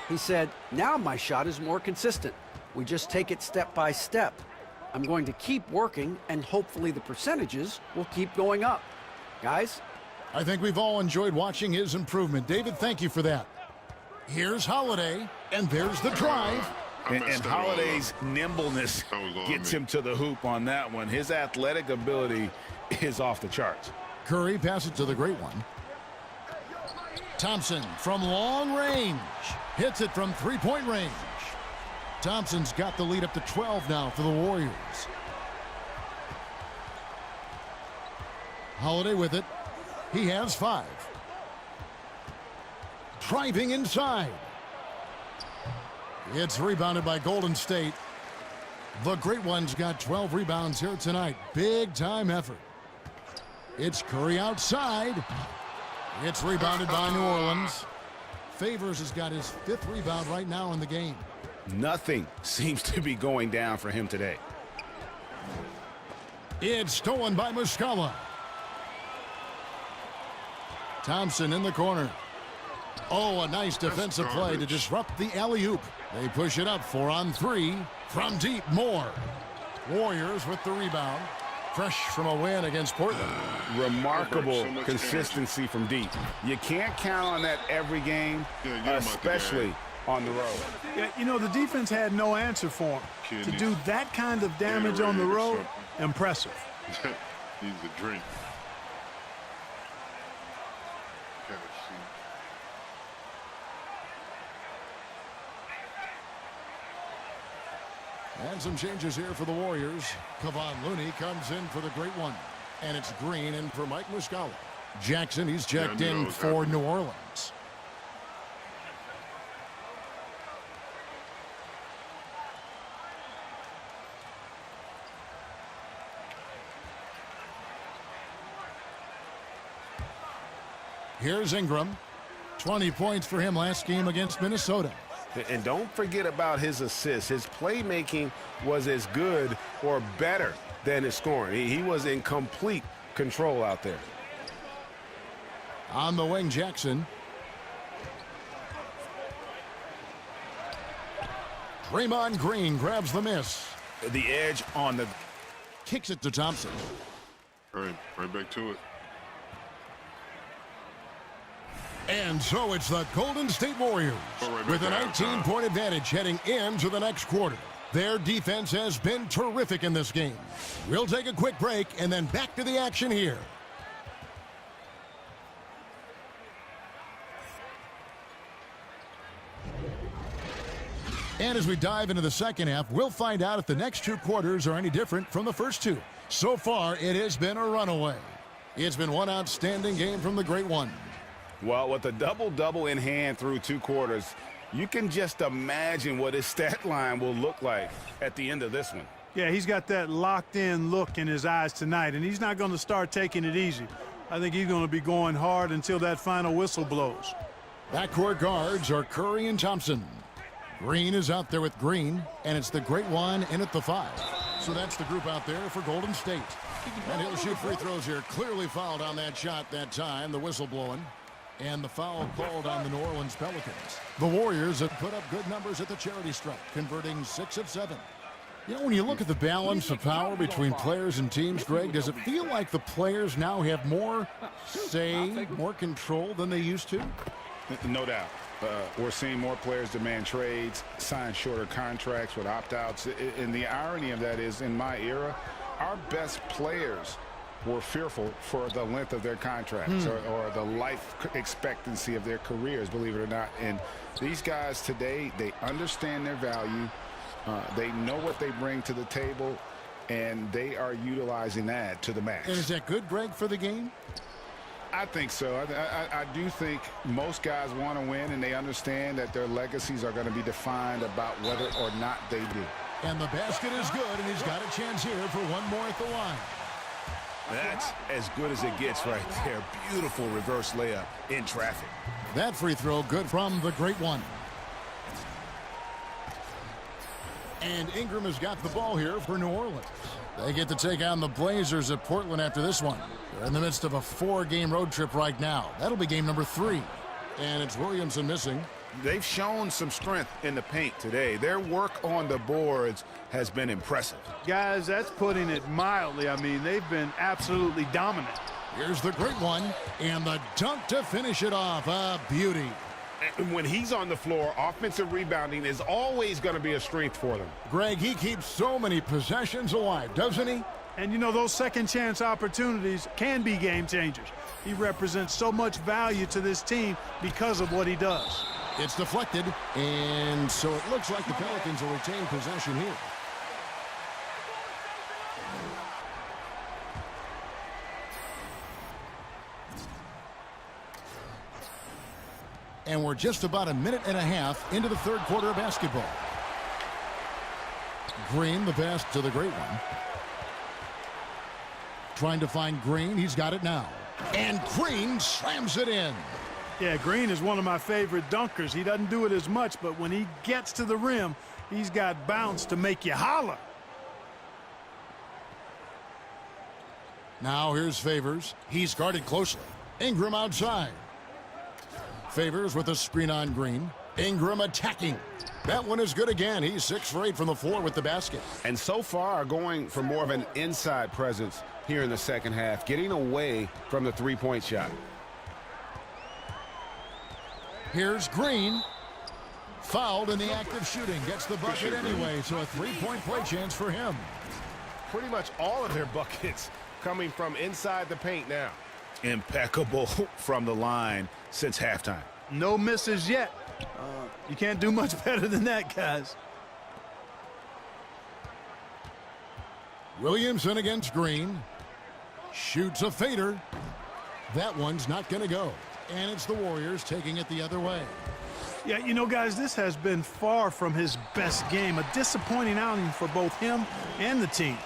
He said, now my shot is more consistent. We just take it step by step. I'm going to keep working, and hopefully the percentages will keep going up. Guys? I think we've all enjoyed watching his improvement. David, thank you for that. Here's Holiday, and there's the drive. And Holiday's nimbleness gets him to the hoop on that one. His athletic ability is off the charts. Curry passes to the great one. Thompson from long range. Hits it from three-point range. Thompson's got the lead up to 12 now for the Warriors. Holiday with it. He has 5. Driving inside. It's rebounded by Golden State. The Great Ones got 12 rebounds here tonight. Big time effort. It's Curry outside. It's rebounded by New Orleans. Favors has got his 5th rebound right now in the game. Nothing seems to be going down for him today. It's stolen by Muscala. Thompson in the corner. Oh, a nice defensive play to disrupt the alley-oop. They push it up 4-on-3 from deep. Moore. Warriors with the rebound. Fresh from a win against Portland. Remarkable consistency from deep. You can't count on that every game, especially on the road. Yeah, you know, the defense had no answer for him. To do that kind of damage on the road, impressive. Needs a drink. And some changes here for the Warriors. Kevon Looney comes in for the Great One. And it's Green in for Mike Muscala. Jackson, he's checked in for New Orleans. Here's Ingram. 20 points for him last game against Minnesota. And don't forget about his assists. His playmaking was as good or better than his scoring. He was in complete control out there. On the wing, Jackson. Draymond Green grabs the miss. The edge on the... Kicks it to Thompson. Right back to it. And so it's the Golden State Warriors with a 19-point advantage heading into the next quarter. Their defense has been terrific in this game. We'll take a quick break and then back to the action here. And as we dive into the second half, we'll find out if the next 2 quarters are any different from the first 2. So far, it has been a runaway. It's been one outstanding game from the Great One. Well, with a double-double in hand through 2 quarters, you can just imagine what his stat line will look like at the end of this one. Yeah, he's got that locked-in look in his eyes tonight, and he's not going to start taking it easy. I think he's going to be going hard until that final whistle blows. Backcourt guards are Curry and Thompson. Green is out there with Green, and it's the Great One in at the 5. So that's the group out there for Golden State. And he'll shoot free throws here. Clearly fouled on that shot that time, the whistle blowing. And the foul called on the New Orleans Pelicans. The Warriors have put up good numbers at the charity stripe, converting 6 of 7. You know, when you look at the balance of power between players and teams, Greg, does it feel like the players now have more say, more control than they used to? No doubt. We're seeing more players demand trades, sign shorter contracts with opt-outs. And the irony of that is, in my era, our best players were fearful for the length of their contracts or the life expectancy of their careers, believe it or not. And these guys today, they understand their value. They know what they bring to the table, and they are utilizing that to the max. And is that good, Greg, for the game? I think so. I do think most guys want to win, and they understand that their legacies are going to be defined about whether or not they do. And the basket is good, and he's got a chance here for one more at the line. That's as good as it gets right there. Beautiful reverse layup in traffic. That free throw good from the great one. And Ingram has got the ball here for New Orleans. They get to take on the Blazers at Portland after this one. They're in the midst of a 4-game road trip right now. That'll be game number 3. And it's Williamson missing. They've shown some strength in the paint today. Their work on the boards has been impressive. Guys, that's putting it mildly. I mean, they've been absolutely dominant. Here's the great one, and the dunk to finish it off. A beauty. And when he's on the floor, offensive rebounding is always going to be a strength for them. Greg, he keeps so many possessions alive, doesn't he? And, you know, those second-chance opportunities can be game changers. He represents so much value to this team because of what he does. It's deflected, and so it looks like the Pelicans will retain possession here. And we're just about a minute and a half into the third quarter of basketball. Green, the pass to the great one. Trying to find Green. He's got it now. And Green slams it in. Yeah, Green is one of my favorite dunkers. He doesn't do it as much, but when he gets to the rim, he's got bounce to make you holler. Now here's Favors. He's guarded closely. Ingram outside. Favors with a screen on Green. Ingram attacking. That one is good again. He's 6 for 8 from the floor with the basket. And so far going for more of an inside presence here in the second half, getting away from the three-point shot. Here's Green. Fouled in the act of shooting. Gets the bucket anyway, so a 3-point play chance for him. Pretty much all of their buckets coming from inside the paint now. Impeccable from the line since halftime. No misses yet. You can't do much better than that, guys. Williamson against Green. Shoots a fader. That one's not going to go. And it's the Warriors taking it the other way. Yeah, you know, guys, this has been far from his best game. A disappointing outing for both him and the team.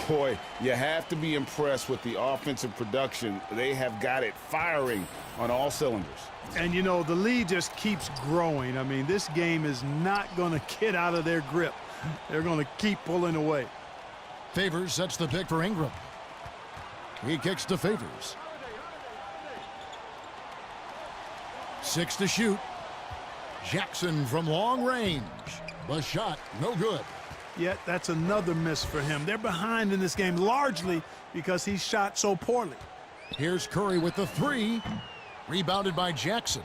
Boy, you have to be impressed with the offensive production. They have got it firing on all cylinders. And, you know, the lead just keeps growing. I mean, this game is not going to get out of their grip. They're going to keep pulling away. Favors sets the pick for Ingram. He kicks to Favors. 6 to shoot. Jackson from long range. The shot, no good. Yet that's another miss for him. They're behind in this game largely because he shot so poorly. Here's Curry with the 3. Rebounded by Jackson.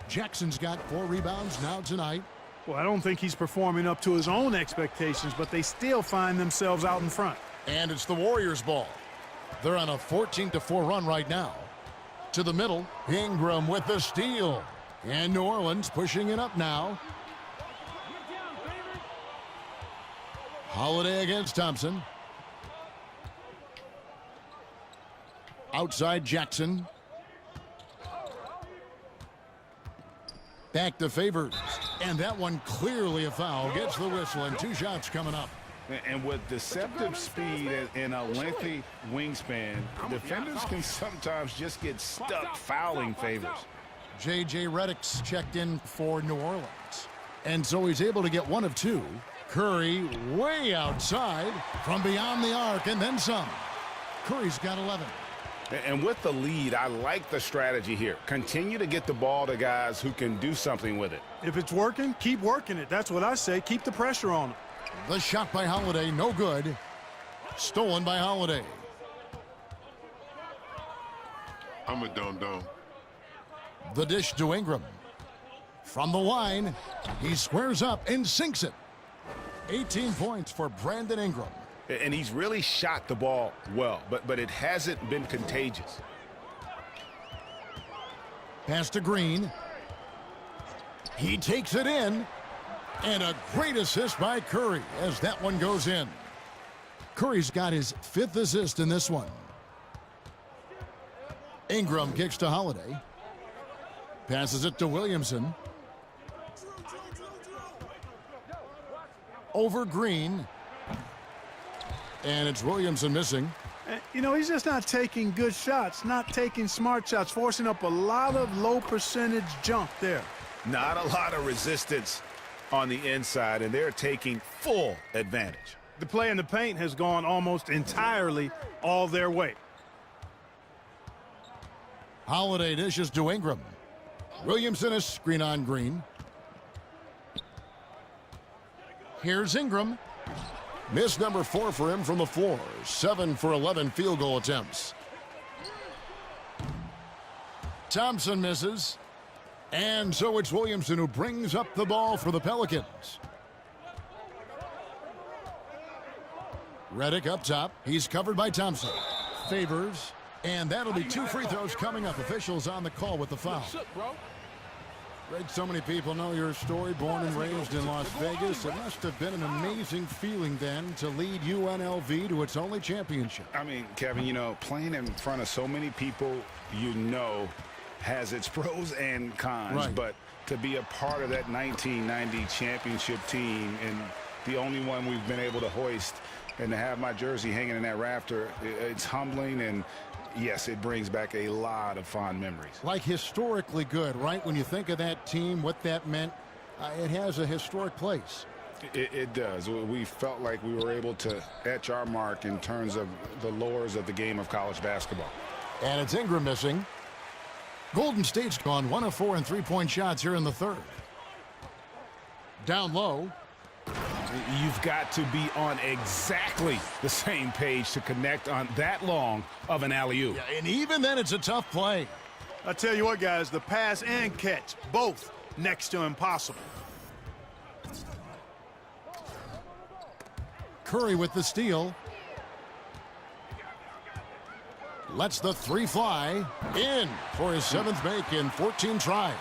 Jackson's got 4 rebounds now tonight. Well, I don't think he's performing up to his own expectations, but they still find themselves out in front. And it's the Warriors' ball. They're on a 14-4 run right now. To the middle, Ingram with the steal. And New Orleans pushing it up now. Holiday against Thompson. Outside Jackson. Back to Favors. And that one clearly a foul. Gets the whistle and 2 shots coming up. And with deceptive speed and a lengthy wingspan, defenders can sometimes just get stuck fouling Favors. J.J. Redick's checked in for New Orleans. And so he's able to get 1 of 2. Curry way outside from beyond the arc and then some. Curry's got 11. And with the lead, I like the strategy here. Continue to get the ball to guys who can do something with it. If it's working, keep working it. That's what I say. Keep the pressure on him. The shot by Holiday, no good. Stolen by Holiday. I'm a dum-dum. The dish to Ingram. From the line, he squares up and sinks it. 18 points for Brandon Ingram. And he's really shot the ball well, but it hasn't been contagious. Pass to Green. He takes it in. And a great assist by Curry as that one goes in. Curry's got his 5th assist in this one. Ingram kicks to Holiday. Passes it to Williamson. Over Green. And it's Williamson missing. You know, he's just not taking good shots, not taking smart shots, forcing up a lot of low percentage jump there. Not a lot of resistance on the inside, and they're taking full advantage. The play in the paint has gone almost entirely all their way. Holiday dishes to Ingram. Williamson is screen on Green. Here's Ingram. Miss number 4 for him from the floor. 7 for 11 field goal attempts. Thompson misses. And so it's Williamson who brings up the ball for the Pelicans. Redick up top. He's covered by Thompson. Favors. And that'll be 2 free throws coming up. Officials on the call with the foul. Greg, so many people know your story. Born and raised in Las Vegas. It must have been an amazing feeling then to lead UNLV to its only championship. I mean, Kevin, you know, playing in front of so many people you know has its pros and cons. Right. But to be a part of that 1990 championship team and the only one we've been able to hoist and to have my jersey hanging in that rafter, it's humbling, and yes, it brings back a lot of fond memories. Like historically good, right? When you think of that team, what that meant, it has a historic place. It does. We felt like we were able to etch our mark in terms of the lures of the game of college basketball. And it's Ingram missing. Golden State's gone 1 of 4 in three-point shots here in the third. Down low. You've got to be on exactly the same page to connect on that long of an alley-oop. Yeah, and even then, it's a tough play. I tell you what, guys, the pass and catch, both next to impossible. Curry with the steal. Lets the 3 fly in for his 7th make in 14 tries.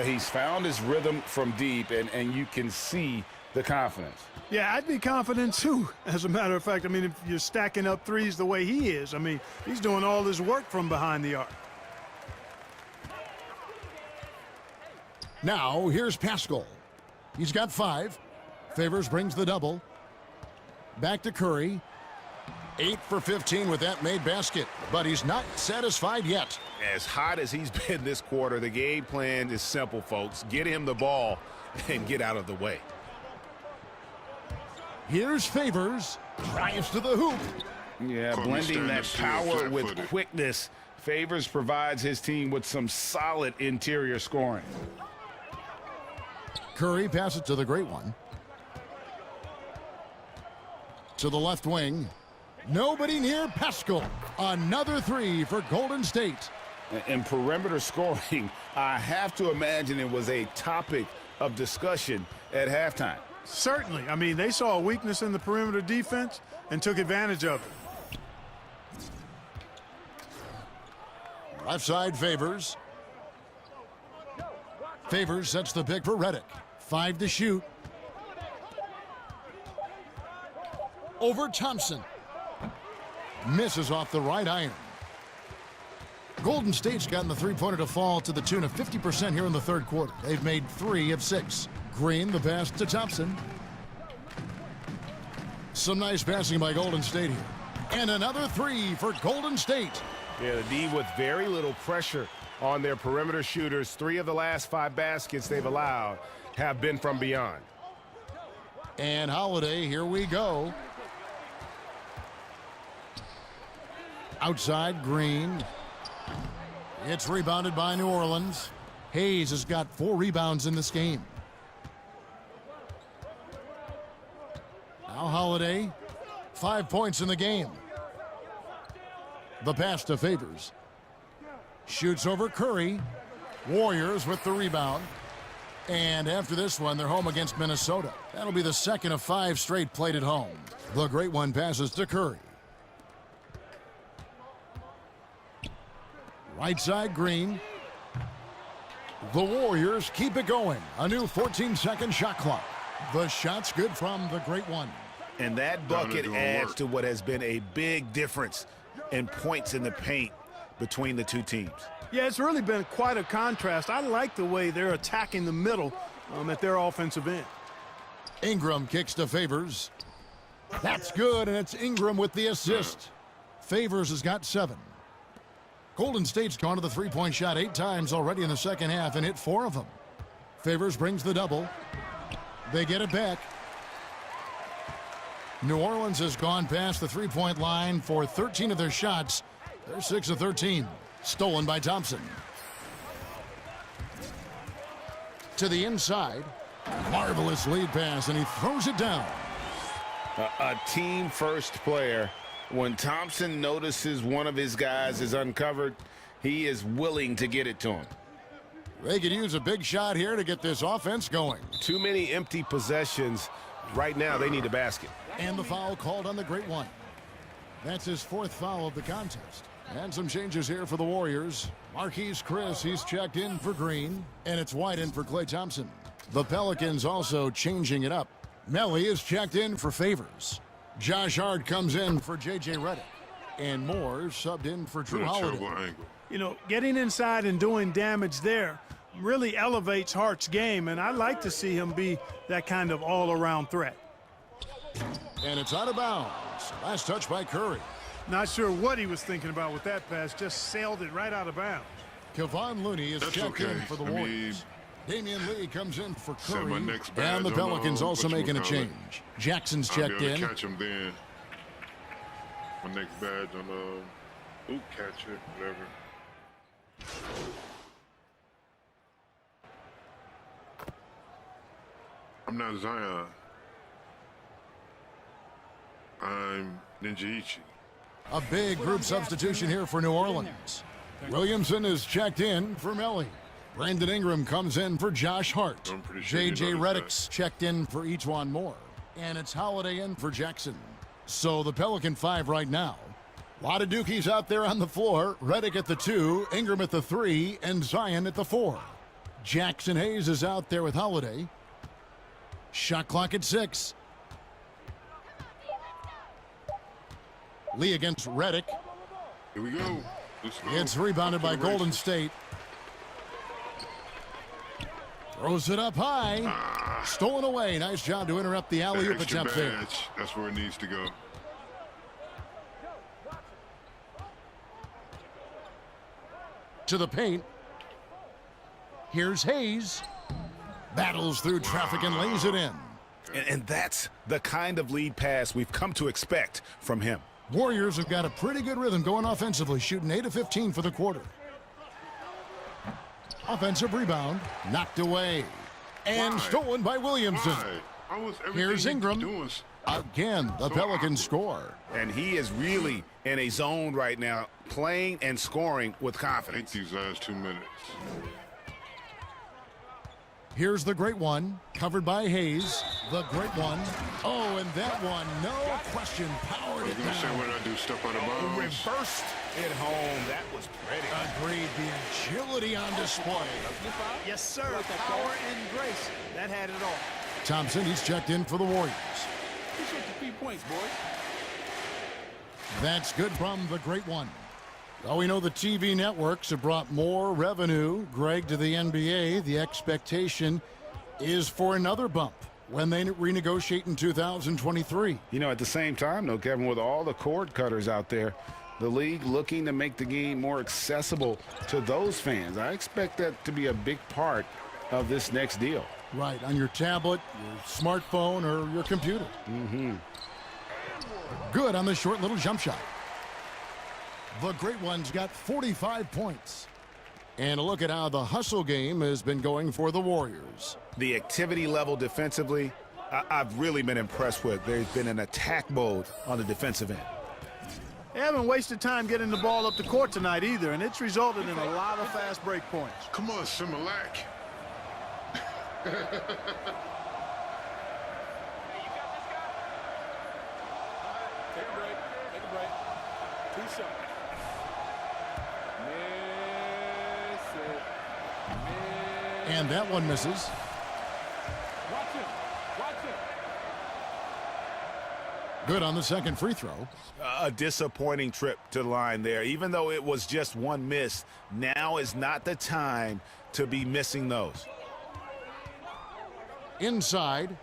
He's found his rhythm from deep, and you can see the confidence. Yeah, I'd be confident too. As a matter of fact, I mean, if you're stacking up threes the way he is, I mean, he's doing all his work from behind the arc. Now, here's Pascal. He's got 5. Favors brings the double. Back to Curry. 8 for 15 with that made basket, but he's not satisfied yet. As hot as he's been this quarter, the game plan is simple, folks. Get him the ball and get out of the way. Here's Favors. Drives to the hoop. Yeah, blending that power with quickness. Favors provides his team with some solid interior scoring. Curry passes to the great one. To the left wing. Nobody near Pascal. Another 3 for Golden State. And perimeter scoring, I have to imagine it was a topic of discussion at halftime. Certainly. I mean, they saw a weakness in the perimeter defense and took advantage of it. Left side Favors. Favors sets the pick for Redick. 5 to shoot. Over Thompson. Misses off the right iron. Golden State's gotten the three-pointer to fall to the tune of 50% here in the third quarter. They've made 3 of 6. Green, the pass to Thompson. Some nice passing by Golden State here. And another 3 for Golden State. Yeah, the D with very little pressure on their perimeter shooters. 3 of the last 5 baskets they've allowed have been from beyond. And Holiday, here we go. Outside, Green. It's rebounded by New Orleans. Hayes has got 4 rebounds in this game. Now Holiday, 5 points in the game. The pass to Favors. Shoots over Curry. Warriors with the rebound. And after this one, they're home against Minnesota. That'll be the second of 5 straight played at home. The great one passes to Curry. Right side, Green. The Warriors keep it going. A new 14-second shot clock. The shot's good from the great one. And that bucket adds to what has been a big difference in points in the paint between the two teams. Yeah, it's really been quite a contrast. I like the way they're attacking the middle at their offensive end. Ingram kicks to Favors. That's good, and it's Ingram with the assist. Favors has got 7. Golden State's gone to the three-point shot 8 times already in the second half and hit 4 of them. Favors brings the double. They get it back. New Orleans has gone past the three-point line for 13 of their shots. They're 6 of 13. Stolen by Thompson. To the inside. Marvelous lead pass, and he throws it down. A team-first player. When Thompson notices one of his guys is uncovered, he is willing to get it to him. They could use a big shot here to get this offense going. Too many empty possessions. Right now, they need a basket. And the foul called on the great one. That's his 4th foul of the contest. And some changes here for the Warriors. Marquise Chris, he's checked in for Green. And it's White in for Klay Thompson. The Pelicans also changing it up. Melly is checked in for Favors. Josh Hart comes in for J.J. Redick. And Moore subbed in for Drew Holiday. You know, getting inside and doing damage there really elevates Hart's game, and I like to see him be that kind of all-around threat. And it's out of bounds. Last touch by Curry. Not sure what he was thinking about with that pass. Just sailed it right out of bounds. Kevon Looney is checked in for the Warriors. Damian Lee comes in for Curry. And the Pelicans also making a change. Jackson's checked in. Catch him then. My next badge on the catcher, whatever. I'm not Zion. I'm Ninja Ichi. A big group substitution here for New Orleans. Williamson is checked in for Melly. Brandon Ingram comes in for Josh Hart. J.J. Redick's checked in for Ejuan Moore. And it's Holiday in for Jackson. So the Pelican 5 right now. A lot of Dookies out there on the floor. Redick at the 2, Ingram at the 3, and Zion at the 4. Jackson Hayes is out there with Holiday. Shot clock at 6. Lee against Redick. Here we go. It's rebounded by Golden State. Throws it up high. Stolen away. Nice job to interrupt the alley-oop attempt there. That's where it needs to go. To the paint. Here's Hayes. Battles through traffic and lays it in. And that's the kind of lead pass we've come to expect from him. Warriors have got a pretty good rhythm going offensively, shooting 8 of 15 for the quarter. Offensive rebound, knocked away. And stolen by Williamson. Here's Ingram. Again, the Pelicans score. And he is really in a zone right now, playing and scoring with confidence. These last 2 minutes. Here's the great one, covered by Hayes. The great one. Oh, and that one, no question, powered it down. What did I do? Step out of bounds. Reversed it home. That was pretty. Agreed. The agility on display. Yes, sir. Power and grace. That had it all. Thompson, he's checked in for the Warriors. Appreciate the 3 points, boy. That's good from the great one. Well, we know the TV networks have brought more revenue, Greg, to the NBA. The expectation is for another bump when they renegotiate in 2023. You know, at the same time, though, Kevin, with all the cord cutters out there, the league looking to make the game more accessible to those fans. I expect that to be a big part of this next deal. Right, on your tablet, your smartphone, or your computer. Good on the short little jump shot. The great one's got 45 points. And a look at how the hustle game has been going for the Warriors. The activity level defensively, I've really been impressed with. There's been an attack mode on the defensive end. They haven't wasted time getting the ball up the court tonight either, and it's resulted in a lot of fast break points. Come on, Similac. Take a break. Take a break. 2 shots. And that one misses. Watch him. Watch him. Good on the second free throw. A disappointing trip to the line there. Even though it was just one miss, now is not the time to be missing those. Inside.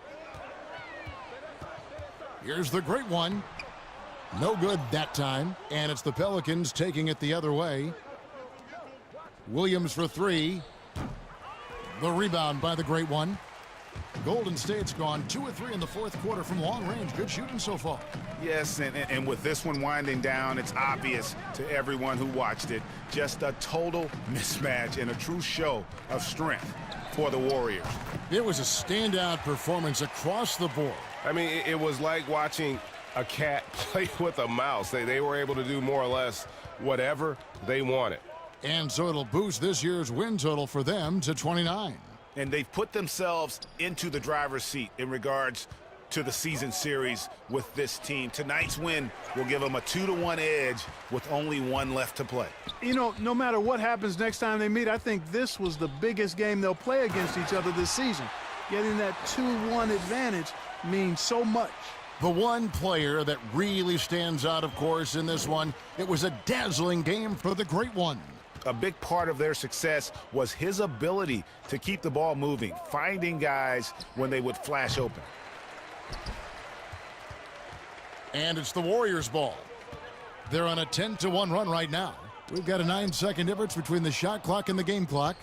Here's the great one. No good that time, and it's the Pelicans taking it the other way. Williams for three. The rebound by the great one. Golden State's gone 2 of 3 in the fourth quarter from long range. Good shooting so far. Yes, and with this one winding down, it's obvious to everyone who watched it. Just a total mismatch and a true show of strength for the Warriors. It was a standout performance across the board. I mean, it was like watching a cat play with a mouse. They were able to do more or less whatever they wanted. And so it'll boost this year's win total for them to 29. And they've put themselves into the driver's seat in regards to the season series with this team. Tonight's win will give them a 2-1 edge with only one left to play. You know, no matter what happens next time they meet, I think this was the biggest game they'll play against each other this season. Getting that 2-1 advantage means so much. The one player that really stands out, of course, in this one, it was a dazzling game for the great one. A big part of their success was his ability to keep the ball moving, finding guys when they would flash open. And it's the Warriors' ball. They're on a 10-1 run right now. We've got a 9-second difference between the shot clock and the game clock.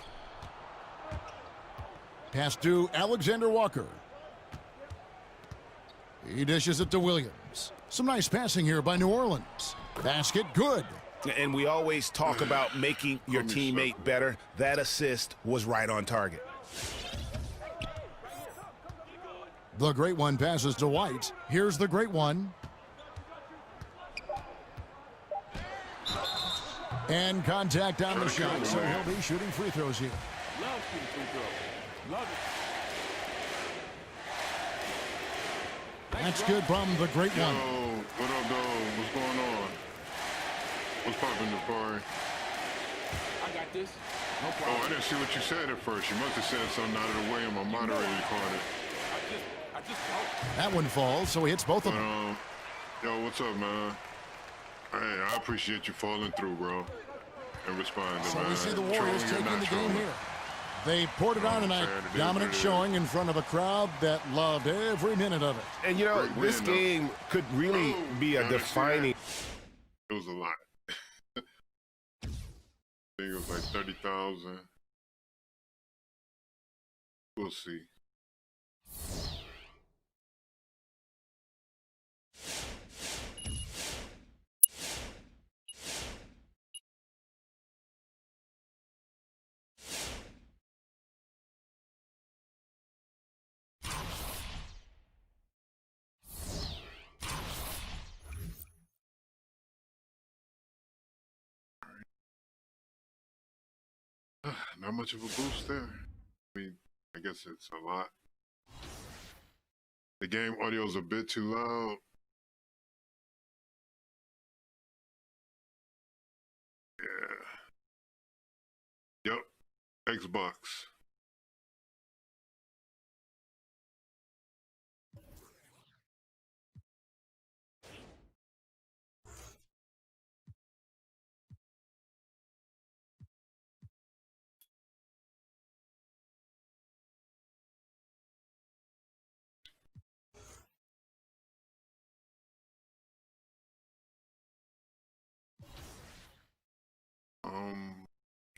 Pass to Alexander Walker. He dishes it to Williams. Some nice passing here by New Orleans. Basket good. And we always talk about making your teammate better. That assist was right on target. The great one passes to White. Here's the great one. And contact on the shot, so he'll be shooting free throws here. Love shooting free throws. Love it. That's good from the great one. Yo, what up, dog? What's going on? What's poppin', Nafari? I got this. No Oh, problem. I didn't see what you said at first. You must have said something out of the way and my moderator caught it. I just don't. That one falls, so he hits both of them. Yo, what's up, man? Hey, I appreciate you falling through, bro, and responding, So man. we see the Warriors Trolling or taking not the game trolling. here. They poured it on tonight. Fair to do, Dominant fair to do. showing in front of a crowd that loved every minute of it. And, you know, Great win, this though. game could really be a gotta see that. defining. It was a lot. I think it was like 30,000. We'll see. Not much of a boost there. I mean, I guess it's a lot. The game audio is a bit too loud. Yeah. Yep. Xbox.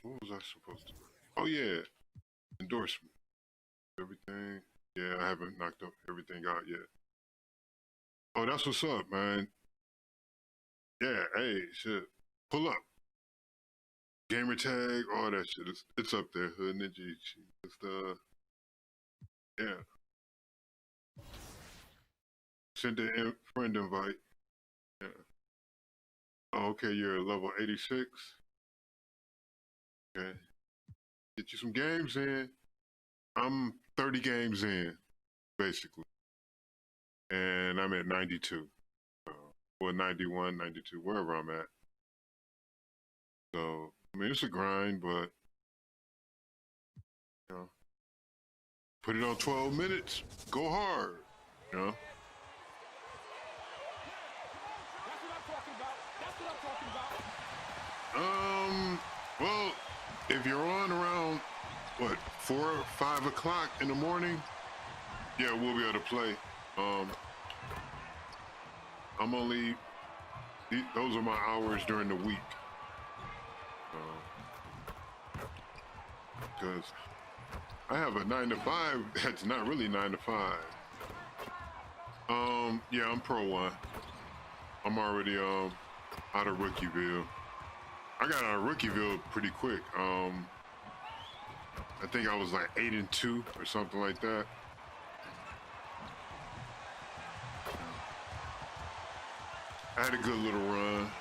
What was I supposed to? Oh yeah, endorsement. Everything. Yeah, I haven't knocked up everything out yet. Oh, that's what's up, man. Yeah, hey, shit. Pull up. Gamer tag, all that shit. It's up there. Hood Ninja. It's yeah. Send a friend invite. Yeah. Oh, okay, you're level 86. Okay. Get you some games in. I'm 30 games in, basically. And I'm at 92. Or 91, 92, wherever I'm at. So, I mean, it's a grind, but, you know, put it on 12 minutes. Go hard, you know? Well, if you're on around, what, 4 or 5 o'clock in the morning, yeah, we'll be able to play. I'm only Those are my hours during the week. Because I have a 9 to 5 that's not really 9 to 5. Yeah, I'm Pro 1. I'm already out of Rookieville. I got out of Rookieville pretty quick. I think I was like 8-2 or something like that. I had a good little run.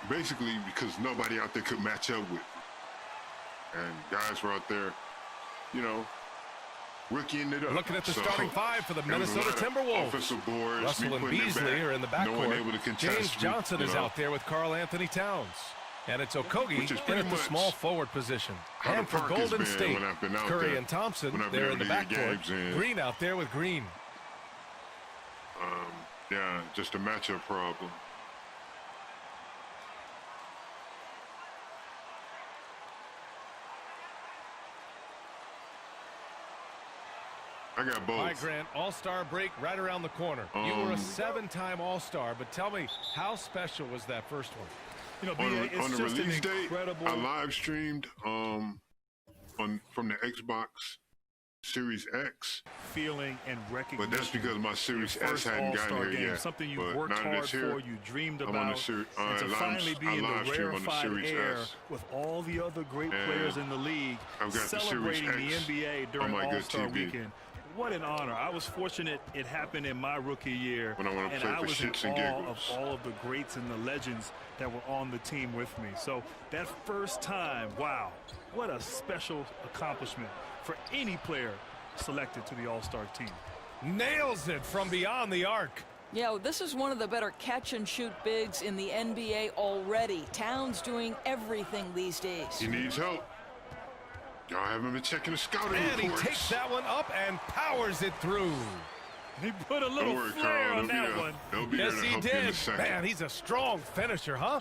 Basically because nobody out there could match up with me. And guys were out there, you know, rookieing it up. Looking at the starting five for the Minnesota Timberwolves. Offensive boards, Russell and Beasley are in the backcourt. No one able to contest James Johnson is out there with Karl Anthony Towns. And it's Okogie in at the small forward position. And for Golden State, Curry and Thompson, they're in the backcourt. Green out there with Green. Yeah, just a matchup problem. I got both. Hi, Grant. All-Star break right around the corner. You were a 7-time All-Star, but tell me, how special was that first one? You know, on the release date, I live streamed from the Xbox Series X. Feeling and recognition. But that's because my Series S hadn't gotten here yet. Something you worked hard for, you dreamed about, and to finally be in the rarefied air with all the other great players in the league, celebrating the NBA during All-Star Weekend. What an honor. I was fortunate it happened in my rookie year, and I was in awe of all of the greats and the legends that were on the team with me. So that first time, wow, what a special accomplishment for any player selected to the All-Star team. Nails it from beyond the arc. Yeah, this is one of the better catch-and-shoot bigs in the NBA already. Towns doing everything these days. He needs help. Y'all haven't been checking the scouting reports. And he takes that one up and powers it through. He put a little flair on that one. Yes, he did. Man, he's a strong finisher, huh?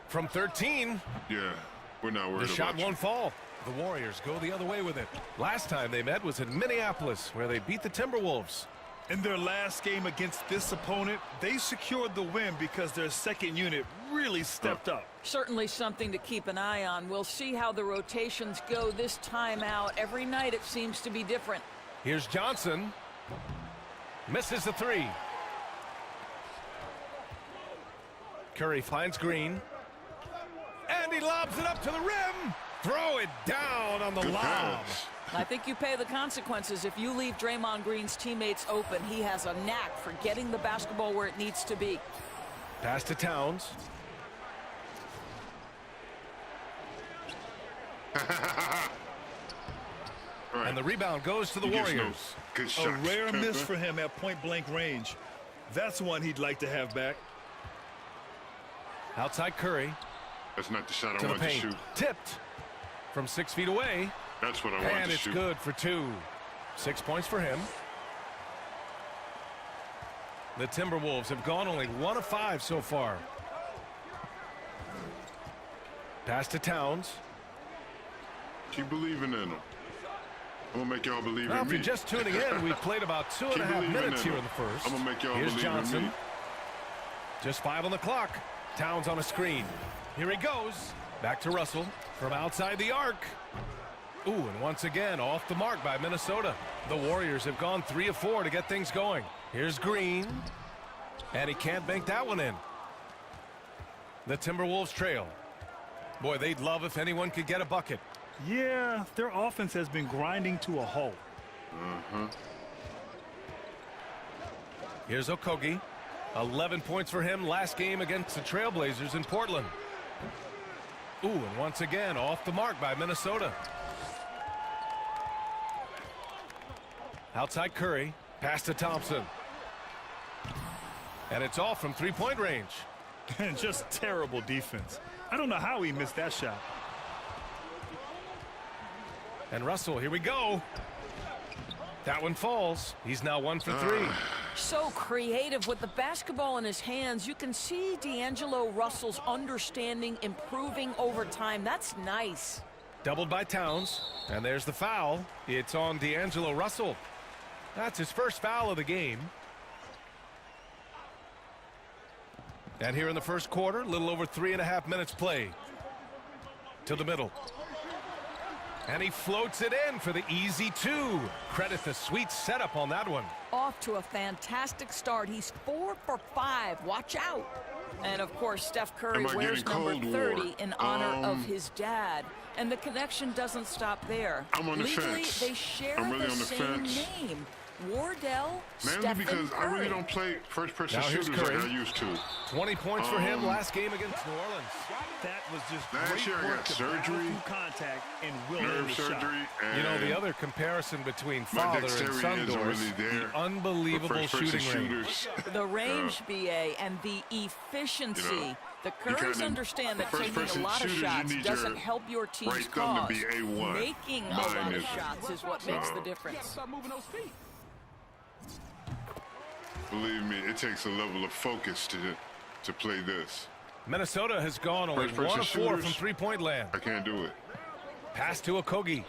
From 13. Yeah, we're not worried about the shot won't fall. The Warriors go the other way with it. Last time they met was in Minneapolis, where they beat the Timberwolves. In their last game against this opponent, they secured the win because their second unit really stepped up. Certainly something to keep an eye on. We'll see how the rotations go this time out. Every night it seems to be different. Here's Johnson. Misses the three. Curry finds Green. And he lobs it up to the rim. Throw it down on the lob. I think you pay the consequences if you leave Draymond Green's teammates open. He has a knack for getting the basketball where it needs to be. Pass to Towns. And the rebound goes to the Warriors. A rare miss for him at point-blank range. That's one he'd like to have back. Outside Curry. That's not the shot I want to shoot. Tipped from 6 feet away. That's what I want to shoot. And it's good for 2. 6 points for him. The Timberwolves have gone only 1 of 5 so far. Pass to Towns. Keep believing in them. I'm going to make y'all believe in me. If you're just tuning in, we've played about 2.5 minutes here in the first. I'm going to make y'all Here's believe Johnson. in me. Just 5 on the clock. Towns on a screen. Here he goes. Back to Russell from outside the arc. Ooh, and once again, off the mark by Minnesota. The Warriors have gone 3 of 4 to get things going. Here's Green. And he can't bank that one in. The Timberwolves trail. Boy, they'd love if anyone could get a bucket. Yeah, their offense has been grinding to a halt. Here's Okogie. 11 points for him last game against the Trailblazers in Portland. Ooh, and once again, off the mark by Minnesota. Outside Curry. Pass to Thompson. And it's off from 3-point range. And just terrible defense. I don't know how he missed that shot. And Russell, here we go. That one falls. He's now 1 for 3. So creative with the basketball in his hands. You can see D'Angelo Russell's understanding improving over time. That's nice. Doubled by Towns. And there's the foul. It's on D'Angelo Russell. That's his first foul of the game. And here in the first quarter, a little over 3.5 minutes played. To the middle. And he floats it in for the easy 2. Credit the sweet setup on that one. Off to a fantastic start. He's 4 for 5. Watch out. And of course, Steph Curry wears number 30 in honor of his dad. And the connection doesn't stop there. I'm on the Legally, fence. they share I'm really the on the same fence. name. Wardell, Mainly Stephen because I really Curry. don't play first-person Now here's shooters like Curry. I used to. 20 points for him last game against New Orleans. That was just Last great year I work got to surgery, battle through contact and will nerve the shot. surgery, and You know, the other comparison between my father and dexterity son, isn't Doris, really there the unbelievable for first-person shooting range. shooters. The range, BA, and the efficiency. You know, the you Currys kinda- understand that taking a first-person lot of shooters, you shots need doesn't your help your team's right thumb cause. to be A1. Making a Mine lot of isn't. shots is what makes the difference. Start moving those feet. Believe me, it takes a level of focus to play this. Minnesota has gone only First-person 1 of 4 from shooters, three-point land. I can't do it. Pass to Okogie.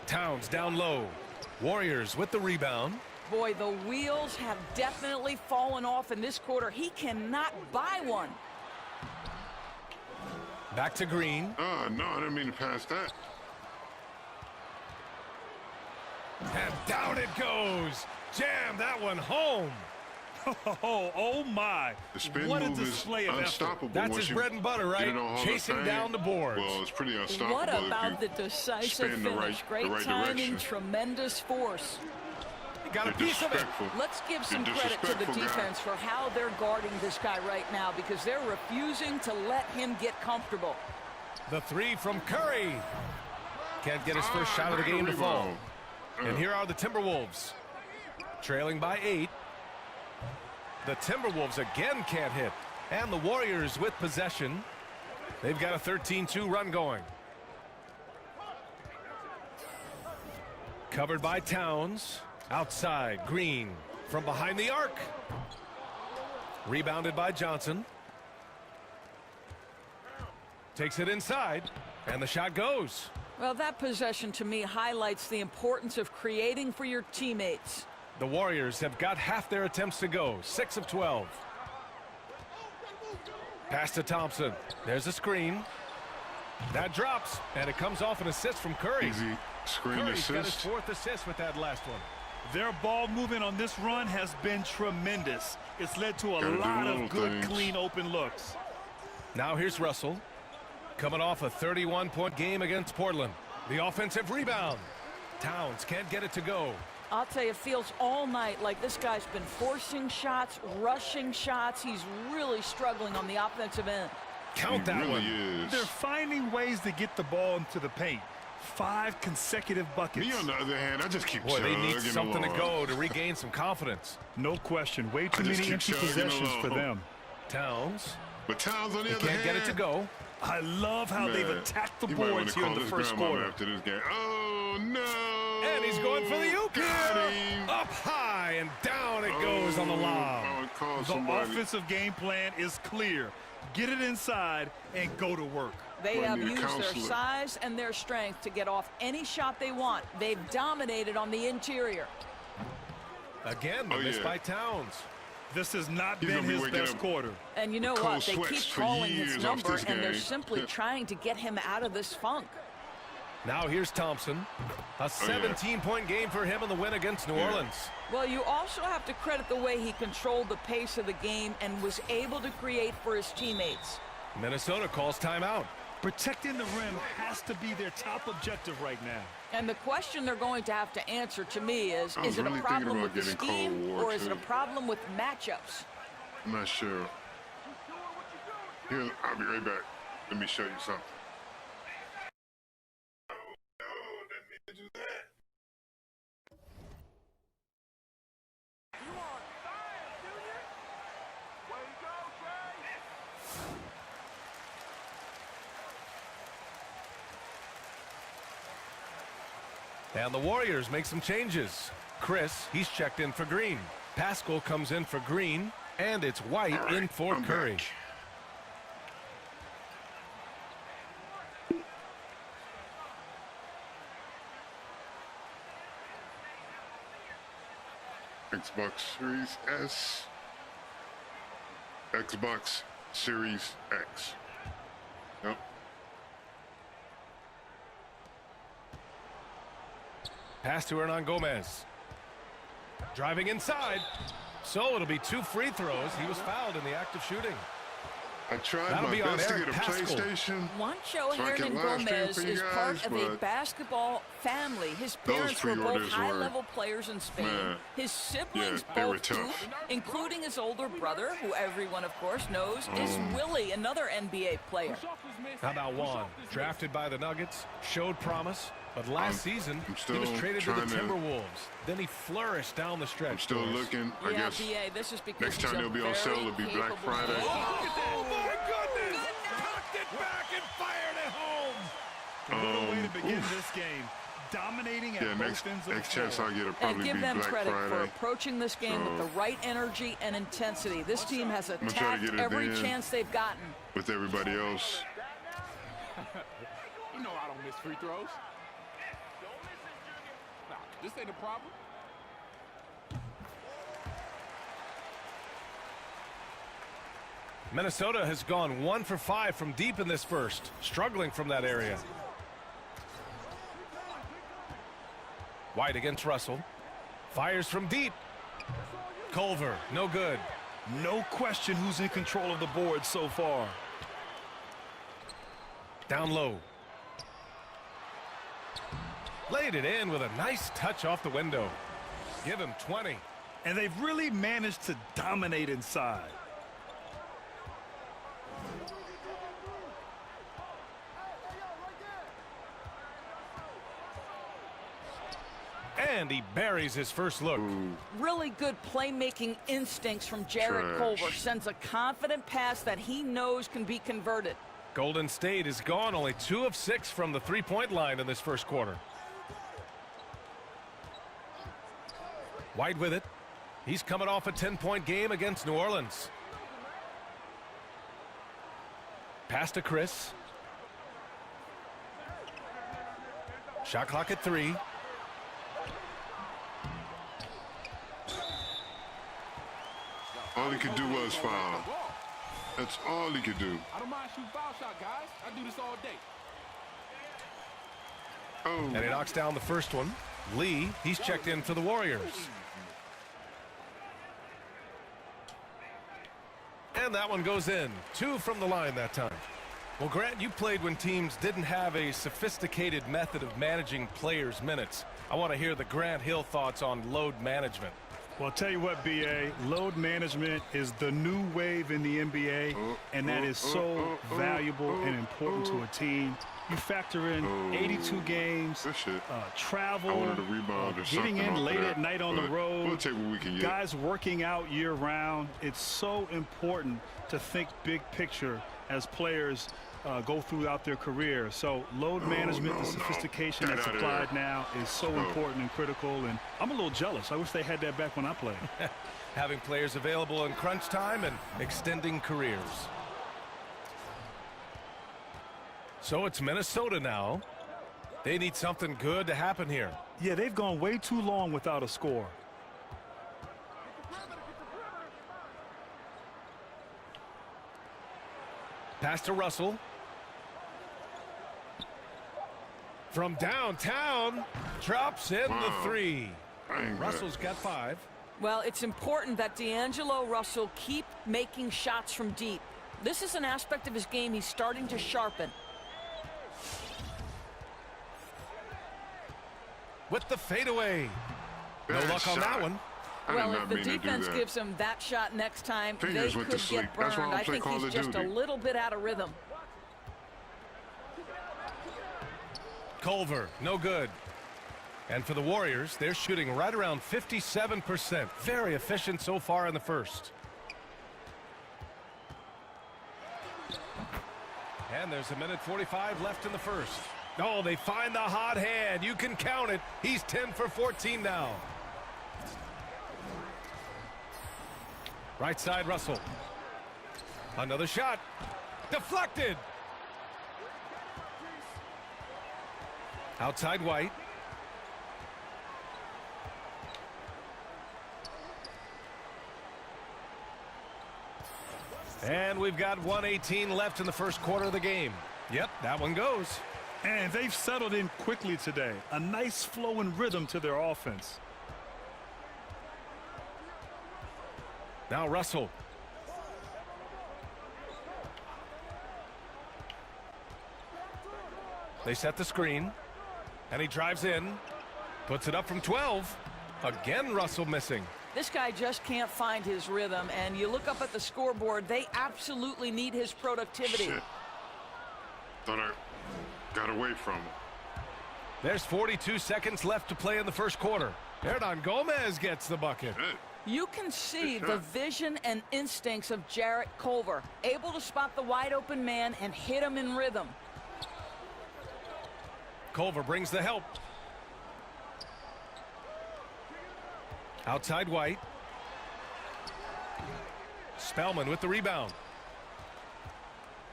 Towns down low. Warriors with the rebound. Boy, the wheels have definitely fallen off in this quarter. He cannot buy one. Back to Green. Oh, no, I didn't mean to pass that. And down it goes. Jam that one home. Oh my. The spin what a move is display of effort. unstoppable. That's once his you bread and butter, get right? it on Hall of Chasing Fame. down the boards. Well, it's pretty unstoppable. What about the if you decisive spin the finish? right, Great the right timing, direction. tremendous force. Got a You're piece of it. disrespectful. Let's give some You're credit to the disrespectful, guy. defense for how they're guarding this guy right now because they're refusing to let him get comfortable. The 3 from Curry. Can't get his first shot of the game to fall. And here are the Timberwolves. Trailing by 8. The Timberwolves again can't hit. And the Warriors with possession. They've got a 13-2 run going. Covered by Towns. Outside, Green from behind the arc. Rebounded by Johnson. Takes it inside, and the shot goes. Well, that possession to me highlights the importance of creating for your teammates. The Warriors have got half their attempts to go, 6 of 12. Pass to Thompson. There's a screen. That drops, and it comes off an assist from Curry. Easy screen Curry's got his assist. 4th assist with that last one. Their ball movement on this run has been tremendous. It's led to a Gotta do lot little of good, things. clean, open looks. Now here's Russell. Coming off a 31-point game against Portland. The offensive rebound. Towns can't get it to go. I'll tell you, it feels all night like this guy's been forcing shots, rushing shots. He's really struggling on the offensive end. Count that really one. is. They're finding ways to get the ball into the paint. 5 consecutive buckets. Me, on the other hand, I just keep Boy, they need chugging something to along. go to regain some confidence. No question. Way too just many keep empty chugging possessions for along. them. Towns. But Towns, on the He other can't hand, get it to go. I love how they've man, attacked the you might wanna boards here in call the his first grandmama quarter. after this game. Oh, no. And he's going for the oop. Got him. Up high and down it goes on the lob. Oh, call The somebody. offensive game plan is clear. Get it inside and go to work. They Might have need a used their counselor. size and their strength to get off any shot they want. They've dominated on the interior. Again, the Oh, miss yeah. by Towns. This has not He's been gonna be his waking best up quarter. And you know cold what? They sweats keep for calling years his off number, this and they're game. simply trying to get him out of this funk. Now here's Thompson. A 17-point game for him in the win against New Yeah. Orleans. Well, you also have to credit the way he controlled the pace of the game and was able to create for his teammates. Minnesota calls timeout. Protecting the rim has to be their top objective right now. And the question they're going to have to answer to me is I was it really a problem thinking with about the getting Cold scheme War, or is it a too. problem with matchups? I'm not sure. Here, I'll be right back. Let me show you something. Oh, no, let me do that. You on fire, Junior? Way to go, Jay! And the Warriors make some changes. Chris, he's checked in for Green. Pascal comes in for Green. And it's White All right, in for I'm Curry. back. I Xbox Series S. Xbox Series X. Yep. Pass to Hernan Gomez. Driving inside. So it'll be 2 free throws. He was fouled in the act of shooting. I tried That'll my be on best to Eric get a Paschal. PlayStation. Juancho so I can Hernan live stream Gomez for you is guys, part of a but basketball family. His those parents were both pre-orders were- high-level players in Spain. Man. His siblings Yeah, they were both tough. hoop, including his older brother, who everyone, of course, knows, is Willie, another NBA player. How about Juan? Drafted by the Nuggets, showed promise, but last season I'm he still was traded to the trying to- Timberwolves. Then he flourished down the stretch. I'm still for us. looking. I Yeah, guess BA, this is because next he's time a they'll be on sale, very it'll be Black capable Friday. player. Oh my goodness! Cocked it back and fired it home. What a way to begin this game. Dominating at Yeah, both ends of the next chance floor. I'll get it And probably give be them Black credit for Friday. approaching this game with the right energy and intensity. This team has gonna try to attacked get it every then. chance they've gotten. With everybody else. You know I don't miss free throws. Nah, this ain't a problem. Minnesota has gone 1 for 5 from deep in this first, struggling from that area. White against Russell. Fires from deep. Culver, no good. No question who's in control of the board so far. Down low. Laid it in with a nice touch off the window. Give him 20. And they've really managed to dominate inside. And he buries his first look. Really good playmaking instincts from Jared Trash. Culver. Sends a confident pass that he knows can be converted. Golden State is gone only 2 of 6 from the three-point line in this first quarter. White with it. He's coming off a 10-point game against New Orleans. Pass to Chris. Shot clock at 3. All he could do was foul. That's all he could do. I don't mind shooting foul shot, guys. I do this all day. Oh. And he knocks down the first one. Lee, he's checked in for the Warriors. And that one goes in. 2 from the line that time. Well, Grant, you played when teams didn't have a sophisticated method of managing players' minutes. I want to hear the Grant Hill thoughts on load management. Well, I'll tell you what, BA, load management is the new wave in the NBA, and that is so valuable and important to a team. You factor in 82 games, travel, I wanted a rebound or getting something in off late of at that, night on the but road, we'll take what we can get. guys working out year-round. It's so important to think big picture as players go throughout their career. So load management, the sophistication Get that's out of applied there. now is so important and critical, and I'm a little jealous. I wish they had that back when I played. Having players available in crunch time and extending careers. So it's Minnesota now. They need something good to happen here. Yeah, they've gone way too long without a score. Pass to Russell. From downtown, drops in the 3. Russell's got 5. Well, it's important that D'Angelo Russell keep making shots from deep. This is an aspect of his game he's starting to sharpen. With the fadeaway. No Bad luck on shot. that one. I did Well, not if the mean to do defense that. gives him that shot next time, Fingers they went could to sleep. get That's why burned. I I play think Call he's of just a Duty. little bit out of rhythm. Culver, no good. And for the Warriors, they're shooting right around 57%. Very efficient so far in the first. And there's 1:45 left in the first. Oh, they find the hot hand. You can count it. He's 10 for 14 now. Right side, Russell. Another shot. Deflected. Outside White. And we've got 1:18 left in the first quarter of the game. Yep, that one goes. And they've settled in quickly today. A nice flow and rhythm to their offense. Now Russell. They set the screen. And he drives in. Puts it up from 12. Again, Russell missing. This guy just can't find his rhythm, and you look up at the scoreboard, they absolutely need his productivity. Shit. Thought I got away from him. There's 42 seconds left to play in the first quarter. Hernan Gomez gets the bucket. You can see the vision and instincts of Jarrett Culver, able to spot the wide open man and hit him in rhythm. Culver brings the help. Outside White. Spellman with the rebound.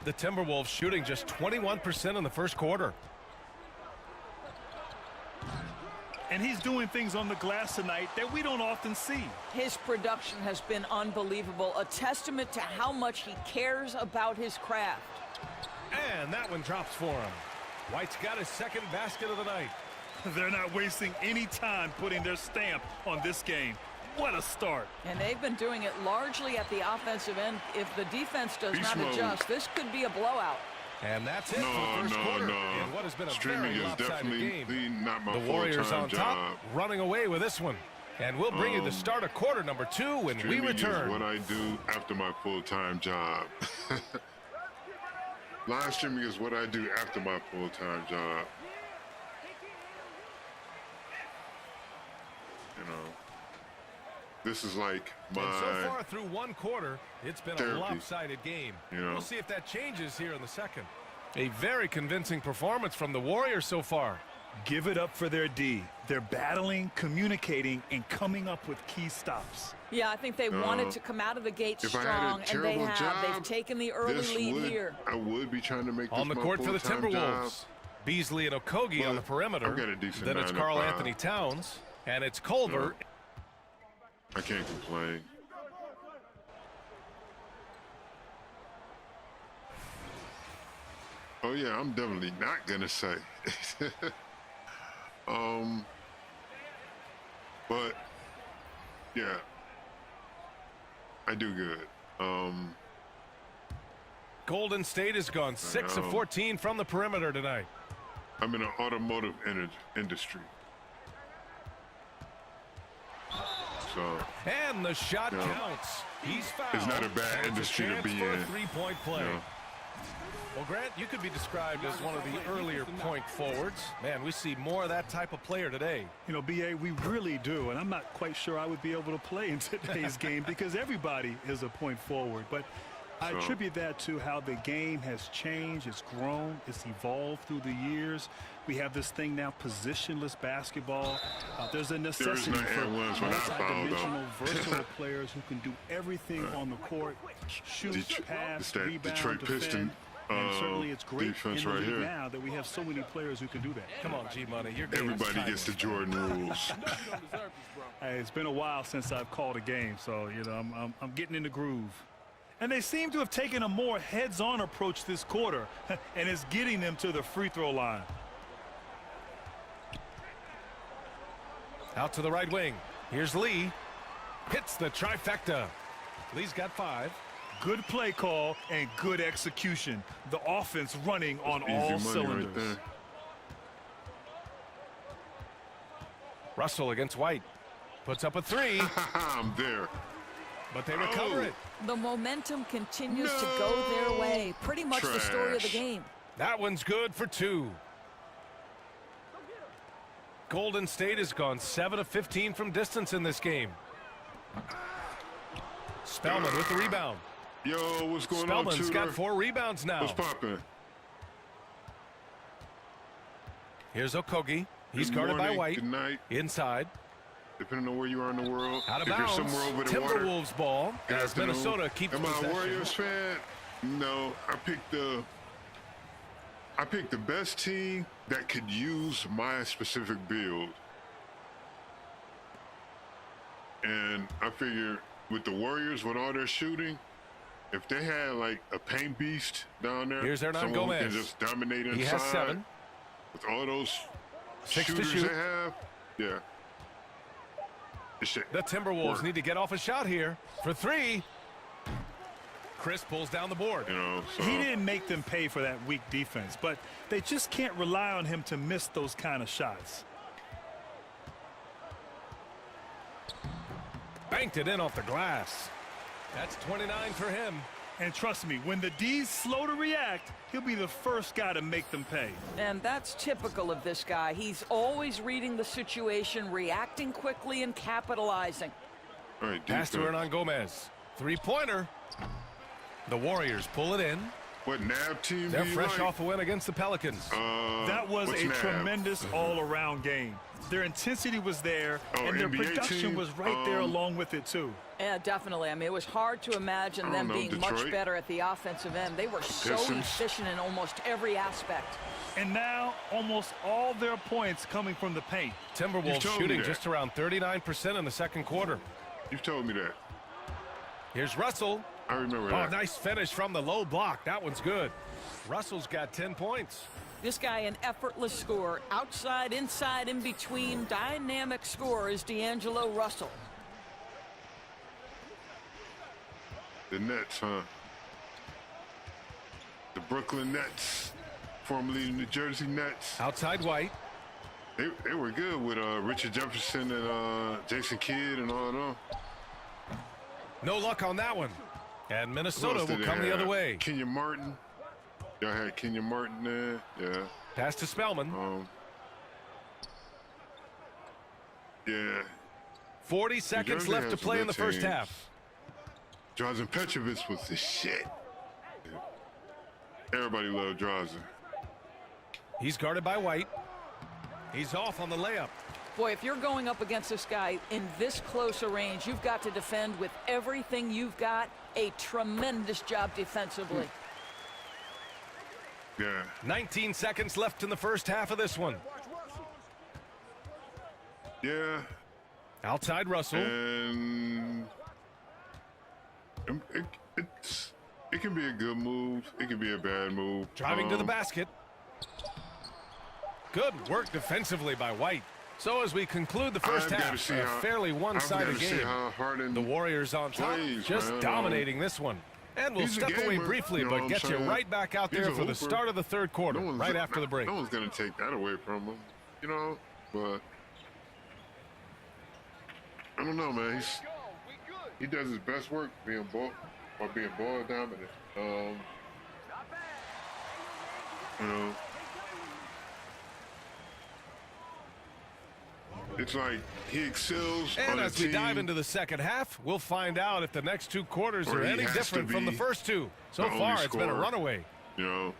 The Timberwolves shooting just 21% in the first quarter. And he's doing things on the glass tonight that we don't often see. His production has been unbelievable, a testament to how much he cares about his craft. And that one drops for him. White's got his second basket of the night. They're not wasting any time putting their stamp on this game. What a start. And they've been doing it largely at the offensive end. If the defense does not adjust, this could be a blowout. And that's it for the first quarter. In what has been a Streaming very is lopsided definitely game. not my The Warriors on full-time top, job. running away with this one. And we'll bring you the start of quarter number 2 when we Streaming return. is what I do after my full-time job. Live streaming is what I do after my full-time job. You know, this is like my And so far through one quarter, it's been therapy. a lopsided game. You know? We'll see if that changes here in the second. A very convincing performance from the Warriors so far. Give it up for their D. They're battling, communicating, and coming up with key stops. Yeah, I think they wanted to come out of the gate if I had strong, a and they terrible have. job, They've taken the early this lead would- here. I would be trying to make this On the my court for the full-time Timberwolves. job. Beasley and Okogie But on the perimeter. I've got a decent Then it's 9 to Karl 5. Anthony Towns. And it's Culver. I can't complain. Oh yeah, I'm definitely not gonna say. But yeah, I do good. Golden State has gone 6 of 14 from the perimeter tonight. I'm in an automotive industry. So, And the shot Yeah. counts. He's fouled. it's not a bad And it's industry a to chance be for in. a three-point play. Yeah. Well, Grant, you could be described as one of the earlier point forwards. Man, we see more of that type of player today. You know, BA, we really do, and I'm not quite sure I would be able to play in today's game because everybody is a point forward. But I So- attribute that to how the game has changed, it's grown, it's evolved through the years. We have this thing now, positionless basketball. There's a necessity no for and ones when I fouled, though. multi-dimensional, versatile players who can do everything on the court, shoot, pass, it's that rebound, Detroit defend. Piston And certainly it's great defense in the right league here. now that we have so many players who can do that. Come on, G-Money. Your game is Everybody timeless. gets the Jordan rules. Hey, it's been a while since I've called a game, so you know I'm getting in the groove. And they seem to have taken a more heads-on approach this quarter, and it's getting them to the free throw line. Out to the right wing. Here's Lee. Hits the trifecta. Lee's got 5. Good play call and good execution. The offense running on Easy all money cylinders. right there. Russell against White. Puts up a 3. I'm there. But they recover it. The momentum continues to go their way. Pretty much the story of the Trash. game. That one's good for 2. Golden State has gone 7 of 15 from distance in this game. Spellman with the rebound. Yo, what's going Spellman's on, Shooter? got 4 rebounds now. What's poppin'? Here's Okogie. He's Good guarded by morning, White. Good night. Inside. Depending on where you are in the world. Out of if bounds. you're somewhere over the water. Timberwolves ball good as afternoon. Minnesota keeps Am I a possession. Warriors fan? No, I picked the best team that could use my specific build. And I figure with the Warriors, with all their shooting, if they had like a paint beast down there, Here's Hernan someone who Gomez. can just dominate inside. He has 7. With all those 6 to shooters shoot. they have, yeah. The Timberwolves need to get off a shot here for 3. Chris pulls down the board. You know, so. He didn't make them pay for that weak defense, but they just can't rely on him to miss those kind of shots. Banked it in off the glass. That's 29 for him. And trust me, when the D's slow to react, he'll be the first guy to make them pay. And that's typical of this guy. He's always reading the situation, reacting quickly, and capitalizing. All right, pass to Hernan Gomez. 3-pointer. The Warriors pull it in. What NAB team? They're do you fresh like? off a win against the Pelicans. That was a tremendous all-around game. Their intensity was there, and their NBA production team? was right there along with it, too. Yeah, definitely. I mean, it was hard to imagine them being much better at the offensive end. They were so efficient in almost every aspect. And now, almost all their points coming from the paint. Timberwolves shooting just around 39% in the second quarter. You've told me that. Here's Russell. I remember Oh, that. nice finish from the low block. That one's good. Russell's got 10 points. This guy, an effortless scorer. Outside, inside, in between. Dynamic scorer is D'Angelo Russell. The Nets, huh? The Brooklyn Nets, formerly New Jersey Nets. Outside White. They were good with Richard Jefferson and Jason Kidd and all of them. No luck on that one. And Minnesota Who else will did they come the have? other way. Kenyon Martin. Y'all had Kenyon Martin there. Yeah. Pass to Spellman. Yeah. 40 seconds Jersey left has to some play in good the first teams. half. Drazen Petrovic was the shit. Everybody loved Drazen. He's guarded by White. He's off on the layup. Boy, if you're going up against this guy in this close a range, you've got to defend with everything you've got. A tremendous job defensively. Yeah. 19 seconds left in the first half of this one. Yeah. Outside Russell. And it can be a good move. It can be a bad move. Driving to the basket. Good work defensively by White. So as we conclude the first half, a fairly one-sided game. The Warriors on top, just dominating this one. And we'll He's a step away gamer, briefly, you know but what get I'm you saying? right back out He's there a for the hooper. start of the third quarter, right after the break. No one's going to take that away from him, you know, but I don't know, man. He does his best work being ball dominant. You know, it's like he excels And on as a we team. dive into the second half, we'll find out if the next two quarters Or are he any has to different from the be first two. So the only far, it's been a scorer. runaway. You know.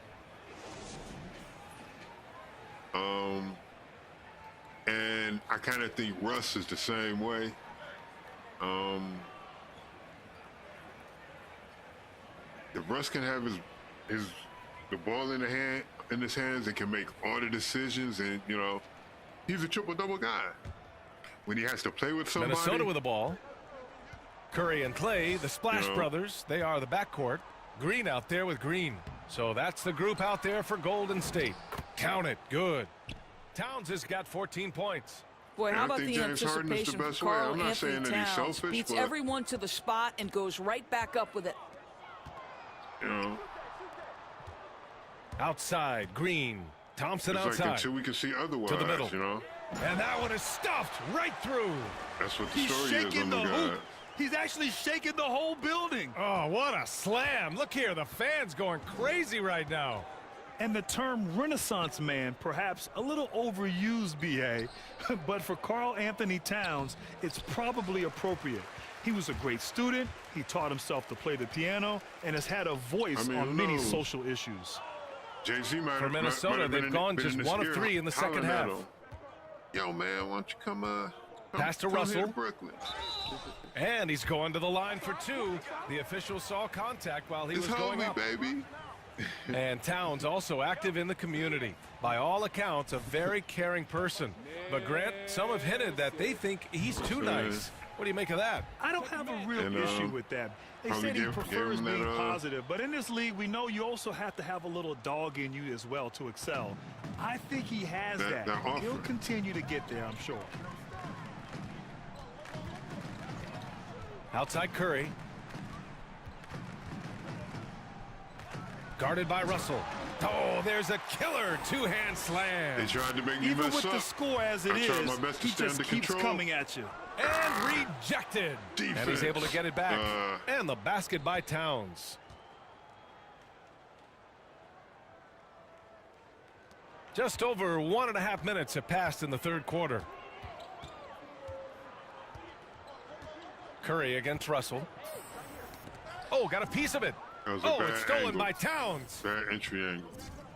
And I kind of think Russ is the same way. If Russ can have the ball in his hands and can make all the decisions, and you know, he's a triple-double guy. When he has to play with somebody. Minnesota with the ball. Curry and Clay, the Splash You know. Brothers, they are the backcourt. Green out there with Green. So that's the group out there for Golden State. Count it. Good. Towns has got 14 points. Boy, And how I about think the James Harden is the anticipation best from way. Karl I'm not Anthony saying that he's Towns? selfish, Beats but- everyone to the spot and goes right back up with it. You know, Outside, Green. Thompson it's like outside. until we can see otherwise. To the middle. You know, And that one is stuffed right through. that's what the He's story is shaking on the the hoop. guy. He's actually shaking the whole building. Oh, what a slam. Look here, the fans going crazy right now. And the term Renaissance man, perhaps a little overused, B.A., but for Karl Anthony Towns, it's probably appropriate. He was a great student, he taught himself to play the piano, and has had a voice I mean, on who many knows? social issues. Jay-Z might For have Minnesota, might have been they've in- gone been just in this 1 of ear 3 in the second hollering at half. him. Yo, man, why don't you come Pass to come here Russell. Brooklyn. And he's going to the line for 2. The official saw contact while he It's was going homie, up. baby. And Towns also active in the community. By all accounts, a very caring person. But Grant, some have hinted that they think he's too nice. What do you make of that? I don't have a real issue with that. They probably said he gave prefers him being that, positive, but in this league, we know you also have to have a little dog in you as well to excel. I think he has that. He'll continue to get there, I'm sure. Outside Curry. Guarded by Russell. Oh, there's a killer two-hand slam. They tried to make me Even mess with up. the score as it I tried is, my best to he stay just under keeps control. coming at you. And rejected. Defense. And he's able to get it back. And the basket by Towns. Just over 1.5 minutes have passed in the third quarter. Curry against Russell. Oh, got a piece of it. Oh, it's stolen by Towns. Bad entry angle.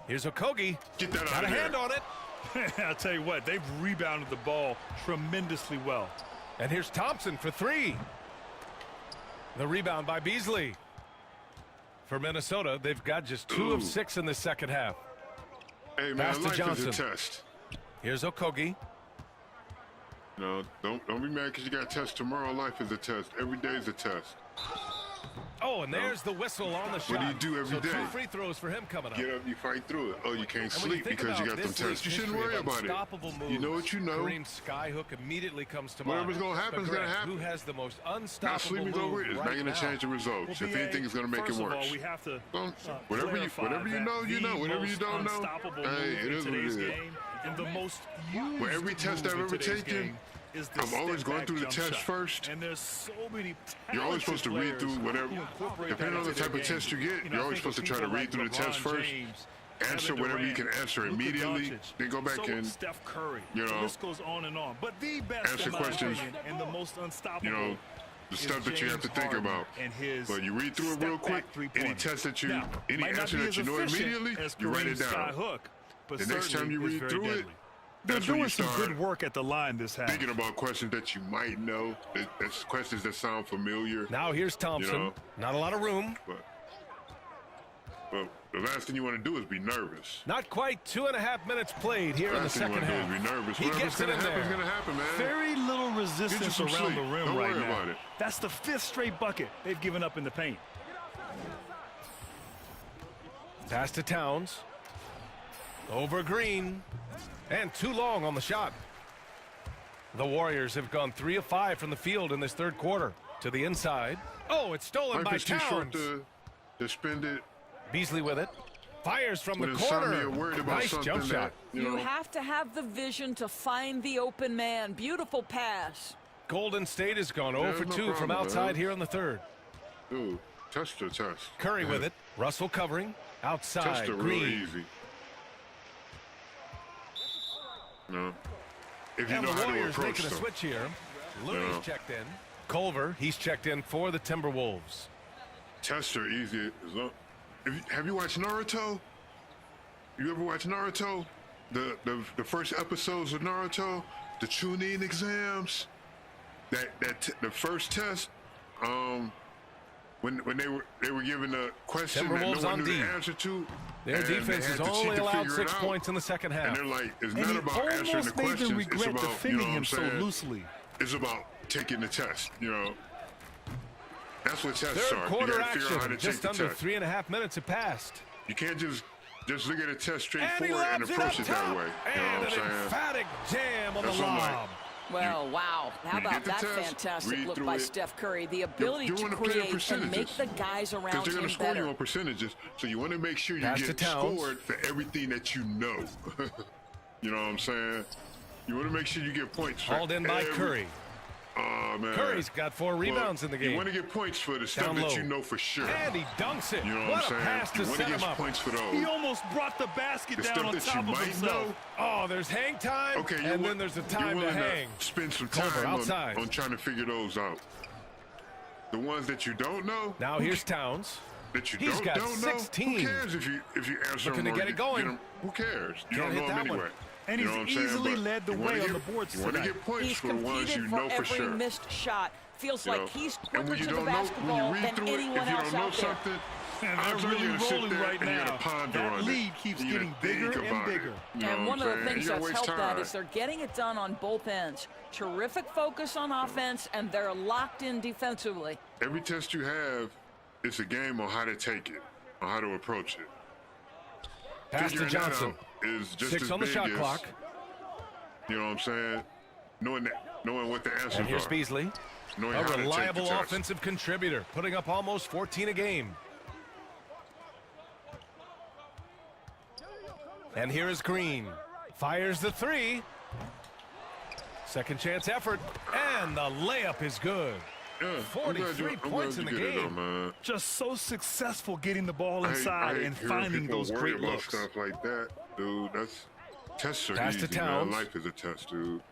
Here's Okogie. Get that got out of a hand there. on it. I'll tell you what, they've rebounded the ball tremendously well. And here's Thompson for three. The rebound by Beasley. For Minnesota, they've got just 2 of 6 in the second half. Hey, man, Pass to life Johnson. is a test. Here's Okogie. No, don't be mad because you got a test tomorrow. Life is a test. Every day is a test. Oh, and there's the whistle on the shot. What do you do every so day? 2 free throws for him coming up. Get up, you fight through it. Oh, you can't And when you sleep think because you about got them this league's tests. You shouldn't history worry of about it. unstoppable moves, You know what you know. Kareem's skyhook immediately comes to Whatever's mind. gonna happen But is gonna Greg, happen. Who has the most Not unstoppable sleeping's move over it. It's right not going now? to change the results. Well, If anything, it's going to make it first of worse. all, we have to Whatever you clarify know, you that know. the Whatever you most don't know, unstoppable hey, move it in is what it today's is. game, and the most used Well, every test move I've in ever today's taken, game is the I'm always going step-back through the jump test shot. first. And there's so many You're always supposed to read talented through players whatever. who incorporate Depending that on the into type their of test you game. get, You know, you're I always think supposed to of try to people read through the like test LeBron first. James, Answer Kevin whatever you Durant, can answer Luka immediately. Doncic, Then go back so and, Steph Curry. you The know, list goes on. But the best, answer in my questions, opinion, and the most unstoppable, you know, the is stuff that you have to James think Harden about. and his But you read through it real quick. step-back three-pointer. Any test that you, Now, any might not answer be that as you know efficient immediately, as you write it Kareem's down. skyhook, but The next time certainly you is read very through it, deadly. They're that's when doing you some start good work at the line this half. thinking about questions that you might know. That's questions that sound familiar. Now here's Thompson. You know? Not a lot of room. But the last thing you want to do is be nervous. Not quite 2.5 minutes played here in the Last thing you second want to do half. is be nervous. He Whatever's gets it going to in happen is there. going to happen, man. Very little resistance some around sleep. the rim Don't right worry now. about it. That's the 5th straight bucket they've given up in the paint. Pass to Towns. Over Green. And too long on the shot. The Warriors have gone 3 of 5 from the field in this third quarter. To the inside. Oh, it's stolen by Life is too short Towns. to spend it. Beasley with it. Fires from the With corner. insomnia, worried about Nice something jump that, shot. You have to have the vision to find the open man. Beautiful pass. Golden State has gone 0 for no 2 from problem, outside man. here in the third. Ooh, test the test. Curry with it. Russell covering. Outside. Test it real Green. easy. No. If you And know the how to Warriors approach making a them. switch here. Looney's Yeah. checked in. Culver, he's checked in for the Timberwolves. Tests are easy. Have you watched Naruto? You ever watch Naruto? The first episodes of Naruto, the Chunin exams. The first test, when they were given a question that Timberwolves no on one knew D. the answer to. Their and they defense had has to cheat only to allowed figure 6 it out. points in the second half. And they're like, it's And not he about answering the almost made them questions. It's regret about, defending you know what him I'm so saying? loosely. It's about taking the test, you know. That's what tests Third are. quarter You gotta figure out how action. to Just take the under test. 3.5 minutes have passed. You can't just look at a test And he straightforward and lobs it approach up it that top. way. You know And what an I'm saying? emphatic jam on That's the what I'm like. lob. Well, wow. How when you about get the that test, fantastic read look through by it. Steph Curry? The ability You to want to play in create and make percentages. the guys Because around they're going him to score you better. on percentages, so you want to make sure you Pass to get Towns. scored for everything that you know. You know what I'm saying? You want to make sure you get points for Hauled in by every- Curry. Oh, man. Curry's got 4 rebounds in the game. You want to get points for the stuff Down that low. you know for sure. And he dunks it. You know what what a I'm pass saying? to You want set to him get up. points for those. He almost brought the basket The down stuff on that you top of might himself. know. Oh, there's hang time. Okay, and then there's a time you're to willing hang. spend some Culver time outside. on trying to figure those out. The ones that you don't know. Now here's Towns. That you He's don't got know. 16. Who cares if you answer Looking them to or get it you going. them? Who cares? You Can't don't hit know them that one. anyway. And You he's know what I'm saying? easily But led the you wanna way on get- the boards You want to tonight. get points He's for the ones competed you for know for every sure. missed shot. Feels You like know? he's And quicker when you to the don't know, when basketball you read than through it, anyone if you else don't know out there. something, And I'm they're telling really you to sit rolling there right and you now. gotta ponder That on it. lead keeps You gotta getting bigger think and about it. bigger. You know And what one of I'm the saying? things You gotta that's waste helped that time. is they're getting it done on both ends. Terrific focus on offense, and they're locked in defensively. Every test you have, it's a game on how to take it, on how to approach it. Pass to Figuring that Johnson. out is just 6 as on the big shot as, clock. You know what I'm saying? Knowing what the answers And here's are. Beasley, Knowing a how to take reliable the test. offensive contributor, putting up almost 14 a game. And here is Green. Fires the 3. Second chance effort. And the layup is good. Yeah, 43 points in the game. Just so successful getting the ball I inside hate and hearing finding people those worry great about looks. stuff like that, dude. That's tests are Pass to easy, man. Towns. Life is a test, dude.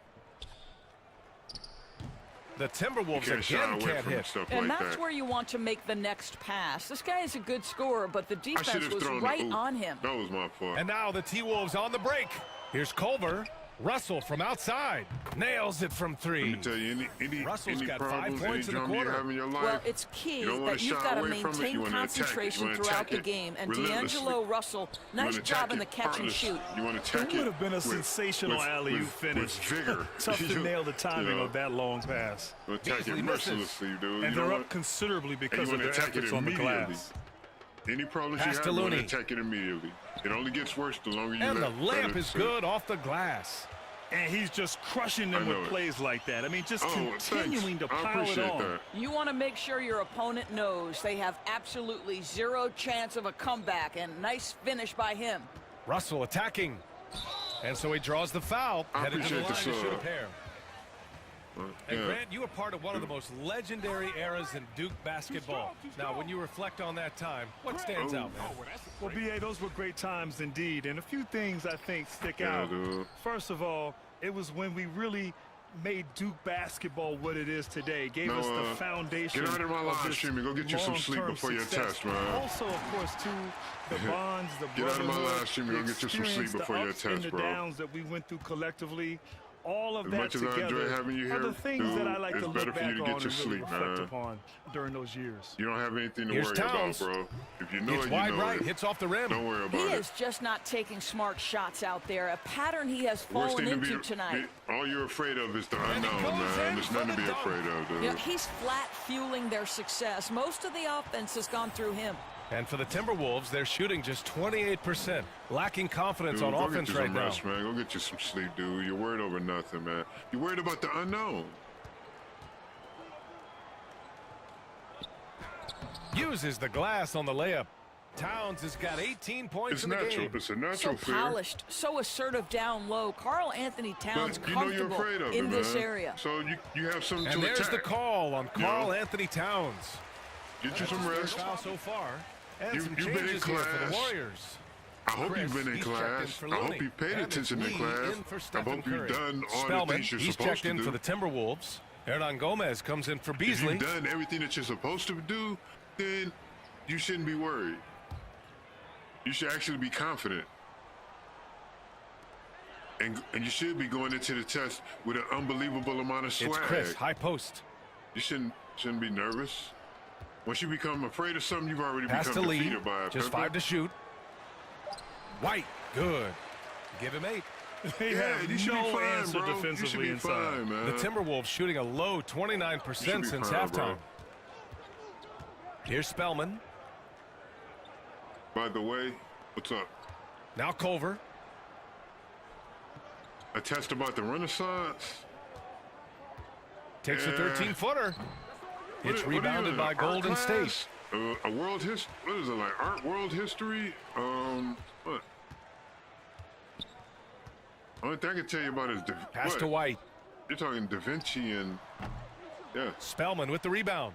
The Timberwolves You can't shy again away can't from hit. stuff And like that's that. where you want to make the next pass. This guy is a good scorer, but the I defense should have was thrown right the oop. on him. That was my fault. And now the T-Wolves on the break. Here's Culver. Russell from outside. Nails it from 3. Let me tell you, Russell's any got 5 problems, points any in the drama you quarter. have in your life, Well, it's key you don't wanna that you've shy got to away from it. maintain You wanna attack it. concentration You wanna throughout attack the it game. And relentlessly. D'Angelo Russell, You nice wanna job attack in the it catch and heartless. shoot. You want to attack It would have been a sensational alley-oop finish. With vigor. Tough to You- nail the timing you know, of that long pass. you attack Beasley it misses. mercilessly, dude. And You they're know up what? considerably And because you of want to their attack it efforts on the immediately. glass. Any problems Pass you to have, you want to Looney. attack it immediately. It only gets worse the longer you And the let layup it is sit. good off the glass. And he's just crushing them I know with it. plays like that. I mean, just Oh, continuing thanks. to I pile it appreciate on. that. You want to make sure your opponent knows they have absolutely zero chance of a comeback, and nice finish by him. Russell attacking. And so he draws the foul. I Headed to the line appreciate to the shoot a sub. pair. And Grant, you were part of one of the most legendary eras in Duke basketball. Now, when you reflect on that time, what stands out, man? Well, B.A., those were great times indeed. And a few things I think stick Yeah, out. dude. First of all, it was when we really made Duke basketball what it is today. Gave No, us the foundation. get out of my live this stream and go get you some sleep long-term before your success. test, man. Also, of course, too, the bonds, the Get out of my brotherhood, live stream and the go get you some sleep experience, the before your ups and test, the bro. downs that we went through collectively. All of As that much as I together enjoy having you are here, the things dude, that I like it's to better look for you back to on get and your really sleep, reflect man. upon during those years. You don't have anything to Here's worry Towns. about, bro. If you know It's it, you wide know right, it. hits off the rim. Don't worry He about it. is just not taking smart shots out there, a pattern he has Worst fallen thing to into be, tonight. all you're afraid of is the And he unknown, goes man. in There's for nothing the to be dunk. afraid of, dude. You know, he's flat fueling their success. Most of the offense has gone through him. And for the Timberwolves, they're shooting just 28%, lacking confidence Dude, on go offense get you right some now. rest, man. Go get you some sleep, dude. You're worried over nothing, man. You're worried about the unknown. Uses the glass on the layup. Towns has got 18 points It's in the natural. game. It's a So natural fear. polished, so assertive down low. Carl Anthony Towns But you know you're comfortable afraid of in it, this man. area. So you have something And to there's attack. the call on You know? Carl Anthony Towns. Get you some That's his rest. third foul so far. And You- some you've been in changes here for the class. Warriors. I hope Chris, you've been in he's checked in class. for I hope Looney. you paid And it's attention in Lee class. in for I Stephen hope you've Curry. done all the Spellman, things you're he's supposed checked to in do. for the Timberwolves. Hernan Gomez comes in for If Beasley. you've done everything that you're supposed to do, then you shouldn't be worried. You should actually be confident. And you should be going into the test with an unbelievable amount of swag. It's Chris, high post. You shouldn't be nervous. Once you become afraid of something, you've already Pass to become Lee. defeated by a Just pimple. 5 to shoot. White, good. Give him 8. They have you should no be fine, answer bro. You should defensively be inside. fine, man. The Timberwolves shooting a low 29% You should be since fine, halftime. bro. Here's Spellman. By the way, what's up? Now Culver. A test about the Renaissance? Takes a Yeah. 13-footer. What It's are you rebounded in, by an art Golden class? State. A world history? What is it, like art world history? What? Only thing I can tell you about is Pass what? to White. You're talking Da Vinci and yeah. Spellman with the rebound.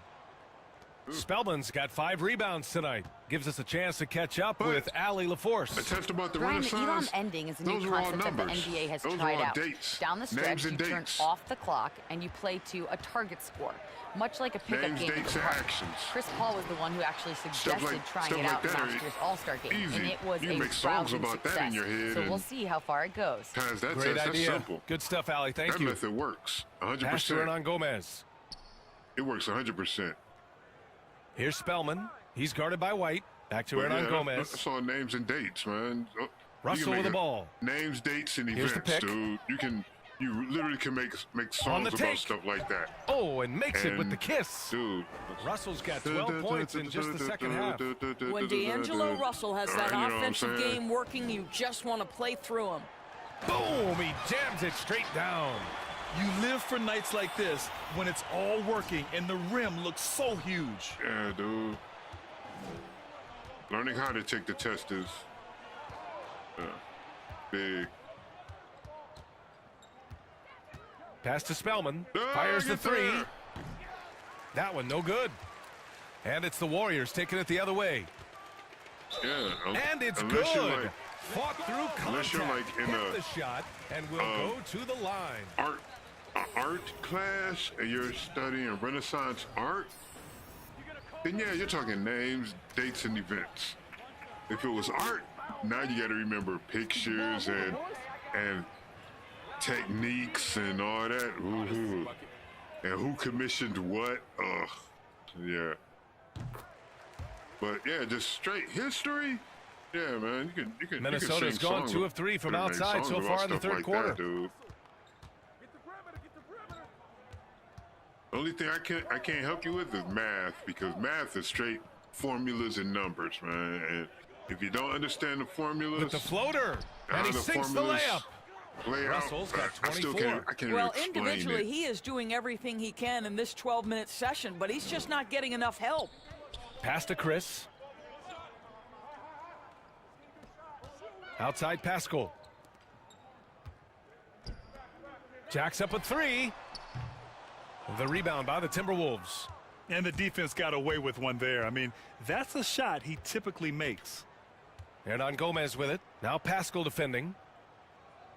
Spellman's got 5 rebounds tonight. Gives us a chance to catch up with Allie LaForce. A test about the Brian, the Renaissance? Elam ending is a new Those are all concept that the numbers. NBA has Those are tried all out. dates. Down the stretch, Names you and turn dates. off the clock and you play to a target score, much like a pickup Names, game in dates, the and park. actions. Chris Paul was the one who actually suggested trying stuff it like out in that are last year's All-Star game, easy. and it was You can a make songs rousing about that success. in your head So we'll and see how far it goes. Pass that Great test. idea. That's simple. Good stuff, Allie. Thank that you. method works. Pass to 100%. Hernan Gomez. It works 100%. Here's Spellman. He's guarded by White. Back to But Hernan yeah, Gomez. I saw names and dates, man. You Russell can with make the ball. Names, dates, and Here's the events, pick. dude. You literally can make On songs the about take. stuff like that. Oh, and makes it with the And, kiss. Dude. Russell's got 12 points in just the second half. When D'Angelo Russell has that You know what I'm offensive saying? game working, you just want to play through him. Boom! He jams it straight down. You live for nights like this when it's all working and the rim looks so huge. Yeah, dude. Learning how to take the test is big. Pass to Spellman. Ah, Fires the get three. there. That one no good. And it's the Warriors taking it the other way. Yeah. And it's unless you're good. like- Fought through contact. Unless you're like in hit a the shot and will go to the line. art class and you're studying Renaissance art, then yeah, you're talking names, dates, and events. If it was art, now you got to remember pictures and techniques and all that. Ooh. And who commissioned what? Ugh. Yeah. But yeah, just straight history. Yeah, man, you can. Minnesota's gone 2 of 3 from outside so far in the third quarter. Dude. The only thing I can't help you with is math, because math is straight formulas and numbers, man. And if you don't understand the formulas, With the floater, and how he the sinks the formulas layup. play out, Russell's got I still 24. I can't Well, even explain individually, it. he is doing everything he can in this 12-minute session, but he's just not getting enough help. Pass to Chris. Outside Pascal. Jacks up a 3. The rebound by the Timberwolves. And the defense got away with one there. I mean, that's a shot he typically makes. Hernan Gomez with it. Now Pascal defending.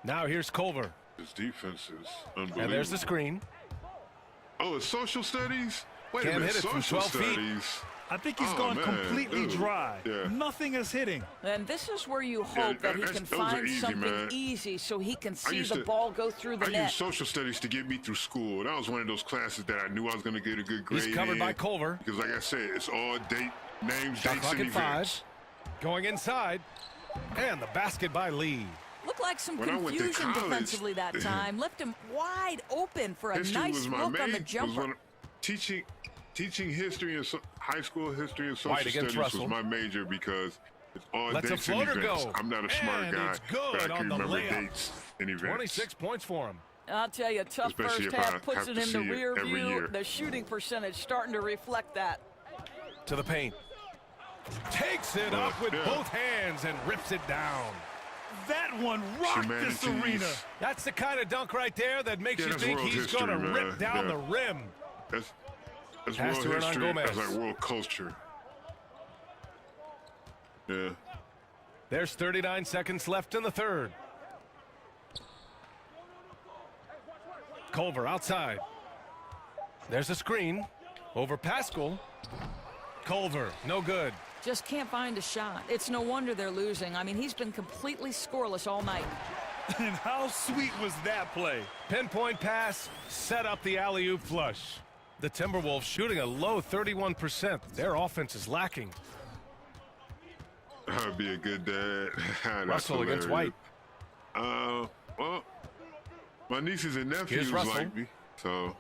Now here's Culver. His defense is unbelievable. And there's the screen. Oh, it's social studies? Wait Can't a minute, hit it from social 12 feet. studies. I think he's Oh, gone man, completely dude. dry. Yeah. Nothing is hitting. And this is where you hope that he can those are find easy, something man. easy so he can see used the to- ball go through the I net. used social studies to get me through school. That was one of those classes that I knew I was going to get a good grade He's covered in, by Culver. Because like I said, it's all names, Shot dates, clock and at 5. events. Going inside. And the basket by Lee. Looked like some When I went to confusion college, defensively that time. Left him wide open for a History nice was my look on the main. jumper. Teaching history and high school history and social White against studies Russell. was my major because it's all Lets a dates and floater events. go. I'm not a smart And guy, it's good but I on can the remember layup. dates and events. 26 points for him. I'll tell you, tough Especially first if I half puts have it to in the see it rear every view. year. The shooting percentage starting to reflect that. To the paint. Takes it up with both hands and rips it down. That one rocked this Humanities. arena. That's the kind of dunk right there that makes Yeah, you that's think world he's going to history, rip man. down Yeah. the rim. That's Pass world to Hernan history. Gomez. That's like world culture. Yeah. There's 39 seconds left in the third. Culver outside. There's a screen. Over Pascal. Culver, no good. Just can't find a shot. It's no wonder they're losing. I mean, he's been completely scoreless all night. And how sweet was that play? Pinpoint pass, set up the alley-oop flush. The Timberwolves shooting a low 31%. Their offense is lacking. I'd be a good dad. That's Russell against White. Well, my nieces and Here's nephews Russell. like me, so.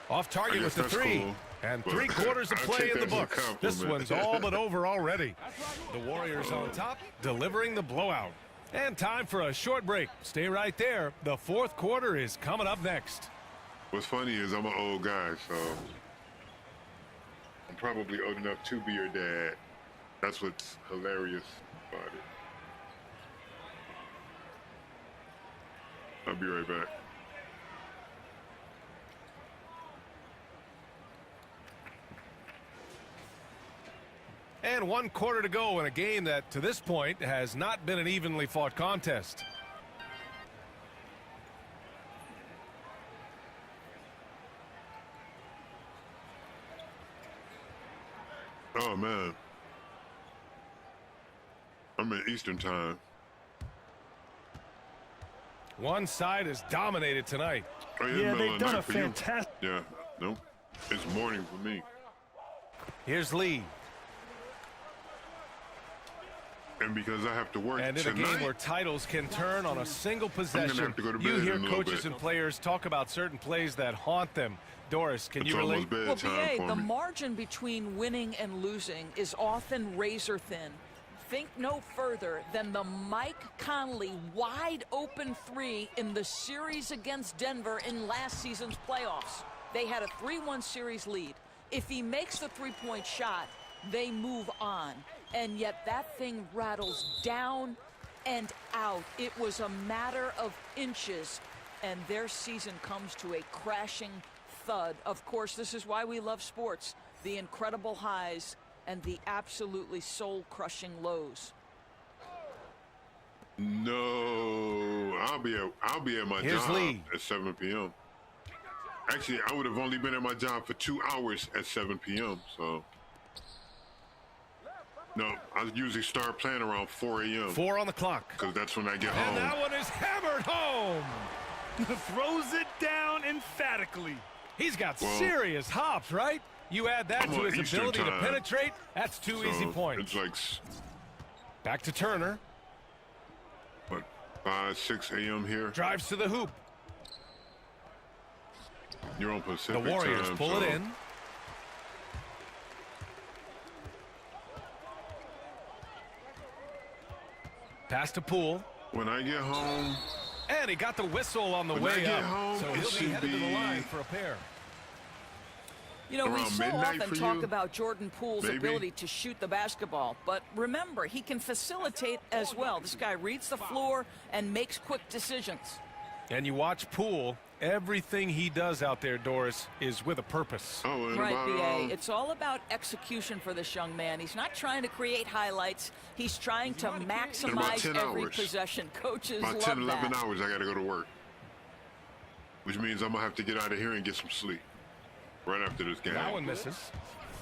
Off I target guess with the that's 3. cool, And but 3 quarters of I'll play take in the that as a books. This compliment. one's all but over already. The Warriors on top, delivering the blowout. And time for a short break. Stay right there. The fourth quarter is coming up next. What's funny is I'm an old guy, so I'm probably old enough to be your dad. That's what's hilarious about it. I'll be right back. And 1 quarter to go in a game that, to this point, has not been an evenly fought contest. Oh, man. I'm in Eastern time. One side is dominated tonight. Oh, Yeah, middle they've of done night a for you. fantastic. Yeah, no, it's morning for me. Here's Lee. And because I have to work And in a tonight, game where titles can turn on a single possession, have to go to you bed hear in a little coaches bit. and players talk about certain plays that haunt them. Doris, can it's you relate? almost Well, bedtime BA, for the me. margin between winning and losing is often razor thin. Think no further than the Mike Conley wide open three in the series against Denver in last season's playoffs. They had a 3-1 series lead. If he makes the three-point shot, they move on. And yet that thing rattles down and out. It was a matter of inches, and their season comes to a crashing thud. Of course, this is why we love sports. The incredible highs and the absolutely soul-crushing lows. No, I'll be at my Here's job Lee. at 7 p.m. Actually, I would have only been at my job for 2 hours at 7 p.m. So, no, I usually start playing around 4 a.m. 4 on the clock. Because that's when I get And home. that one is hammered home. Throws it down emphatically. He's got Well, serious hops, right? You add that I'm to on his Eastern ability to time. penetrate, that's two So, easy points. It's like, Back to Turner. what, 5, 6 a.m. here? Drives to the hoop. You're on The Pacific Warriors time, pull so it in. Pass to Poole. When I get home, And he got the whistle on the When I way get up. home, So it he'll be should headed to the be- line for a pair. You know, we Around so midnight often for talk you? about Jordan Poole's Maybe? ability to shoot the basketball, but remember, he can facilitate as well. This guy reads the floor and makes quick decisions. And you watch Poole, everything he does out there, Doris, is with a purpose. oh, and Right, about, BA. It's all about execution for this young man. He's not trying to create highlights. He's trying to maximize 10 every hours. possession. Coaches about love 10, 11 that. hours, I got to go to work. Which means I'm going to have to get out of here and get some sleep right after this game. That one misses.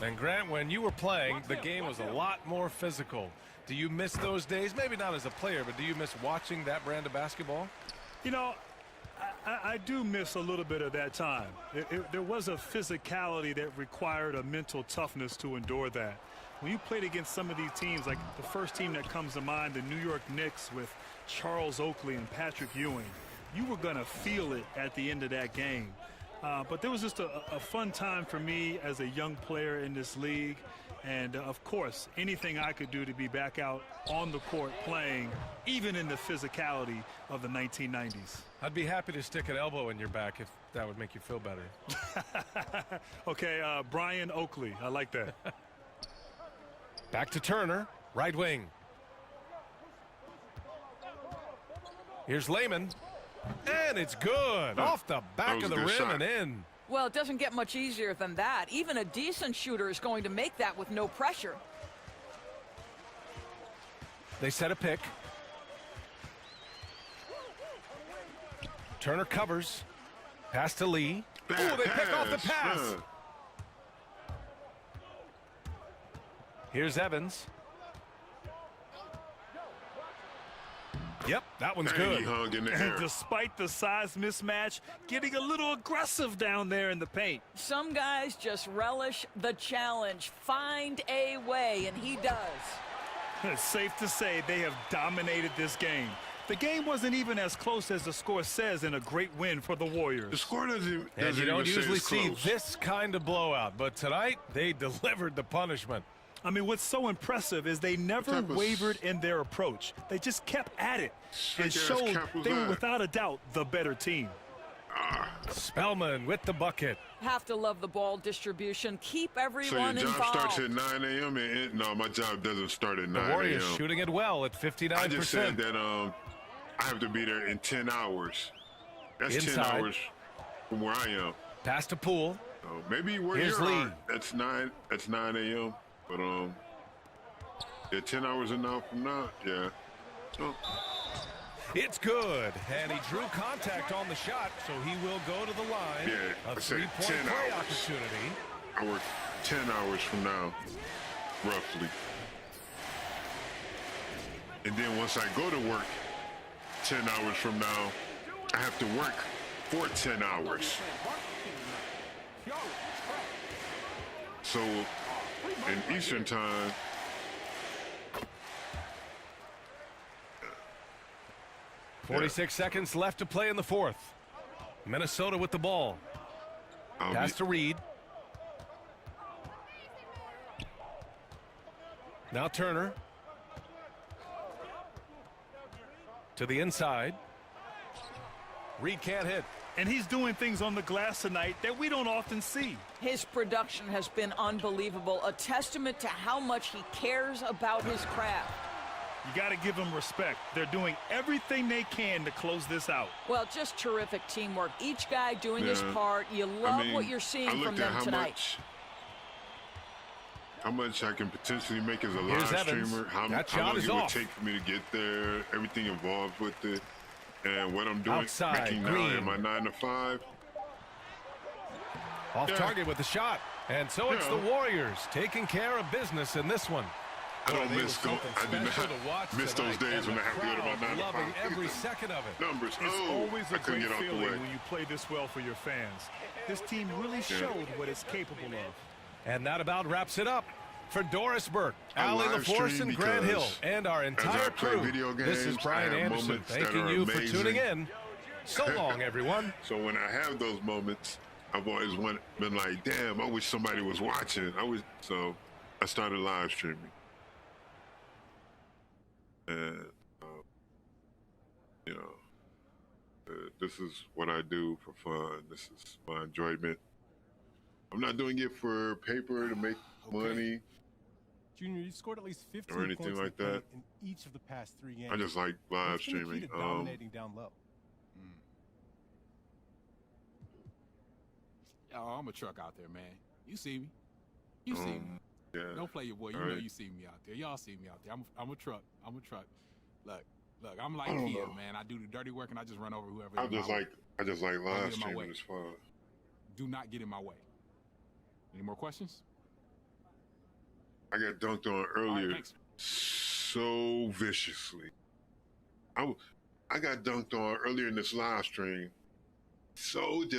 And Grant, when you were playing, the game was a lot more physical. Do you miss those days? Maybe not as a player, but do you miss watching that brand of basketball? You know, I do miss a little bit of that time. There was a physicality that required a mental toughness to endure that. When you played against some of these teams, like the first team that comes to mind, the New York Knicks with Charles Oakley and Patrick Ewing, you were going to feel it at the end of that game. But there was just a fun time for me as a young player in this league. And, of course, anything I could do to be back out on the court playing, even in the physicality of the 1990s. I'd be happy to stick an elbow in your back if that would make you feel better. Okay, Brian Oakley. I like that. Back to Turner, right wing. Here's Lehman. And it's good. Off the back was of a the good rim shot. and in. Well, it doesn't get much easier than that. Even a decent shooter is going to make that with no pressure. They set a pick. Turner covers. Pass to Lee. Bad Oh, they pick off the pass. pass. Here's Evans. Yep, that one's And good. he hung in the And air. despite the size mismatch, getting a little aggressive down there in the paint. Some guys just relish the challenge. Find a way, and he does. It's safe to say they have dominated this game. The game wasn't even as close as the score says in a great win for the Warriors. The score doesn't And you even don't say usually it's see close. this kind of blowout, but tonight they delivered the punishment. I mean, what's so impressive is they never type of wavered in their approach. They just kept at it and Sick-ass showed cap was they were that? without a doubt the better team. Spellman with the bucket. Have to love the ball distribution. Keep So your everyone job involved. starts at 9 a.m. and no, my job doesn't start at The 9 Warriors a.m. shooting it well at 59%. I just said that I have to be there in 10 hours. That's Inside. 10 hours from where I am. Pass to Poole. So maybe where Here's you Lee. are, that's 9 a.m. But yeah, 10 hours and now from now, yeah. So, It's good. And he drew contact on the shot, so he will go to the line. Yeah, A I said three-point 10 play hours. opportunity. I work 10 hours from now, roughly. And then once I go to work 10 hours from now, I have to work for 10 hours. So in Eastern time, – 46 seconds left to play in the fourth. Minnesota with the ball. Pass to Reed. Now Turner. To the inside. Reed can't hit. And he's doing things on the glass tonight that we don't often see. His production has been unbelievable, a testament to how much he cares about his craft. You got to give them respect. They're doing everything they can to close this out. Well, just terrific teamwork. Each guy doing his part. You love what you're seeing from them tonight. How much I can potentially make as a Here's live Evans. streamer, how long it would take for me to get there, everything involved with it, and what I'm doing making now in my 9 to 5. Off target with the shot. And so it's the Warriors taking care of business in this one. I don't miss those. I did not miss those days when I have to go to my 9 to 5. Loving every second of it. Numbers. It's always a great get out the feeling way. when you play this well for your fans. This team really showed what it's capable of. And that about wraps it up. For Doris Burke, Allie LaForce, and Grant Hill, and our entire crew, this is Brian Anderson thanking you for tuning in. So long, everyone. So when I have those moments, I've always been like, damn, I wish somebody was watching. So I started live streaming. And, you know, this is what I do for fun. This is my enjoyment. I'm not doing it for paper to make money. Junior, you scored at least 15 or anything points like that. in each of the past 3 games. I just like live What's been the key streaming. to dominating down low. Oh, I'm a truck out there, man. You see me. You see me. Yeah. Don't play your boy. You know you see me out there. Y'all see me out there. I'm a truck. I'm a truck. Look, I'm like Kia, man. I do the dirty work and I just run over whoever. I just like live get in my way. streaming. It's fun. Do not get in my way. Any more questions? I got dunked on earlier thanks. so viciously. I got dunked on earlier in this live stream. So it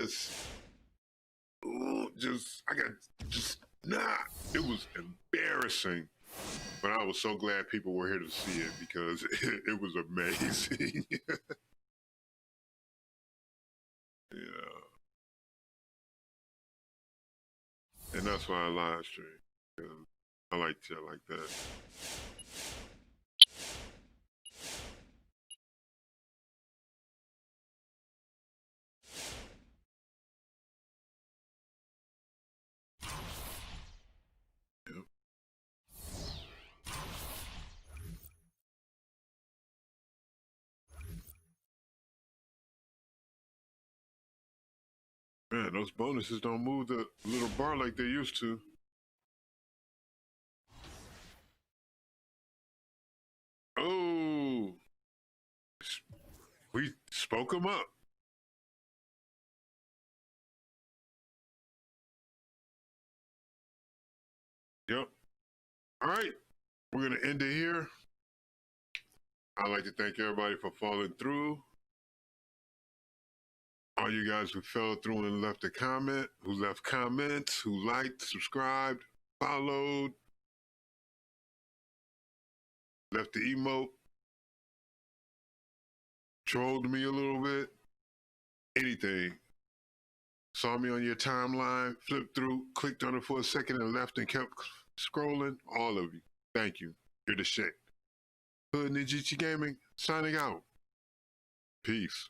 was embarrassing. But I was so glad people were here to see it because it was amazing. Yeah. And that's why I live stream. Because I like shit like that. Yep. Man, those bonuses don't move the little bar like they used to. Oh, we spoke them up. Yep. All right, we're gonna end it here. I'd like to thank everybody for following through. All you guys who fell through and left a comment, who left comments, who liked, subscribed, followed, left the emote, trolled me a little bit, anything. Saw me on your timeline, flipped through, clicked on it for a second and left and kept scrolling. All of you, thank you. You're the shit. Hood Ninja Gaming, signing out. Peace.